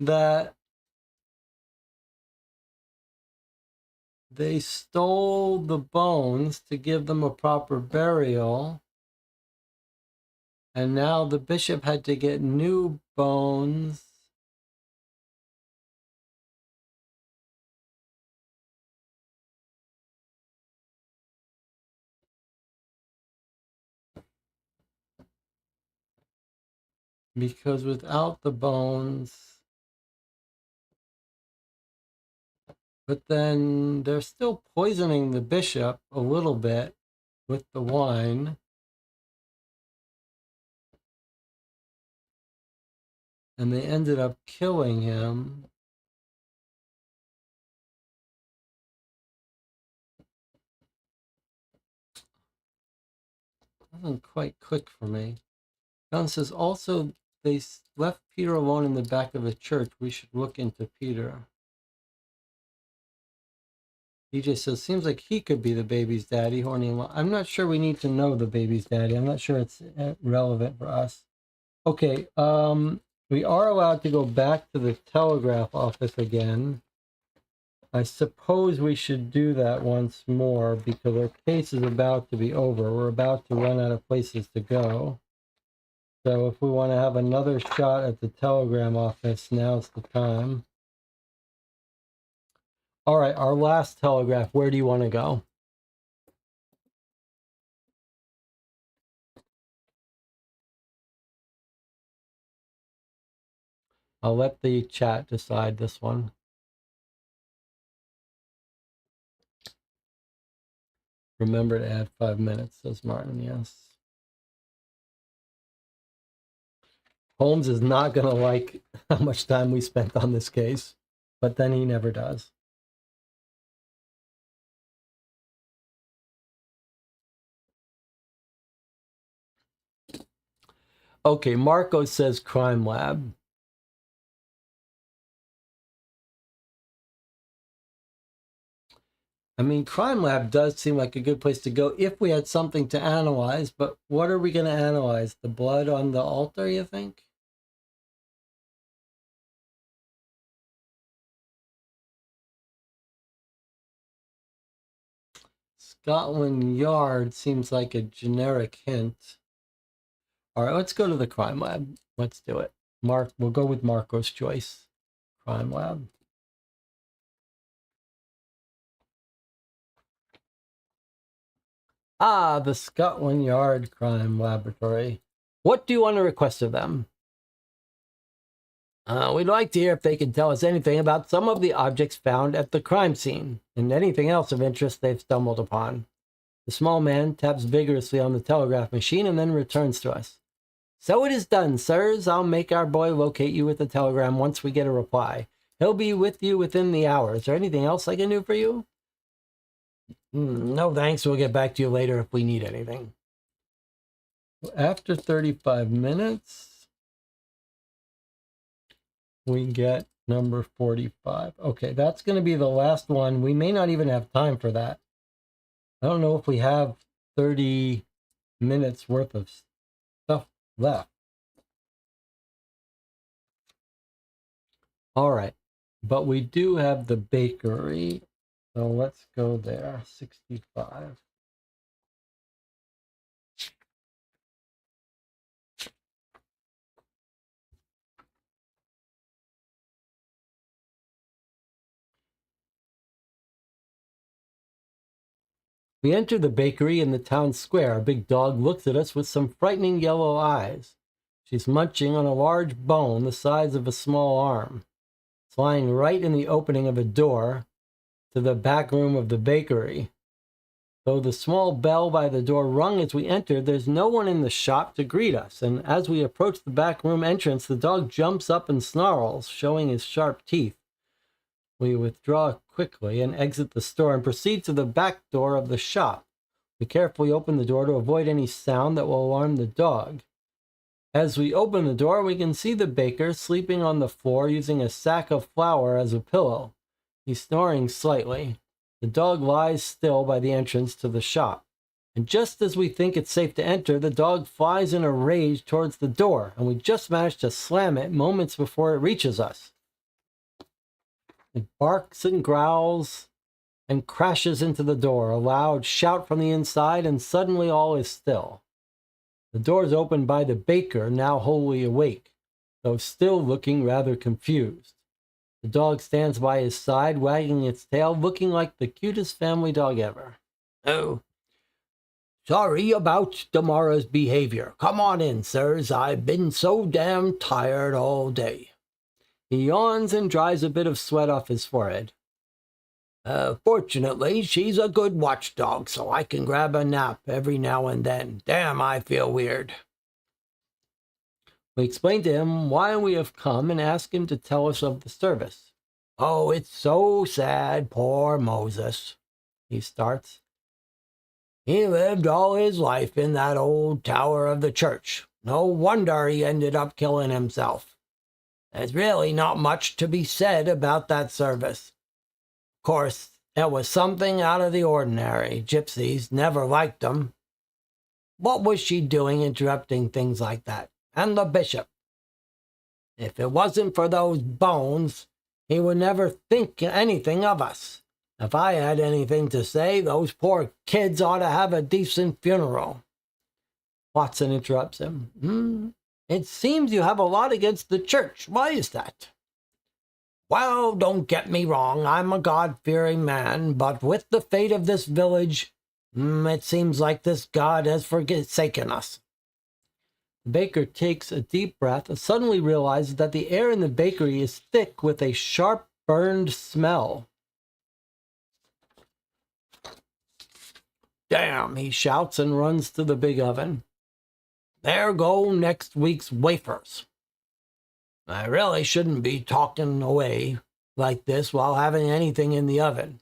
that they stole the bones to give them a proper burial, and now the bishop had to get new bones. Because without the bones, but then they're still poisoning the bishop a little bit with the wine. And they ended up killing him. Doesn't quite click for me. John says, also, they left Peter alone in the back of the church. We should look into Peter. DJ says, seems like he could be the baby's daddy. Horny. I'm not sure we need to know the baby's daddy. I'm not sure it's relevant for us. Okay, we are allowed to go back to the telegraph office again. I suppose we should do that once more because our case is about to be over. We're about to run out of places to go. So if we want to have another shot at the telegram office, now's the time. All right, our last telegraph, where do you want to go? I'll let the chat decide this one. Remember to add 5 minutes, says Martin, yes. Holmes is not going to like how much time we spent on this case, but then he never does. Okay, Marco says crime lab. I mean, crime lab does seem like a good place to go if we had something to analyze, but what are we going to analyze? The blood on the altar, you think? Scotland Yard seems like a generic hint. All right, let's go to the crime lab. Let's do it. We'll go with Marco's choice. Crime lab. Ah, the Scotland Yard Crime Laboratory. What do you want to request of them? We'd like to hear if they can tell us anything about some of the objects found at the crime scene, and anything else of interest they've stumbled upon. The small man taps vigorously on the telegraph machine and then returns to us. So it is done, sirs. I'll make our boy locate you with the telegram once we get a reply. He'll be with you within the hour. Is there anything else I can do for you? No, thanks. We'll get back to you later if we need anything. After 35 minutes, we get number 45. Okay, that's going to be the last one. We may not even have time for that. I don't know if we have 30 minutes worth of stuff left. All right, but we do have the bakery. So let's go there, 65. We enter the bakery in the town square. A big dog looks at us with some frightening yellow eyes. She's munching on a large bone the size of a small arm. It's lying right in the opening of a door to the back room of the bakery. Though the small bell by the door rung as we entered, there's no one in the shop to greet us, and as we approach the back room entrance, the dog jumps up and snarls, showing his sharp teeth. We withdraw quickly and exit the store and proceed to the back door of the shop. We carefully open the door to avoid any sound that will alarm the dog. As we open the door, we can see the baker sleeping on the floor using a sack of flour as a pillow. He's snoring slightly. The dog lies still by the entrance to the shop. And just as we think it's safe to enter, the dog flies in a rage towards the door, and we just manage to slam it moments before it reaches us. It barks and growls and crashes into the door, a loud shout from the inside, and suddenly all is still. The door is opened by the baker, now wholly awake, though still looking rather confused. The dog stands by his side, wagging its tail, looking like the cutest family dog ever. Oh, sorry about tomorrow's behavior. Come on in, sirs. I've been so damn tired all day. He yawns and dries a bit of sweat off his forehead. Fortunately, she's a good watchdog, so I can grab a nap every now and then. Damn, I feel weird. We explain to him why we have come and ask him to tell us of the service. Oh, it's so sad, poor Moses, he starts. He lived all his life in that old tower of the church. No wonder he ended up killing himself. There's really not much to be said about that service. Of course, it was something out of the ordinary. Gypsies never liked them. What was she doing interrupting things like that? And the bishop? If it wasn't for those bones, he would never think anything of us. If I had anything to say, those poor kids ought to have a decent funeral. Watson interrupts him. It seems you have a lot against the church. Why is that? Well, don't get me wrong. I'm a God-fearing man, but with the fate of this village, it seems like this God has forsaken us. The baker takes a deep breath and suddenly realizes that the air in the bakery is thick with a sharp, burned smell. Damn, he shouts and runs to the big oven. There go next week's wafers. I really shouldn't be talking away like this while having anything in the oven.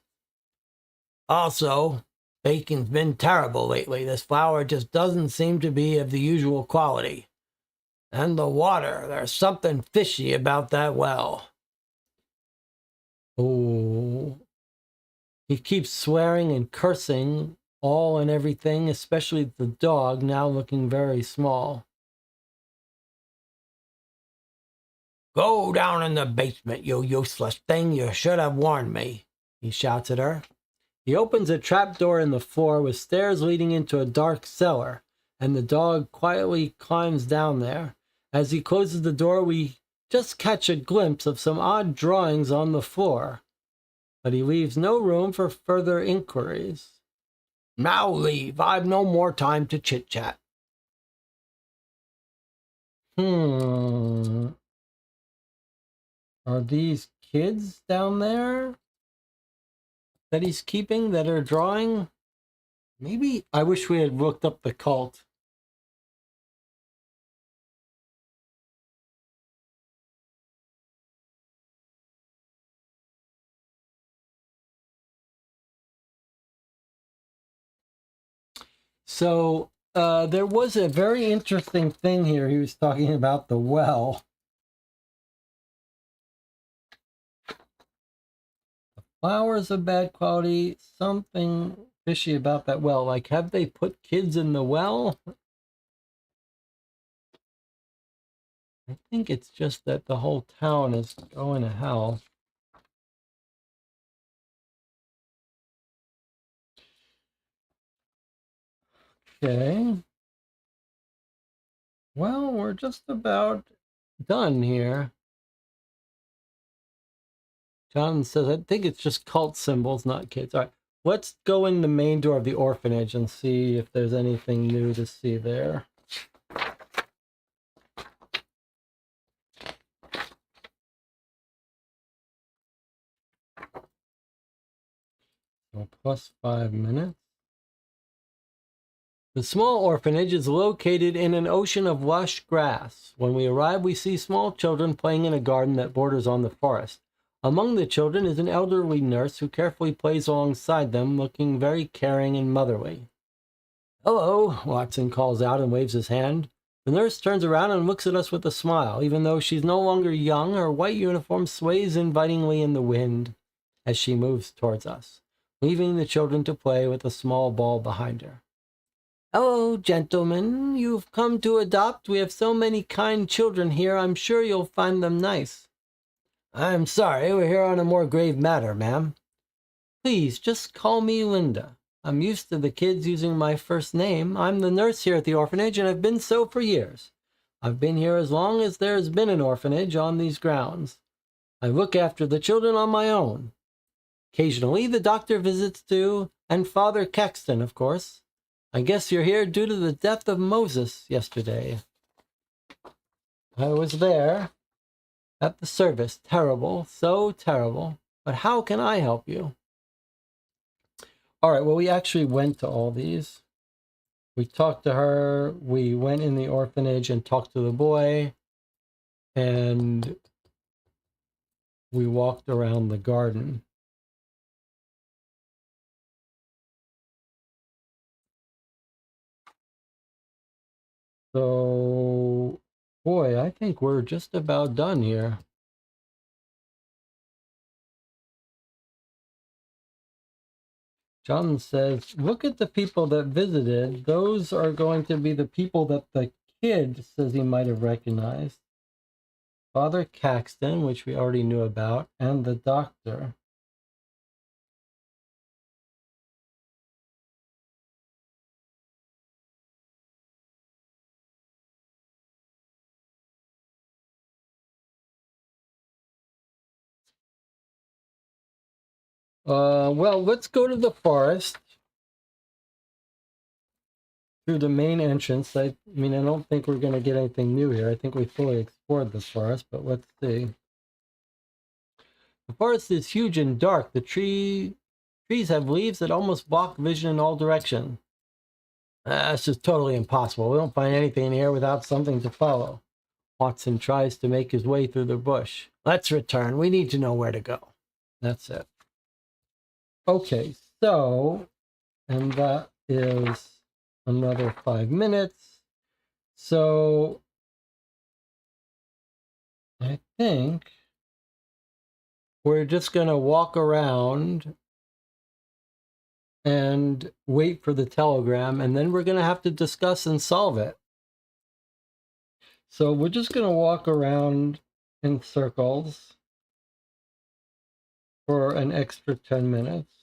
Also, baking's been terrible lately. This flour just doesn't seem to be of the usual quality. And the water, there's something fishy about that well. Oh. He keeps swearing and cursing all and everything, especially the dog, now looking very small. Go down in the basement, you useless thing. You should have warned me, he shouts at her. He opens a trapdoor in the floor with stairs leading into a dark cellar, and the dog quietly climbs down there. As he closes the door, we just catch a glimpse of some odd drawings on the floor, but he leaves no room for further inquiries. Now leave. I've no more time to chit-chat. Are these kids down there that he's keeping that are drawing? Maybe I wish we had looked up the cult. So there was a very interesting thing here. He was talking about the well. The flowers of bad quality, something fishy about that well. Like, have they put kids in the well? I think it's just that the whole town is going to hell. Okay. Well, we're just about done here. John says, I think it's just cult symbols, not kids. All right, let's go in the main door of the orphanage and see if there's anything new to see there. So plus 5 minutes. The small orphanage is located in an ocean of lush grass. When we arrive, we see small children playing in a garden that borders on the forest. Among the children is an elderly nurse who carefully plays alongside them, looking very caring and motherly. Hello, Watson calls out and waves his hand. The nurse turns around and looks at us with a smile. Even though she's no longer young, her white uniform sways invitingly in the wind as she moves towards us, leaving the children to play with a small ball behind her. Hello, gentlemen. You've come to adopt. We have so many kind children here. I'm sure you'll find them nice. I'm sorry, we're here on a more grave matter, ma'am. Please, just call me Linda. I'm used to the kids using my first name. I'm the nurse here at the orphanage, and I've been so for years. I've been here as long as there's been an orphanage on these grounds. I look after the children on my own. Occasionally, the doctor visits too, and Father Caxton, of course. I guess you're here due to the death of Moses yesterday. I was there at the service. Terrible, so terrible. But how can I help you? All right, well, we actually went to all these. We talked to her. We went in the orphanage and talked to the boy. And we walked around the garden. So, boy, I think we're just about done here. John says, look at the people that visited. Those are going to be the people that the kid says he might have recognized. Father Caxton, which we already knew about, and the doctor. Well, let's go to the forest through the main entrance. I mean, I don't think we're going to get anything new here. I think we fully explored the forest, but let's see. The forest is huge and dark. The trees have leaves that almost block vision in all directions. That's just totally impossible. We don't find anything in here without something to follow. Watson tries to make his way through the bush. Let's return. We need to know where to go. That's it. Okay, so, and that is another 5 minutes. So, I think we're just going to walk around and wait for the telegram, and then we're going to have to discuss and solve it. So we're just going to walk around in circles for an extra 10 minutes.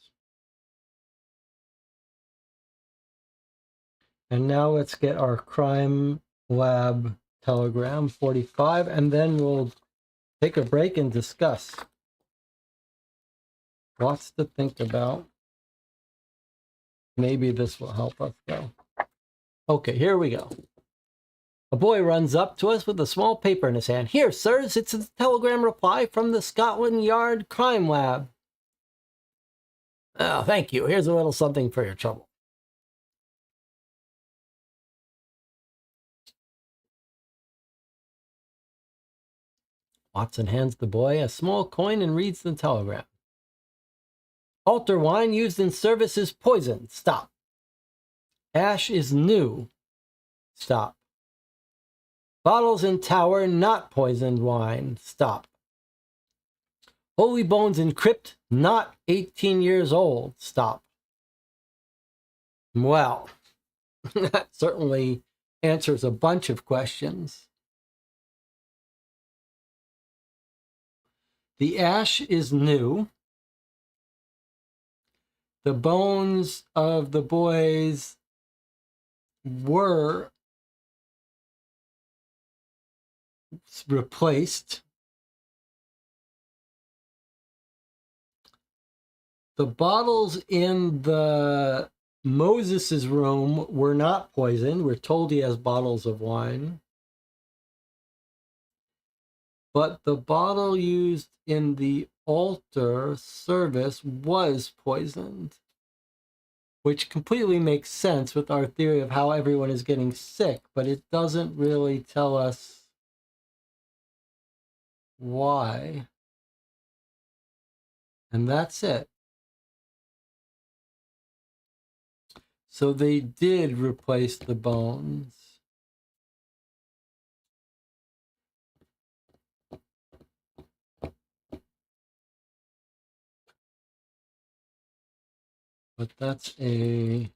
And now let's get our crime lab telegram 45, and then we'll take a break and discuss. Lots to think about. Maybe this will help us go. Okay, here we go. A boy runs up to us with a small paper in his hand. Here, sirs, it's a telegram reply from the Scotland Yard Crime Lab. Oh, thank you. Here's a little something for your trouble. Watson hands the boy a small coin and reads the telegram. Altar wine used in service is poison. Stop. Ash is new. Stop. Bottles in tower, not poisoned wine. Stop. Holy bones in crypt, not 18 years old. Stop. Well, that certainly answers a bunch of questions. The ash is new. The bones of the boys were replaced. The bottles in the Moses's room were not poisoned. We're told he has bottles of wine. But the bottle used in the altar service was poisoned, which completely makes sense with our theory of how everyone is getting sick, but it doesn't really tell us why. And that's it. So they did replace the bones. But that's a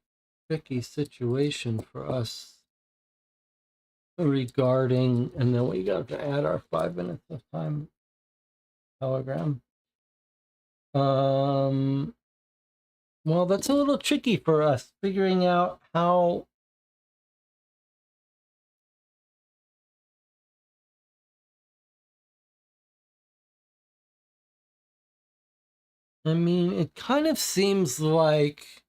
tricky situation for us regarding, and then we got to add our 5 minutes of time telegram. Well, that's a little tricky for us, figuring out how I mean, it kind of seems like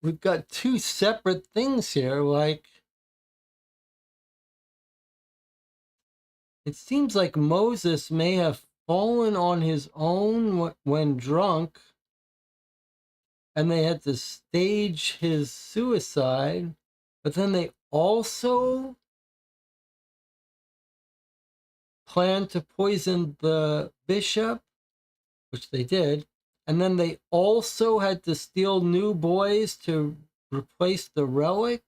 we've got two separate things here. Like, it seems like Moses may have fallen on his own when drunk, and they had to stage his suicide, but then they also planned to poison the bishop, which they did, and then they also had to steal new boys to replace the relics.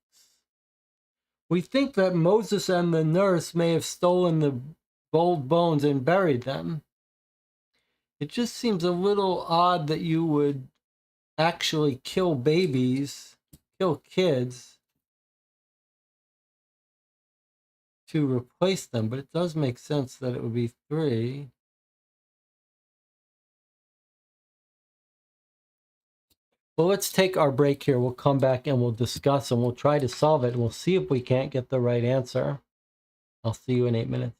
We think that Moses and the nurse may have stolen the gold bones and buried them. It just seems a little odd that you would actually kill babies, kill kids, to replace them, but it does make sense that it would be 3. Well, let's take our break here. We'll come back and we'll discuss and we'll try to solve it. And we'll see if we can't get the right answer. I'll see you in 8 minutes.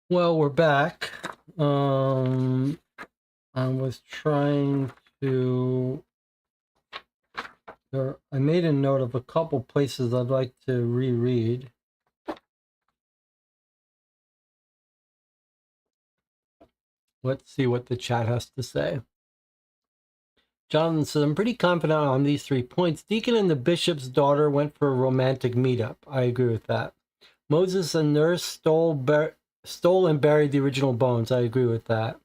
Well, we're back. I was trying to... I made a note of a couple places I'd like to reread. Let's see what the chat has to say. Jonathan says, I'm pretty confident on these 3 points. Deacon and the bishop's daughter went for a romantic meetup. I agree with that. Moses and nurse stole and buried the original bones. I agree with that.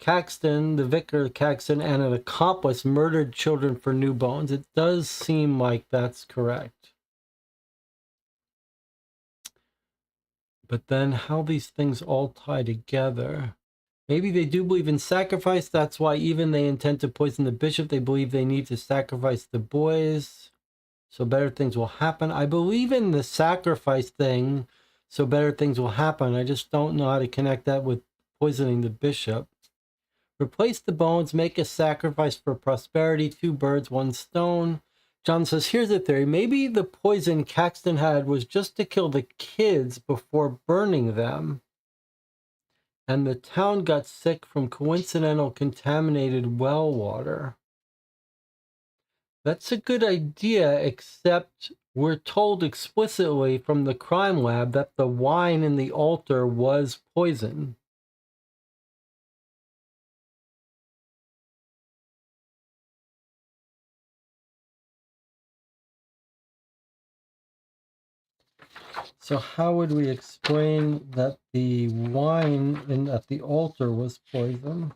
Caxton, the vicar Caxton, and an accomplice murdered children for new bones. It does seem like that's correct. But then how these things all tie together. Maybe they do believe in sacrifice. That's why even they intend to poison the bishop. They believe they need to sacrifice the boys so better things will happen. I believe in the sacrifice thing so better things will happen. I just don't know how to connect that with poisoning the bishop. Replace the bones, make a sacrifice for prosperity. 2 birds, 1 stone. John says, here's the theory. Maybe the poison Caxton had was just to kill the kids before burning them. And the town got sick from coincidental contaminated well water. That's a good idea, except we're told explicitly from the crime lab that the wine in the altar was poison. So how would we explain that the wine at the altar was poison?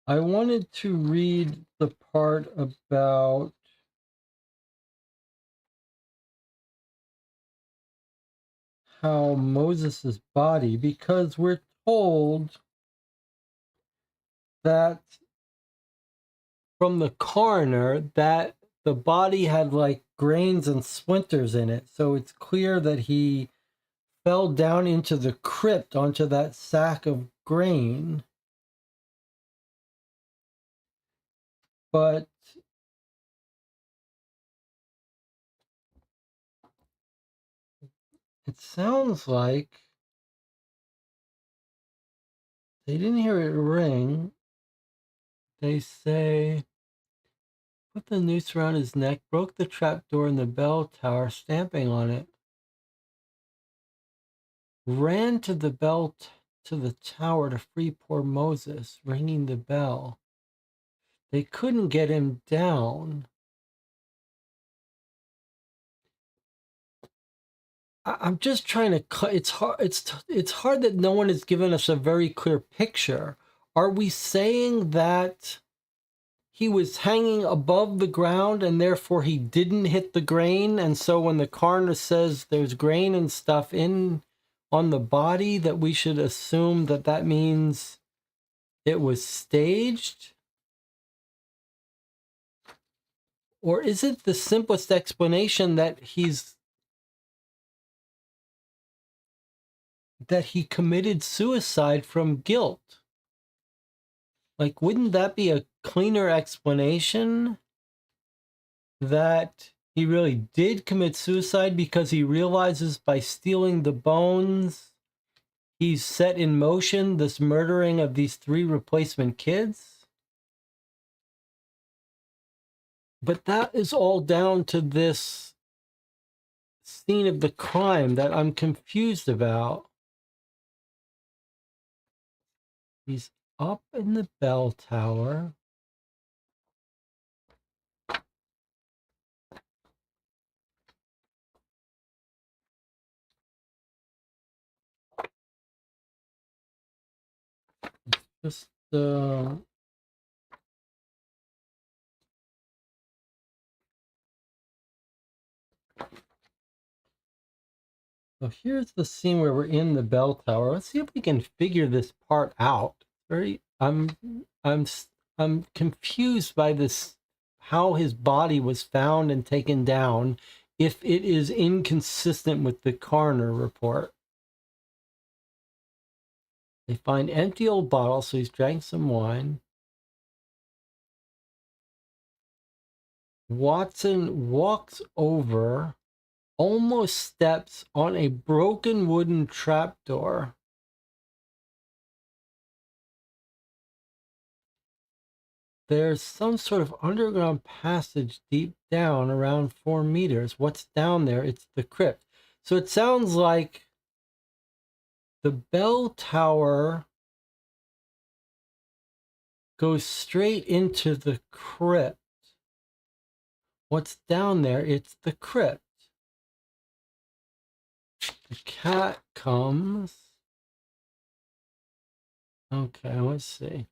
I wanted to read the part about how Moses's body, because we're told that from the coroner that the body had like grains and splinters in it. So it's clear that he fell down into the crypt onto that sack of grain. But it sounds like they didn't hear it ring. They say, put the noose around his neck, broke the trap door in the bell tower, stamping on it. Ran to the to the tower to free poor Moses, ringing the bell. They couldn't get him down. I'm just trying to cut. It's hard. It's hard that no one has given us a very clear picture. Are we saying that he was hanging above the ground and therefore he didn't hit the grain? And so when the coroner says there's grain and stuff on the body, that we should assume that that means it was staged? Or is it the simplest explanation that he committed suicide from guilt? Like, wouldn't that be a cleaner explanation that he really did commit suicide because he realizes by stealing the bones, he's set in motion this murdering of these 3 replacement kids? But that is all down to this scene of the crime that I'm confused about. He's up in the bell tower. Just so here's the scene where we're in the bell tower. Let's see if we can figure this part out. I'm confused by this, how his body was found and taken down, if it is inconsistent with the coroner report. They find empty old bottles, so he's drank some wine. Watson walks over almost steps on a broken wooden trapdoor. There's some sort of underground passage deep down around 4 meters. What's down there? It's the crypt. So it sounds like the bell tower goes straight into the crypt. What's down there? It's the crypt. The cat comes. Okay, let's see.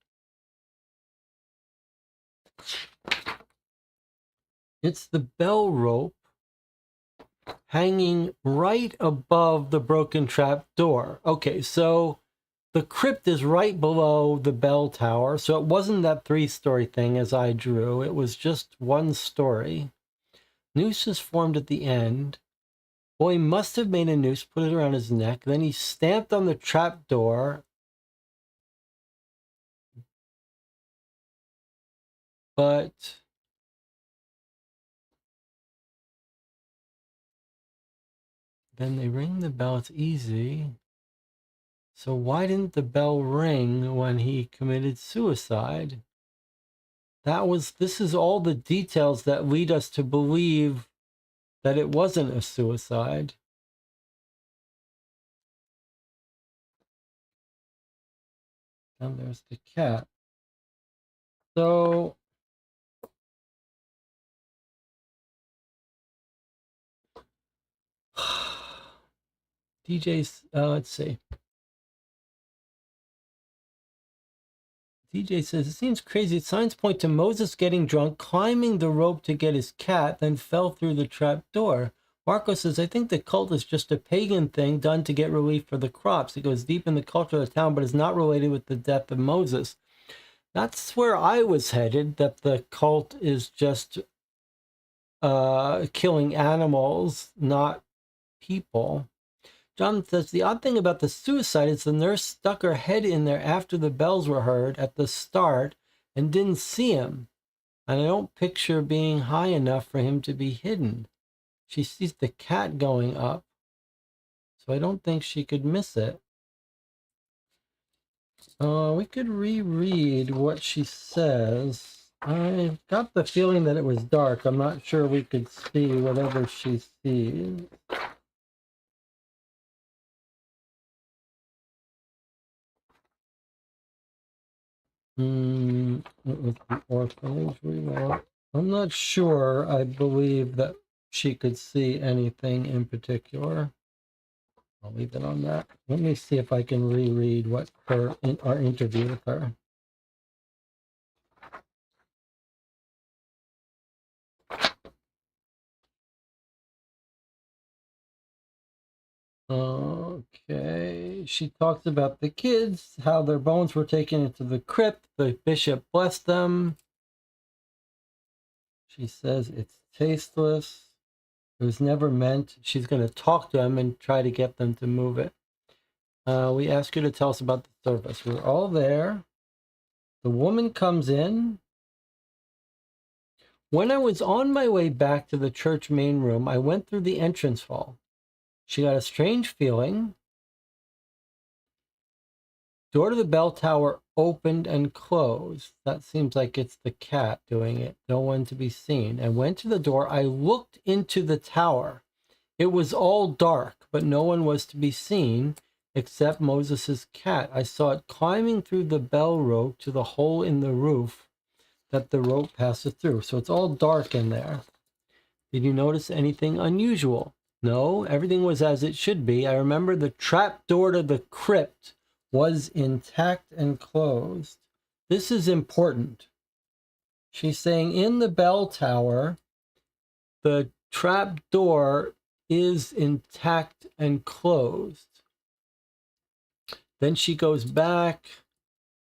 It's the bell rope hanging right above the broken trap door. Okay, so the crypt is right below the bell tower, so it wasn't that 3-story thing as I drew. It was just 1 story. Noose is formed at the end. Boy must have made a noose, put it around his neck. Then he stamped on the trap door. But then they ring the bell. It's easy. So why didn't the bell ring when he committed suicide? This is all the details that lead us to believe that it wasn't a suicide. And there's the cat. So DJ's, let's see. DJ says, it seems crazy. Signs point to Moses getting drunk, climbing the rope to get his cat, then fell through the trap door. Marco says, I think the cult is just a pagan thing done to get relief for the crops. It goes deep in the culture of the town, but is not related with the death of Moses. That's where I was headed, that the cult is just killing animals, not people. John says, the odd thing about the suicide is the nurse stuck her head in there after the bells were heard at the start and didn't see him. And I don't picture being high enough for him to be hidden. She sees the cat going up, so I don't think she could miss it. We could reread what she says. I got the feeling that it was dark. I'm not sure we could see whatever she sees. It was the orphanage we want. I'm not sure. I believe that she could see anything in particular. I'll leave it on that. Let me see if I can reread what our interview with her. Okay, she talks about the kids, how their bones were taken into the crypt. The bishop blessed them. She says it's tasteless. It was never meant. She's going to talk to them and try to get them to move it. We ask her to tell us about the service. We're all there. The woman comes in. When I was on my way back to the church main room, I went through the entrance hall. She got a strange feeling. Door to the bell tower opened and closed. That seems like it's the cat doing it. No one to be seen. I went to the door. I looked into the tower. It was all dark, but no one was to be seen except Moses's cat. I saw it climbing through the bell rope to the hole in the roof that the rope passes through. So it's all dark in there. Did you notice anything unusual? No, everything was as it should be. I remember the trap door to the crypt was intact and closed. This is important. She's saying in the bell tower, the trap door is intact and closed. Then she goes back.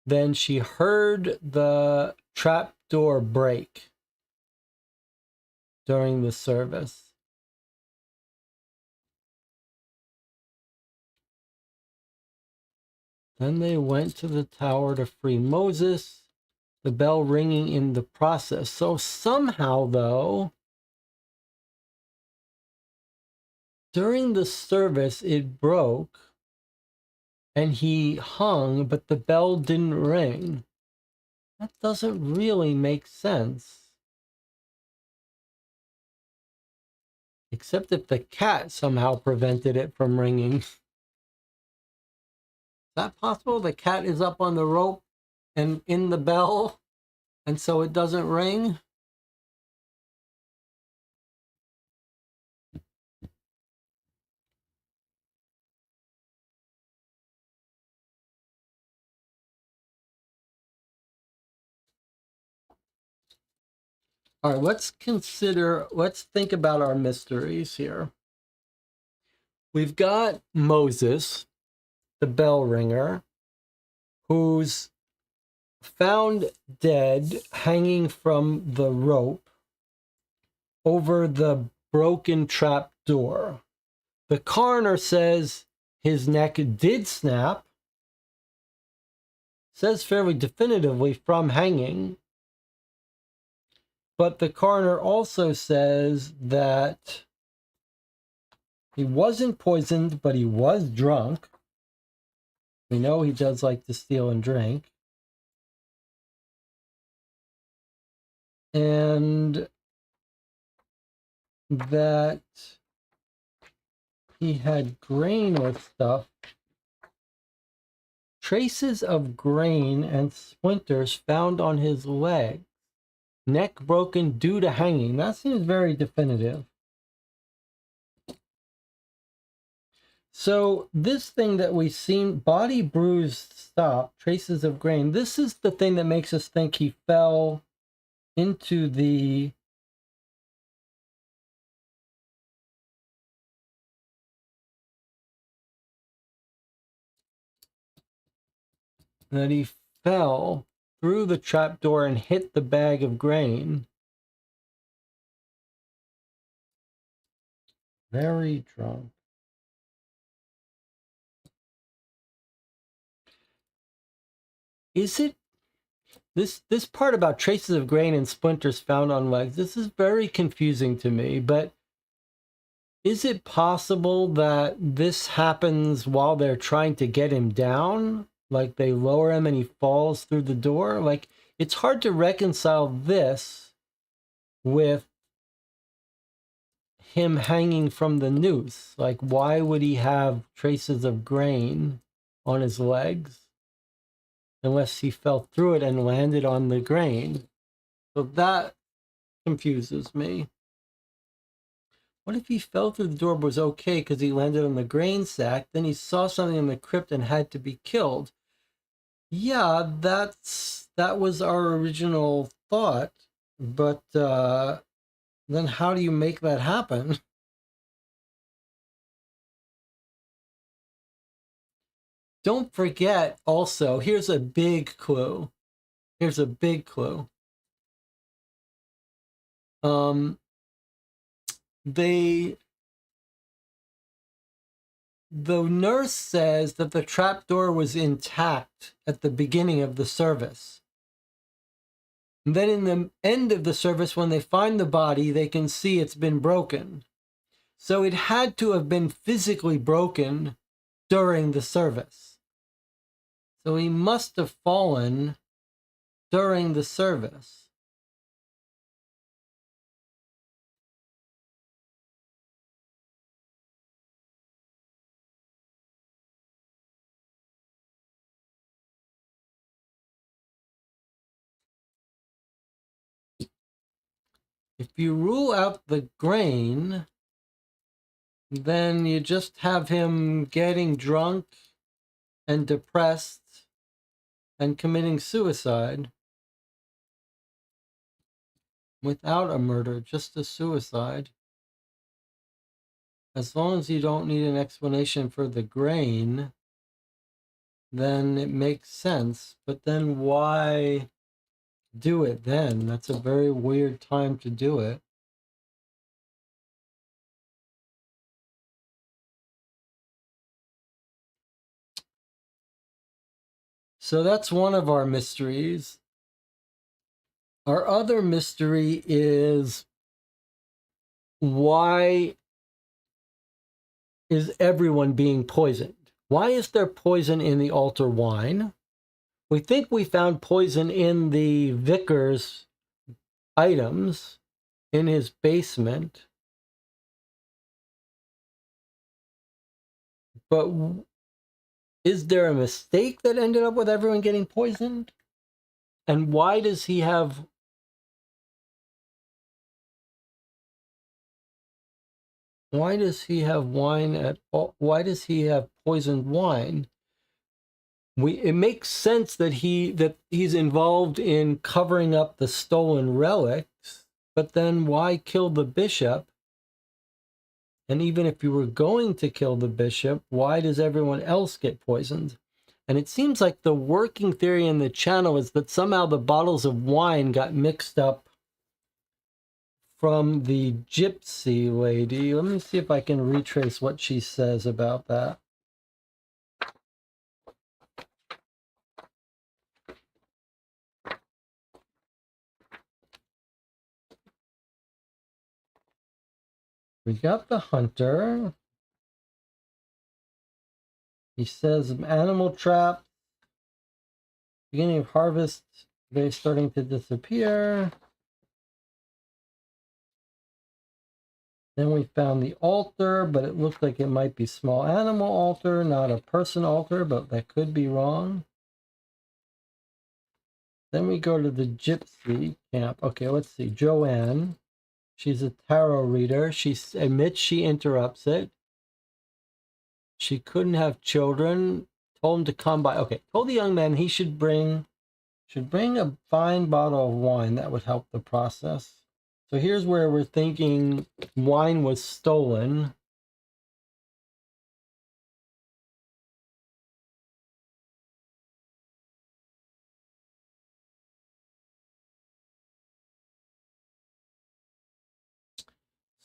Then she heard the trap door break during the service. Then they went to the tower to free Moses, the bell ringing in the process. So somehow, though, during the service, it broke and he hung, but the bell didn't ring. That doesn't really make sense. Except if the cat somehow prevented it from ringing. Is that possible? The cat is up on the rope and in the bell, and so it doesn't ring? All right, let's think about our mysteries here. We've got Moses, the bell ringer, who's found dead hanging from the rope over the broken trap door. The coroner says his neck did snap, says fairly definitively from hanging, but the coroner also says that he wasn't poisoned, but he was drunk. We know he does like to steal and drink. And that he had grain or stuff, traces of grain and splinters found on his leg, neck broken due to hanging. That seems very definitive. So this thing that we've seen, body bruised, stop, traces of grain, this is the thing that makes us think he fell into the that he fell through the trapdoor and hit the bag of grain. Very drunk. Is it this part about traces of grain and splinters found on legs? This is very confusing to me, but is it possible that this happens while they're trying to get him down? Like they lower him and he falls through the door? Like, it's hard to reconcile this with him hanging from the noose. Like, why would he have traces of grain on his legs unless he fell through it and landed on the grain? So that confuses me. What if he fell through the door but was okay because he landed on the grain sack, then he saw something in the crypt and had to be killed? Yeah, that was our original thought, but then how do you make that happen? Don't forget also, here's a big clue. Here's a big clue. The nurse says that the trapdoor was intact at the beginning of the service. And then in the end of the service, when they find the body, they can see it's been broken. So it had to have been physically broken during the service. So he must have fallen during the service. If you rule out the grain, then you just have him getting drunk and depressed and committing suicide without a murder, just a suicide. As long as you don't need an explanation for the grain, then it makes sense. But then why do it then? That's a very weird time to do it. So that's one of our mysteries. Our other mystery is why is everyone being poisoned? Why is there poison in the altar wine? We think we found poison in the vicar's items in his basement. But is there a mistake that ended up with everyone getting poisoned? And why does he have wine at all? Why does he have poisoned wine? It makes sense that he's involved in covering up the stolen relics, but then why kill the bishop? And even if you were going to kill the bishop, why does everyone else get poisoned? And it seems like the working theory in the channel is that somehow the bottles of wine got mixed up from the gypsy lady. Let me see if I can retrace what she says about that. We got the hunter. He says animal trap. Beginning of harvest, they're starting to disappear. Then we found the altar, but it looked like it might be small animal altar, not a person altar, but that could be wrong. Then we go to the gypsy camp. Okay, let's see. Joanne. She's a tarot reader. She admits she interrupts it. She couldn't have children. Told him to come by. Okay, told the young man he should bring a fine bottle of wine. That would help the process. So here's where we're thinking wine was stolen.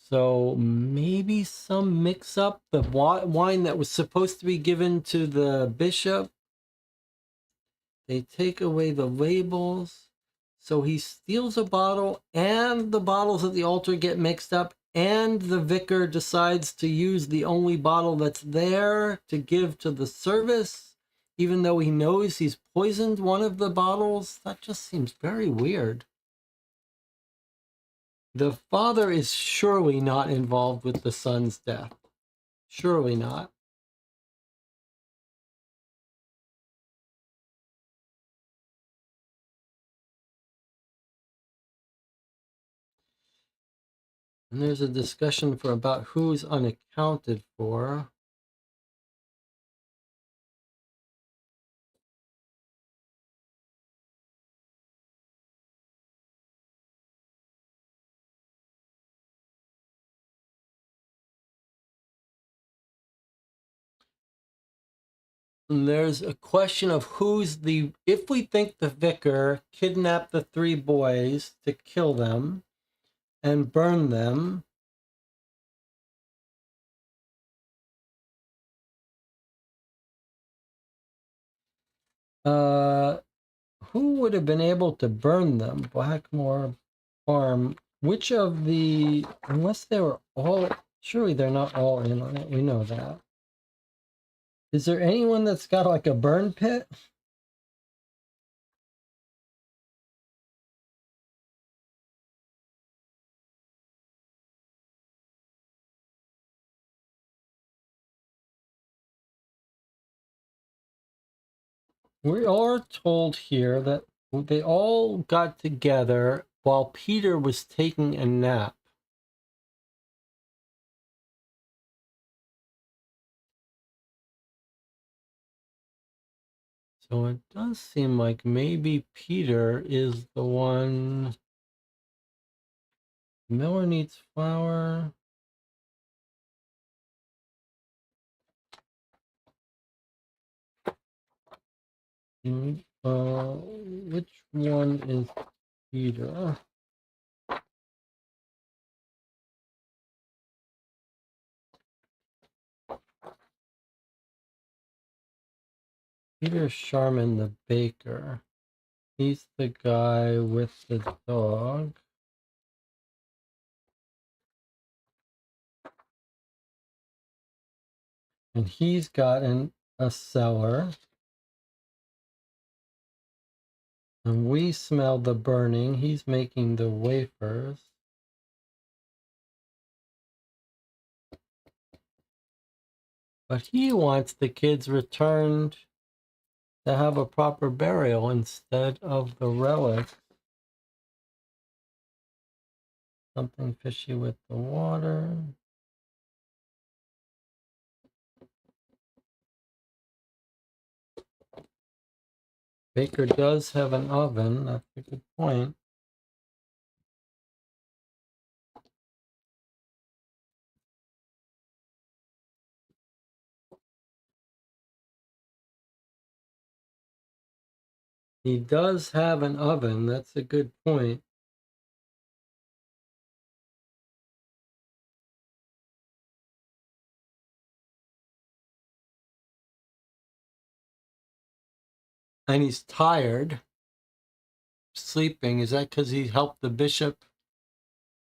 So maybe some mix up the wine that was supposed to be given to the bishop. They take away the labels. So he steals a bottle and the bottles at the altar get mixed up and the vicar decides to use the only bottle that's there to give to the service, even though he knows he's poisoned one of the bottles. That just seems very weird. The father is surely not involved with the son's death. Surely not. And there's a discussion for about who's unaccounted for. And there's a question of if we think the vicar kidnapped the three boys to kill them and burn them, who would have been able to burn them? Blackmore Farm. Which of unless they were all, surely they're not all in on it. We know that. Is there anyone that's got like a burn pit? We are told here that they all got together while Peter was taking a nap. So it does seem like maybe Peter is the one. Miller needs flour. Which one is Peter? Peter Sharman, the baker. He's the guy with the dog. And he's got a cellar. And we smell the burning. He's making the wafers. But he wants the kids returned to have a proper burial instead of the relic. Something fishy with the water. Baker does have an oven. That's a good point. He does have an oven. That's a good point. And he's tired, sleeping. Is that because he helped the bishop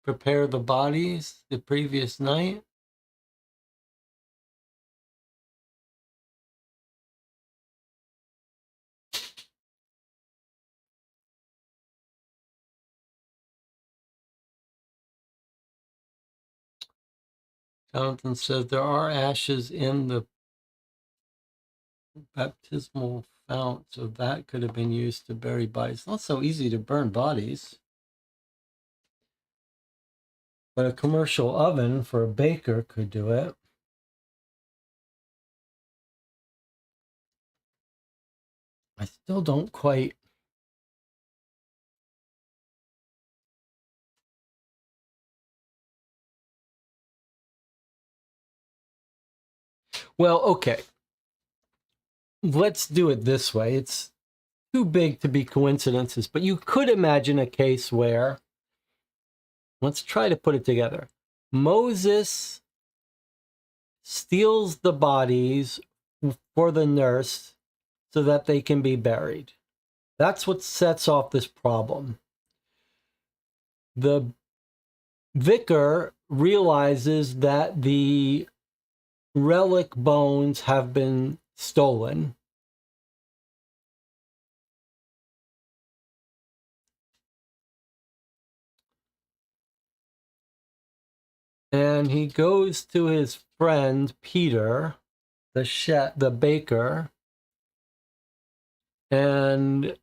prepare the bodies the previous night? Jonathan says there are ashes in the baptismal fount, so that could have been used to bury bodies. It's not so easy to burn bodies. But a commercial oven for a baker could do it. I still don't quite. Well, okay. Let's do it this way. It's too big to be coincidences, but you could imagine a case where, let's try to put it together. Moses steals the bodies for the nurse so that they can be buried. That's what sets off this problem. The vicar realizes that the relic bones have been stolen. And he goes to his friend Peter, the baker, and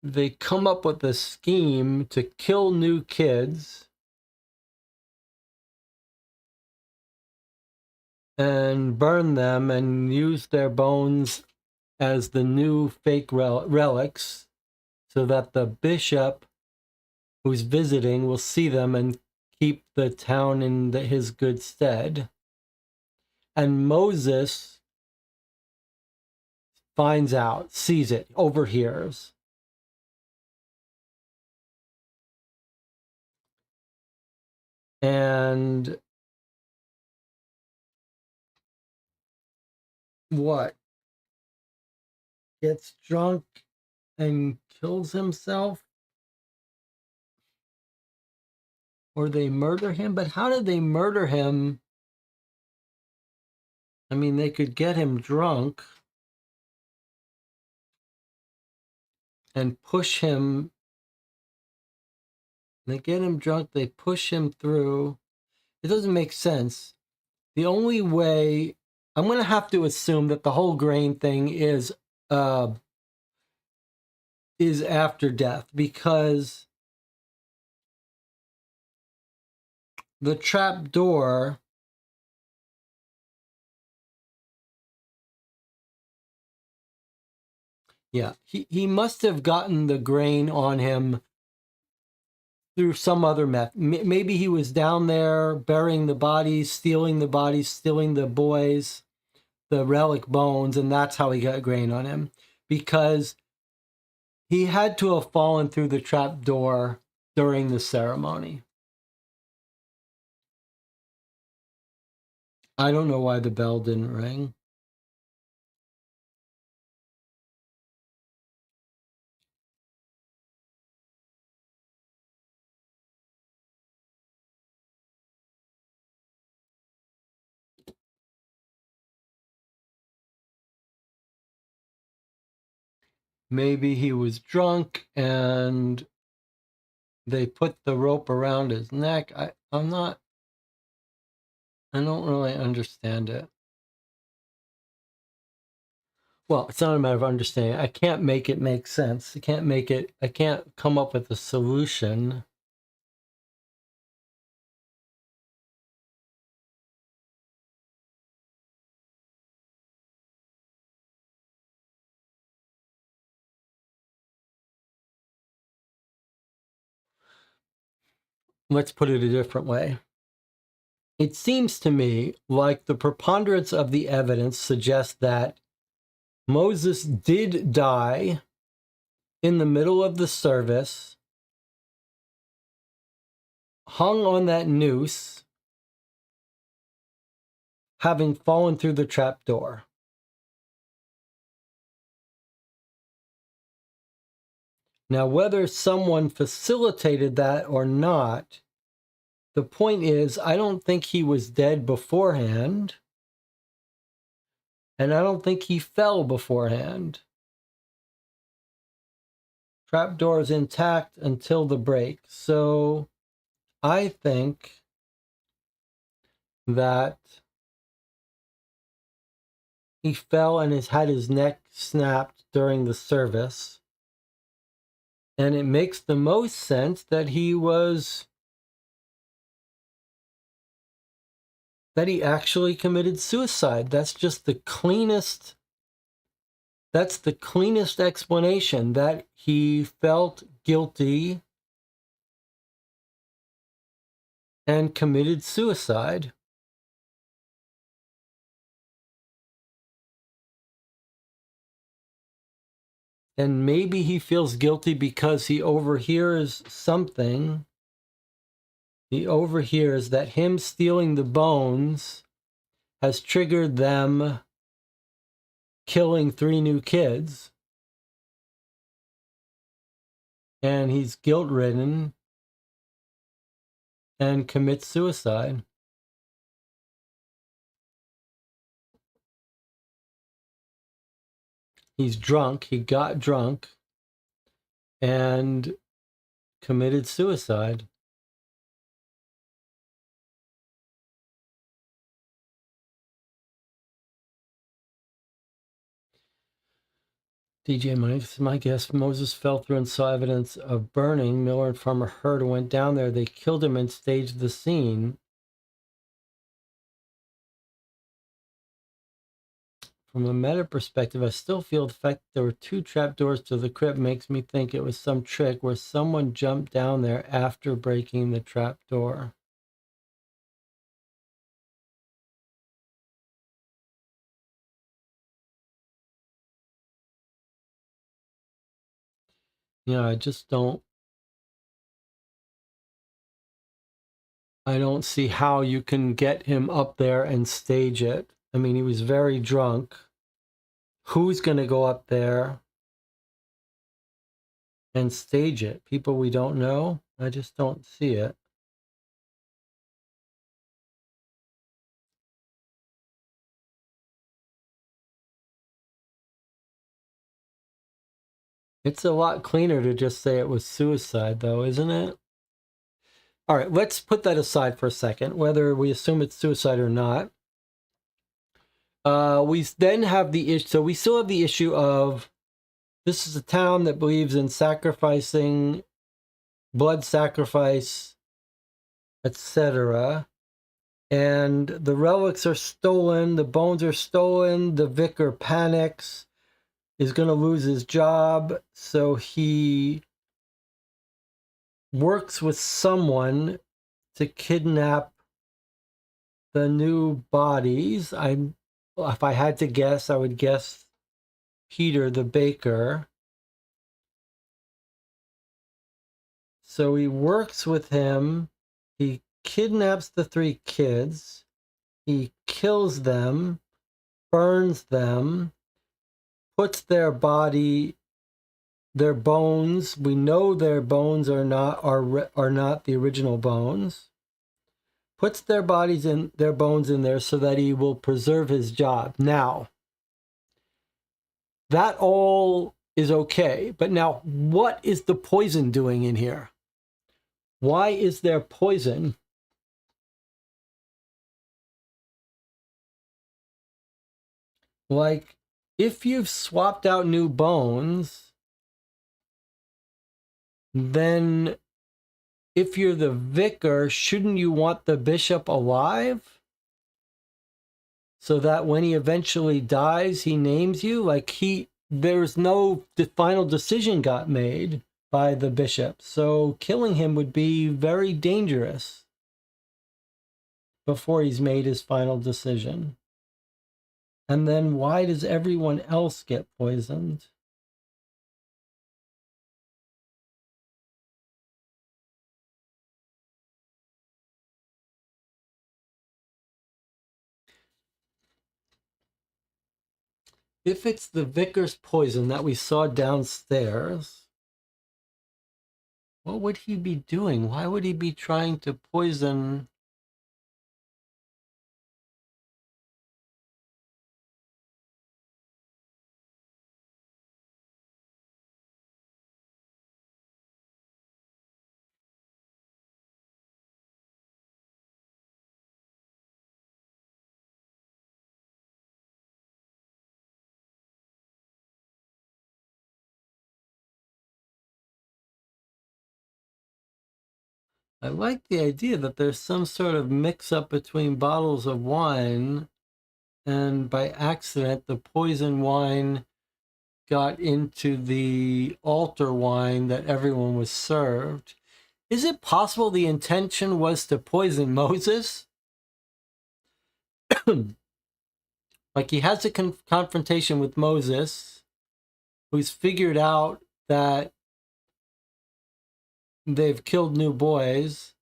they come up with a scheme to kill new kids and burn them and use their bones as the new fake relics so that the bishop who's visiting will see them and keep the town in his good stead. And Moses finds out, sees it, overhears. And what? Gets drunk and kills himself? Or they murder him? But how did they murder him? I mean, they could get him drunk and push him. They get him drunk, they push him through. It doesn't make sense. The only way, I'm going to have to assume that the whole grain thing is after death, because the trap door, yeah, he must have gotten the grain on him through some other method. Maybe he was down there burying the bodies, stealing the boys, the relic bones, and that's how he got grain on him. Because he had to have fallen through the trap door during the ceremony. I don't know why the bell didn't ring. maybe he was drunk and they put the rope around his neck. I don't really understand it. Well, it's not a matter of understanding. I can't make it make sense. I can't come up with a solution. Let's put it a different way. It seems to me like the preponderance of the evidence suggests that Moses did die in the middle of the service, hung on that noose, having fallen through the trap door. Now, whether someone facilitated that or not, the point is, I don't think he was dead beforehand, and I don't think he fell beforehand. Trapdoor is intact until the break. So I think that he fell and had his neck snapped during the service. And it makes the most sense that he actually committed suicide. That's the cleanest explanation, that he felt guilty and committed suicide. And maybe he feels guilty because he overhears something. He overhears that him stealing the bones has triggered them killing 3 new kids. And he's guilt-ridden and commits suicide. He's drunk. He got drunk and committed suicide. DJ Mike, my guess, Moses fell through and saw evidence of burning. Miller and Farmer heard and went down there. They killed him and staged the scene. From a meta perspective, I still feel the fact that there were 2 trapdoors to the crypt makes me think it was some trick where someone jumped down there after breaking the trapdoor. I just don't see how you can get him up there and stage it. I mean, he was very drunk. Who's going to go up there and stage it? People we don't know? I just don't see it. It's a lot cleaner to just say it was suicide, though, isn't it? All right, let's put that aside for a second, whether we assume it's suicide or not. We then have the issue. So we still have the issue of, this is a town that believes in sacrificing, blood sacrifice, etc. And the relics are stolen, the bones are stolen, the vicar panics, is going to lose his job, so he works with someone to kidnap the new bodies. If I had to guess, I would guess Peter the baker. So he works with him. He kidnaps the 3 kids. He kills them, burns them, puts their bones. We know their bones are not the original bones. Puts their bones in there so that he will preserve his job. Now, that all is okay. But now, what is the poison doing in here? Why is there poison? Like, if you've swapped out new bones, then if you're the vicar, shouldn't you want the bishop alive? So that when he eventually dies, he names you? Like, there's no final decision got made by the bishop. So killing him would be very dangerous before he's made his final decision. And then why does everyone else get poisoned? If it's the vicar's poison that we saw downstairs, what would he be doing? Why would he be trying to poison? I like the idea that there's some sort of mix-up between bottles of wine, and by accident, the poison wine got into the altar wine that everyone was served. Is it possible the intention was to poison Moses? Like, he has a confrontation with Moses, who's figured out that they've killed new boys.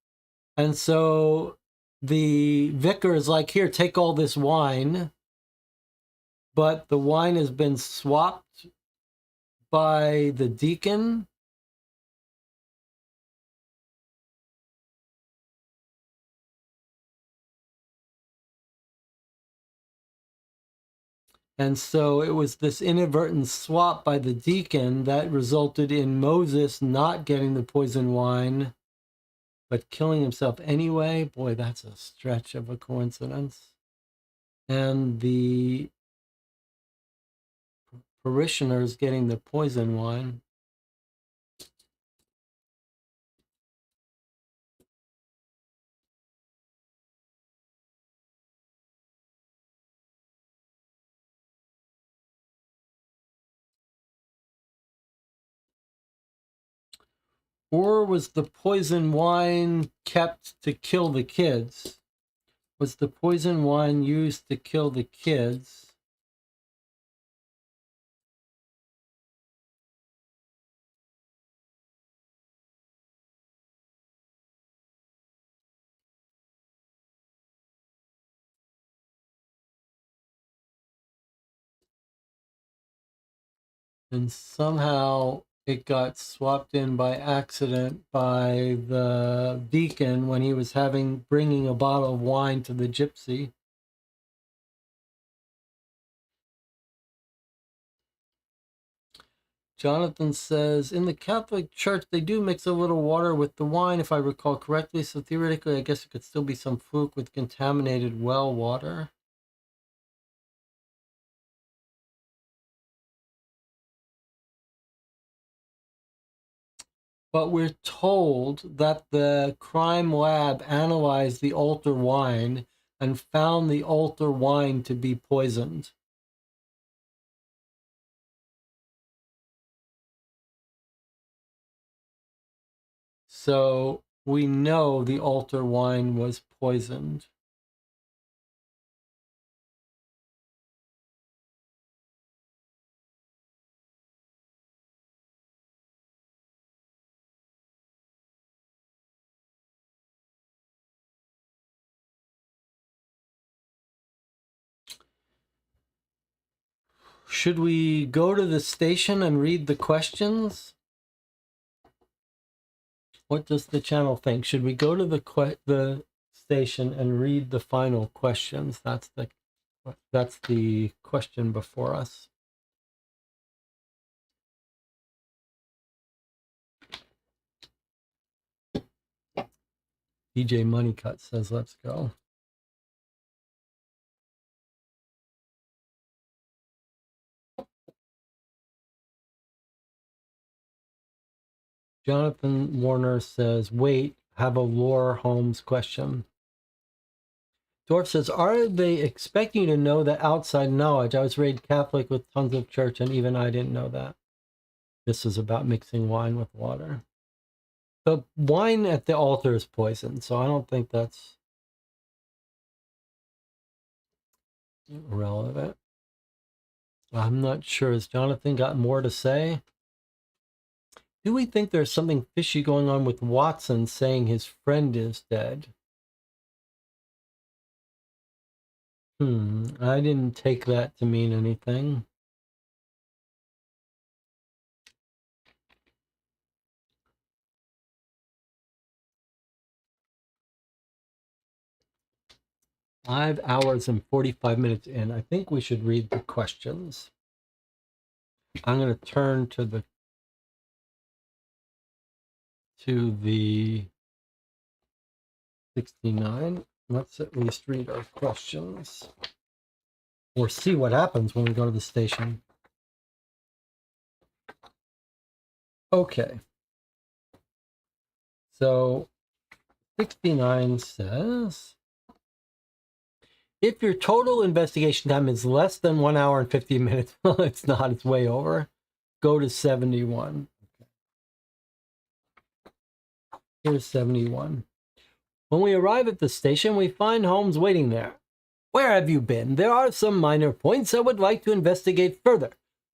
And so the vicar is like, here, take all this wine. But the wine has been swapped by the deacon. And so it was this inadvertent swap by the deacon that resulted in Moses not getting the poison wine, but killing himself anyway. Boy, that's a stretch of a coincidence. And the parishioners getting the poison wine. Or was the poison wine kept to kill the kids? Was the poison wine used to kill the kids? And somehow it got swapped in by accident by the deacon when he was bringing a bottle of wine to the gypsy. Jonathan says, in the Catholic Church, they do mix a little water with the wine, if I recall correctly. So theoretically, I guess it could still be some fluke with contaminated well water. But we're told that the crime lab analyzed the altar wine and found the altar wine to be poisoned. So we know the altar wine was poisoned. Should we go to the station and read the questions? What does the channel think? Should we go to the station and read the final questions? That's the question before us. DJ Moneycut says, let's go. Jonathan Warner says, wait, have a Lore Holmes question. Dorf says, are they expecting you to know the outside knowledge? I was raised Catholic with tons of church, and even I didn't know that. This is about mixing wine with water. The wine at the altar is poison, so I don't think that's relevant. I'm not sure. Has Jonathan got more to say? Do we think there's something fishy going on with Watson saying his friend is dead? I didn't take that to mean anything. Five hours and 45 minutes in. I think we should read the questions. I'm going to turn to the 69. Let's at least read our questions. Or see what happens when we go to the station. Okay. So 69 says, if your total investigation time is less than 1 hour and 50 minutes, well, it's not, it's way over, go to 71. Okay. Here's 71. When we arrive at the station, we find Holmes waiting there. Where have you been? There are some minor points I would like to investigate further,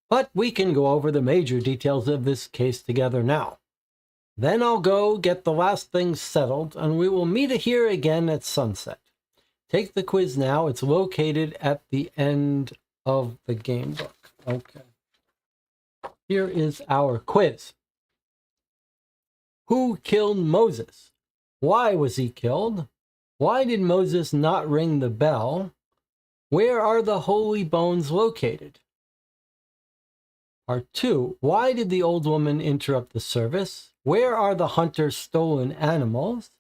but we can go over the major details of this case together now. Then I'll go get the last things settled, and we will meet here again at sunset. Take the quiz now. It's located at the end of the game book. Okay. Here is our quiz. Who killed Moses? Why was he killed? Why did Moses not ring the bell? Where are the holy bones located? Part 2. Why did the old woman interrupt the service? Where are the hunter's stolen animals?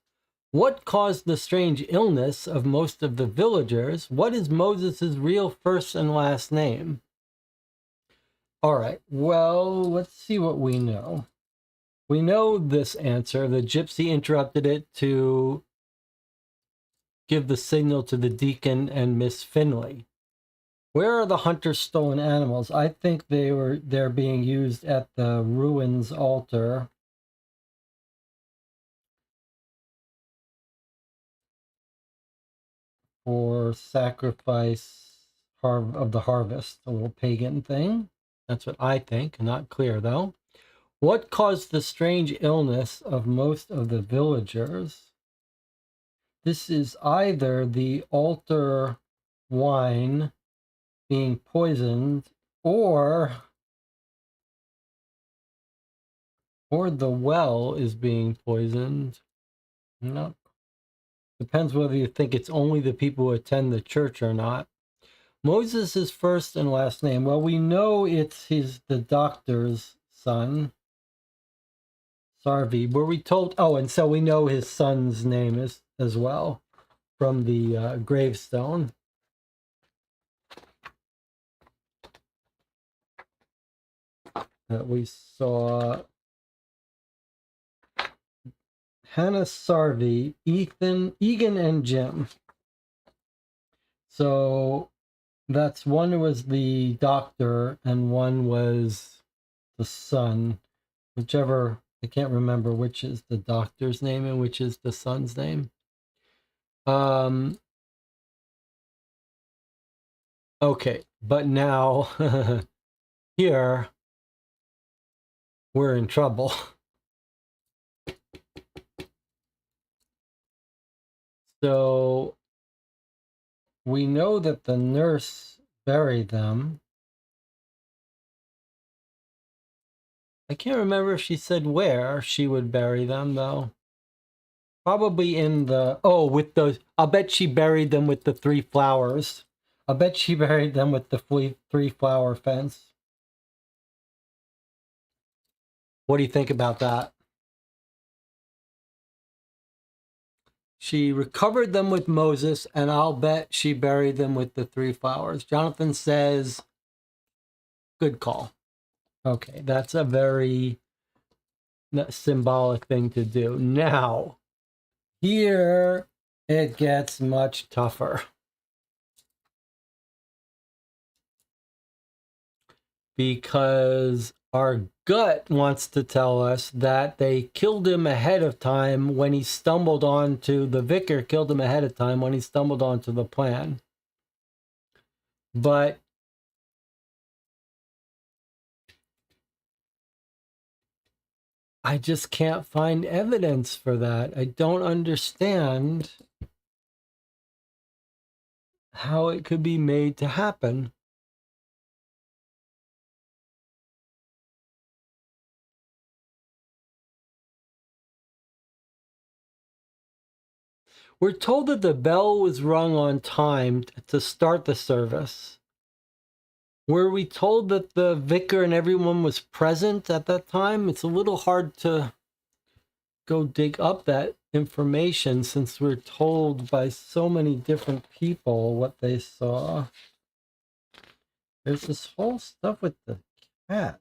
What caused the strange illness of most of the villagers? What is Moses' real first and last name? All right, well, let's see what we know. We know this answer. The gypsy interrupted it to give the signal to the deacon and Miss Finley. Where are the hunter's stolen animals? I think they're being used at the ruins altar. For sacrifice of the harvest, a little pagan thing. That's what I think. Not clear though. What caused the strange illness of most of the villagers? This is either the altar wine being poisoned or the well is being poisoned. No. Depends whether you think it's only the people who attend the church or not. Moses' first and last name. Well, we know it's the doctor's son, Sarvi. Were we told? Oh, and so we know his son's name is as well from the gravestone. That we saw. Hannah Sarvi, Egan, and Jim. So that's one was the doctor and one was the son, whichever. I can't remember which is the doctor's name and which is the son's name. Okay, but now here we're in trouble. So we know that the nurse buried them. I can't remember if she said where she would bury them, though. Probably in the... Oh, with those... I'll bet she buried them with the 3 flowers. I'll bet she buried them with the 3-flower fence. What do you think about that? She recovered them with Moses, and I'll bet she buried them with the 3 flowers. Jonathan says, good call. Okay, that's a very symbolic thing to do. Now, here it gets much tougher. Because our gut wants to tell us that they killed him ahead of time when he stumbled onto, the vicar killed him ahead of time when he stumbled onto the plan. But I just can't find evidence for that. I don't understand how it could be made to happen. We're told that the bell was rung on time to start the service. Were we told that the vicar and everyone was present at that time? It's a little hard to go dig up that information since we're told by so many different people what they saw. There's this whole stuff with the cat.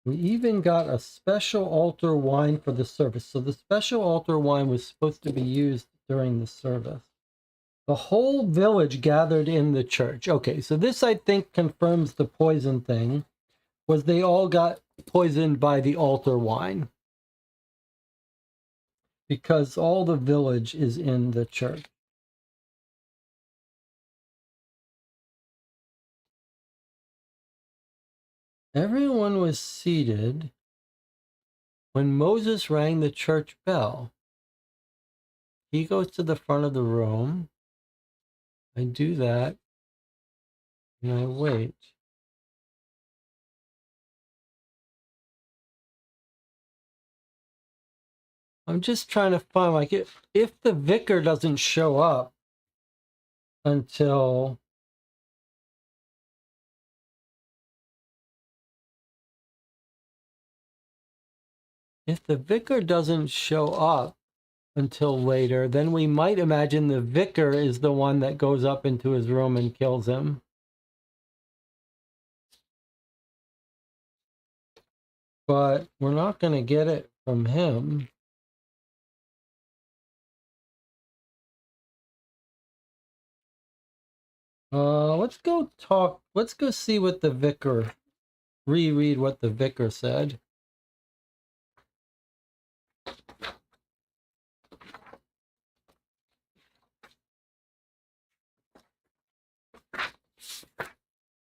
We even got a special altar wine for the service. So the special altar wine was supposed to be used during the service. The whole village gathered in the church. Okay, so this I think confirms the poison thing, was they all got poisoned by the altar wine. Because all the village is in the church. Everyone was seated when Moses rang the church bell. He goes to the front of the room. I do that, and I wait. I'm just trying to find, like, if the vicar doesn't show up until later, then we might imagine the vicar is the one that goes up into his room and kills him. But we're not going to get it from him. Let's go see what the vicar, reread what the vicar said.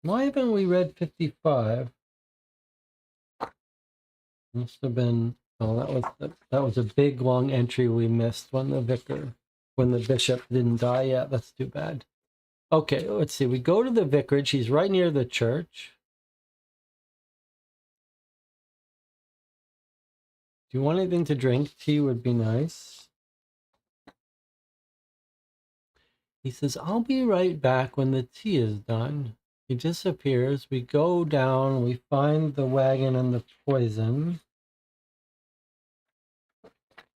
Why haven't we read 55? Must have been, oh, that was a big long entry we missed when the bishop didn't die yet. That's too bad. Okay, let's see. We go to the vicarage. He's right near the church. Do you want anything to drink? Tea would be nice. He says, I'll be right back when the tea is done. He disappears. We go down. We find the wagon and the poison.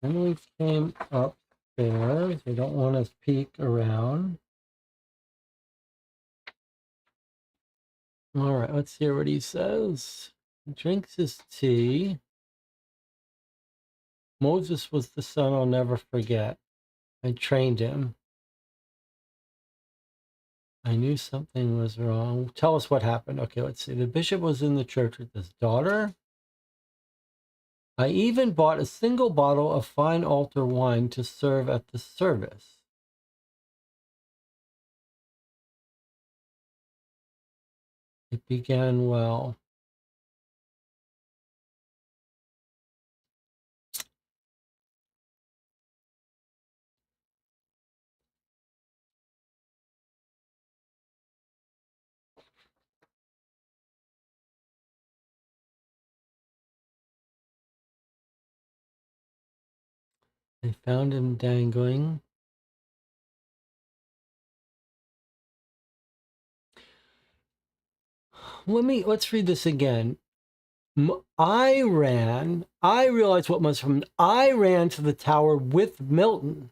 Then we came upstairs. We don't want to peek around. All right, let's hear what he says. He drinks his tea. Moses was the son I'll never forget. I trained him. I knew something was wrong. Tell us what happened. Okay, let's see. The bishop was in the church with his daughter. I even bought a single bottle of fine altar wine to serve at the service. It began well. They found him dangling. let's read this again. I realized what must have happened. I ran to the tower with Milton.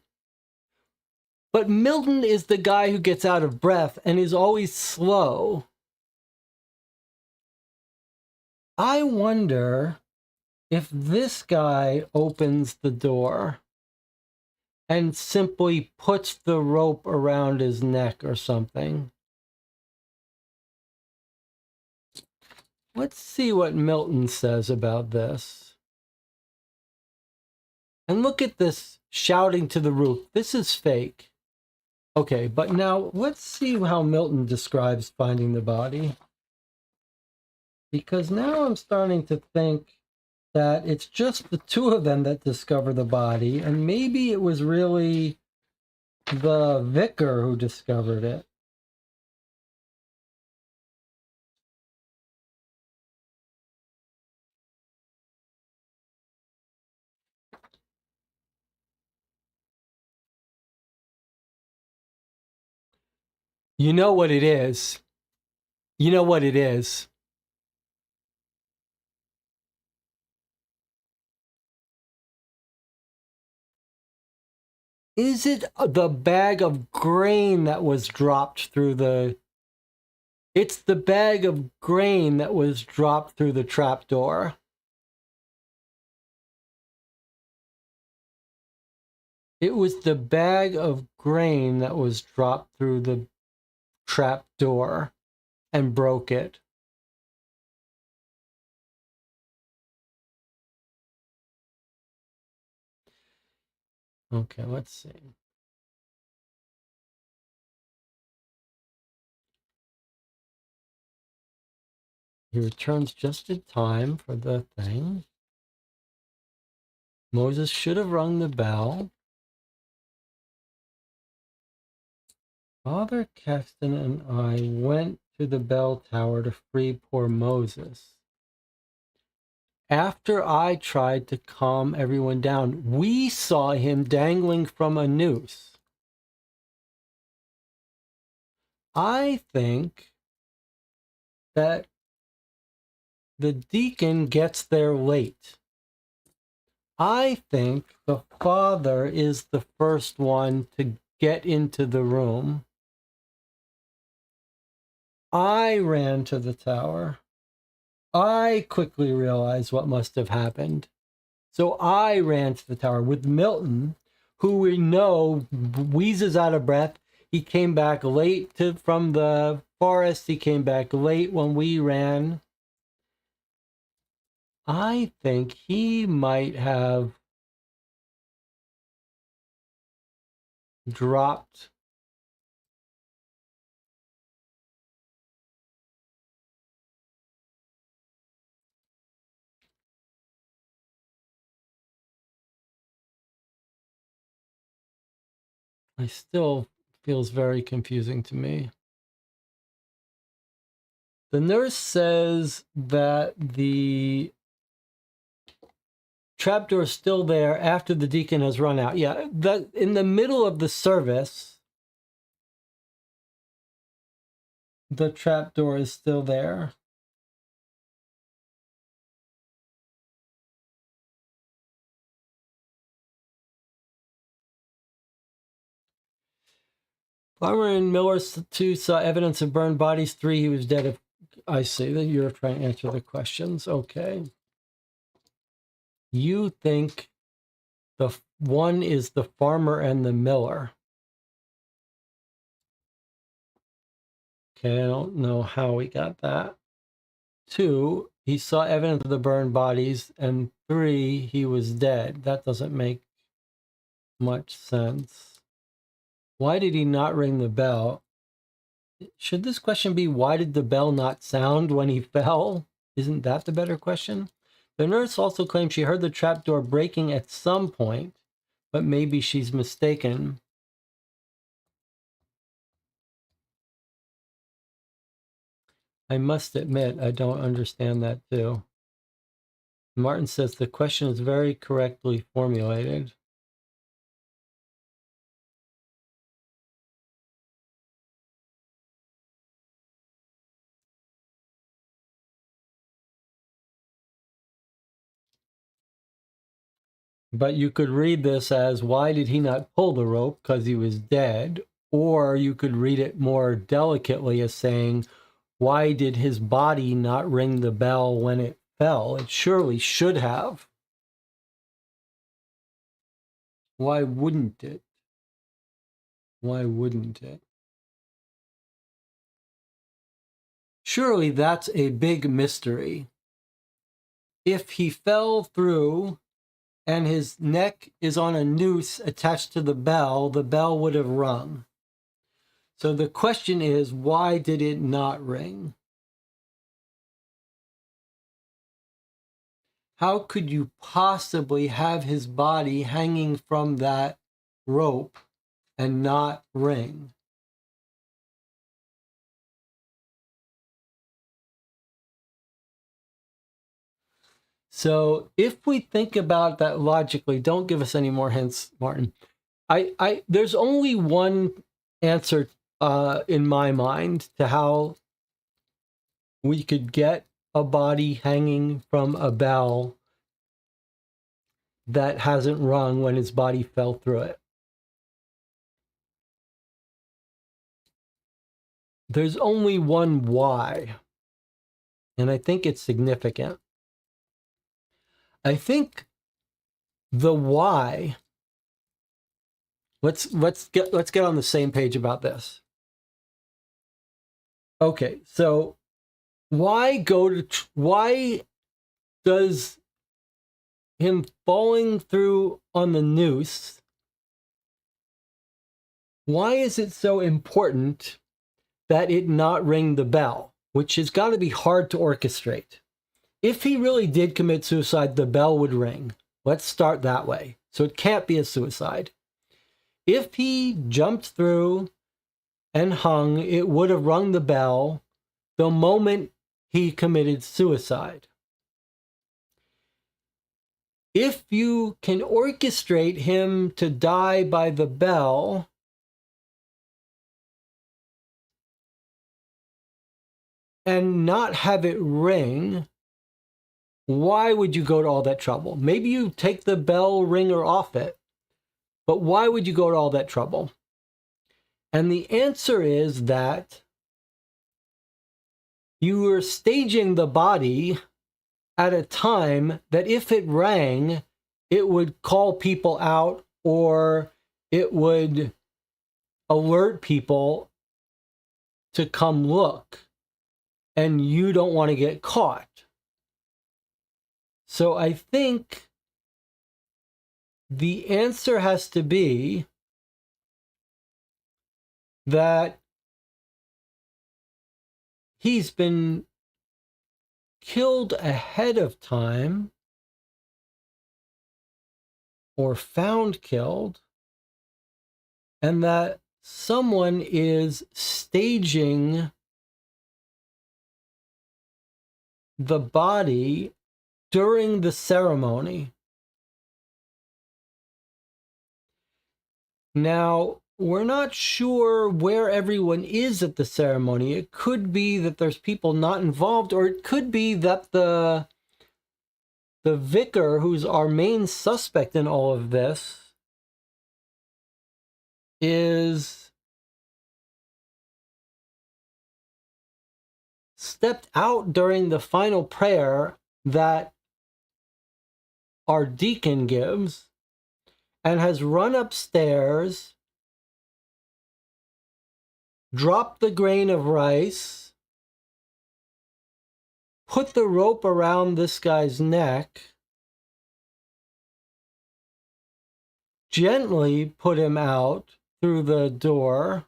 But Milton is the guy who gets out of breath and is always slow. I wonder if this guy opens the door and simply puts the rope around his neck or something. Let's see what Milton says about this. And look at this shouting to the roof. This is fake. Okay, but now let's see how Milton describes finding the body. Because now I'm starting to think that it's just the two of them that discover the body, and maybe it was really the vicar who discovered it. You know what it is. You know what it is. Is it the bag of grain that was dropped through the... It's the bag of grain that was dropped through the trapdoor. It was the bag of grain that was dropped through the trapdoor and broke it. Okay, let's see. He returns just in time for the thing. Moses should have rung the bell. Father Keston and I went to the bell tower to free poor Moses. After I tried to calm everyone down, we saw him dangling from a noose. I think that the deacon gets there late. I think the father is the first one to get into the room. I ran to the tower. I quickly realized what must have happened. So I ran to the tower with Milton, who we know wheezes out of breath. He came back late from the forest. He came back late when we ran. I think he might have dropped. It still feels very confusing to me. The nurse says that the trapdoor is still there after the deacon has run out. Yeah, that in the middle of the service, the trapdoor is still there. Farmer and Miller 2 saw evidence of burned bodies. 3, he was dead. I see that you're trying to answer the questions. Okay. You think the one is the farmer and the miller. Okay, I don't know how we got that. 2, he saw evidence of the burned bodies. And 3, he was dead. That doesn't make much sense. Why did he not ring the bell? Should this question be, why did the bell not sound when he fell? Isn't that the better question? The nurse also claimed she heard the trapdoor breaking at some point, but maybe she's mistaken. I must admit, I don't understand that too. Martin says the question is very correctly formulated. But you could read this as, why did he not pull the rope? Because he was dead. Or you could read it more delicately as saying, why did his body not ring the bell when it fell? It surely should have. Why wouldn't it? Why wouldn't it? Surely that's a big mystery. If he fell through and his neck is on a noose attached to the bell would have rung. So the question is, why did it not ring? How could you possibly have his body hanging from that rope and not ring? So if we think about that logically, don't give us any more hints, Martin. There's only one answer in my mind to how we could get a body hanging from a bell that hasn't rung when his body fell through it. There's only one why, and I think it's significant. I think the why. Let's get on the same page about this. Okay, so why does him falling through on the noose, why is it so important that it not ring the bell, which has got to be hard to orchestrate? If he really did commit suicide, the bell would ring. Let's start that way. So it can't be a suicide. If he jumped through and hung, it would have rung the bell the moment he committed suicide. If you can orchestrate him to die by the bell, and not have it ring, why would you go to all that trouble? Maybe you take the bell ringer off it, but why would you go to all that trouble? And the answer is that you were staging the body at a time that if it rang, it would call people out or it would alert people to come look, and you don't want to get caught. So I think the answer has to be that he's been killed ahead of time or found killed, and that someone is staging the body during the ceremony. Now, we're not sure where everyone is at the ceremony. It could be that there's people not involved, or it could be that the vicar, who's our main suspect in all of this, is stepped out during the final prayer that our deacon gives and has run upstairs, dropped the grain of rice, put the rope around this guy's neck, gently put him out through the door,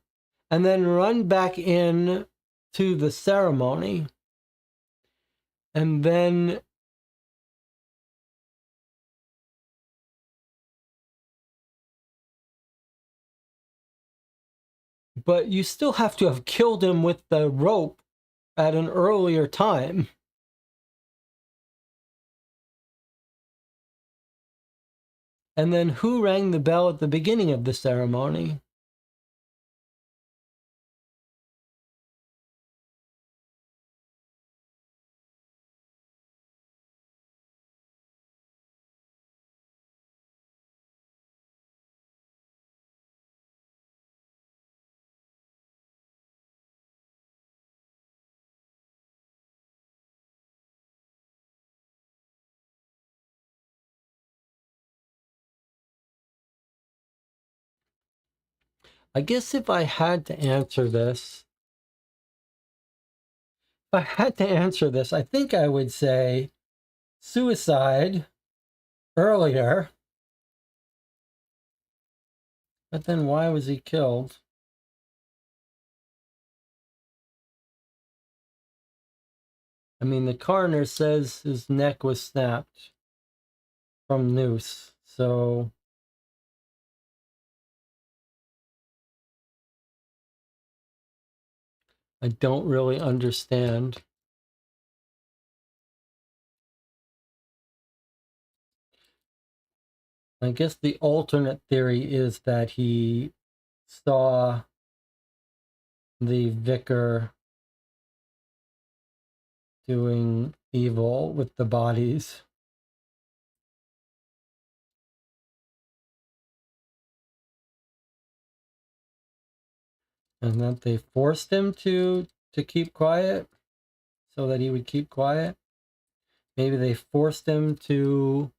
and then run back in to the ceremony. And then but you still have to have killed him with the rope at an earlier time. And then who rang the bell at the beginning of the ceremony? I guess if I had to answer this, I think I would say suicide earlier. But then why was he killed? I mean, the coroner says his neck was snapped from noose, so I don't really understand. I guess the alternate theory is that he saw the vicar doing evil with the bodies. And that they forced him to keep quiet so that he would keep quiet. Maybe they forced him to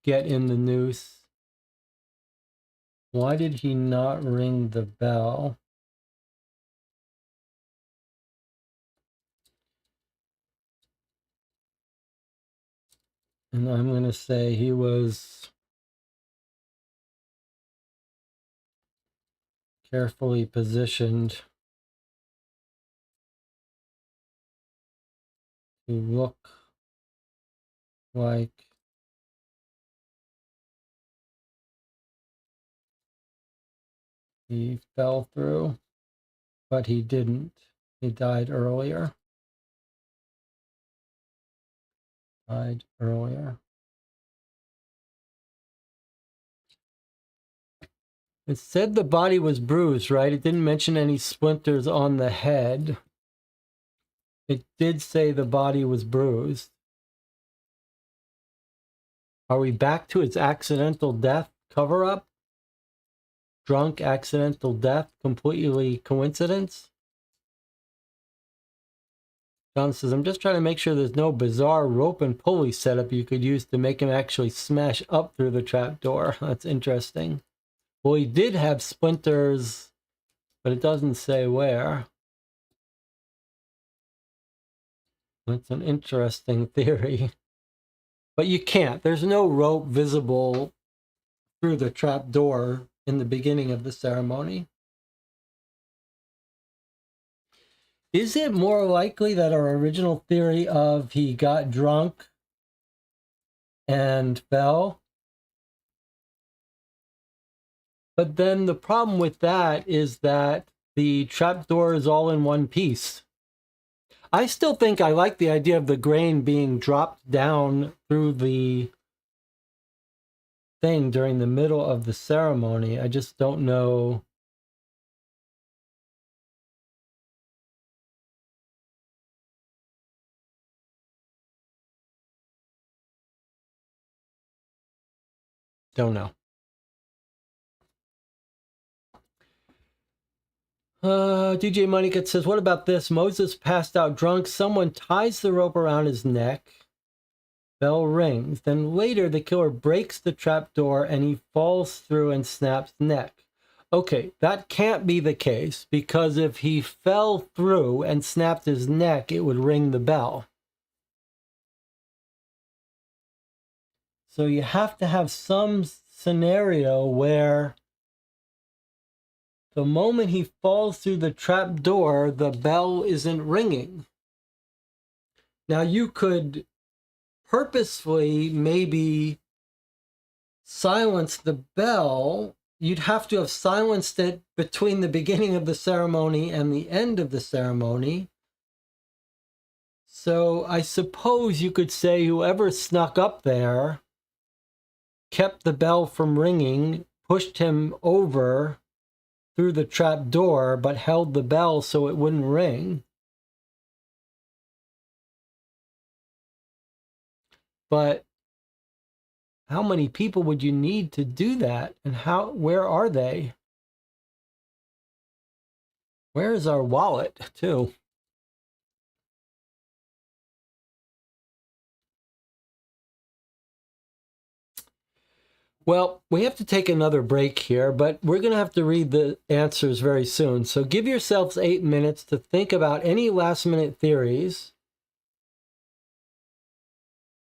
get in the noose. Why did he not ring the bell? And I'm going to say he was carefully positioned to look like he fell through, but he didn't. He died earlier. Died earlier. It said the body was bruised, right? It didn't mention any splinters on the head. It did say the body was bruised. Are we back to its accidental death cover-up? Drunk accidental death, completely coincidence? John says, I'm just trying to make sure there's no bizarre rope and pulley setup you could use to make him actually smash up through the trap door. That's interesting. Well, he did have splinters, but it doesn't say where. That's an interesting theory. But you can't. There's no rope visible through the trap door in the beginning of the ceremony. Is it more likely that our original theory of he got drunk and fell? But then the problem with that is that the trapdoor is all in one piece. I still think I like the idea of the grain being dropped down through the thing during the middle of the ceremony. I just don't know. Don't know. DJ Moneycut says, what about this? Moses passed out drunk. Someone ties the rope around his neck. Bell rings. Then later, the killer breaks the trapdoor and he falls through and snaps neck. Okay, that can't be the case because if he fell through and snapped his neck, it would ring the bell. So you have to have some scenario where the moment he falls through the trap door, the bell isn't ringing. Now you could purposefully maybe silence the bell. You'd have to have silenced it between the beginning of the ceremony and the end of the ceremony. So I suppose you could say whoever snuck up there kept the bell from ringing, pushed him over through the trap door, but held the bell so it wouldn't ring. But how many people would you need to do that? And where are they? Where is our wallet, too? Well, we have to take another break here, but we're going to have to read the answers very soon. So give yourselves 8 minutes to think about any last-minute theories.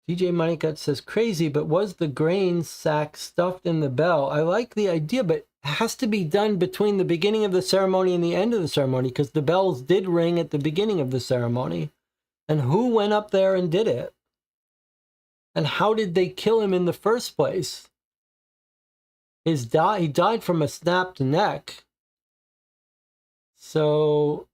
DJ Moneycut says, crazy, but was the grain sack stuffed in the bell? I like the idea, but it has to be done between the beginning of the ceremony and the end of the ceremony, because the bells did ring at the beginning of the ceremony. And who went up there and did it? And how did they kill him in the first place? He died from a snapped neck. So,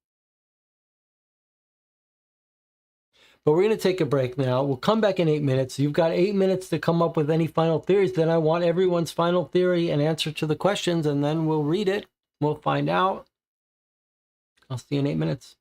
but we're going to take a break now. We'll come back in 8 minutes. You've got 8 minutes to come up with any final theories. Then I want everyone's final theory and answer to the questions, and then we'll read it. We'll find out. I'll see you in 8 minutes.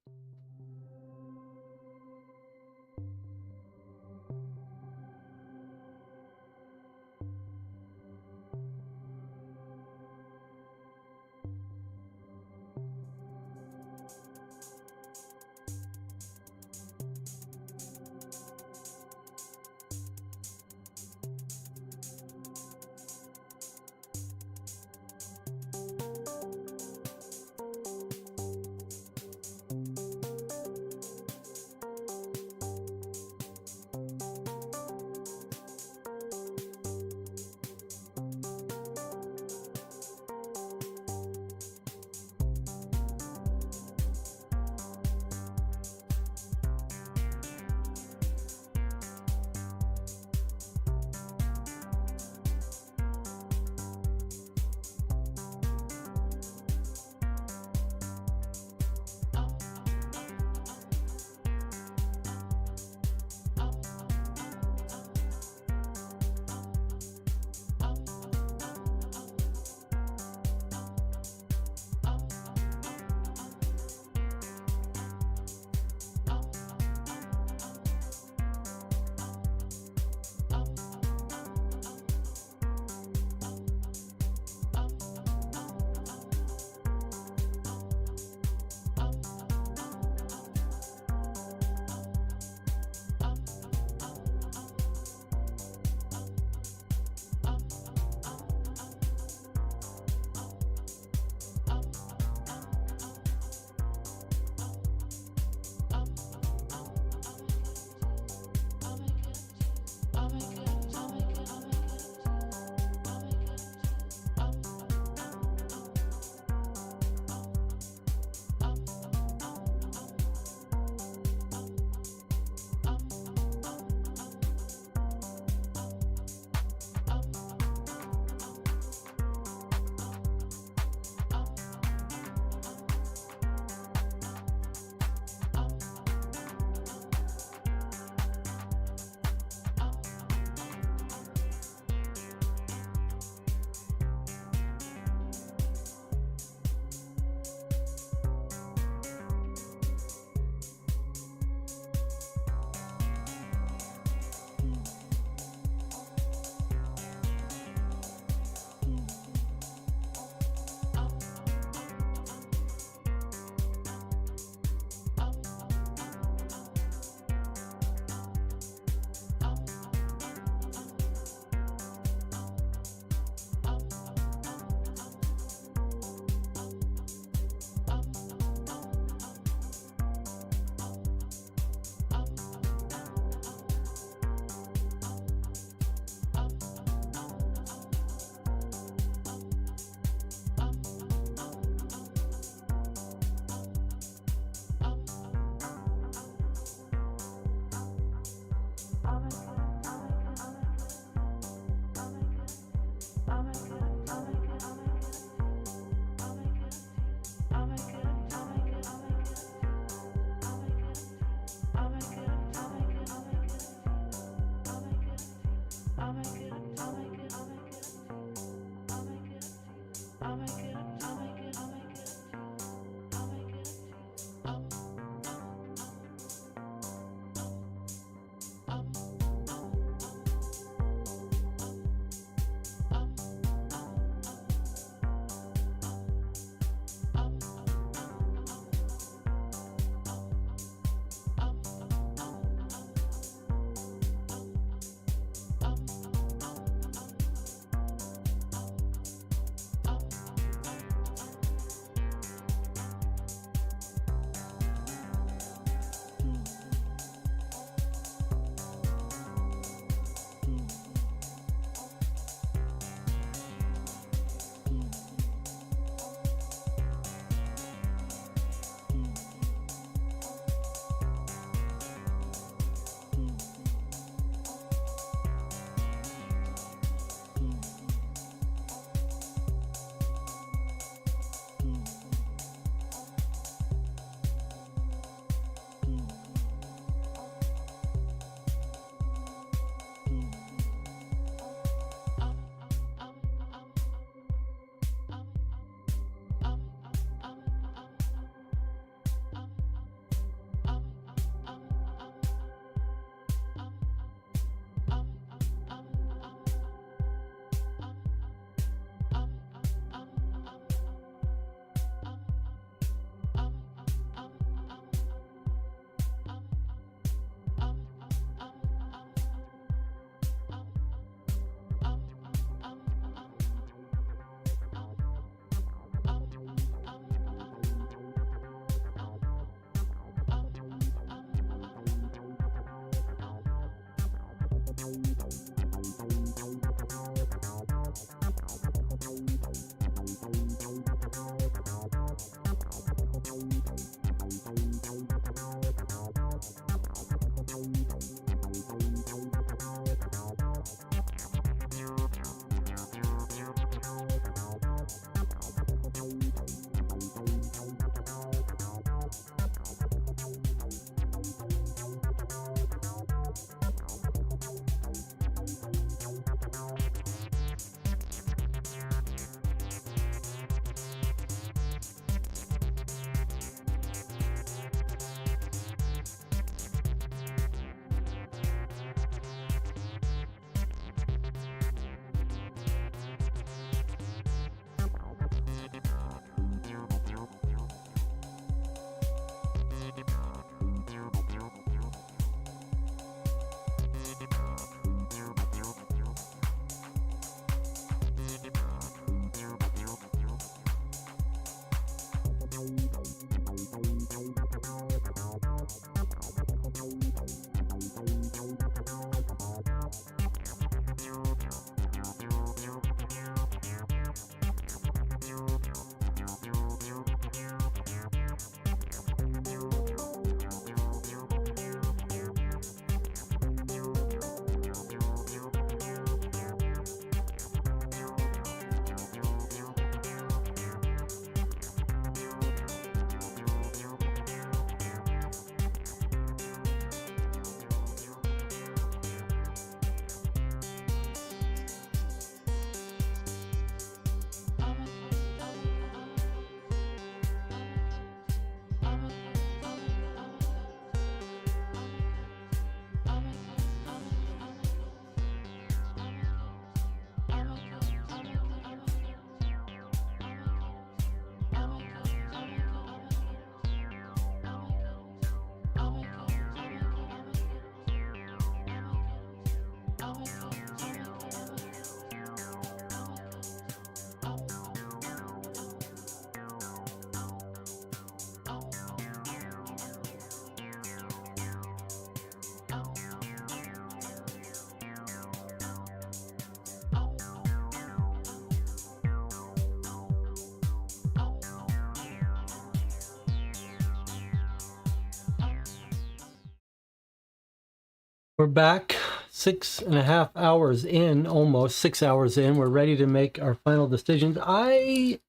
We're back 6.5 hours in, almost 6 hours in. We're ready to make our final decisions. I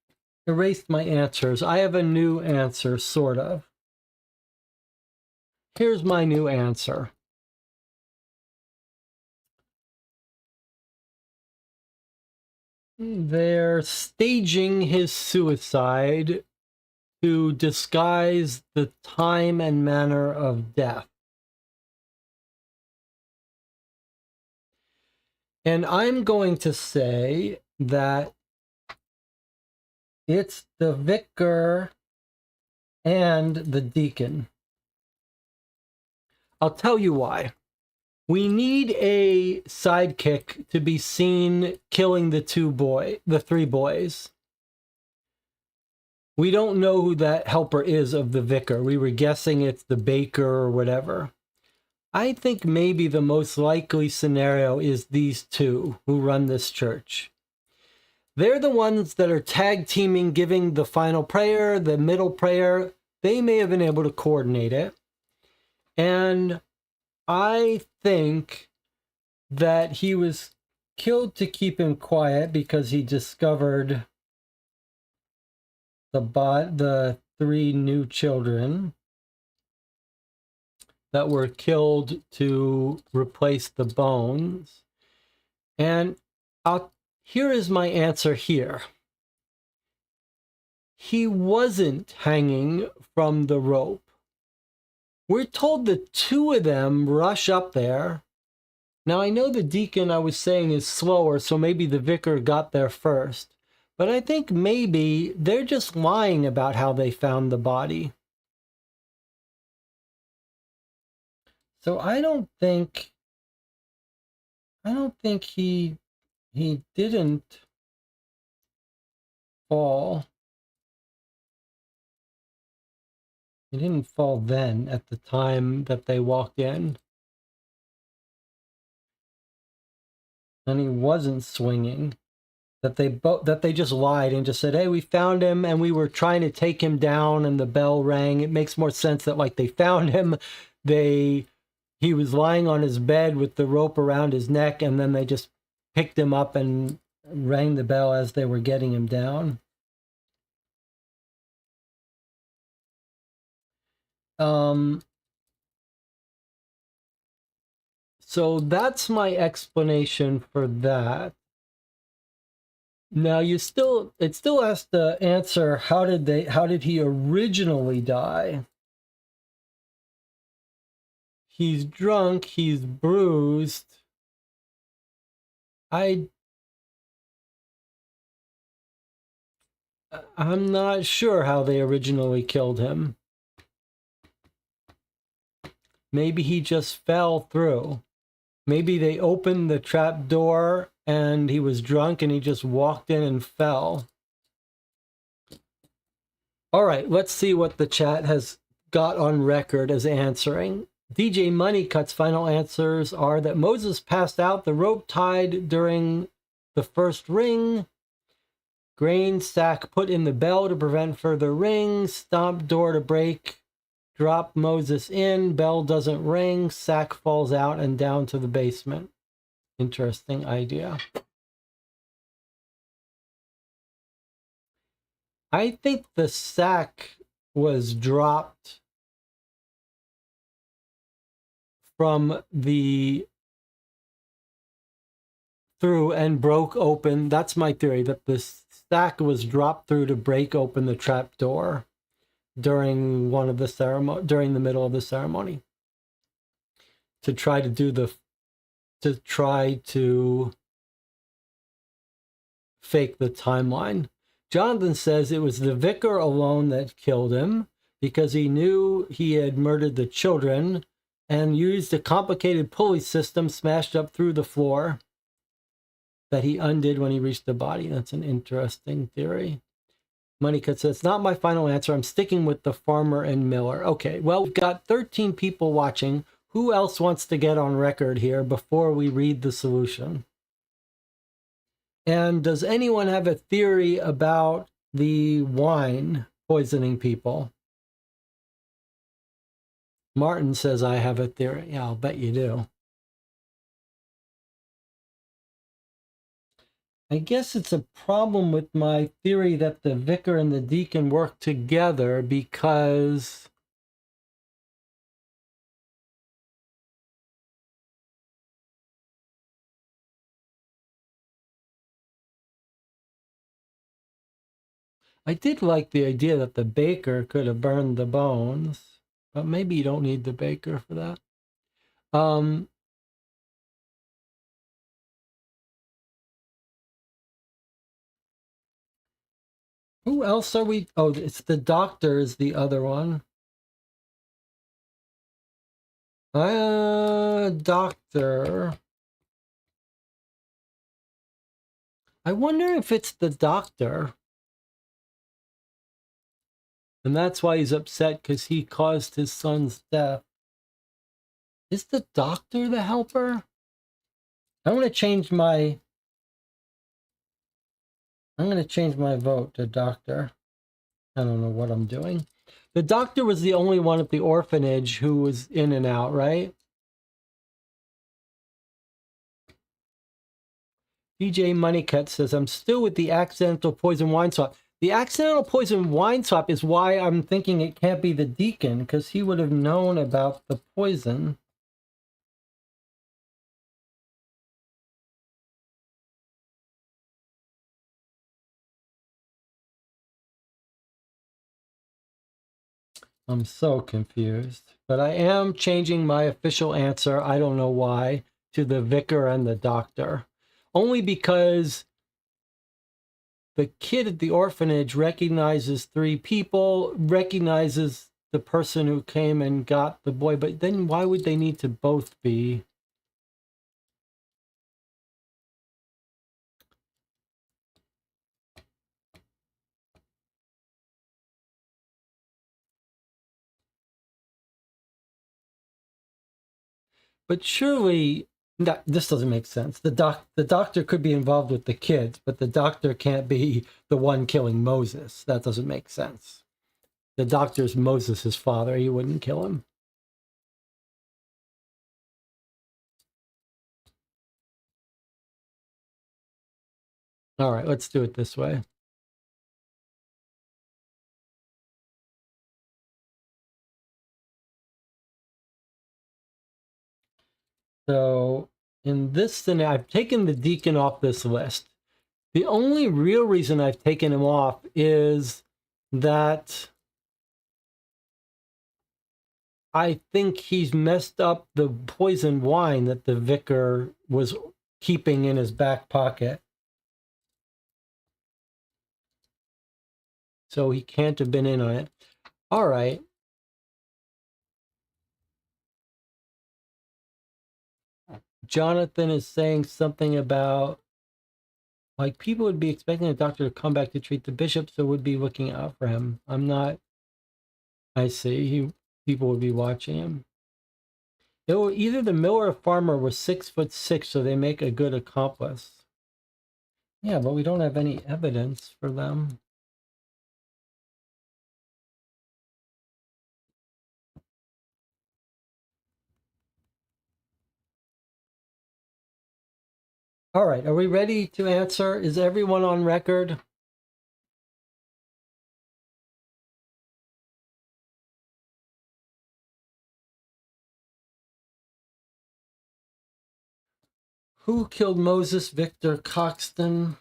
erased my answers. I have a new answer, sort of. Here's my new answer. They're staging his suicide to disguise the time and manner of death. And I'm going to say that it's the vicar and the deacon. I'll tell you why. We need a sidekick to be seen killing the three boys. We don't know who that helper is of the vicar. We were guessing it's the baker or whatever. I think maybe the most likely scenario is these two who run this church. They're the ones that are tag teaming, giving the final prayer, the middle prayer. They may have been able to coordinate it. And I think that he was killed to keep him quiet because he discovered the three new children that were killed to replace the bones. And here is my answer here. He wasn't hanging from the rope. We're told the two of them rush up there. Now, I know the deacon I was saying is slower, so maybe the vicar got there first. But I think maybe they're just lying about how they found the body. So I don't think he didn't fall. He didn't fall then at the time that they walked in. And he wasn't swinging. That they just lied and just said, hey, we found him and we were trying to take him down and the bell rang. It makes more sense that like they found him, he was lying on his bed with the rope around his neck, and then they just picked him up and rang the bell as they were getting him down. So that's my explanation for that. Now it still has to answer, how did he originally die? He's drunk, he's bruised. I'm not sure how they originally killed him. Maybe he just fell through. Maybe they opened the trap door and he was drunk and he just walked in and fell. All right, let's see what the chat has got on record as answering. DJ Moneycut's final answers are that Moses passed out, the rope tied during the first ring, grain sack put in the bell to prevent further rings, stomp door to break, drop Moses in, bell doesn't ring, sack falls out and down to the basement. Interesting idea. I think the sack was dropped from through and broke open. That's my theory, that the sack was dropped through to break open the trap door during during the middle of the ceremony, to try to fake the timeline. Jonathan says it was the vicar alone that killed him because he knew he had murdered the children and used a complicated pulley system smashed up through the floor that he undid when he reached the body. That's an interesting theory. Moneycut says, not my final answer. I'm sticking with the farmer and Miller. Okay, well, we've got 13 people watching. Who else wants to get on record here before we read the solution? And does anyone have a theory about the wine poisoning people? Martin says, I have a theory. Yeah, I'll bet you do. I guess it's a problem with my theory that the vicar and the deacon work together because I did like the idea that the baker could have burned the bones, but maybe you don't need the baker for that. Who else are we? Oh, it's the doctor is the other one. Doctor. I wonder if it's the doctor. And that's why he's upset because he caused his son's death. Is the doctor the helper? I'm going to change my vote to doctor. I don't know what I'm doing. The doctor was the only one at the orphanage who was in and out, right? DJ Moneycut says, I'm still with the accidental poison wine swap. The accidental poison wine swap is why I'm thinking it can't be the deacon, because he would have known about the poison. I'm so confused. But I am changing my official answer, I don't know why, to the vicar and the doctor. Only because the kid at the orphanage recognizes three people, recognizes the person who came and got the boy, but then why would they need to both be? But surely this doesn't make sense. The doctor could be involved with the kids, but the doctor can't be the one killing Moses. That doesn't make sense. The doctor's Moses' father. He wouldn't kill him. All right, let's do it this way. So in this scenario, I've taken the deacon off this list. The only real reason I've taken him off is that I think he's messed up the poison wine that the vicar was keeping in his back pocket. So he can't have been in on it. All right. Jonathan is saying something about, like, people would be expecting a doctor to come back to treat the bishop, so would be looking out for him. I'm not. I see. People would be watching him. Either the miller or farmer was 6'6", so they make a good accomplice. Yeah, but we don't have any evidence for them. All right, are we ready to answer? Is everyone on record? Who killed Moses? Victor Caxton.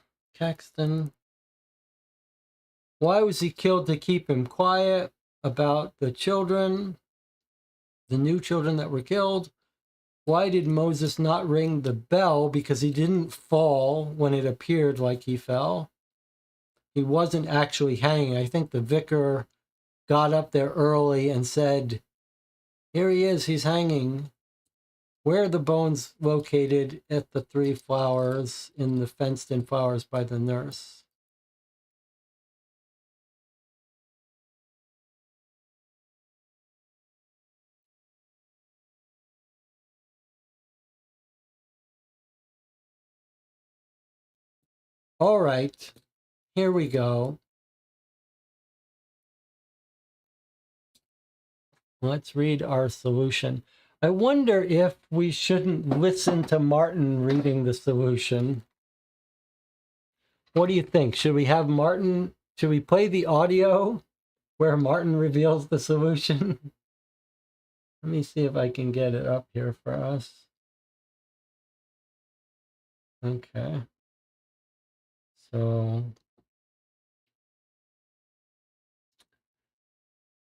Why was he killed? To keep him quiet about the children, the new children that were killed. Why did Moses not ring the bell? Because he didn't fall when it appeared like he fell. He wasn't actually hanging. I think the vicar got up there early and said, here he is, he's hanging. Where are the bones located? At the 3 flowers in the fenced-in flowers by the nurse. All right, here we go. Let's read our solution. I wonder if we shouldn't listen to Martin reading the solution. What do you think? Should we have Martin? Should we play the audio where Martin reveals the solution? Let me see if I can get it up here for us. Okay. So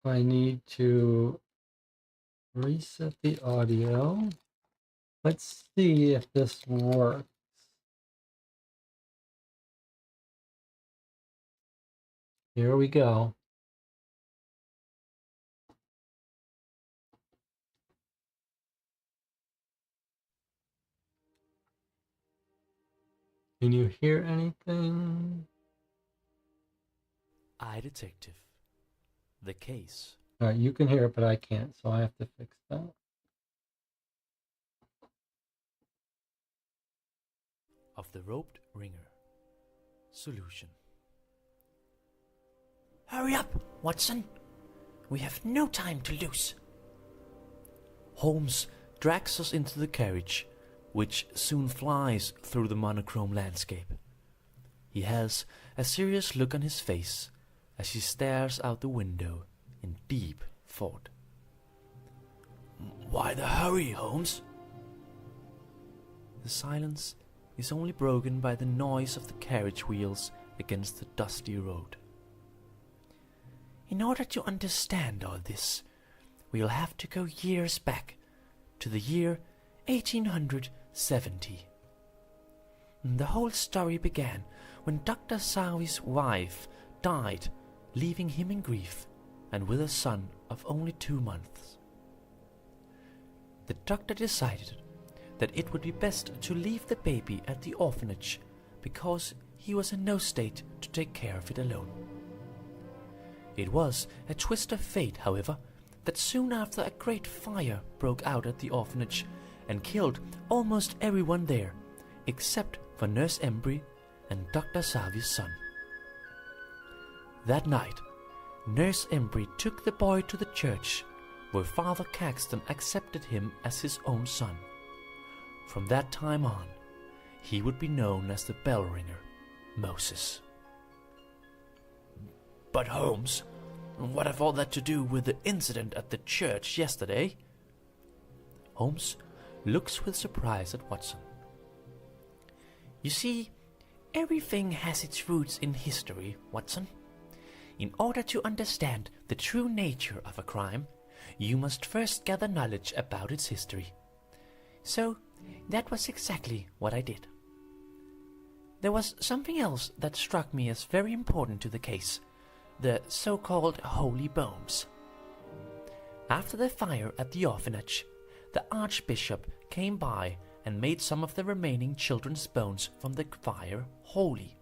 I need to reset the audio. Let's see if this works. Here we go. Can you hear anything? iDetective. The case. All right, you can hear it, but I can't, so I have to fix that. Of the roped ringer. Solution. Hurry up, Watson. We have no time to lose. Holmes drags us into the carriage, which soon flies through the monochrome landscape. He has a serious look on his face as he stares out the window in deep thought. Why the hurry, Holmes? The silence is only broken by the noise of the carriage wheels against the dusty road. In order to understand all this, we'll have to go years back to the year 1870. The whole story began when Dr. Savi's wife died, leaving him in grief and with a son of only 2 months. The doctor decided that it would be best to leave the baby at the orphanage because he was in no state to take care of it alone. It was a twist of fate, however, that soon after a great fire broke out at the orphanage and killed almost everyone there, except for Nurse Embry and Dr. Savi's son. That night, Nurse Embry took the boy to the church, where Father Caxton accepted him as his own son. From that time on, he would be known as the bell ringer, Moses. But Holmes, what have all that to do with the incident at the church yesterday? Holmes looks with surprise at Watson. You see, everything has its roots in history, Watson. In order to understand the true nature of a crime, you must first gather knowledge about its history. So, that was exactly what I did. There was something else that struck me as very important to the case, the so-called holy bones. After the fire at the orphanage, the Archbishop came by and made some of the remaining children's bones from the fire holy.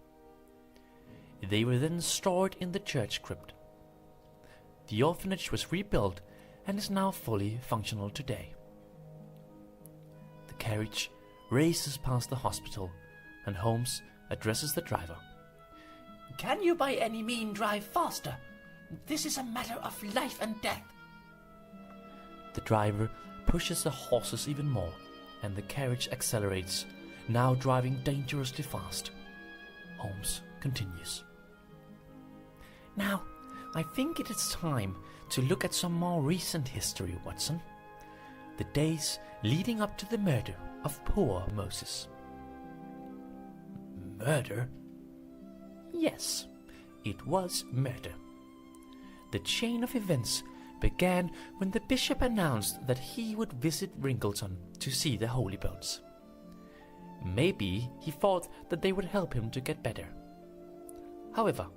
They were then stored in the church crypt. The orphanage was rebuilt and is now fully functional today. The carriage races past the hospital, and Holmes addresses the driver. Can you by any means drive faster? This is a matter of life and death. The driver pushes the horses even more, and the carriage accelerates, now driving dangerously fast. Holmes continues. Now, I think it is time to look at some more recent history, Watson. The days leading up to the murder of poor Moses. Murder? Yes, it was murder. The chain of events began when the bishop announced that he would visit Wrinkleton to see the holy bones. Maybe he thought that they would help him to get better. However,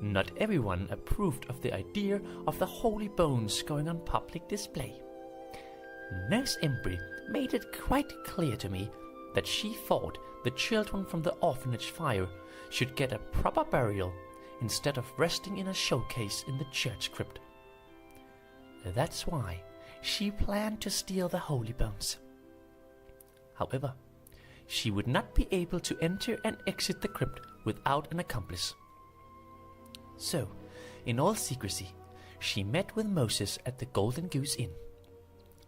not everyone approved of the idea of the holy bones going on public display. Nurse Embry made it quite clear to me that she thought the children from the orphanage fire should get a proper burial instead of resting in a showcase in the church crypt. That's why she planned to steal the holy bones. However, she would not be able to enter and exit the crypt without an accomplice. So, in all secrecy, she met with Moses at the Golden Goose Inn.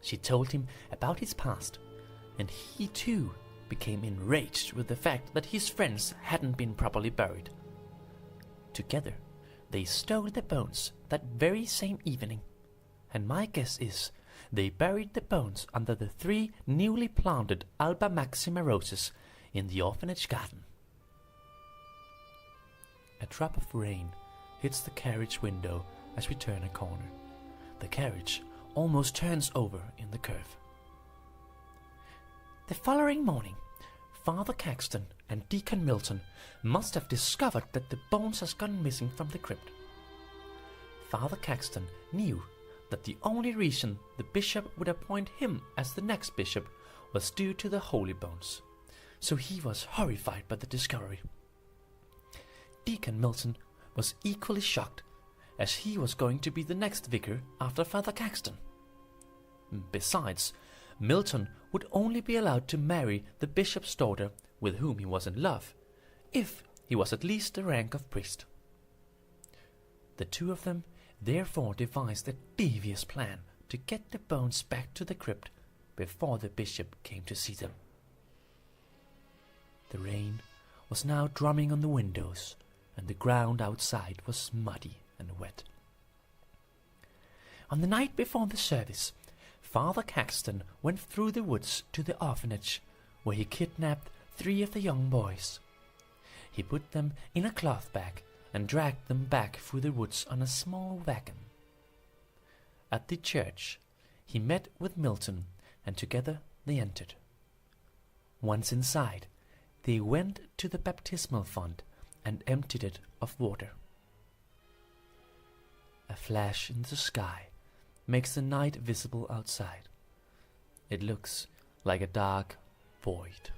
She told him about his past, and he too became enraged with the fact that his friends hadn't been properly buried. Together, they stole the bones that very same evening, and my guess is they buried the bones under the 3 newly planted Alba Maxima roses in the orphanage garden. A drop of rain hits the carriage window as we turn a corner. The carriage almost turns over in the curve. The following morning, Father Caxton and Deacon Milton must have discovered that the bones has gone missing from the crypt. Father Caxton knew that the only reason the bishop would appoint him as the next bishop was due to the holy bones, so he was horrified by the discovery. Deacon Milton was equally shocked, as he was going to be the next vicar after Father Caxton. Besides, Milton would only be allowed to marry the bishop's daughter with whom he was in love, if he was at least the rank of priest. The two of them therefore devised a devious plan to get the bones back to the crypt before the bishop came to see them. The rain was now drumming on the windows, and the ground outside was muddy and wet. On the night before the service, Father Caxton went through the woods to the orphanage, where he kidnapped 3 of the young boys. He put them in a cloth bag and dragged them back through the woods on a small wagon. At the church, he met with Milton, and together they entered. Once inside, they went to the baptismal font and emptied it of water. A flash in the sky makes the night visible outside. It looks like a dark void.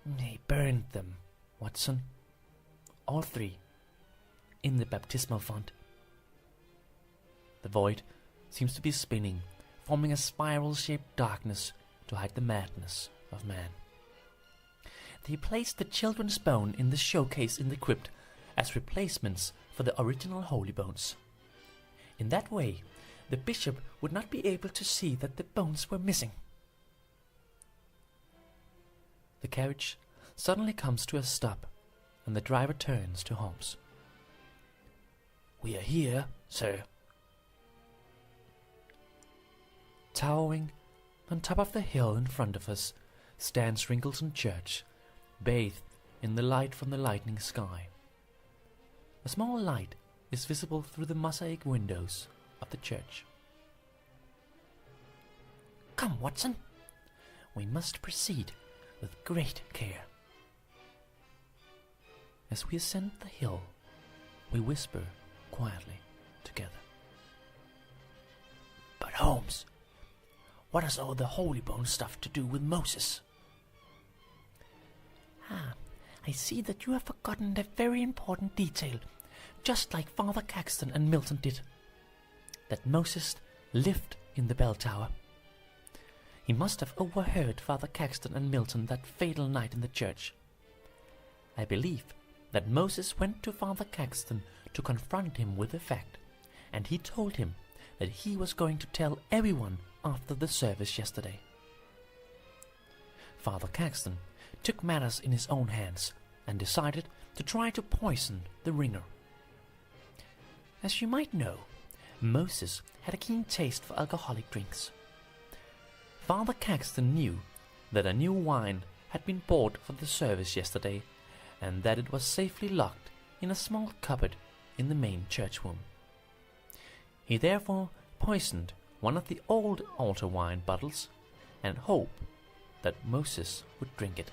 They burned them, Watson. All 3. In the baptismal font. The void seems to be spinning, forming a spiral-shaped darkness to hide the madness of man. They placed the children's bone in the showcase in the crypt as replacements for the original holy bones. In that way, the bishop would not be able to see that the bones were missing. The carriage suddenly comes to a stop, and the driver turns to Holmes. "We are here, sir." Towering on top of the hill in front of us stands Ringleton Church, bathed in the light from the lightning sky. A small light is visible through the mosaic windows of the church. "Come, Watson. We must proceed with great care." As we ascend the hill, we whisper quietly together. "But Holmes, what has all the holy bone stuff to do with Moses?" I see that you have forgotten a very important detail, just like Father Caxton and Milton did. That Moses lived in the bell tower. He must have overheard Father Caxton and Milton that fatal night in the church. I believe that Moses went to Father Caxton to confront him with the fact, and he told him that he was going to tell everyone after the service yesterday. Father Caxton took matters in his own hands and decided to try to poison the ringer. As you might know, Moses had a keen taste for alcoholic drinks. Father Caxton knew that a new wine had been bought for the service yesterday, and that it was safely locked in a small cupboard in the main church room. He therefore poisoned one of the old altar wine bottles and hoped that Moses would drink it.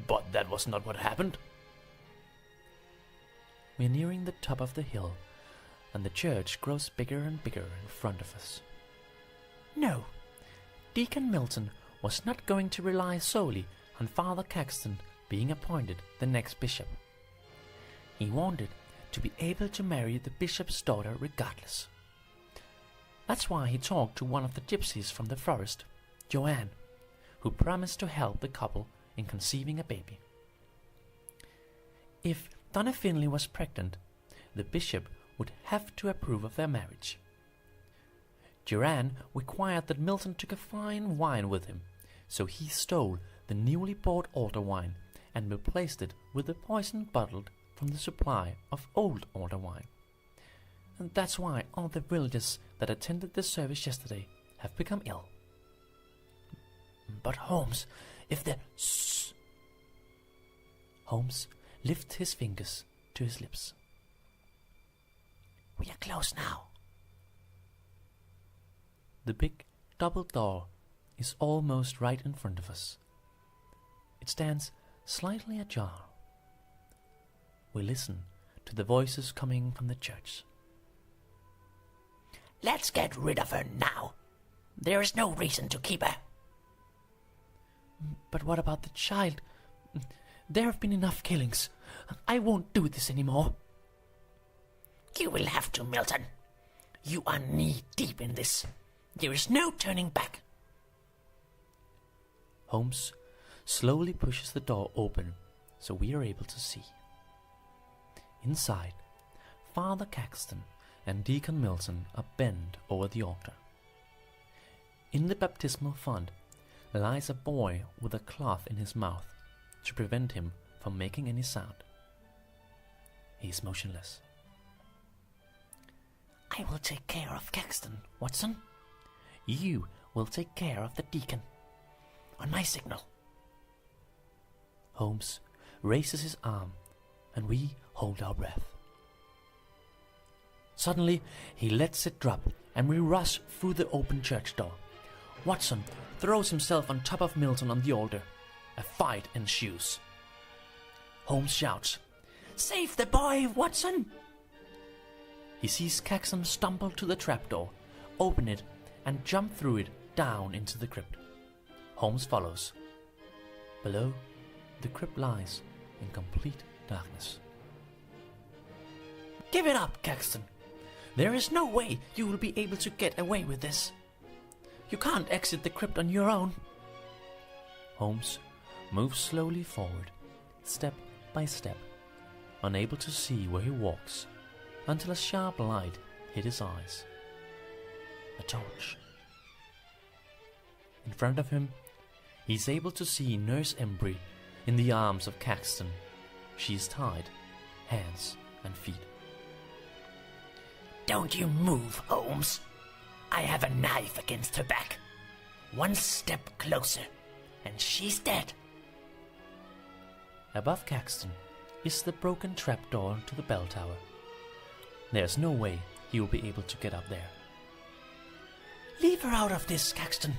But that was not what happened. We are nearing the top of the hill, and the church grows bigger and bigger in front of us. No, Deacon Milton was not going to rely solely on Father Caxton being appointed the next bishop. He wanted to be able to marry the bishop's daughter regardless. That's why he talked to one of the gypsies from the forest, Joanne, who promised to help the couple in conceiving a baby. If Donna Finley was pregnant, the bishop would have to approve of their marriage. Joanne required that Milton took a fine wine with him so he stole the newly bought altar wine and replaced it with the poison bottled from the supply of old altar wine. And that's why all the villagers that attended the service yesterday have become ill. But Holmes, if the... Holmes lifted his fingers to his lips. We are close now. The big double door is almost right in front of us. It stands slightly ajar. We listen to the voices coming from the church. Let's get rid of her now. There is no reason to keep her. But what about the child? There have been enough killings. I won't do this anymore. You will have to, Milton. You are knee-deep in this. There is no turning back. Holmes slowly pushes the door open so we are able to see. Inside, Father Caxton and Deacon Milton are bent over the altar. In the baptismal font lies a boy with a cloth in his mouth to prevent him from making any sound. He is motionless. I will take care of Caxton, Watson. You will take care of the deacon. On my signal. Holmes raises his arm, and we hold our breath. Suddenly, he lets it drop, and we rush through the open church door. Watson throws himself on top of Milton on the altar. A fight ensues. Holmes shouts, Save the boy, Watson! He sees Caxton stumble to the trapdoor, open it, and jump through it down into the crypt. Holmes follows. Below, the crypt lies in complete darkness. Give it up, Caxton. There is no way you will be able to get away with this. You can't exit the crypt on your own. Holmes moves slowly forward, step by step, unable to see where he walks, until a sharp light hit his eyes. A torch. In front of him, he's able to see Nurse Embry in the arms of Caxton. She is tied, hands and feet. Don't you move, Holmes. I have a knife against her back. One step closer, and she's dead. Above Caxton is the broken trapdoor to the bell tower. There's no way he will be able to get up there. Leave her out of this, Caxton.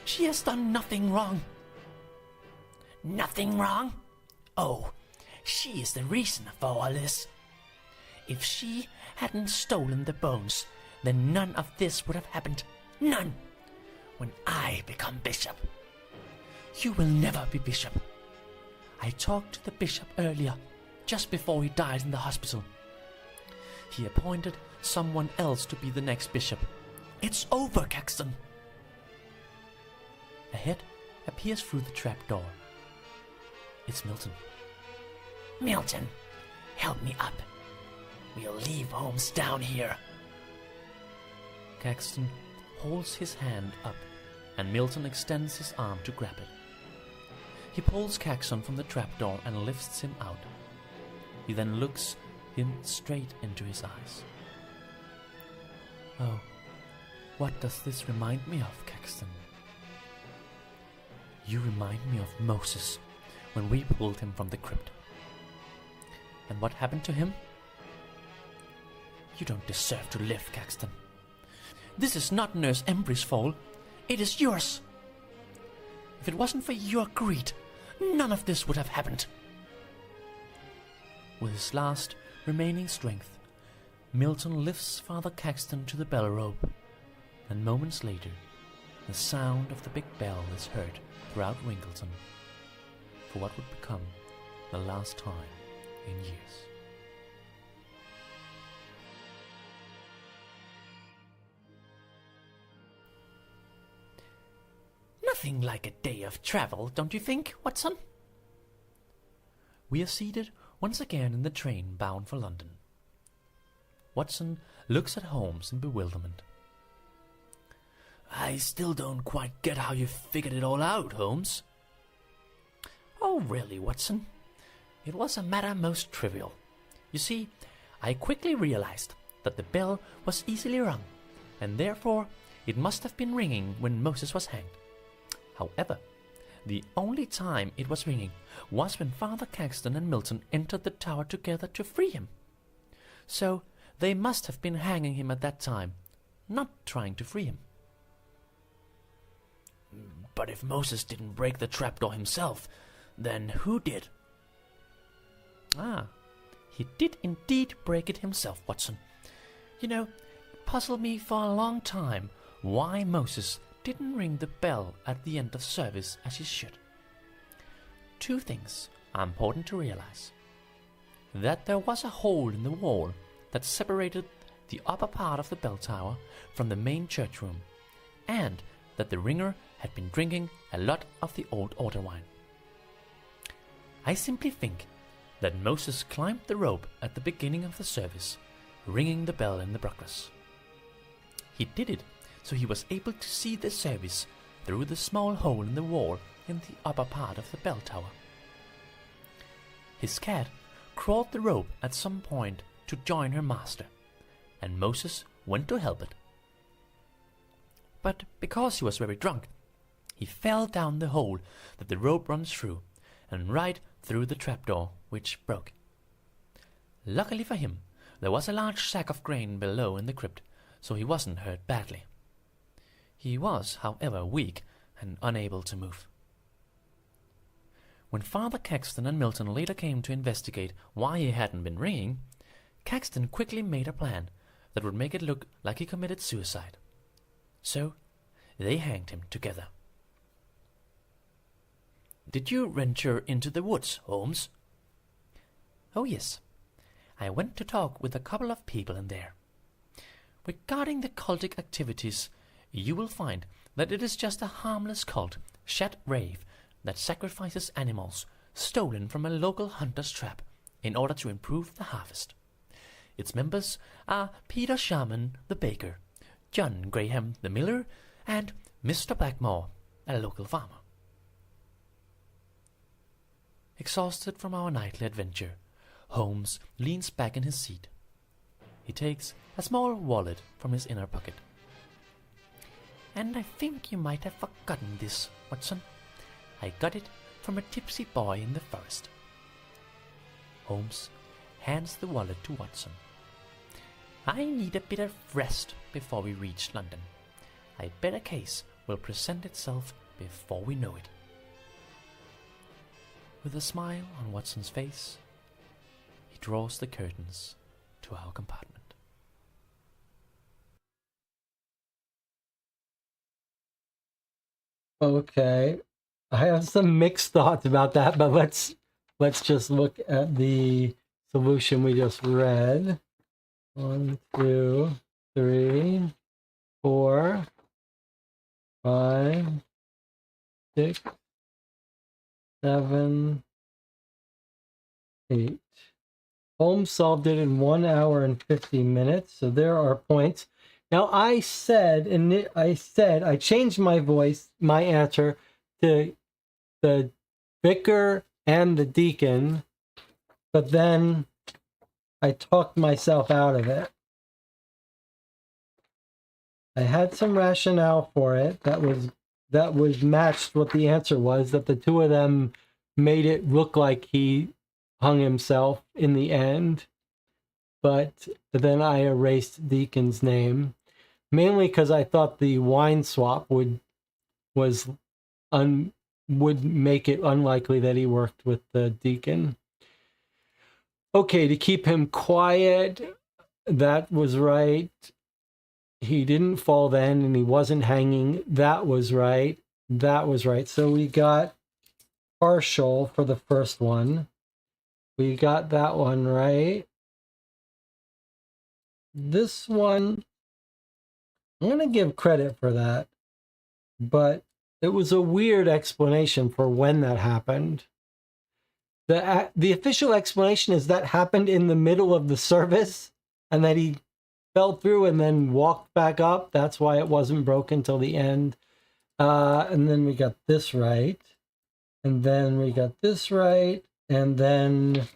She has done nothing wrong. Nothing wrong? Oh, she is the reason for all this. If she hadn't stolen the bones, then none of this would have happened. None. When I become bishop. You will never be bishop. I talked to the bishop earlier, just before he died in the hospital. He appointed someone else to be the next bishop. It's over, Caxton. A head appears through the trapdoor. It's Milton. Milton, help me up. We'll leave Holmes down here. Caxton holds his hand up, and Milton extends his arm to grab it. He pulls Caxton from the trapdoor and lifts him out. He then looks him straight into his eyes. Oh, what does this remind me of, Caxton? You remind me of Moses when we pulled him from the crypt. And what happened to him? You don't deserve to live, Caxton. This is not Nurse Embry's fault. It is yours. If it wasn't for your greed, none of this would have happened. With his last remaining strength, Milton lifts Father Caxton to the bell rope, and moments later, the sound of the big bell is heard throughout Winkleton for what would become the last time in years. Nothing like a day of travel, don't you think, Watson? We are seated once again in the train bound for London. Watson looks at Holmes in bewilderment. I still don't quite get how you figured it all out, Holmes. Oh, really, Watson? It was a matter most trivial. You see, I quickly realized that the bell was easily rung, and therefore it must have been ringing when Moses was hanged. However, the only time it was ringing was when Father Caxton and Milton entered the tower together to free him. So they must have been hanging him at that time, not trying to free him. But if Moses didn't break the trapdoor himself, then who did? Ah, he did indeed break it himself, Watson. You know, it puzzled me for a long time why Moses didn't ring the bell at the end of service as he should. Two things are important to realize. That there was a hole in the wall that separated the upper part of the bell tower from the main church room, and that the ringer had been drinking a lot of the old order wine. I simply think that Moses climbed the rope at the beginning of the service, ringing the bell in the progress. He did it so he was able to see the service through the small hole in the wall in the upper part of the bell tower. His cat crawled the rope at some point to join her master, and Moses went to help it. But because he was very drunk, he fell down the hole that the rope runs through, and right through the trapdoor, which broke. Luckily for him, there was a large sack of grain below in the crypt, so he wasn't hurt badly. He was, however, weak and unable to move. When Father Caxton and Milton later came to investigate why he hadn't been ringing, Caxton quickly made a plan that would make it look like he committed suicide. So, they hanged him together. Did you venture into the woods, Holmes? Oh yes, I went to talk with a couple of people in there. Regarding the cultic activities, you will find that it is just a harmless cult, shat rave, that sacrifices animals stolen from a local hunter's trap in order to improve the harvest. Its members are Peter Sharman, the baker, John Graham, the miller, and Mr. Blackmore, a local farmer. Exhausted from our nightly adventure, Holmes leans back in his seat. He takes a small wallet from his inner pocket. And I think you might have forgotten this, Watson. I got it from a tipsy boy in the forest. Holmes hands the wallet to Watson. I need a bit of rest before we reach London. I bet a case will present itself before we know it. With a smile on Watson's face, he draws the curtains to our compartment. Okay. I have some mixed thoughts about that, but let's just look at the solution we just read. 1, 2, 3, 4, 5, 6, 7, 8. Holmes solved it in 1 hour and 50 minutes, so there are points. Now I changed my answer to the vicar and the deacon, but then I talked myself out of it. I had some rationale for it that was matched what the answer was, that the two of them made it look like he hung himself in the end, but then I erased Deacon's name, mainly because I thought the wine swap would make it unlikely that he worked with the deacon. Okay, to keep him quiet, that was right. He didn't fall then, and he wasn't hanging. That was right. That was right. So we got partial for the first one. We got that one right. This one, I'm going to give credit for that, but it was a weird explanation for when that happened. The official explanation is that happened in the middle of the service, and that he fell through and then walked back up. That's why it wasn't broken till the end. And then we got this right. And then we got this right. And then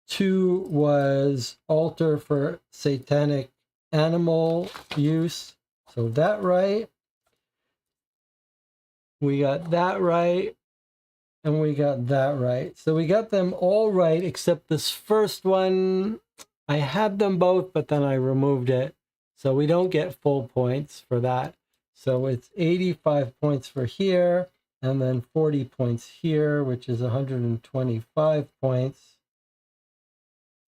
2 was altar for satanic animal use. So that right. We got that right. And we got that right. So we got them all right, except this first one. I had them both, but then I removed it. So we don't get full points for that. So it's 85 points for here, and then 40 points here, which is 125 points.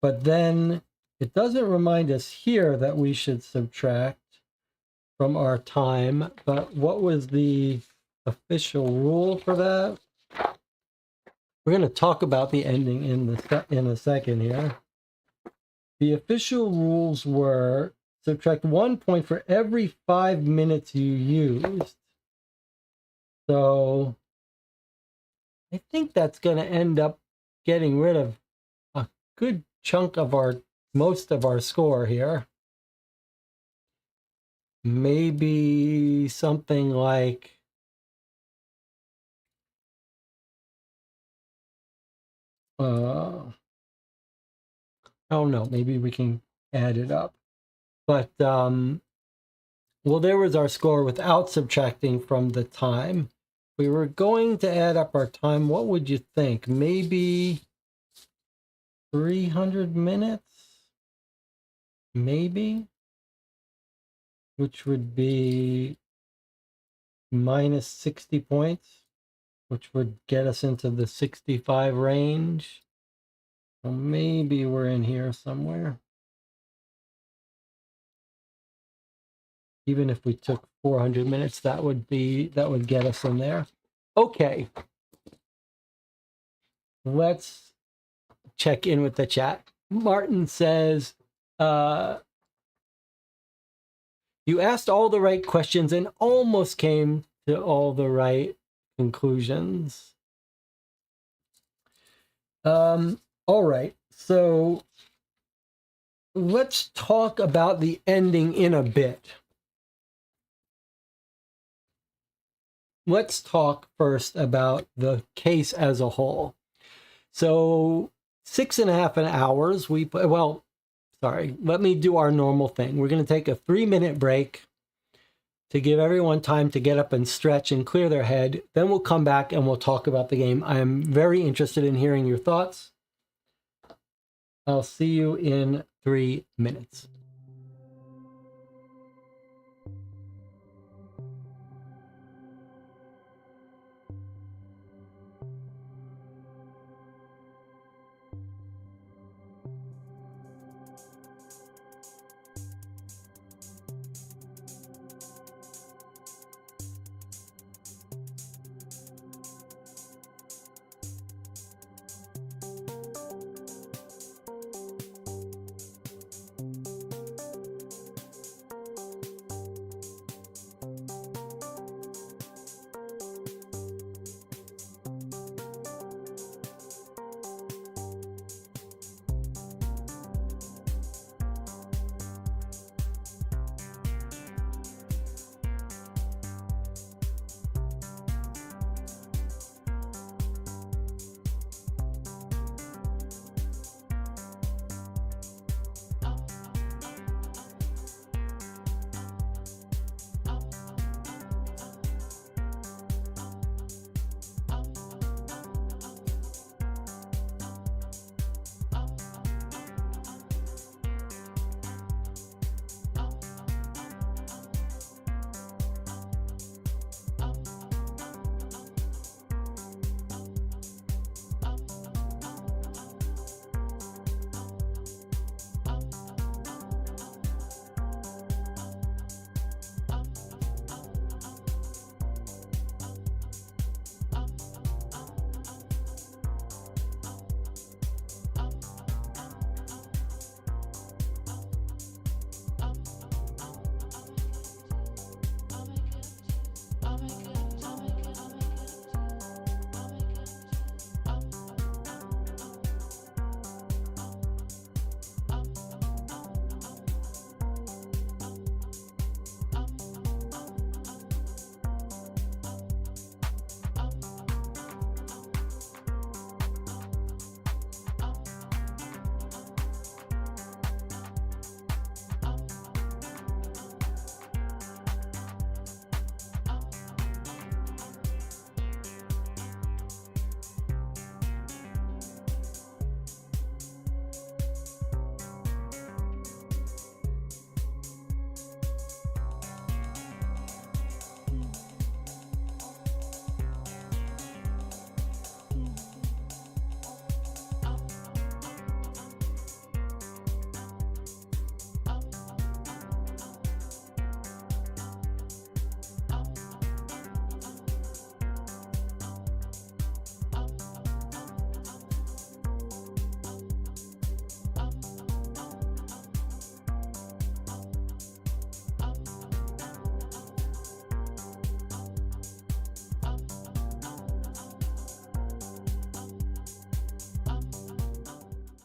But then it doesn't remind us here that we should subtract from our time. But what was the official rule for that? We're going to talk about the ending in a second here. The official rules were subtract 1 point for every 5 minutes you used. So I think that's going to end up getting rid of a good chunk of most of our score here. Maybe something like I don't know, maybe we can add it up. But well, there was our score without subtracting from the time. We were going to add up our time. What would you think? Maybe 300 minutes? Maybe? Which would be minus 60 points, which would get us into the 65 range. So maybe we're in here somewhere. Even if we took 400 minutes, that would get us in there. Okay. Let's check in with the chat. Martin says, you asked all the right questions and almost came to all the right conclusions. All right. So let's talk about the ending in a bit. Let's talk first about the case as a whole. So 6.5 hours, let me do our normal thing. We're going to take a 3-minute break to give everyone time to get up and stretch and clear their head. Then we'll come back and we'll talk about the game. I am very interested in hearing your thoughts. I'll see you in 3 minutes.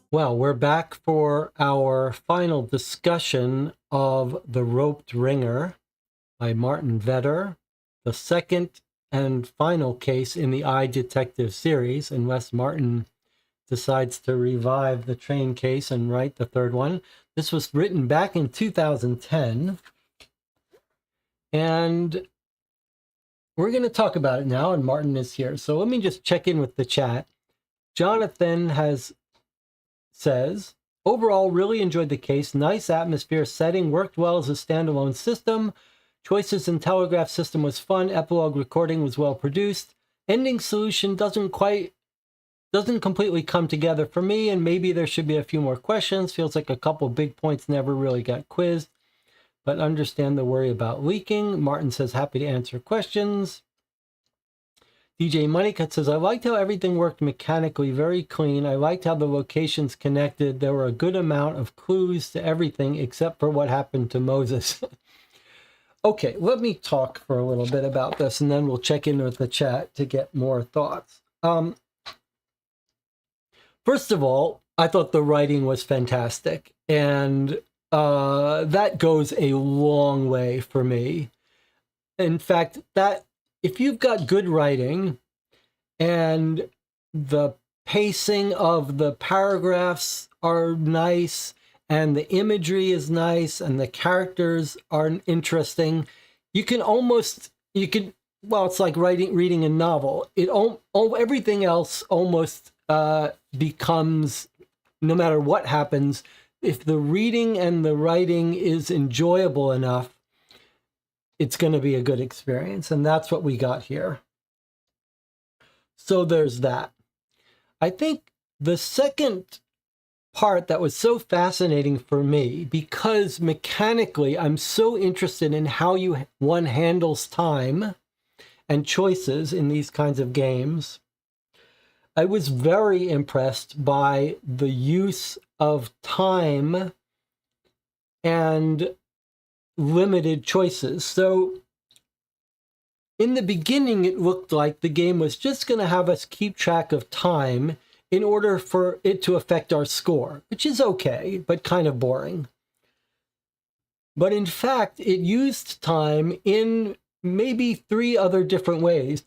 Well, we're back for our final discussion of The Roped Ringer by Martin Vetter, the second and final case in the iDetective series, unless Martin decides to revive the train case and write the third one. This was written back in 2010, and we're going to talk about it now, and Martin is here. So let me just check in with the chat. Jonathan says, overall, really enjoyed the case. Nice atmosphere, setting, worked well as a standalone system. Choices in telegraph system was fun. Epilogue recording was well produced. Ending solution doesn't completely come together for me, and maybe there should be a few more questions. Feels like a couple big points never really got quizzed, but understand the worry about leaking. Martin says, happy to answer questions. DJ Moneycut says, I liked how everything worked mechanically, very clean. I liked how the locations connected. There were a good amount of clues to everything except for what happened to Moses. Okay, let me talk for a little bit about this, and then we'll check in with the chat to get more thoughts. First of all, I thought the writing was fantastic, and that goes a long way for me. In fact, that if you've got good writing and the pacing of the paragraphs are nice and the imagery is nice and the characters are interesting, well, it's like reading a novel. Everything else almost becomes, no matter what happens, if the reading and the writing is enjoyable enough, it's going to be a good experience. And that's what we got here. So there's that. I think the second part that was so fascinating for me, because mechanically I'm so interested in how one handles time and choices in these kinds of games, I was very impressed by the use of time and limited choices. So in the beginning, it looked like the game was just going to have us keep track of time in order for it to affect our score, which is okay, but kind of boring. But in fact, it used time in maybe two other different ways.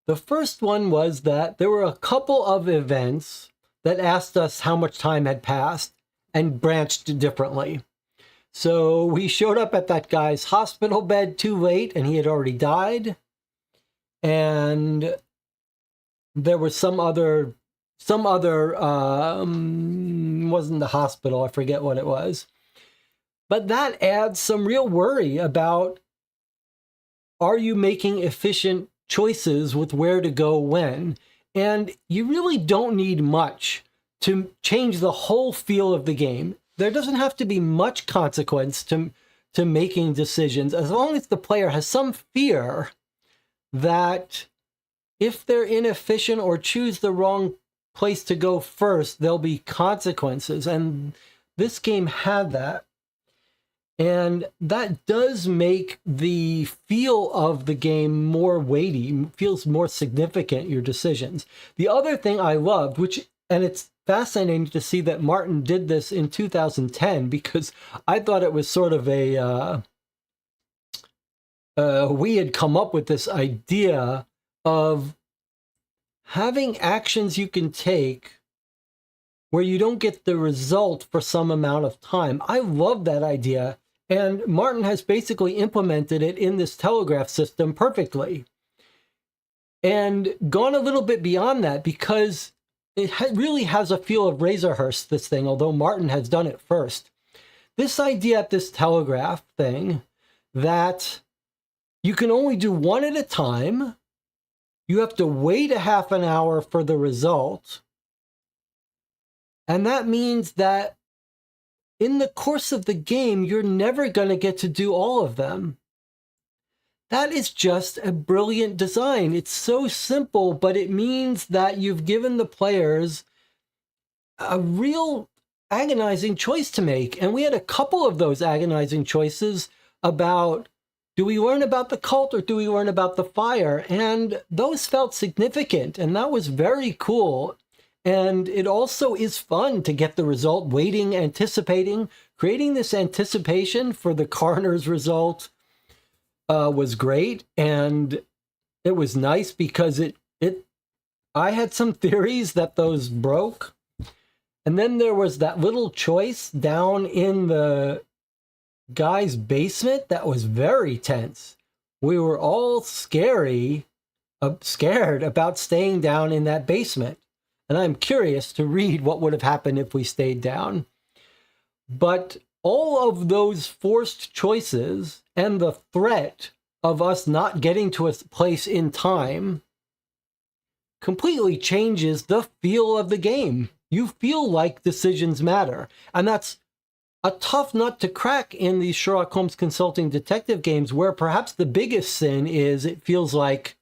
The first one was that there were a couple of events that asked us how much time had passed and branched differently. So we showed up at that guy's hospital bed too late and he had already died. And there was some other wasn't the hospital, I forget what it was. But that adds some real worry about, are you making efficient choices with where to go when? And you really don't need much to change the whole feel of the game. There doesn't have to be much consequence to making decisions, as long as the player has some fear that if they're inefficient or choose the wrong place to go first, there'll be consequences. And this game had that. And that does make the feel of the game more weighty, feels more significant, your decisions. The other thing I loved, and it's fascinating to see that Martin did this in 2010, because I thought it was sort of we had come up with this idea of having actions you can take where you don't get the result for some amount of time. I love that idea. And Martin has basically implemented it in this telegraph system perfectly. And gone a little bit beyond that, because it really has a feel of Razorhurst, this thing, although Martin has done it first. This idea at this telegraph thing, that you can only do one at a time, you have to wait a half an hour for the result, and that means that in the course of the game, you're never going to get to do all of them. That is just a brilliant design. It's so simple, but it means that you've given the players a real agonizing choice to make. And we had a couple of those agonizing choices about, do we learn about the cult or do we learn about the fire? And those felt significant, and that was very cool. And it also is fun to get the result, waiting, anticipating. Creating this anticipation for the coroner's result was great. And it was nice because I had some theories that those broke. And then there was that little choice down in the guy's basement that was very tense. We were all scared about staying down in that basement. And I'm curious to read what would have happened if we stayed down. But all of those forced choices and the threat of us not getting to a place in time completely changes the feel of the game. You feel like decisions matter. And that's a tough nut to crack in these Sherlock Holmes consulting detective games, where perhaps the biggest sin is it feels like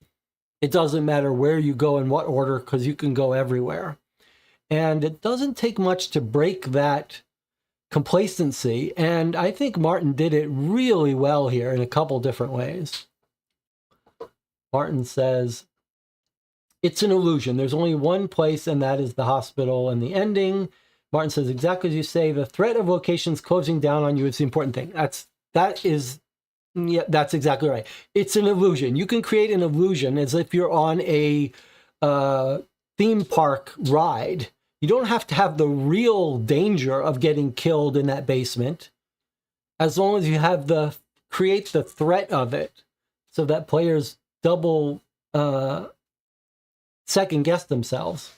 it doesn't matter where you go in what order because you can go everywhere. And it doesn't take much to break that complacency. And I think Martin did it really well here in a couple different ways. Martin says, it's an illusion. There's only one place, and that is the hospital. And the ending, Martin says, exactly as you say, the threat of locations closing down on you is the important thing. That's exactly right. It's an illusion. You can create an illusion as if you're on a theme park ride. You don't have to have the real danger of getting killed in that basement, as long as you have create the threat of it, so that players double second guess themselves.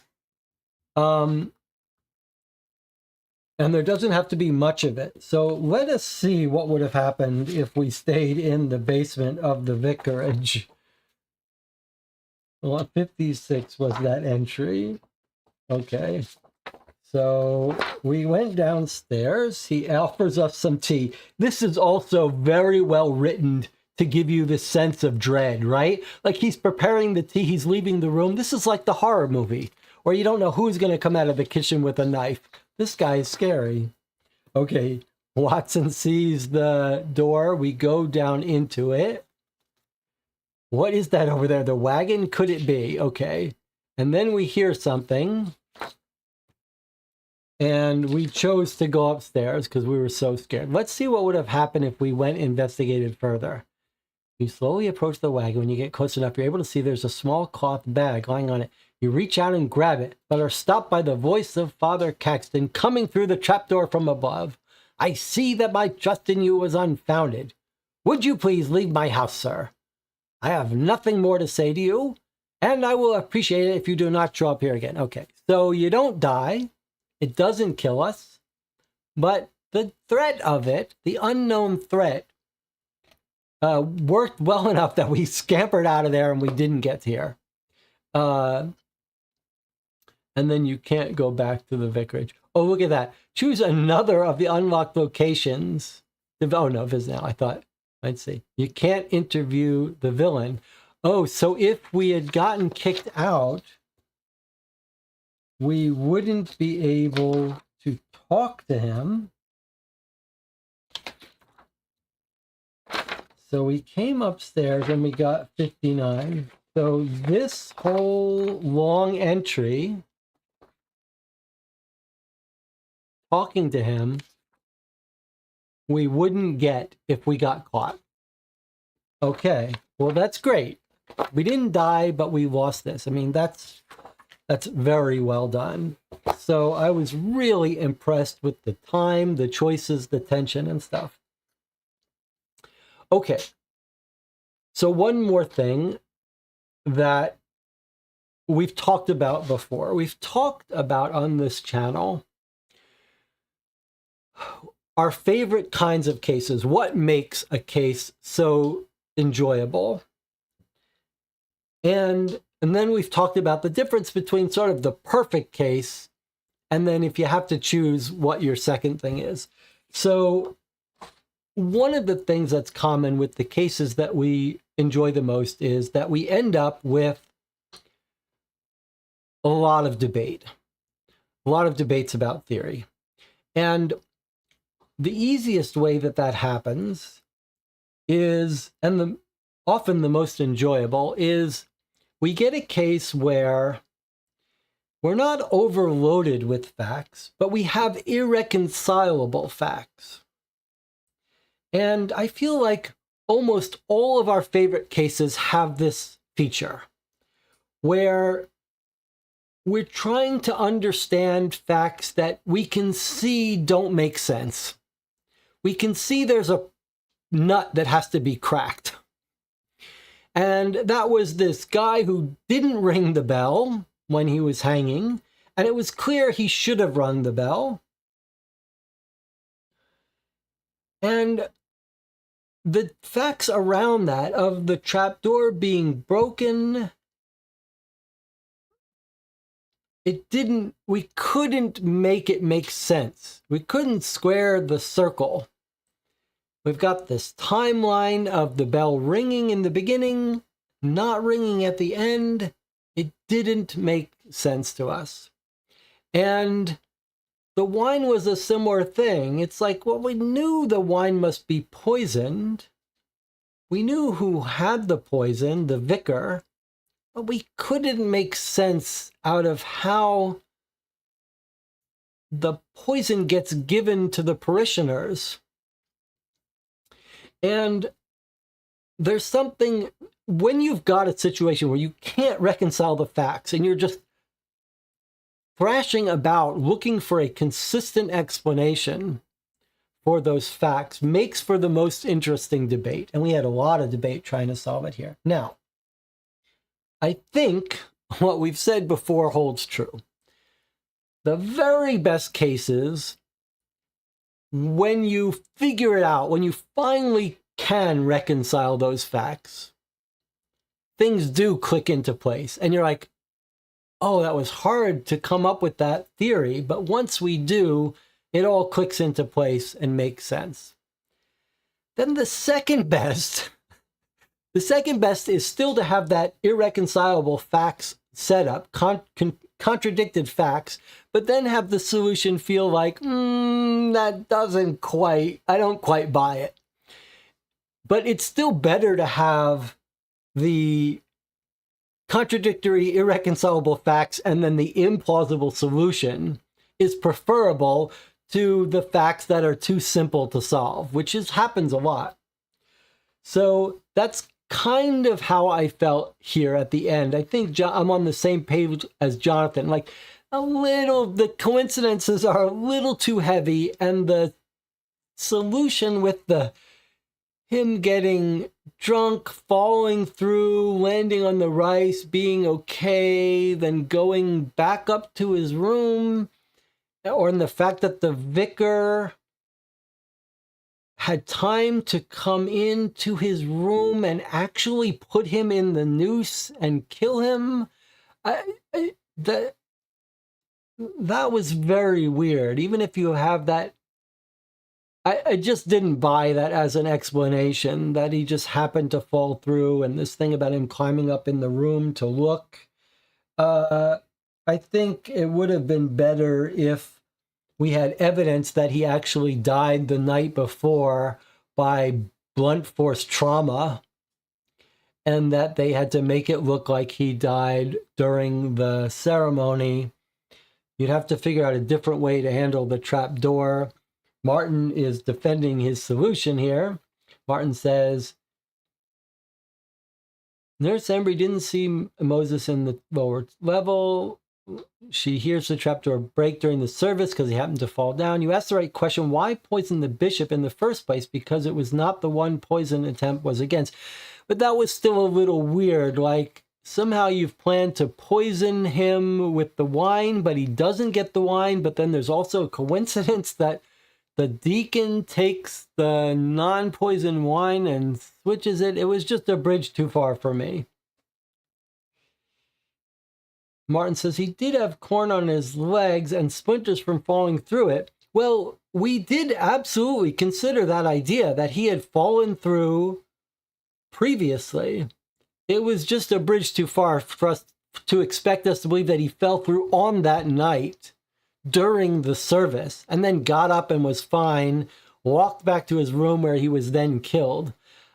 And there doesn't have to be much of it. So let us see what would have happened if we stayed in the basement of the vicarage. Well, 56 was that entry. Okay. So we went downstairs. He offers us some tea. This is also very well written to give you this sense of dread, right? Like he's preparing the tea, he's leaving the room. This is like the horror movie, where you don't know who's going to come out of the kitchen with a knife. This guy is scary. Okay, Watson sees the door. We go down into it. What is that over there? The wagon? Could it be? Okay. And then we hear something. And we chose to go upstairs because we were so scared. Let's see what would have happened if we went and investigated further. You slowly approach the wagon. When you get close enough, you're able to see there's a small cloth bag lying on it. You reach out and grab it, but are stopped by the voice of Father Caxton coming through the trapdoor from above. I see that my trust in you was unfounded. Would you please leave my house, sir? I have nothing more to say to you, and I will appreciate it if you do not show up here again. Okay, so you don't die. It doesn't kill us, but the threat of it, the unknown threat, worked well enough that we scampered out of there and we didn't get here. And then you can't go back to the vicarage. Oh, look at that. Choose another of the unlocked locations. Oh, no, visit now. I thought I'd see. You can't interview the villain. Oh, so if we had gotten kicked out, we wouldn't be able to talk to him. So we came upstairs and we got 59. So this whole long entry, talking to him, we wouldn't get if we got caught. Okay, well, that's great. We didn't die, but we lost this. I mean, that's very well done. So I was really impressed with the time, the choices, the tension and stuff. Okay, so one more thing that we've talked about before. We've talked about on this channel our favorite kinds of cases. What makes a case so enjoyable? And then we've talked about the difference between sort of the perfect case and then if you have to choose what your second thing is. So one of the things that's common with the cases that we enjoy the most is that we end up with a lot of debates about theory. And the easiest way that happens is, and often the most enjoyable, is we get a case where We're not overloaded with facts, but we have irreconcilable facts. And I feel like almost all of our favorite cases have this feature, where we're trying to understand facts that we can see don't make sense. We can see there's a nut that has to be cracked. And that was this guy who didn't ring the bell when he was hanging, and it was clear he should have rung the bell. And the facts around that, of the trapdoor being broken, we couldn't make it make sense. We couldn't square the circle. We've got this timeline of the bell ringing in the beginning, not ringing at the end. It didn't make sense to us. And the wine was a similar thing. It's like, well, we knew the wine must be poisoned. We knew who had the poison, the vicar, but we couldn't make sense out of how the poison gets given to the parishioners. And there's something, when you've got a situation where you can't reconcile the facts and you're just thrashing about looking for a consistent explanation for those facts, makes for the most interesting debate. And we had a lot of debate trying to solve it here. Now, I think what we've said before holds true. The very best cases, when you figure it out, when you finally can reconcile those facts, things do click into place. And you're like, oh, that was hard to come up with that theory. But once we do, it all clicks into place and makes sense. Then the second best is still to have that irreconcilable facts setup, contradicted facts, but then have the solution feel like, I don't quite buy it. But it's still better to have the contradictory, irreconcilable facts and then the implausible solution is preferable to the facts that are too simple to solve, which happens a lot. So that's kind of how I felt here at the end. I think I'm on the same page as Jonathan. Like, the coincidences are a little too heavy, and the solution with him getting drunk, falling through, landing on the rice, being okay, then going back up to his room, or in the fact that the vicar had time to come into his room and actually put him in the noose and kill him. That was very weird. Even if you have that, I just didn't buy that as an explanation, that he just happened to fall through, and this thing about him climbing up in the room to look. I think it would have been better if we had evidence that he actually died the night before by blunt force trauma, and that they had to make it look like he died during the ceremony. You'd have to figure out a different way to handle the trap door. Martin is defending his solution here. Martin says, Nurse Embry didn't see Moses in the lower level. She hears the trapdoor break during the service because he happened to fall down. You asked the right question. Why poison the bishop in the first place? Because it was not the one poison attempt was against. But that was still a little weird. Like, somehow you've planned to poison him with the wine, but he doesn't get the wine. But then there's also a coincidence that the deacon takes the non-poison wine and switches it. It was just a bridge too far for me. Martin says he did have corn on his legs and splinters from falling through it. Well, we did absolutely consider that idea, that he had fallen through previously. It was just a bridge too far for us to expect us to believe that he fell through on that night during the service and then got up and was fine, walked back to his room where he was then killed.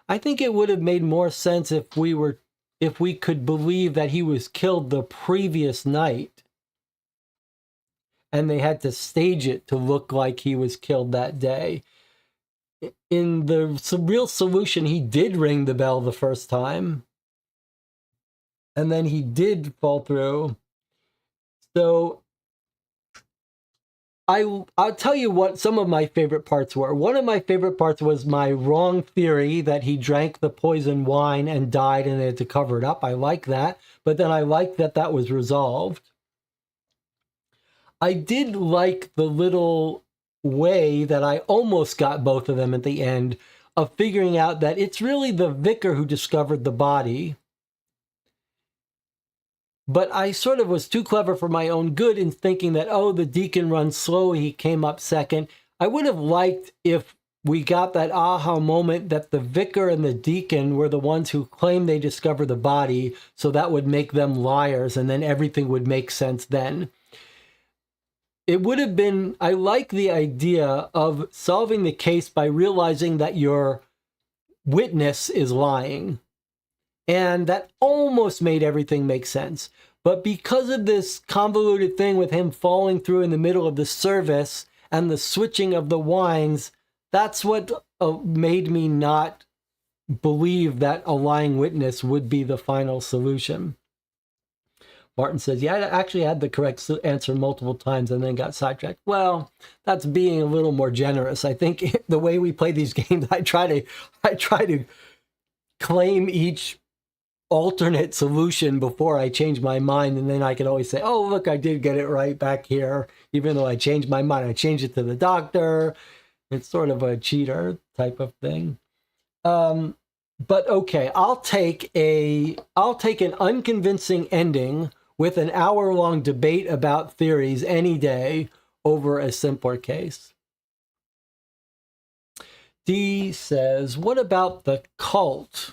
I think it would have made more sense if we could believe that he was killed the previous night and they had to stage it to look like he was killed that day. In the real solution, he did ring the bell the first time, and then he did fall through. So I'll tell you what some of my favorite parts were. One of my favorite parts was my wrong theory that he drank the poison wine and died and they had to cover it up. I like that, but then I like that that was resolved. I did like the little way that I almost got both of them at the end of figuring out that it's really the vicar who discovered the body. But I sort of was too clever for my own good in thinking that, oh, the deacon runs slow, he came up second. I would have liked if we got that aha moment that the vicar and the deacon were the ones who claimed they discovered the body, so that would make them liars, and then everything would make sense then. It would have been, I like the idea of solving the case by realizing that your witness is lying. And that almost made everything make sense. But because of this convoluted thing with him falling through in the middle of the service and the switching of the wines, that's what made me not believe that a lying witness would be the final solution. Martin says, yeah, I actually had the correct answer multiple times and then got sidetracked. Well, that's being a little more generous. I think the way we play these games, I try to claim each alternate solution before I change my mind, and then I can always say, oh, look, I did get it right back here, even though I changed my mind. I changed it to the doctor. It's sort of a cheater type of thing. But okay, I'll take an unconvincing ending with an hour-long debate about theories any day over a simpler case. D says, what about the cult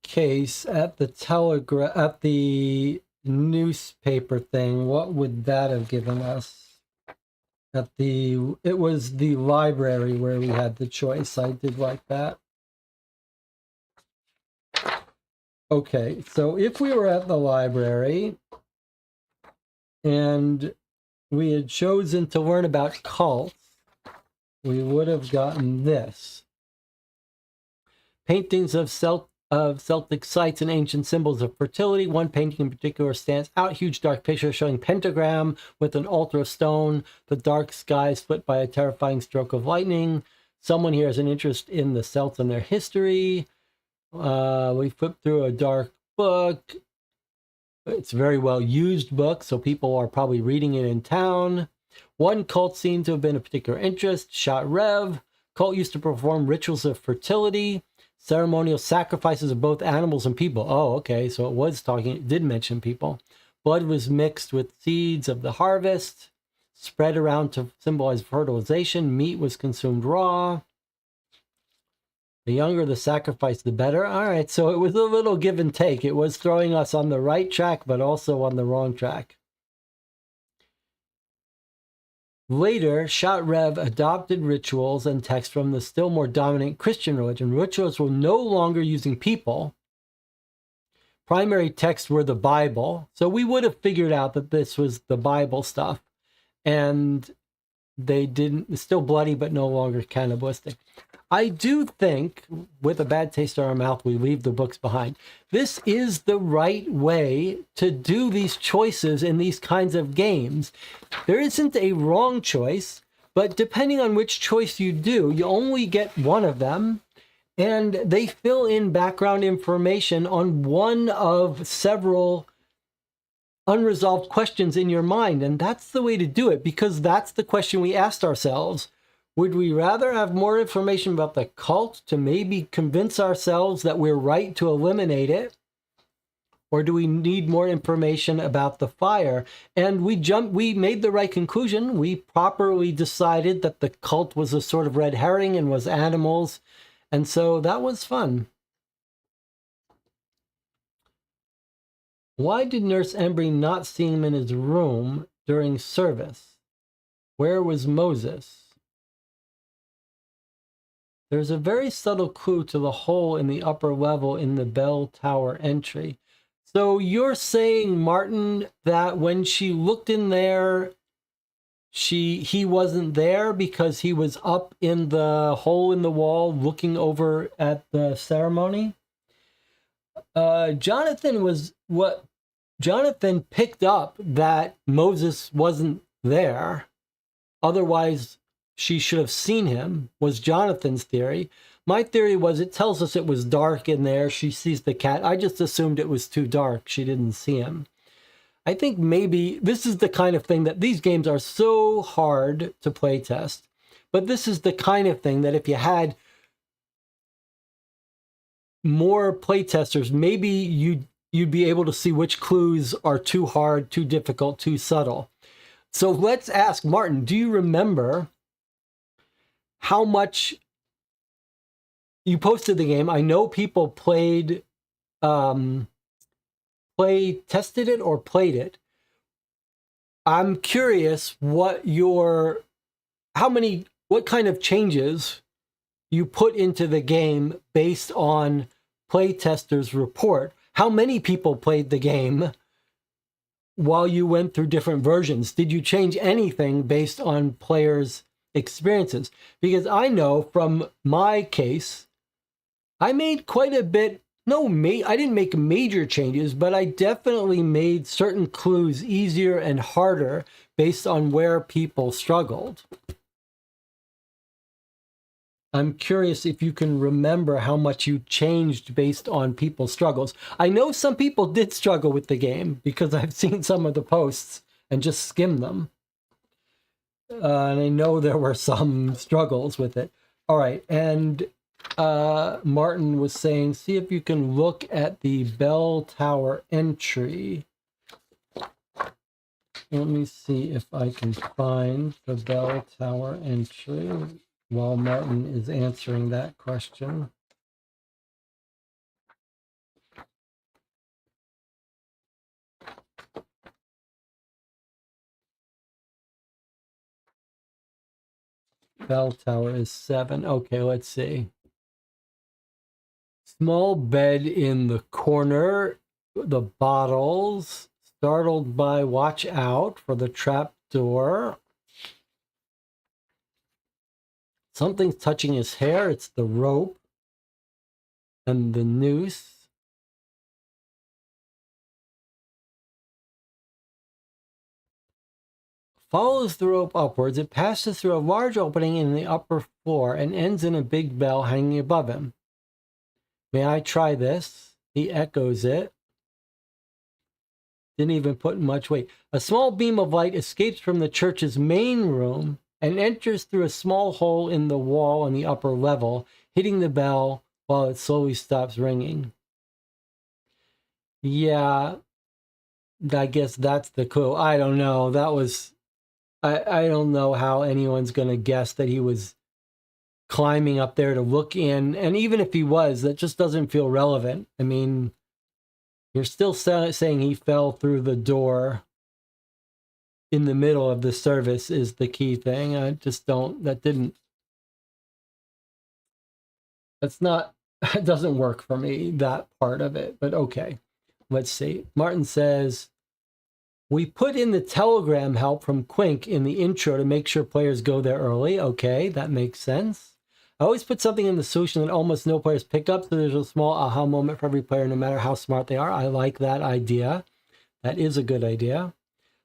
case at the newspaper thing? What would that have given us? It was the library where we had the choice. I did like that. Okay, so if we were at the library and we had chosen to learn about cults, we would have gotten this. Paintings of Celtic sites and ancient symbols of fertility. One painting in particular stands out. Huge dark picture showing pentagram with an altar of stone. The dark sky split by a terrifying stroke of lightning. Someone here has an interest in the Celts and their history. We flipped through a dark book. It's a very well used book, so people are probably reading it in town. One cult seemed to have been of particular interest. Shot Rev. Cult used to perform rituals of fertility. Ceremonial sacrifices of both animals and people. Oh, okay, so it did mention people. Blood was mixed with seeds of the harvest, spread around to symbolize fertilization. Meat was consumed raw. The younger the sacrifice, the better. All right, so it was a little give and take. It was throwing us on the right track, but also on the wrong track. Later, Shot Rev adopted rituals and texts from the still more dominant Christian religion. Rituals were no longer using people. Primary texts were the Bible. So we would have figured out that this was the Bible stuff. And they didn't, still bloody, but no longer cannibalistic. I do think, with a bad taste in our mouth, we leave the books behind. This is the right way to do these choices in these kinds of games. There isn't a wrong choice, but depending on which choice you do, you only get one of them, and they fill in background information on one of several unresolved questions in your mind, and that's the way to do it, because that's the question we asked ourselves. Would we rather have more information about the cult to maybe convince ourselves that we're right to eliminate it? Or do we need more information about the fire? And we made the right conclusion. We properly decided that the cult was a sort of red herring and was animals. And so that was fun. Why did Nurse Embry not see him in his room during service? Where was Moses? There's a very subtle clue to the hole in the upper level in the bell tower entry. So you're saying, Martin, that when she looked in there, he wasn't there because he was up in the hole in the wall looking over at the ceremony? Jonathan picked up that Moses wasn't there. Otherwise, she should have seen him, was Jonathan's theory. My theory was it tells us it was dark in there. She sees the cat. I just assumed it was too dark. She didn't see him. I think maybe this is the kind of thing that these games are so hard to play test. But this is the kind of thing that if you had more play testers, maybe you'd be able to see which clues are too hard, too difficult, too subtle. So let's ask Martin, do you remember how much you posted the game? I know people tested it or played it. I'm curious what kind of changes you put into the game based on playtesters' report. How many people played the game while you went through different versions? Did you change anything based on players' experiences? Because I know from my case, I made quite a bit. I didn't make major changes, but I definitely made certain clues easier and harder based on where people struggled. I'm curious if you can remember how much you changed based on people's struggles. I know some people did struggle with the game because I've seen some of the posts and just skimmed them. And I know there were some struggles with it. All right, and Martin was saying, see if you can look at the bell tower entry. Let me see if I can find the bell tower entry while Martin is answering that question. Bell tower is 7. Okay, let's see. Small bed in the corner. The bottles. Startled by watch out for the trap door. Something's touching his hair. It's the rope and the noose. Follows the rope upwards. It passes through a large opening in the upper floor and ends in a big bell hanging above him. May I try this? He echoes it. Didn't even put much weight. A small beam of light escapes from the church's main room and enters through a small hole in the wall on the upper level, hitting the bell while it slowly stops ringing. Yeah, I guess that's the clue. I don't know. I don't know how anyone's going to guess that he was climbing up there to look in. And even if he was, that just doesn't feel relevant. I mean, you're still saying he fell through the door in the middle of the service is the key thing. It doesn't work for me, that part of it. But okay, let's see. Martin says, we put in the telegram help from Quink in the intro to make sure players go there early. Okay, that makes sense. I always put something in the solution that almost no players pick up, so there's a small aha moment for every player, no matter how smart they are. I like that idea. That is a good idea.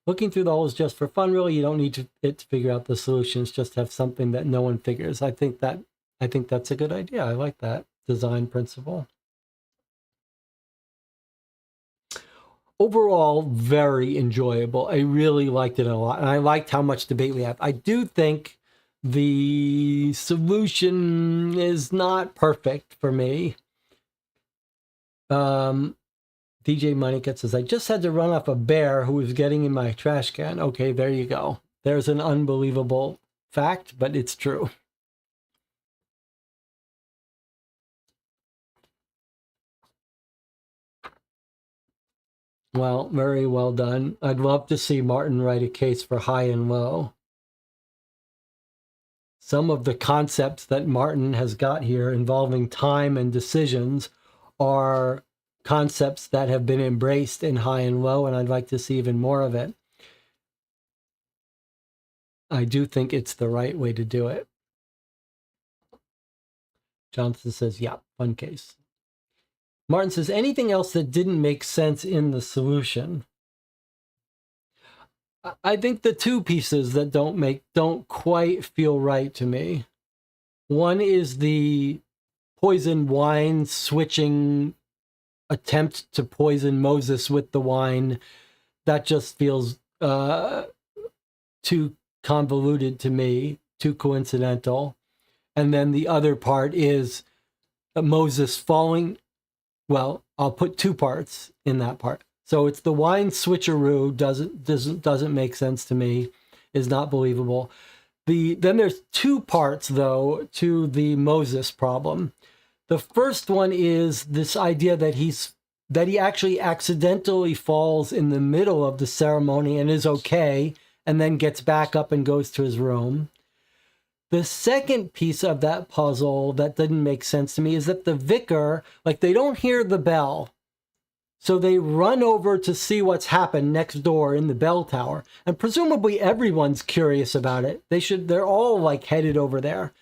Looking through the holes just for fun, really. You don't need it to figure out the solutions, just have something that no one figures. I think that's a good idea. I like that design principle. Overall, very enjoyable. I really liked it a lot, and I liked how much debate we have. I do think the solution is not perfect for me. DJ Monica says, I just had to run off a bear who was getting in my trash can. Okay, there you go. There's an unbelievable fact, but it's true. Well, very well done. I'd love to see Martin write a case for high and low. Some of the concepts that Martin has got here involving time and decisions are concepts that have been embraced in High and Low, and I'd like to see even more of it. I do think it's the right way to do it. Johnson says, yeah, fun case. Martin says, anything else that didn't make sense in the solution? I think the two pieces that don't quite feel right to me. One is the poison wine switching attempt to poison Moses with the wine. That just feels too convoluted to me, too coincidental. And then the other part is Moses falling. Well, I'll put two parts in that part. So it's the wine switcheroo doesn't make sense to me, is not believable. Then there's two parts though to the Moses problem. The first one is this idea that he actually accidentally falls in the middle of the ceremony and is okay, and then gets back up and goes to his room. The second piece of that puzzle that didn't make sense to me is that the vicar, like, they don't hear the bell. So they run over to see what's happened next door in the bell tower. And presumably everyone's curious about it. They're all like headed over there.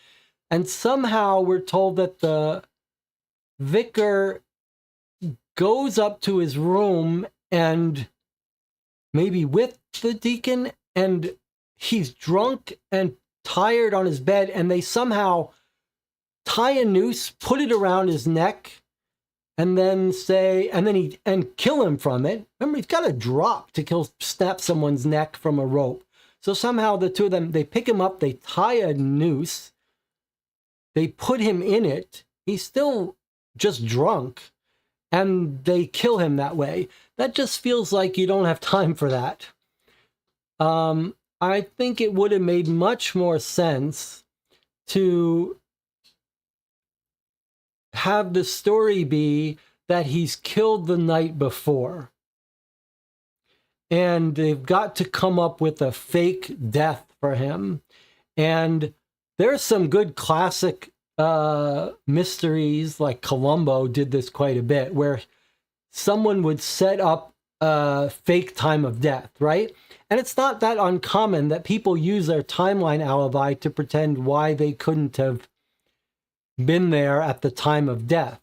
And somehow we're told that the vicar goes up to his room and maybe with the deacon, and he's drunk and tired on his bed, and they somehow tie a noose, put it around his neck, and then kill him from it. Remember, he's got a drop to snap someone's neck from a rope. So somehow the two of them, they pick him up, they tie a noose, they put him in it. He's still just drunk, and they kill him that way. That just feels like you don't have time for that. I think it would have made much more sense to have the story be that he's killed the night before. And they've got to come up with a fake death for him. And there's some good classic mysteries, like Columbo did this quite a bit, where someone would set up a fake time of death, right? And it's not that uncommon that people use their timeline alibi to pretend why they couldn't have been there at the time of death.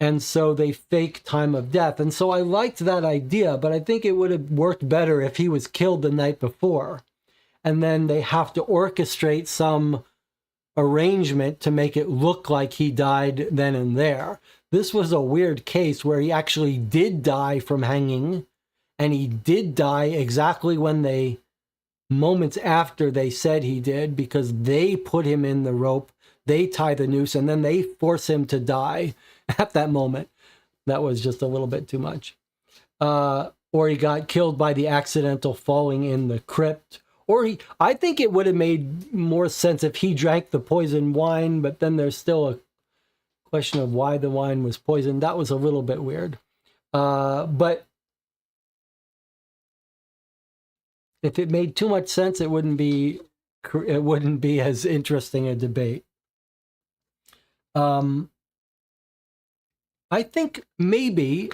And so they fake time of death. And so I liked that idea, but I think it would have worked better if he was killed the night before. And then they have to orchestrate some arrangement to make it look like he died then and there. This was a weird case where he actually did die from hanging, and he did die exactly when moments after they said he did, because they put him in the rope, they tie the noose, and then they force him to die at that moment. That was just a little bit too much. Or he got killed by the accidental falling in the crypt. I think it would have made more sense if he drank the poisoned wine, but then there's still a question of why the wine was poisoned. That was a little bit weird. But if it made too much sense, it wouldn't be as interesting a debate. I think maybe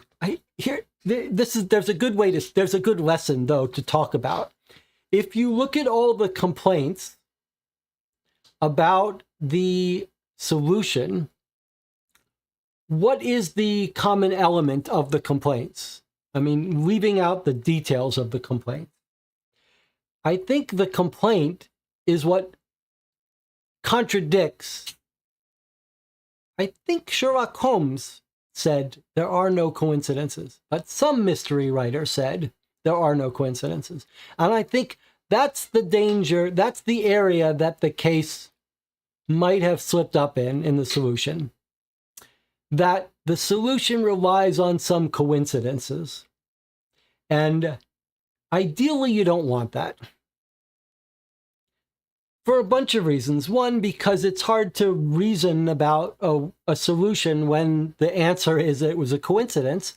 there's a good lesson though to talk about. If you look at all the complaints about the solution, what is the common element of the complaints? I mean, leaving out the details of the complaint. I think the complaint is what contradicts. I think Sherlock Holmes said there are no coincidences, but some mystery writer said there are no coincidences. And I think that's the danger, that's the area that the case might have slipped up in the solution. That the solution relies on some coincidences. And ideally, you don't want that. For a bunch of reasons. One, because it's hard to reason about a solution when the answer is it was a coincidence.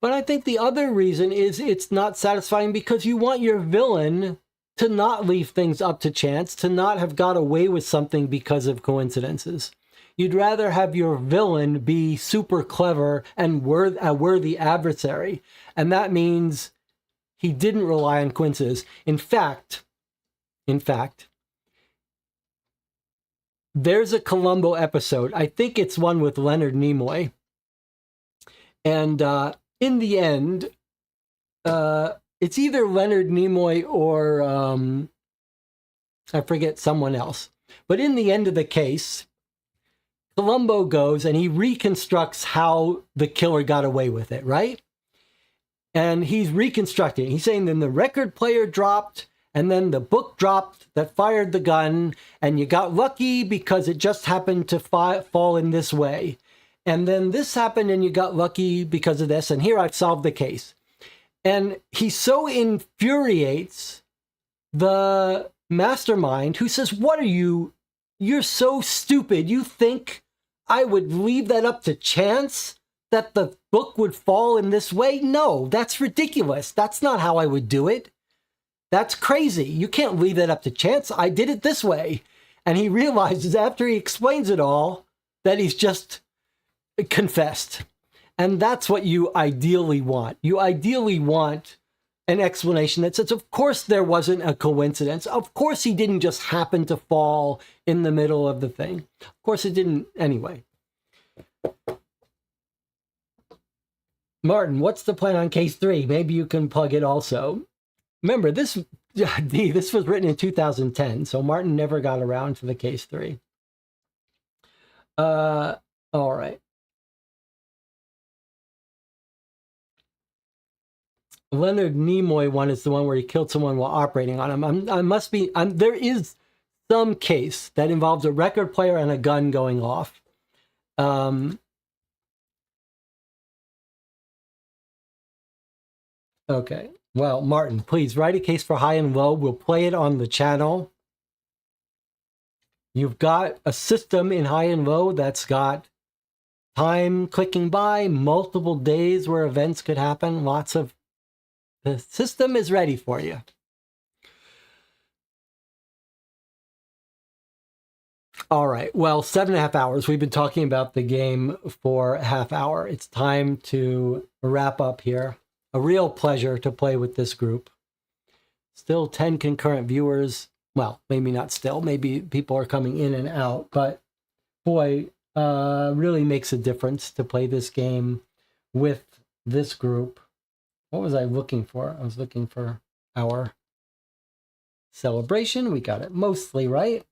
But I think the other reason is it's not satisfying because you want your villain to not leave things up to chance, to not have got away with something because of coincidences. You'd rather have your villain be super clever and a worthy adversary. And that means he didn't rely on coincidences. In fact, there's a Columbo episode. I think it's one with Leonard Nimoy. And in the end, it's either Leonard Nimoy or I forget, someone else. But in the end of the case, Columbo goes and he reconstructs how the killer got away with it, right? And he's reconstructing. He's saying then the record player dropped, and then the book dropped that fired the gun, and you got lucky because it just happened to fall in this way. And then this happened and you got lucky because of this, and here I've solved the case. And he so infuriates the mastermind, who says, what are you? You're so stupid. You think I would leave that up to chance that the book would fall in this way? No, that's ridiculous. That's not how I would do it. That's crazy. You can't leave that up to chance. I did it this way. And he realizes after he explains it all that he's just confessed. And that's what you ideally want. You ideally want an explanation that says, of course there wasn't a coincidence. Of course he didn't just happen to fall in the middle of the thing. Of course it didn't anyway. Martin, what's the plan on case 3? Maybe you can plug it also. Remember, this was written in 2010, so Martin never got around to the case 3. All right. Leonard Nimoy one is the one where he killed someone while operating on him. There is some case that involves a record player and a gun going off. Okay. Well, Martin, please write a case for high and low. We'll play it on the channel. You've got a system in high and low that's got time clicking by, multiple days where events could happen, the system is ready for you. All right. Well, 7.5 hours. We've been talking about the game for a half hour. It's time to wrap up here. A real pleasure to play with this group. Still 10 concurrent viewers. Well, maybe not still. Maybe people are coming in and out. But boy, really makes a difference to play this game with this group. What was I looking for? I was looking for our celebration. We got it mostly right.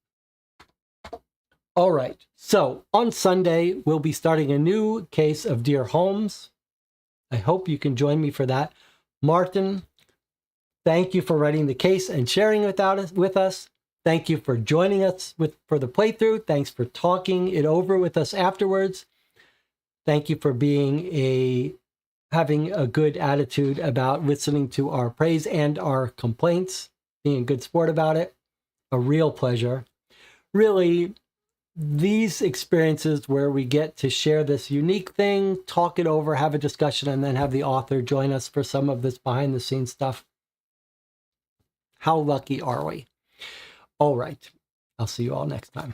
All right. So on Sunday, we'll be starting a new case of Dear Holmes. I hope you can join me for that. Martin, thank you for writing the case and sharing it with us. Thank you for joining us for the playthrough. Thanks for talking it over with us afterwards. Thank you for having a good attitude about listening to our praise and our complaints, being a good sport about it. A real pleasure. Really, these experiences where we get to share this unique thing, talk it over, have a discussion, and then have the author join us for some of this behind the scenes stuff. How lucky are we? All right. I'll see you all next time.